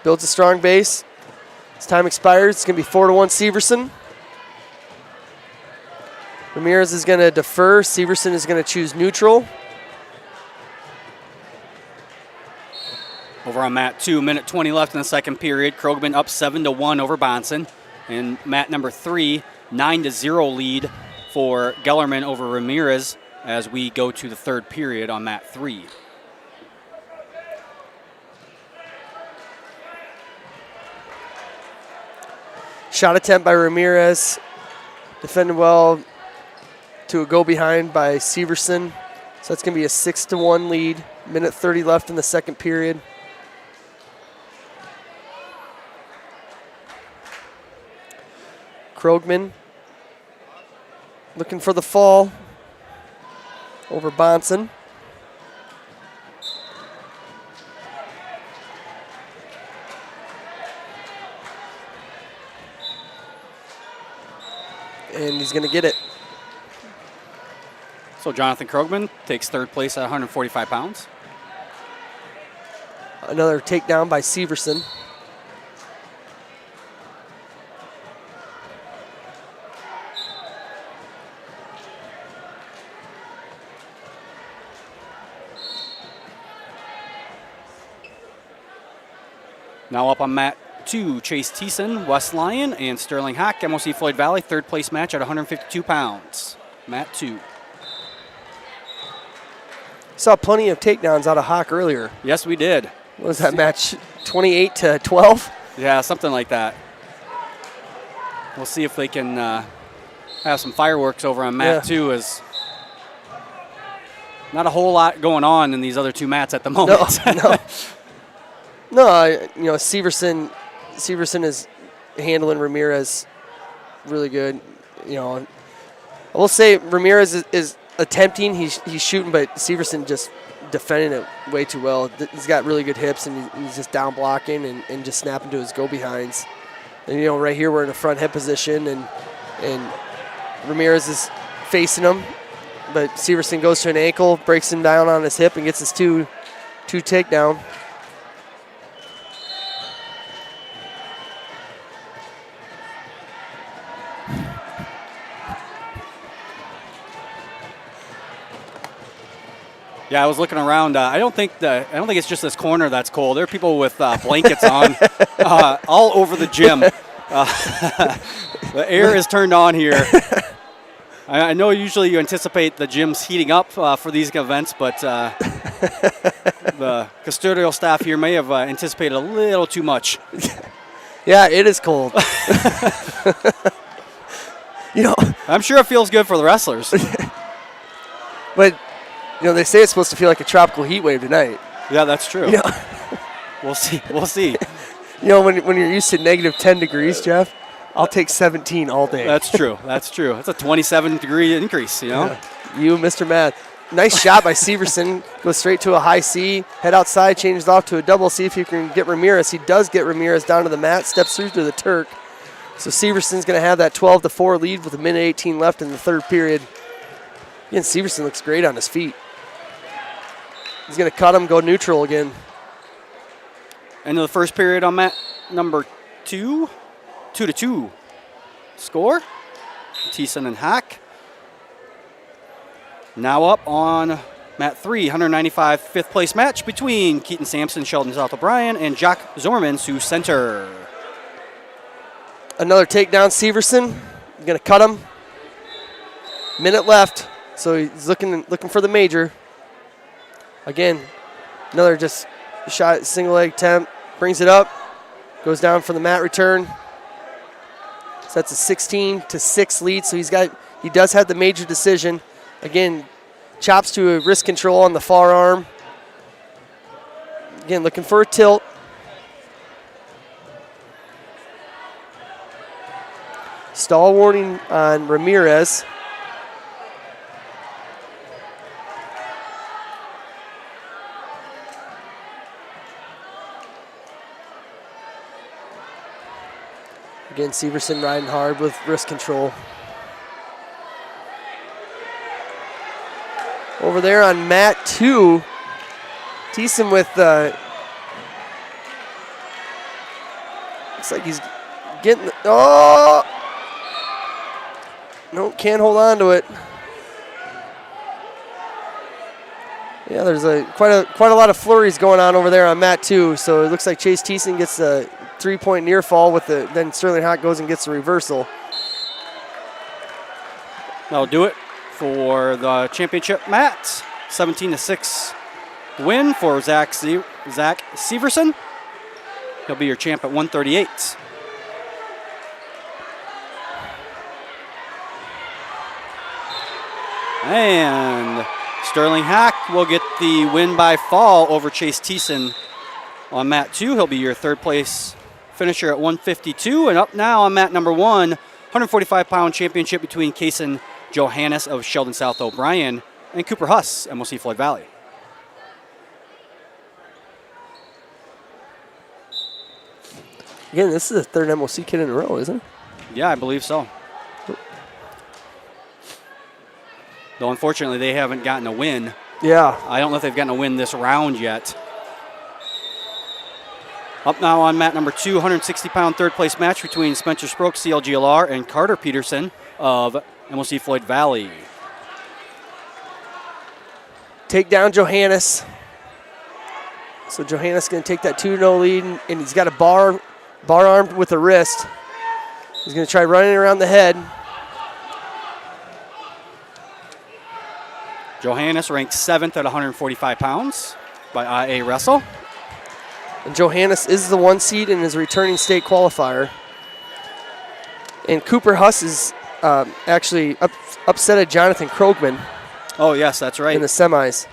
Builds a strong base. As time expires, it's going to be 4-1 Severson. Ramirez is going to defer. Severson is going to choose neutral. Over on mat 2, minute 20 left in the second period. Krogman up 7-1 over Bonson. And mat number 3, 9-0 lead for Gellerman over Ramirez as we go to the third period on mat 3. Shot attempt by Ramirez. Defended well to a go behind by Severson. So that's going to be a 6-1 lead. Minute 30 left in the second period. Krogman looking for the fall over Bonson. And he's going to get it. So Jonathan Krogman takes third place at 145 pounds. Another takedown by Severson. Now up on mat 2, Chase Thiessen, West Lyon, and Sterling Hack, MOC Floyd Valley, third place match at 152 pounds. Mat 2. Saw plenty of takedowns out of Hawk earlier. Yes, we did. What was that match? 28-12? Yeah, something like that. We'll see if they can have some fireworks over on mat 2. As not a whole lot going on in these other two mats at the moment. No, Severson is handling Ramirez really good. I will say Ramirez is attempting, he's shooting, but Severson just defending it way too well. He's got really good hips, and he's just down blocking and just snapping to his go-behinds. And, right here we're in a front hip position, and Ramirez is facing him, but Severson goes to an ankle, breaks him down on his hip, and gets his two takedown. Yeah, I was looking around. I don't think it's just this corner that's cold. There are people with blankets on all over the gym. The air is turned on here. I know usually you anticipate the gyms heating up for these events, but the custodial staff here may have anticipated a little too much. Yeah, it is cold. I'm sure it feels good for the wrestlers. But they say it's supposed to feel like a tropical heat wave tonight. Yeah, that's true. We'll see. When you're used to negative 10 degrees, Jeff, I'll take 17 all day. That's true. That's a 27-degree increase, Yeah. You, Mr. Matt. Nice shot by Severson. Goes straight to a high C. Head outside, changes off to a double. See if you can get Ramirez. He does get Ramirez down to the mat, steps through to the Turk. So Severson's going to have that 12-4 lead with a minute 18 left in the third period. Again, Severson looks great on his feet. He's going to cut him, go neutral again. End of the first period on mat number 2. 2-2 score. Thiessen and Hack. Now up on mat 3, 195 fifth place match between Keaton Sampson, Sheldon South O'Brien, and Jacques Zorman, Sioux Center. Another takedown, Severson. He's going to cut him. Minute left, so he's looking for the major. Again, another just shot, single leg attempt, brings it up, goes down for the mat return. So that's a 16-6 lead. So he does have the major decision. Again, chops to a wrist control on the far arm. Again, looking for a tilt. Stall warning on Ramirez. Again, Severson riding hard with wrist control. Over there on mat 2, Thiessen with, looks like he's getting, oh! Nope, can't hold on to it. Yeah, there's quite a lot of flurries going on over there on mat 2. So it looks like Chase Thiessen gets a 3-point near fall with then Sterling Hott goes and gets the reversal. That'll do it for the championship mat. 17-6 win for Zach Severson. He'll be your champ at 138. And Sterling Hack will get the win by fall over Chase Thiessen on mat 2. He'll be your third place finisher at 152. And up now on mat number 1, 145-pound championship between Kason Johannes of Sheldon South O'Brien and Cooper Huss, MOC Floyd Valley. Again, this is the third MOC kid in a row, isn't it? Yeah, I believe so. Though, unfortunately, they haven't gotten a win. Yeah. I don't know if they've gotten a win this round yet. Up now on mat number 2, 160-pound third-place match between Spencer Sproke, CLGLR, and Carter Peterson of MOC Floyd Valley. Take down Johannes. So Johannes going to take that 2-0 lead, and he's got a bar armed with a wrist. He's going to try running around the head. Johannes ranked 7th at 145 pounds by IA Wrestle. And Johannes is the 1 seed in his returning state qualifier. And Cooper Huss is actually upset at Jonathan Krogman. Oh, yes, that's right. In the semis.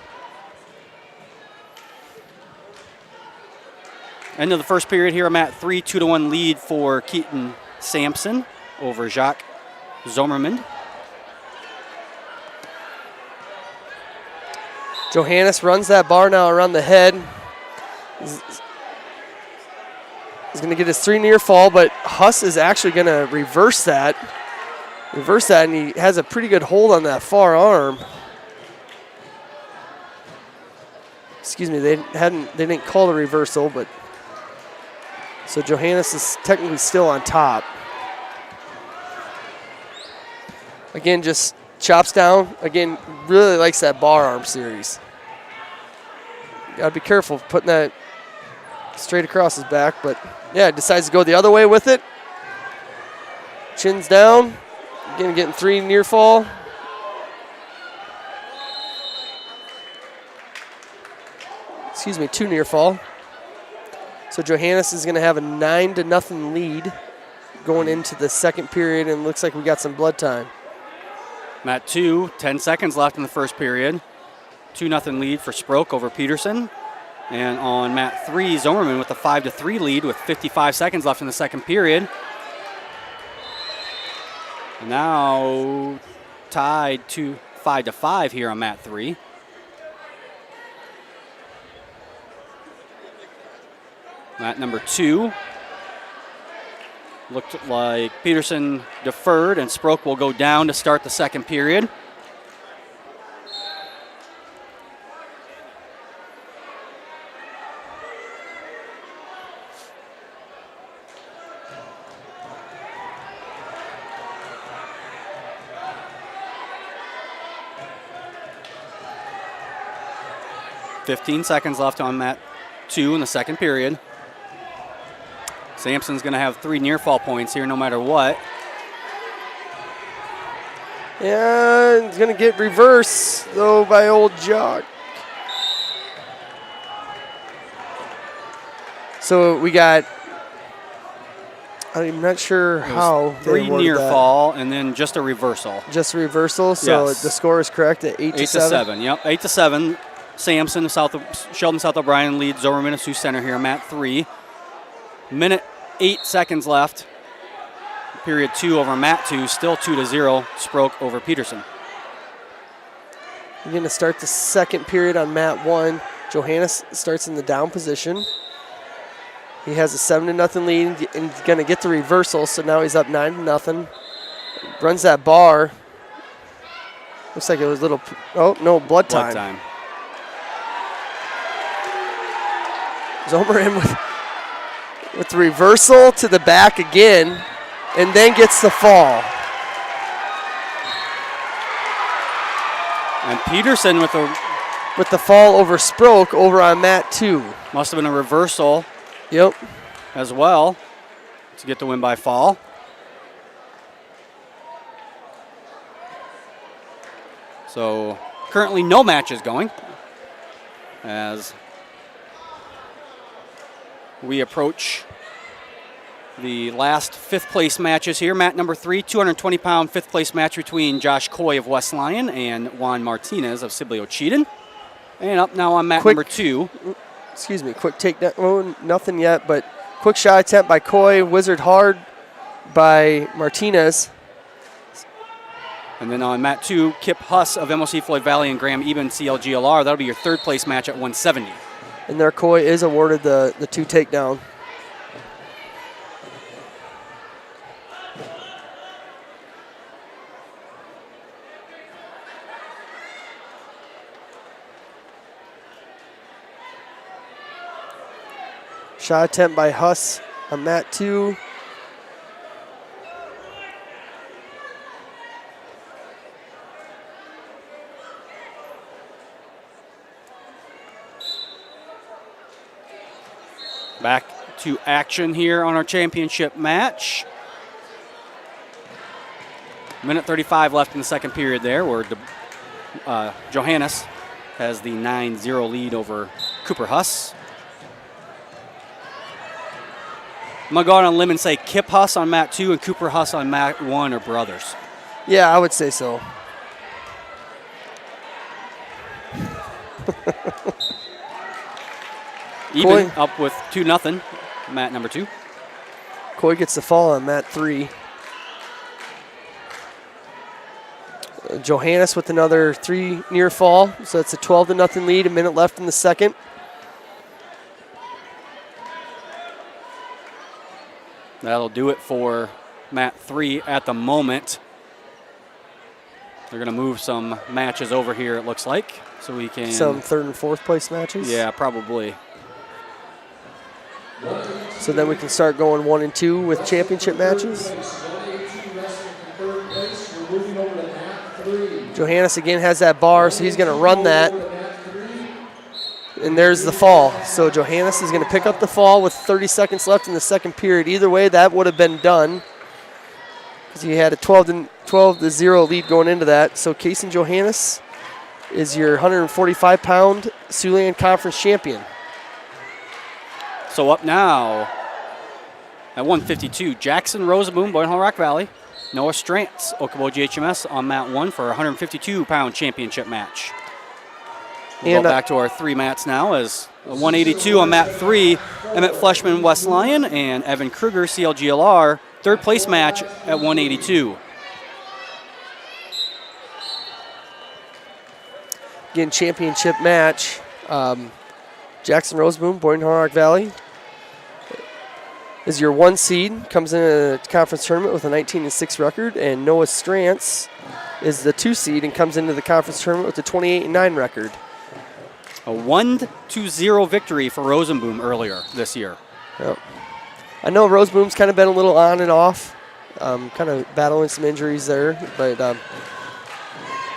End of the first period here. I'm at 3, 2-1 lead for Keaton Sampson over Jacques Zomerman. Johannes runs that bar now around the head. He's going to get his 3 near fall, but Huss is actually going to reverse that. And he has a pretty good hold on that far arm. Excuse me, they didn't call the reversal, but so Johannes is technically still on top. Again, just chops down. Again, really likes that bar arm series. Gotta be careful putting that straight across his back, but yeah, decides to go the other way with it. Chins down. Again, getting 3 near fall. Excuse me, 2 near fall. So Johannes is going to have a 9-0 lead going into the second period, and looks like we got some blood time. Mat 2, 10 seconds left in the first period. 2-0 lead for Sproke over Peterson. And on mat 3, Zomerman with a 5-3 lead with 55 seconds left in the second period. And now tied to 5-5 here on mat 3. Mat number 2. Looked like Peterson deferred and Sproke will go down to start the second period. .15 seconds left on mat 2 in the second period. Sampson's going to have 3 near fall points here no matter what. Yeah, he's going to get reversed, though, by old Jock. So we got, I'm not sure how. 3 near fall and then just a reversal. Just a reversal, so yes. The score is correct at 8-7. 8-7, yep, 8-7. Sampson, Sheldon South O'Brien leads Zomerman of Sioux Center here, mat 3. Minute 8 seconds left. Period 2 over mat 2, still 2-0. Sproke over Peterson. We're going to start the second period on mat 1. Johannes starts in the down position. He has a 7-0 lead and going to get the reversal, so now he's up 9-0. Runs that bar. Looks like it was a little, oh, no, blood time. Blood time. Zomer in with the reversal to the back again, and then gets the fall. And Peterson with the fall over Sproke over on mat 2. Must have been a reversal. Yep. As well to get the win by fall. So currently no matches going as we approach the last 5th place matches here. Mat number 3, 220-pound 5th place match between Josh Coy of West Lyon and Juan Martinez of Sibley Cheatham. And up now on mat number 2. Excuse me, quick takedown. Oh, nothing yet, but quick shot attempt by Coy, wizard hard by Martinez. And then on mat 2, Kip Huss of MOC Floyd Valley and Graham Eben CLGLR. That'll be your 3rd place match at 170. And there Coy is awarded the 2 takedown. Shot attempt by Huss on mat 2. Back to action here on our championship match. Minute 35 left in the second period there, where Johannes has the 9-0 lead over Cooper Huss. I'm going to go out on a limb and say Kip Huss on mat 2 and Cooper Huss on mat 1 are brothers. Yeah, I would say so. Even up with 2-0, mat number 2. Coy gets the fall on mat 3. Johannes with another 3 near fall, so it's a 12-0 lead, a minute left in the second. That'll do it for mat 3 at the moment. They're going to move some matches over here, it looks like, so we can... Some 3rd and 4th place matches? Yeah, probably. So then we can start going 1 and 2 with championship matches. Johannes again has that bar, so he's going to run that. And there's the fall. So Johannes is going to pick up the fall with 30 seconds left in the second period. Either way, that would have been done because he had a 12-0 lead going into that. So Kason Johannes is your 145-pound Siouxland Conference champion. So up now at 152, Jackson Rosenboom, Boyden Hall Rock Valley. Noah Strantz, Okoboji HMS on mat 1 for a 152-pound championship match. We'll go back to our 3 mats now as 182 on mat 3, Emmett Fleshman, West Lyon, and Evan Kruger, CLGLR, 3rd place match at 182. Again, championship match. Jackson Rosenboom, Boyden Hall Rock Valley, is your 1 seed, comes in a conference tournament with a 19-6 record, and Noah Strantz is the 2 seed and comes into the conference tournament with a 28-9 record. A 1-0 victory for Rosenboom earlier this year. Yep. I know Rosenboom's kind of been a little on and off, kind of battling some injuries there, but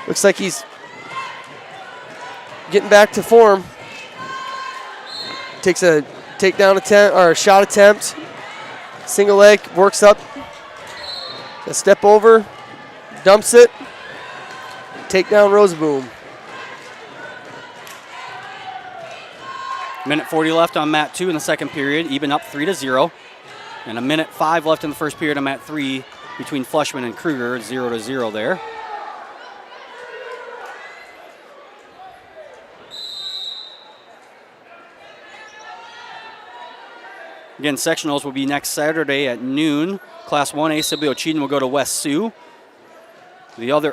looks like he's getting back to form. Takes a takedown attempt or a shot attempt. Single leg, works up. A step over, dumps it. Takedown Rosenboom. Minute 40 left on mat 2 in the second period, even up 3-0. And a minute 5 left in the first period on mat 3 between Fleshman and Kruger, 0-0 there. Again, sectionals will be next Saturday at noon. Class 1A, Sibley Cheatham will go to West Sioux.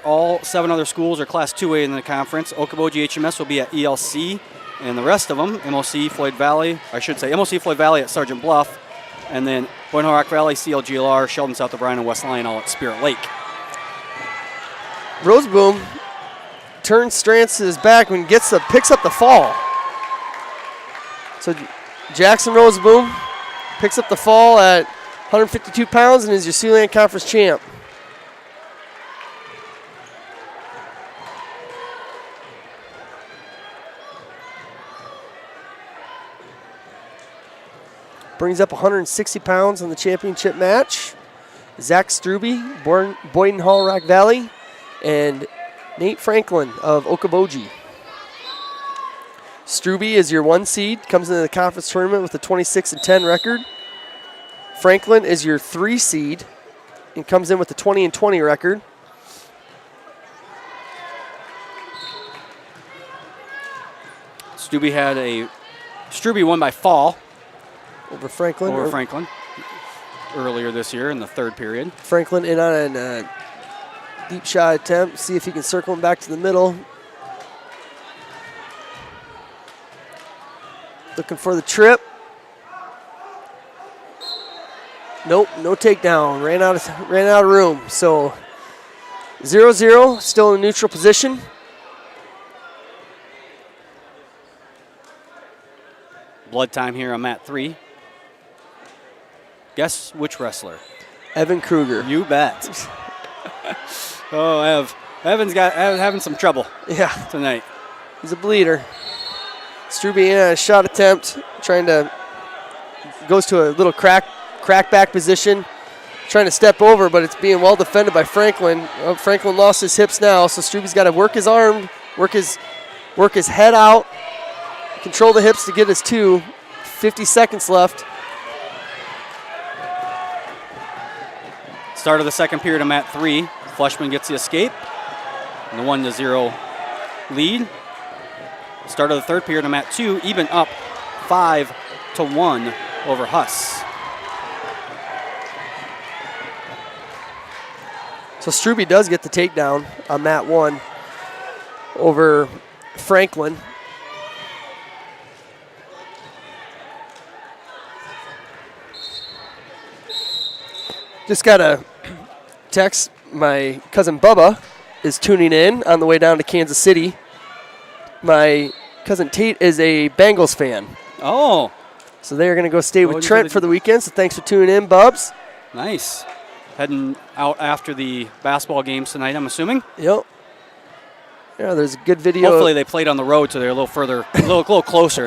All 7 other schools are Class 2A in the conference. Okoboji HMS will be at ELC. And the rest of them, MOC Floyd Valley, MOC Floyd Valley at Sergeant Bluff, and then Boyne Rock Valley, CLGLR, Sheldon, South O'Brien, and West Lyon all at Spirit Lake. Roseboom turns Strantz to his back and picks up the fall. So Jackson Roseboom picks up the fall at 152 pounds and is your Siouxland Conference champ. Brings up 160 pounds on the championship match. Zach Struby, Boyden Hall, Rock Valley, and Nate Franklin of Okoboji. Struby is your 1 seed, comes into the conference tournament with a 26-10 record. Franklin is your 3 seed and comes in with a 20-20 record. Struby won by fall over Franklin. Earlier this year in the 3rd period. Franklin in on a deep shot attempt. See if he can circle him back to the middle. Looking for the trip. Nope, no takedown. Ran out of room. So 0-0, still in a neutral position. Blood time here on mat 3. Guess which wrestler? Evan Kruger. You bet. Evan's having some trouble. Yeah, tonight. He's a bleeder. Struby in a shot attempt, goes to a little crack back position, trying to step over, but it's being well defended by Franklin. Franklin lost his hips now, so Struby's got to work his arm, work his head out, control the hips to get his 2. 50 seconds left. Start of the 2nd period of mat 3. Fleshman gets the escape. And the 1-0 lead. Start of the 3rd period of mat 2, even up 5-1 over Huss. So Struby does get the takedown on mat 1 over Franklin. Just got a text. My cousin Bubba is tuning in on the way down to Kansas City. My cousin Tate is a Bengals fan. Oh. So they're going to go stay with Trent for the weekend. So thanks for tuning in, Bubs. Nice. Heading out after the basketball games tonight, I'm assuming. Yep. Yeah, there's a good video. Hopefully they played on the road, so they're a little further, a little closer.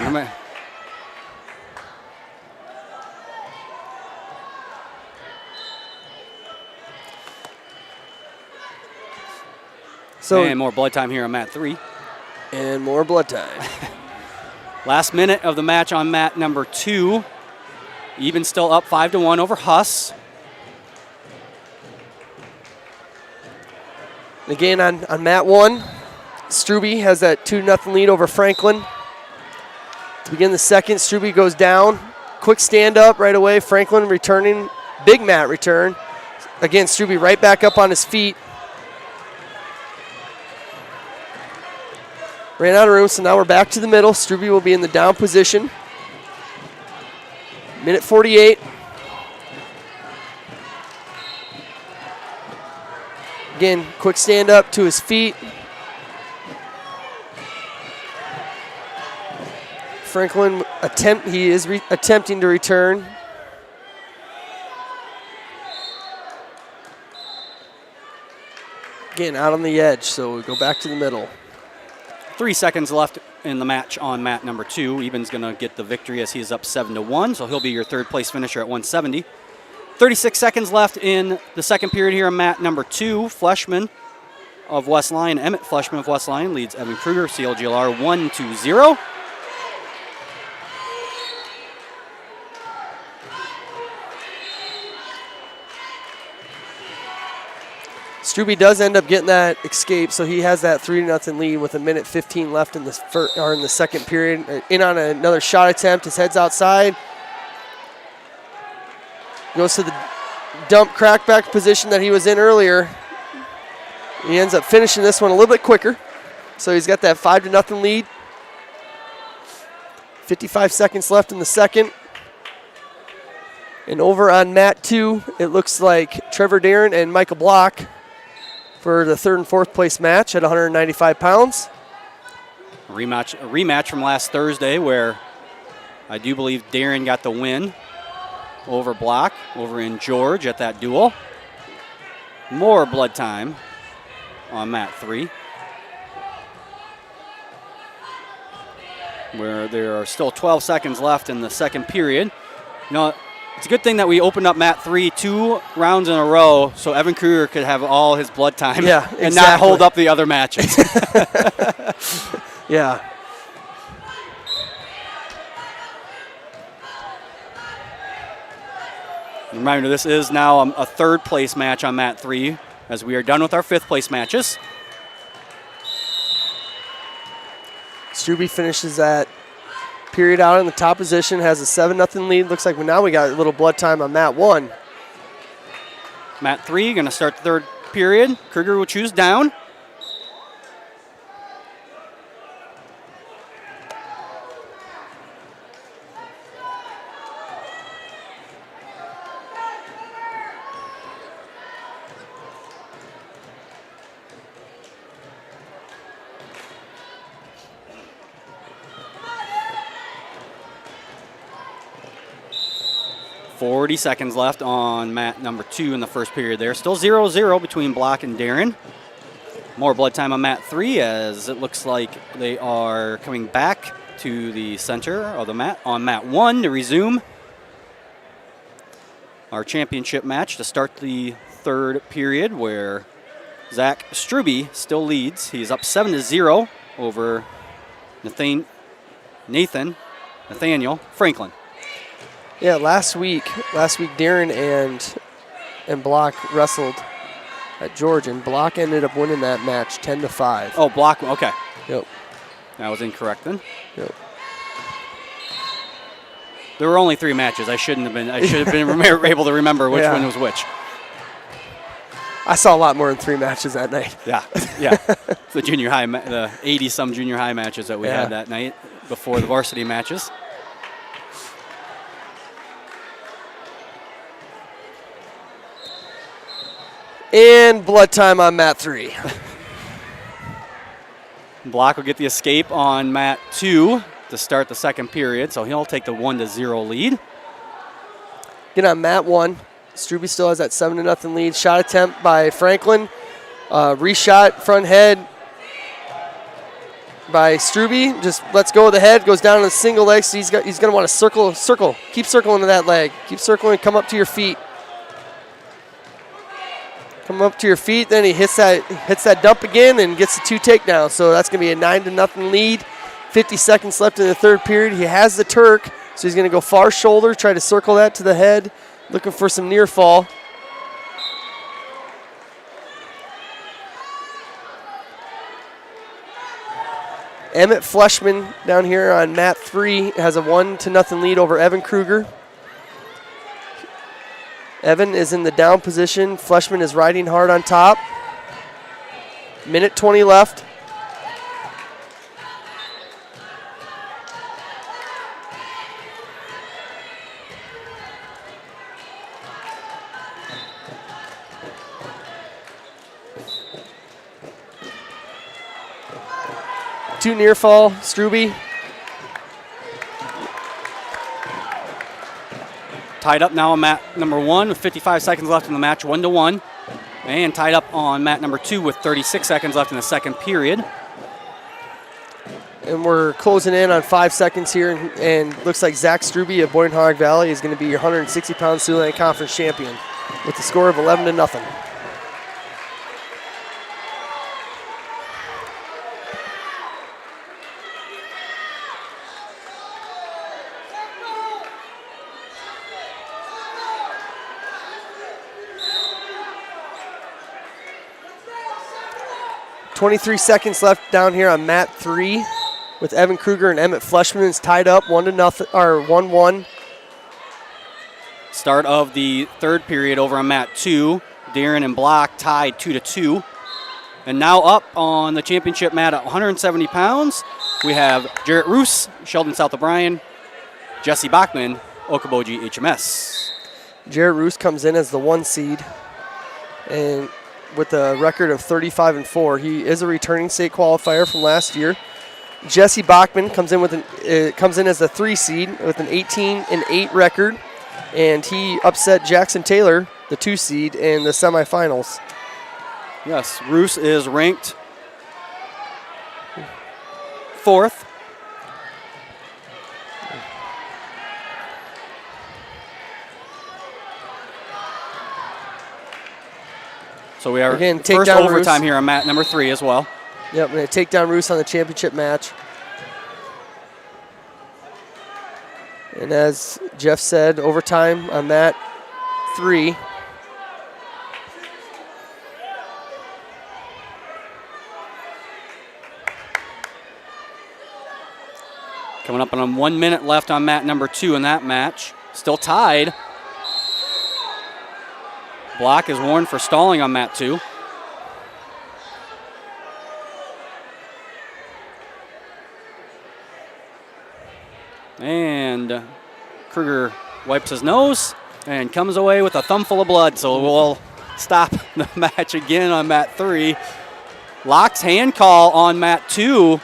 And more blood time here on mat 3. And more blood time. Last minute of the match on mat number 2. Even still up 5-1 over Huss. Again on mat 1, Struby has that 2-0 lead over Franklin. To begin the 2nd, Struby goes down. Quick stand up right away. Franklin returning. Big mat return. Again, Struby right back up on his feet. Ran out of room, so now we're back to the middle. Struby will be in the down position. Minute 48. Again, quick stand up to his feet. Franklin attempting to return. Again, out on the edge, so we go back to the middle. 3 seconds left in the match on mat number 2. Eben's going to get the victory as he's up 7-1, so he'll be your 3rd place finisher at 170. 36 seconds left in the 2nd period here on mat number 2. Fleshman of West Lyon, Emmett Fleshman of West Lyon leads Evan Kruger, CLGLR 1-0. Struby does end up getting that escape, so he has that 3-0 lead with a minute 15 left in the 2nd period. In on another shot attempt, his head's outside. Goes to the dump crackback position that he was in earlier. He ends up finishing this one a little bit quicker, so he's got that 5-0 lead. 55 seconds left in the second. And over on mat 2, it looks like Trevor Darren and Michael Block for the third and fourth place match at 195 pounds. A rematch from last Thursday where I do believe Darren got the win over Block over in George at that duel. More blood time on mat 3, where there are still 12 seconds left in the second period. You know, it's a good thing that we opened up mat 3 2 rounds in a row so Evan Kruger could have all his blood time and not hold up the other matches. Yeah. Reminder, this is now a third place match on mat 3 as we are done with our fifth place matches. Strube finishes that period out in the top position, has a 7-0 lead. Looks like now we got a little blood time on mat 1. Mat 3, going to start the third period. Kruger will choose down. .40 seconds left on mat number 2 in the first period there. Still 0-0 between Block and Darren. More blood time on mat 3 as it looks like they are coming back to the center of the mat on mat 1 to resume our championship match to start the third period where Zach Strube still leads. He's up 7-0 over Nathaniel Franklin. Yeah, last week Darren and Block wrestled at George, and Block ended up winning that match 10-5. Oh, Block, okay. Yep. I was incorrect then. Yep. There were only 3 matches. I should have been able to remember which one was which. I saw a lot more than 3 matches that night. Yeah. The junior high, the 80-some junior high matches that we had that night before the varsity matches. And blood time on mat 3. Block will get the escape on mat 2 to start the second period, so he'll take the 1-0 lead. Get on mat 1. Strube still has that 7-0 lead. Shot attempt by Franklin. Reshot front head by Strube. Just lets go of the head, goes down on the single leg, so he's going to want to circle. Keep circling to that leg. Keep circling, come up to your feet. Come up to your feet, then he hits that dump again and gets the 2 takedowns. So that's going to be a 9-0 lead. 50 seconds left in the third period. He has the Turk, so he's going to go far shoulder, try to circle that to the head, looking for some near fall. Emmett Fleshman down here on mat 3 has a 1-0 lead over Evan Kruger. Evan is in the down position. Fleshman is riding hard on top. Minute 20 left. Two near fall, Strube. Tied up now on mat number 1 with 55 seconds left in the match, 1-1. And tied up on mat number 2 with 36 seconds left in the second period. And we're closing in on 5 seconds here, and looks like Zach Strube of Boyden Hog Valley is going to be your 160-pound Siouxland Conference champion with a score of 11-0. .23 seconds left down here on mat 3 with Evan Kruger and Emmett Fleshman. It's tied up 1-1. Start of the third period over on mat 2. Darren and Block tied 2-2. And now up on the championship mat at 170 pounds, we have Jarrett Roos, Sheldon South O'Brien, Jesse Bachman, Okoboji HMS. Jarrett Roos comes in as the 1 seed, and with a record of 35-4, he is a returning state qualifier from last year. Jesse Bachman comes in as the 3 seed with an 18-8 record, and he upset Jackson Taylor, the 2 seed, in the semifinals. Yes, Roos is ranked 4th. So we are Again, first overtime here on mat number 3 as well. Yep, going to take down Roos on the championship match. And as Jeff said, overtime on mat 3. Coming up on 1 minute left on mat number 2 in that match. Still tied. Block is warned for stalling on mat 2. And Kruger wipes his nose and comes away with a thumb full of blood. So we'll stop the match again on mat 3. Locks hand call on mat 2.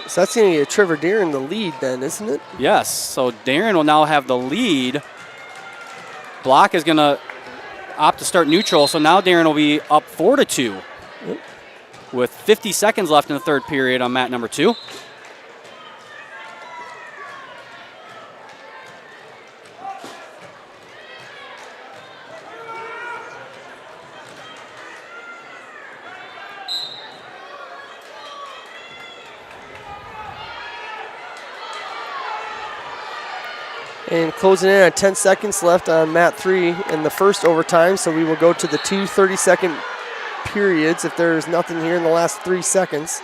So that's going to get Trevor Darren the lead then, isn't it? Yes, so Darren will now have the lead. Block is going to opt to start neutral, so now Darren will be up 4-2 with 50 seconds left in the 3rd period on mat number 2. And closing in at 10 seconds left on mat 3 in the 1st overtime, so we will go to the 2 30-second periods if there's nothing here in the last 3 seconds.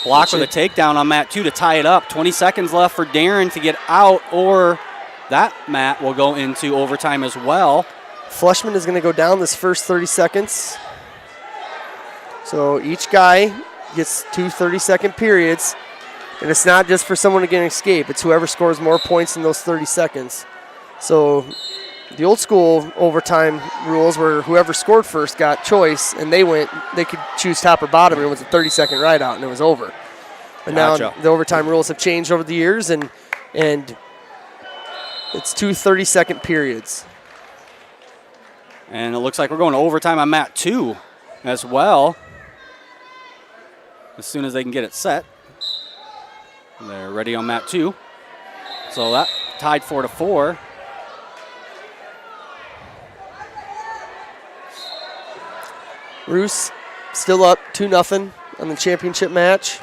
Block with a takedown on mat 2 to tie it up. 20 seconds left for Darren to get out, or that mat will go into overtime as well. Fleshman is going to go down this first 30 seconds. So each guy gets 2 30-second periods. And it's not just for someone to get an escape. It's whoever scores more points in those 30 seconds. So the old school overtime rules were whoever scored first got choice, and they could choose top or bottom, and it was a 30-second ride out, and it was over. But now the overtime rules have changed over the years, and it's 2 30-second periods. And it looks like we're going to overtime on mat 2 as well, as soon as they can get it set. They're ready on mat 2. So that tied 4-4. Roos still up 2-0 on the championship match.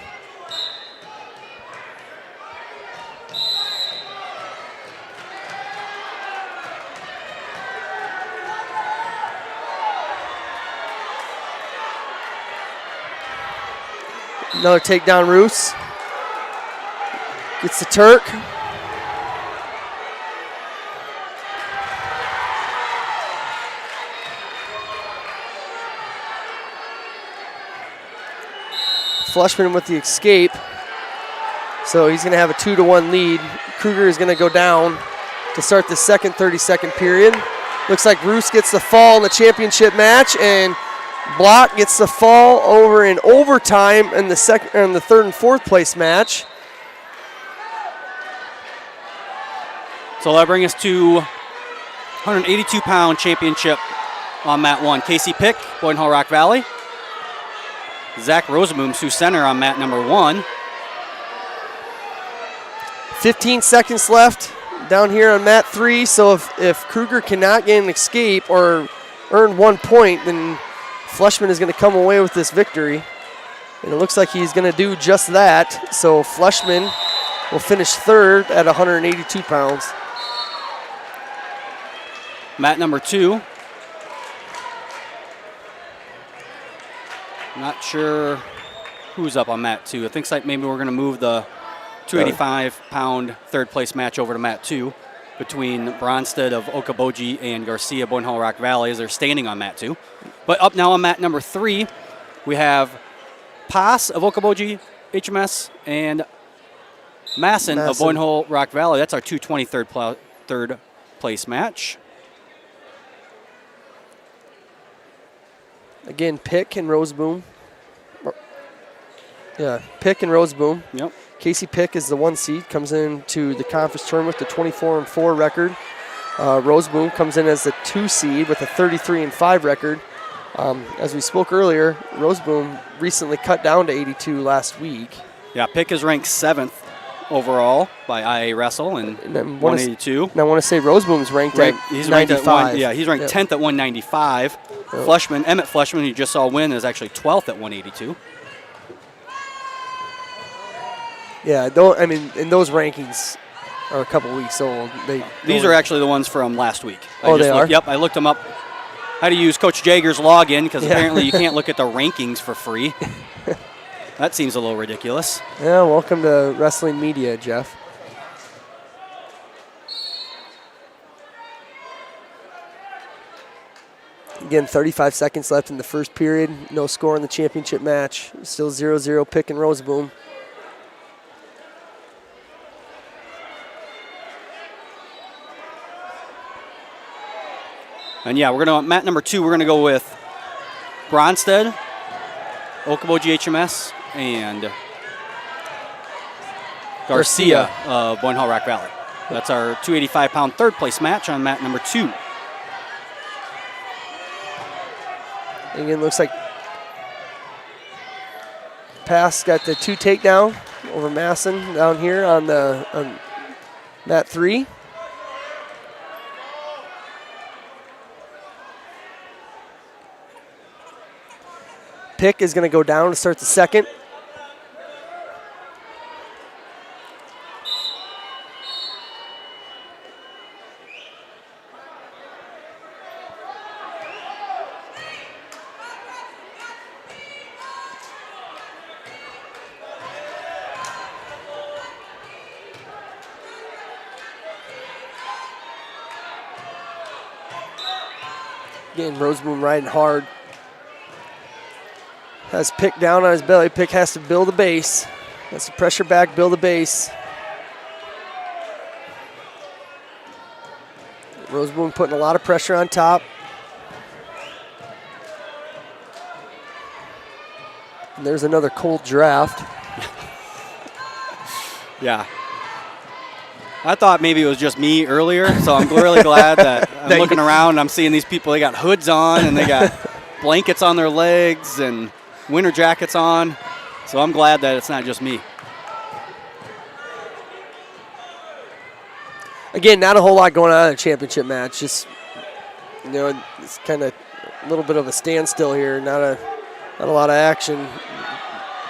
Another takedown, Roos. Gets the Turk. Fleshman with the escape. So he's going to have a 2-1 lead. Kruger is going to go down to start the second 30-second period. Looks like Roos gets the fall in the championship match, and Block gets the fall over in overtime in the 3rd and 4th place match. So that brings us to 182-pound championship on mat 1. Casey Pick, Boyden Hall Rock Valley. Zach Rosenboom, Sioux Center on mat number 1. 15 seconds left down here on mat 3. So if Kruger cannot get an escape or earn 1 point, then Fleshman is going to come away with this victory. And it looks like he's going to do just that. So Fleshman will finish 3rd at 182 pounds. Mat number 2. Not sure who's up on mat 2. I think like maybe we're going to move the 285-pound 3rd place match over to mat 2 between Bronstead of Okoboji and Garcia, Boyden Hall Rock Valley, as they're standing on mat 2. But up now on mat number 3, we have Pass of Okoboji HMS and Masson of Boyne Hole Rock Valley. That's our 223rd third place match. Again, Pick and Roseboom. Yeah, Pick and Roseboom. Yep. Casey Pick is the 1 seed, comes into the conference tournament with the 24-4 record. Roseboom comes in as the 2 seed with a 33-5 record. As we spoke earlier, Roseboom recently cut down to 82 last week. Yeah, Pick is ranked 7th overall by IA Wrestle and 182. And I want to say Roseboom's ranked at he's 95. He's ranked 10th at 195. Fleshman, Emmett Fleshman, who you just saw win, is actually 12th at 182. Yeah, and those rankings are a couple weeks old. These are actually the ones from last week. They are? Yep, I looked them up. How to use Coach Jager's login, because apparently you can't look at the rankings for free. That seems a little ridiculous. Yeah, welcome to Wrestling Media, Jeff. Again, 35 seconds left in the first period. No score in the championship match. Still 0-0 Pick and Roseboom. And yeah, we're gonna mat number 2. We're gonna go with Bronstead, Okoboji HMS, and Garcia of Boyne Hall Rock Valley. That's our 285-pound third place match on mat number 2. Again, looks like Pass got the 2 takedown over Masson down here on mat 3. Pick is going to go down to start the second. Again, Roseboom riding hard. Has Pick down on his belly. Pick has to build a base. Has to pressure back, build a base. Roseboom putting a lot of pressure on top. And there's another cold draft. Yeah. I thought maybe it was just me earlier, so I'm really glad that I'm looking around and I'm seeing these people. They got hoods on and they got blankets on their legs and winter jackets on. So I'm glad that it's not just me. Again, not a whole lot going on in a championship match. Just, it's kind of a little bit of a standstill here. Not a lot of action.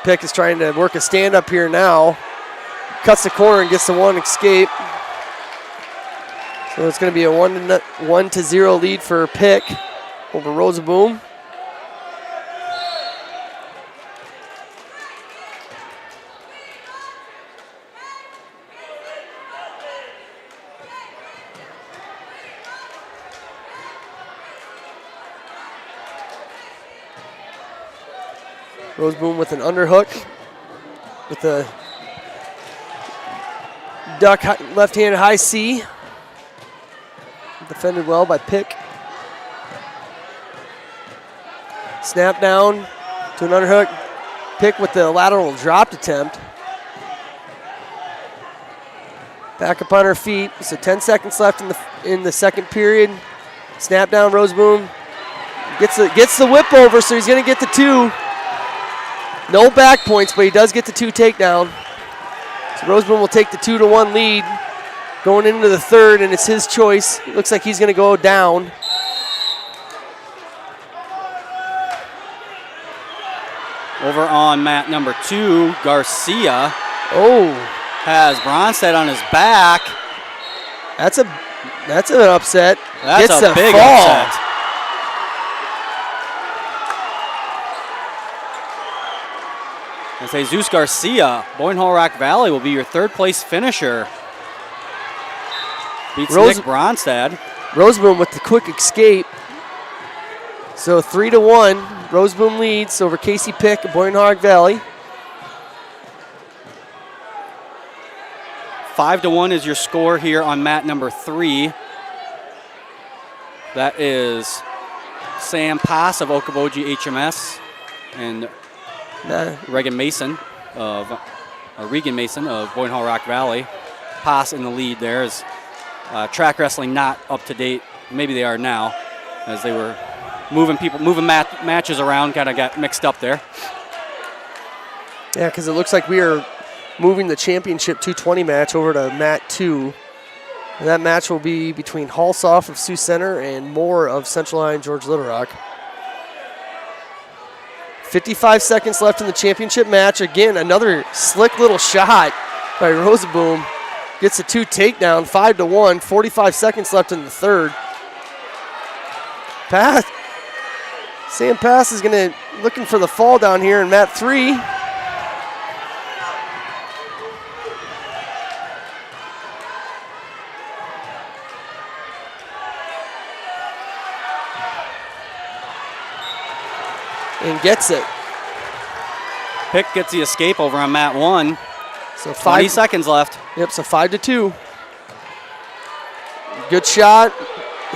Pick is trying to work a stand up here now. Cuts the corner and gets the 1 escape. So it's going to be a 1-0 lead for Pick over Roseboom. Roseboom with an underhook with a duck left-handed high C. Defended well by Pick. Snap down to an underhook. Pick with the lateral dropped attempt. Back up on her feet. So 10 seconds left in the second period. Snap down, Roseboom. Gets the whip over, so he's going to get the 2. No back points, but he does get the 2 takedown. So Roseboom will take the 2-1 lead going into the third, and it's his choice. It looks like he's going to go down. Over on mat number 2, Garcia has Bronstead on his back. That's an upset. That's Gets a big fall. upset. And Jesus Garcia, Boyne Hall Rock Valley will be your third place finisher. Beats Nick Bronstead. Roseboom with the quick escape. So 3-1, Roseboom leads over Casey Pick, Boyne Hog Valley. 5-1 is your score here on mat number 3. That is Sam Pass of Okoboji HMS and Regan Mason of Boyne Hall Rock Valley. Pass in the lead there. Is track wrestling not up to date? Maybe they are now, as they were moving matches around. Kind of got mixed up there. Yeah, because it looks like we are moving the championship 220 match over to mat 2. And that match will be between Halsoff of Sioux Center and Moore of Central Line George Little Rock. 55 seconds left in the championship match. Again, another slick little shot by Roseboom. Gets a 2 takedown, 5-1. 45 seconds left in the third. Sam Pass is looking for the fall down here in mat 3. And gets it. Pick gets the escape over on mat 1. So 20 seconds left. Yep, so 5-2. Good shot.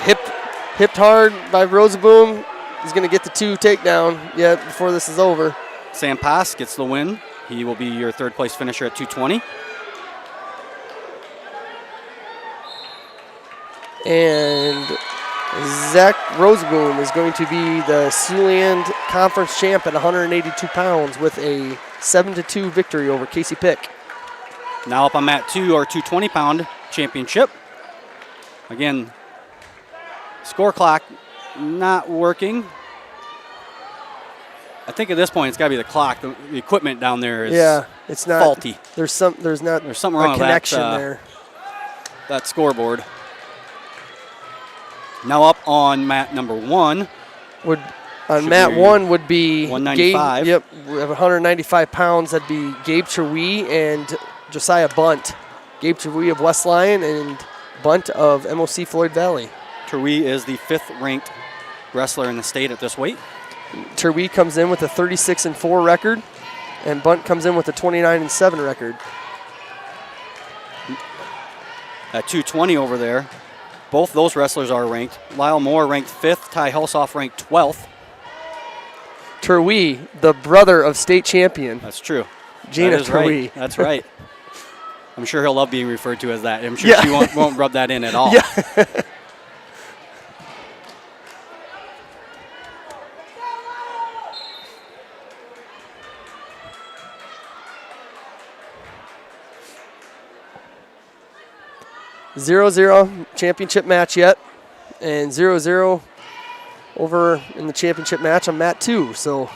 Hipped hard by Roseboom. He's going to get the 2 takedown yet before this is over. Sam Pass gets the win. He will be your third place finisher at 220. And Zach Roseboom is going to be the Siouxland Conference champ at 182 pounds with a 7-2 victory over Casey Pick. Now up on mat 2, our 220-pound championship. Again, score clock not working. I think at this point it's got to be the clock. The equipment down there is it's not faulty. There's something wrong with connection that, there. That scoreboard. Now up on mat number 1. Mat 1 would be 195. Gabe, we have 195 pounds. That'd be Gabe Terwee and Josiah Bunt. Gabe Terwee of West Lyon and Bunt of MOC Floyd Valley. Terwee is the 5th ranked wrestler in the state at this weight. Terwee comes in with a 36-4 record, and Bunt comes in with a 29-7 record. At 220 over there, both those wrestlers are ranked. Lyle Moore ranked 5th, Ty Hulsoff ranked 12th. Terwee, the brother of state champion. That's true. Jaina that is Terwee. Right. That's right. I'm sure he'll love being referred to as that. I'm sure she won't rub that in at all. Yeah. Zero championship match yet, and 0-0 over in the championship match on mat 2. So,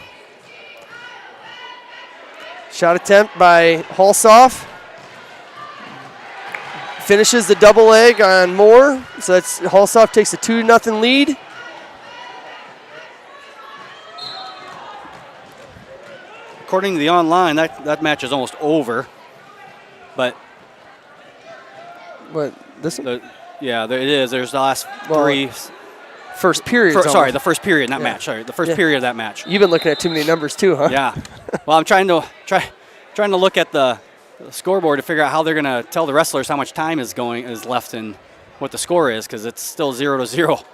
shot attempt by Halsoff. Finishes the double leg on Moore. So that's Halsoff takes a 2-0 lead. According to the online, that match is almost over. But this one? It is. There's the last 3. First period. The first period in that match. Sorry, the first period of that match. You've been looking at too many numbers too, huh? Yeah. Well, I'm trying to look at the scoreboard to figure out how they're going to tell the wrestlers how much time is left and what the score is, because it's still 0-0.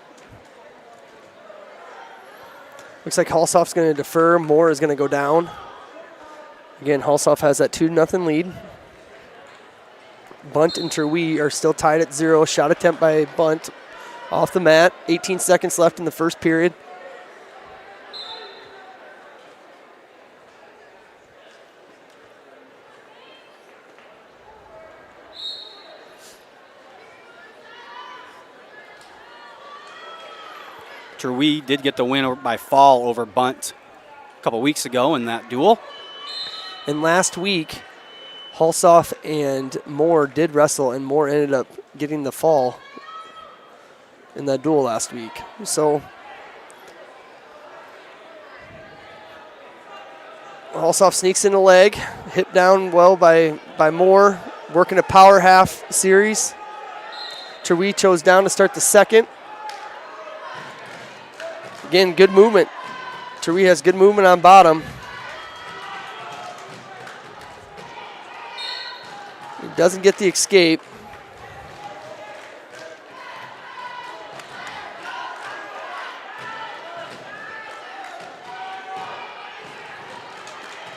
Looks like Halsoff's going to defer. Moore is going to go down. Again, Halsoff has that 2-0 lead. Bunt and Terwee are still tied at 0. Shot attempt by Bunt off the mat. 18 seconds left in the first period. Terwee did get the win by fall over Bunt a couple weeks ago in that duel. And last week, Halsoff and Moore did wrestle, and Moore ended up getting the fall in that duel last week. So Halsoff sneaks in a leg, hit down well by Moore, working a power half series. Terwee chose down to start the second. Again, good movement. Terwee has good movement on bottom. He doesn't get the escape.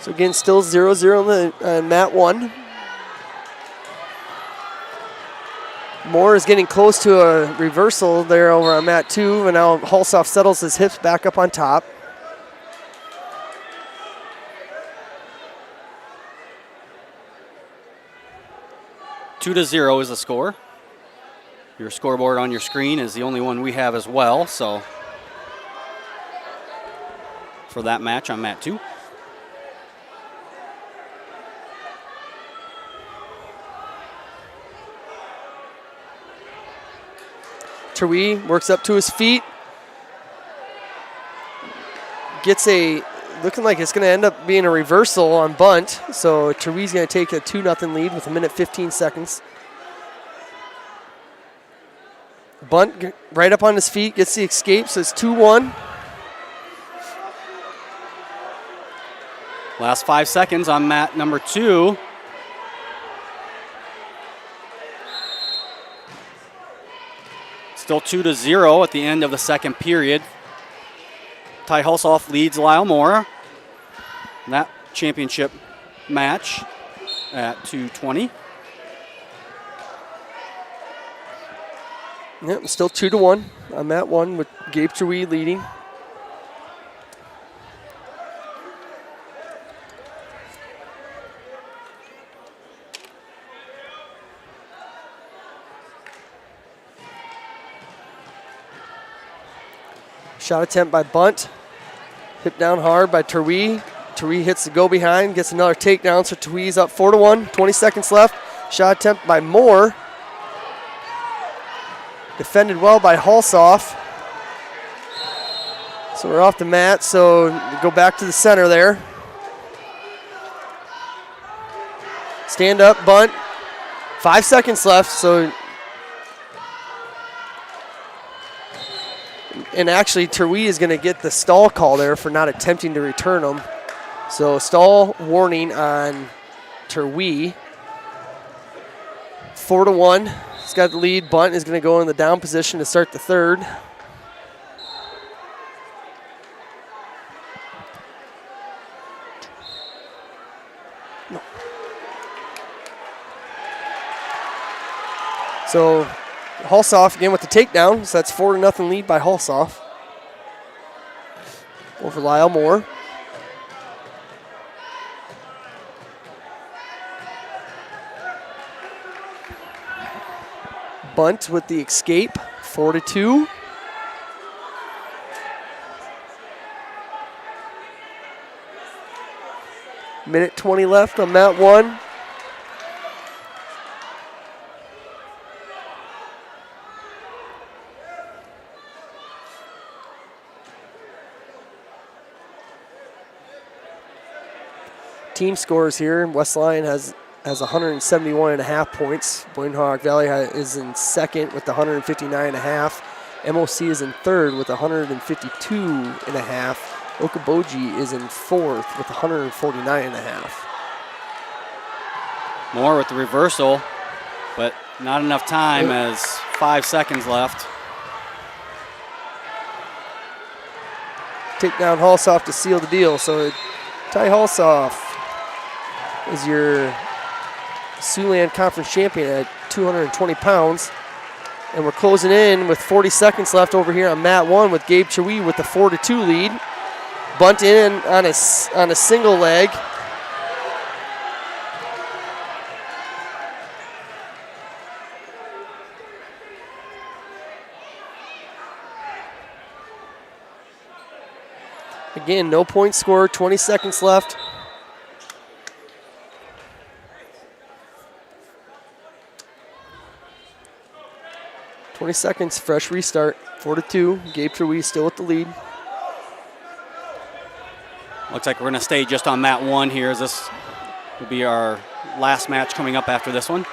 So again, still 0-0 on mat 1. Moore is getting close to a reversal there over on mat 2, and now Hulsoff settles his hips back up on top. Two to 0 is the score. Your scoreboard on your screen is the only one we have as well, so for that match on mat 2. Terwee works up to his feet. Gets a, looking like it's going to end up being a reversal on bunt. So Terwee's going to take a 2-0 lead with 1:15 seconds. Bunt right up on his feet, gets the escape, so it's 2-1. Last 5 seconds on mat number 2. Still 2-0 at the end of the second period. Ty Hulsoff leads Lyle Moore in that championship match at 2:20. Yep, still 2-1 on mat 1 with Gabe Terwee leading. Shot attempt by Bunt. Hit down hard by Terwee. Terwee hits the go behind, gets another takedown, so Terwee's up 4-1. 20 seconds left. Shot attempt by Moore. Defended well by Hulsoff. So we're off the mat, so go back to the center there. Stand up, bunt. 5 seconds left, so. And actually, Terwee is going to get the stall call there for not attempting to return them. So stall warning on Terwee. 4-1. He's got the lead. Bunt is going to go in the down position to start the third. No. So Hulsoff again with the takedown. So that's 4-0 lead by Hulsoff over Lyle Moore. Bunt with the escape, 4-2. Minute 20 left on mat 1. Team scores here. West Lyon has 171.5 points. Boyne Hawk Valley is in second with 159.5. MOC is in third with 152.5. Okoboji is in fourth with 149.5. Moore with the reversal, but not enough time as 5 seconds left. Take down Hulsoff to seal the deal. So Ty Hulsoff is your Siouxland Conference champion at 220 pounds. And we're closing in with 40 seconds left over here on mat 1 with Gabe Terwee with the 4-2 lead. Bunt in on a single leg. Again, no point score, 20 seconds left. Seconds, fresh restart, 4-2. Gabe Terwee still with the lead. Looks like we're going to stay just on mat 1 here, as this will be our last match coming up after this one.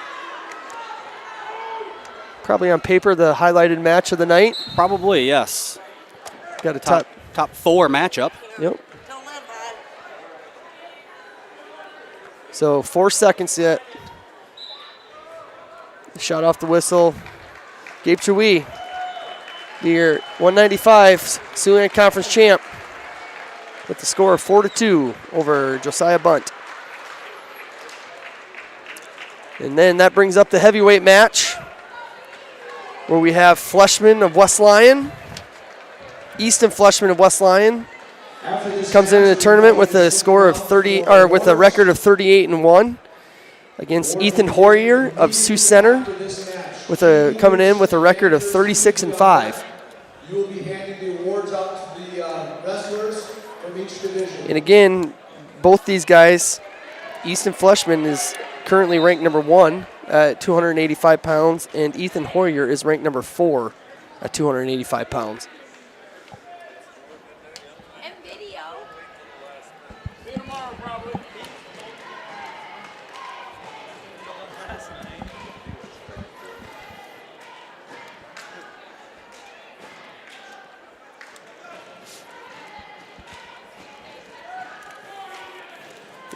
Probably on paper the highlighted match of the night. Probably, yes. Got a top. top 4 matchup. Yep. So 4 seconds yet. Shot off the whistle. Gabe Terwee, your 195 Siouxland Conference champ, with the score of 4-2 over Josiah Bunt. And then that brings up the heavyweight match, where we have Fleshman of West Lyon. Easton Fleshman of West Lyon comes into the tournament with a score of 30, or with a record of 38-1, against Ethan Hoyer of Sioux Center, coming in with a record of 36-5. You will be handing the awards out to the wrestlers from each division. And again, both these guys, Easton Fleshman is currently ranked number 1 at 285 pounds, and Ethan Hoyer is ranked number 4 at 285 pounds.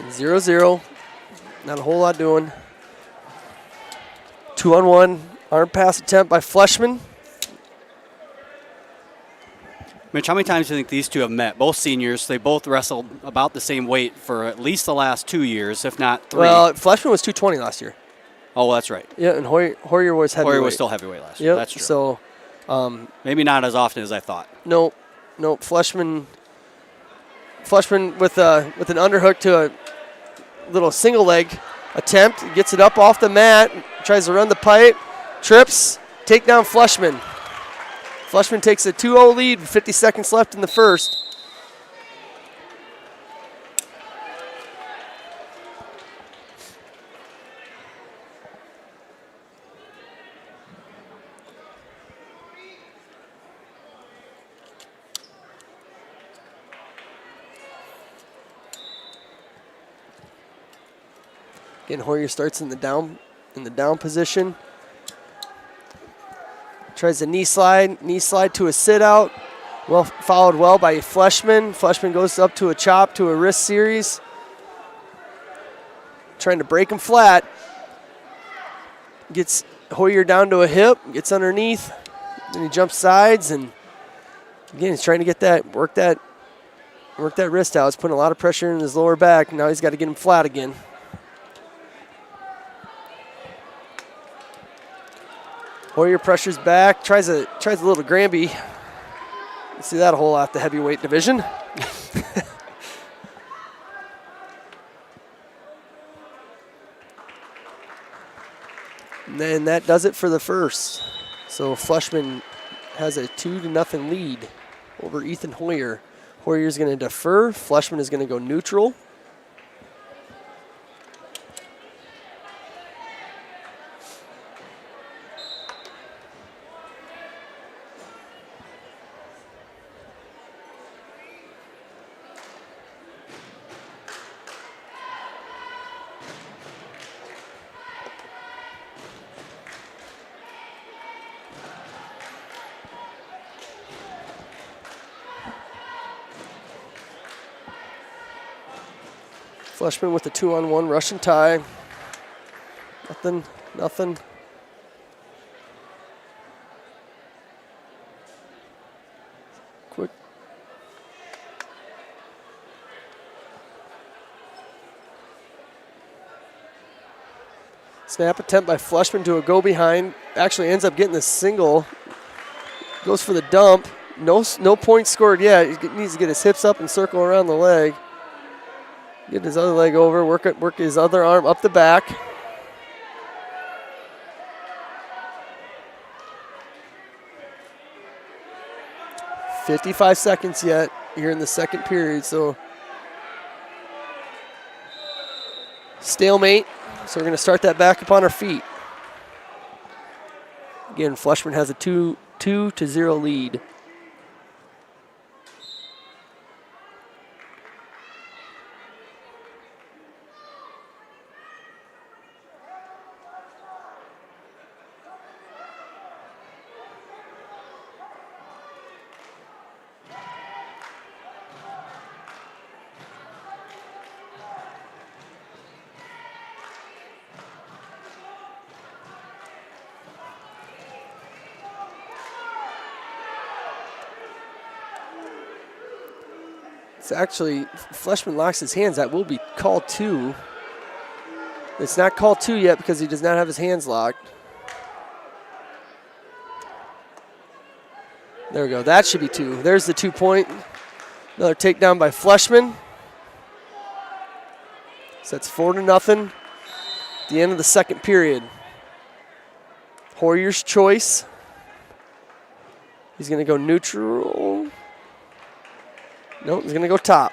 0-0. Not a whole lot doing. 2-on-1 arm pass attempt by Fleshman. Mitch, how many times do you think these two have met? Both seniors. They both wrestled about the same weight for at least the last 2 years, if not 3. Well, Fleshman was 220 last year. Oh, that's right. Yeah, and Hoyer was heavyweight. Hoyer was still heavyweight last year. Yep, That's true. So maybe not as often as I thought. Nope. Fleshman with an underhook to a little single leg attempt, gets it up off the mat, tries to run the pipe, trips, take down Fleshman. Fleshman takes a 2-0 lead with 50 seconds left in the first. Again, Hoyer starts in the down position. Tries a knee slide to a sit out. Well, followed well by Fleshman. Fleshman goes up to a chop to a wrist series. Trying to break him flat. Gets Hoyer down to a hip, gets underneath. Then he jumps sides, and again, he's trying to get that, work that wrist out. He's putting a lot of pressure in his lower back. Now he's got to get him flat again. Hoyer pressures back, tries a little Granby. You see that a whole lot, the heavyweight division. And then that does it for the first. So Fleshman has a 2-0 lead over Ethan Hoyer. Hoyer's going to defer. Fleshman is going to go neutral. Fleshman with a 2-on-1 Russian tie. Nothing. Quick. Snap attempt by Fleshman to a go behind. Actually ends up getting the single. Goes for the dump. No points scored yet. He needs to get his hips up and circle around the leg. Get his other leg over, work his other arm up the back. $55 seconds yet here in the second period, so stalemate. So we're going to start that back up on our feet. Again, Fleshman has a 2-0 lead. It's actually, Fleshman locks his hands. That will be call 2. It's not call 2 yet because he does not have his hands locked. There we go. That should be 2. There's the 2 point. Another takedown by Fleshman. So that's 4-0. At the end of the second period. Hoyer's choice. He's going to go neutral. No, he's going to go top.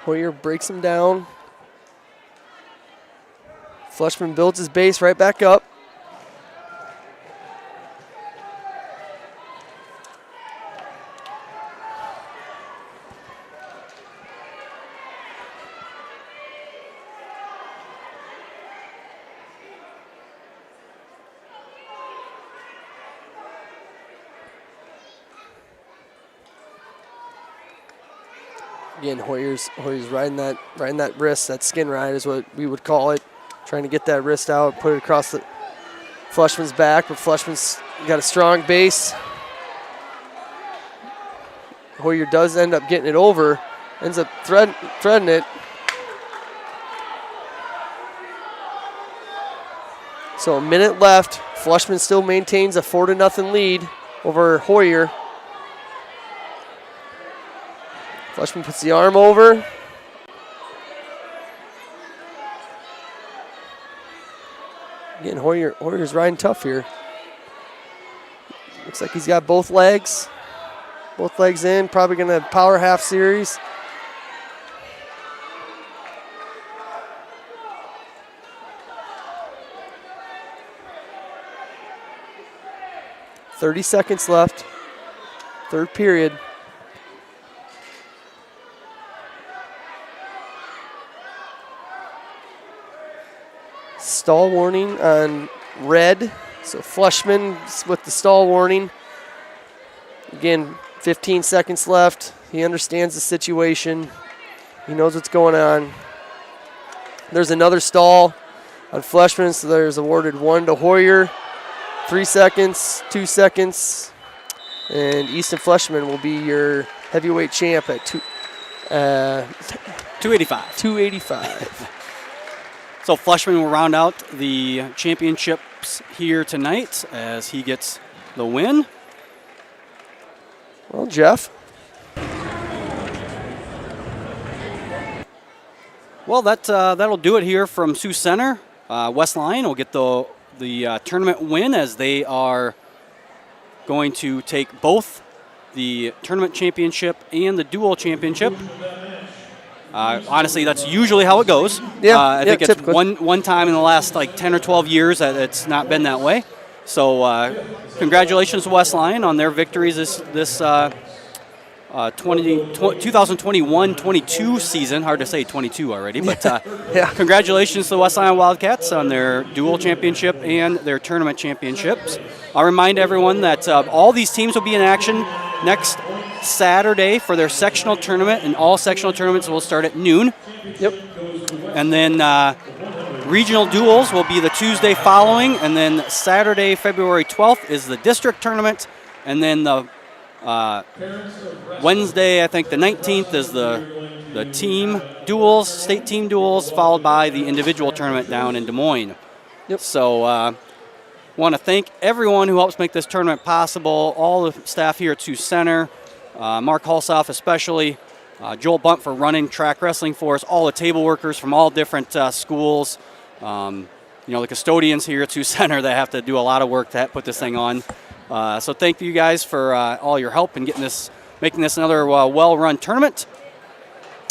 Hoyer breaks him down. Fleshman builds his base right back up. Again, Hoyer's riding that wrist. That skin ride is what we would call it. Trying to get that wrist out, put it across the Fleshman's back, but Fleshman's got a strong base. Hoyer does end up getting it over, ends up threading it. So a minute left. Fleshman still maintains a 4-0 lead over Hoyer. Fleshman puts the arm over. Again, Hoyer's riding tough here. Looks like he's got both legs. Both legs in, probably going to power half series. .30 seconds left. Third period. Stall warning on red. So Fleshman with the stall warning. Again, 15 seconds left. He understands the situation. He knows what's going on. There's another stall on Fleshman, so there's awarded 1 to Hoyer. 3 seconds, 2 seconds. And Easton Fleshman will be your heavyweight champ at 285. 285. So Fleshman will round out the championships here tonight as he gets the win. Well, Jeff. Well, that'll do it here from Sioux Center. West Line will get the tournament win as they are going to take both the tournament championship and the dual championship. Honestly, that's usually how it goes. Yeah, I think it's typically. one time in the last 10 or 12 years that it's not been that way. So congratulations to West Line on their victories this 2021-22 season. Hard to say 22 already, but Yeah. congratulations to the West Line Wildcats on their dual championship and their tournament championships. I'll remind everyone that all these teams will be in action next Saturday for their sectional tournament, and all sectional tournaments will start at noon. Yep. And then regional duels will be the Tuesday following, and then Saturday, February 12th is the district tournament, and then the Wednesday, I think the 19th is the team duels, state team duels, followed by the individual tournament down in Des Moines. Yep. So want to thank everyone who helps make this tournament possible, all the staff here at Sioux Center, Mark Hulsoff especially, Joel Bunt for running track wrestling for us, all the table workers from all different schools, the custodians here at Sioux Center that have to do a lot of work to put this thing on. So thank you guys for all your help in making this another well-run tournament.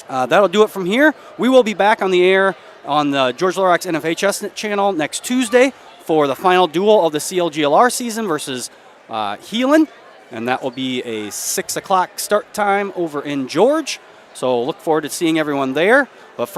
That'll do it from here. We will be back on the air on the George Lorax NFHS channel next Tuesday for the final duel of the CLGLR season versus Heelan, and that will be a 6 o'clock start time over in George. So look forward to seeing everyone there. But for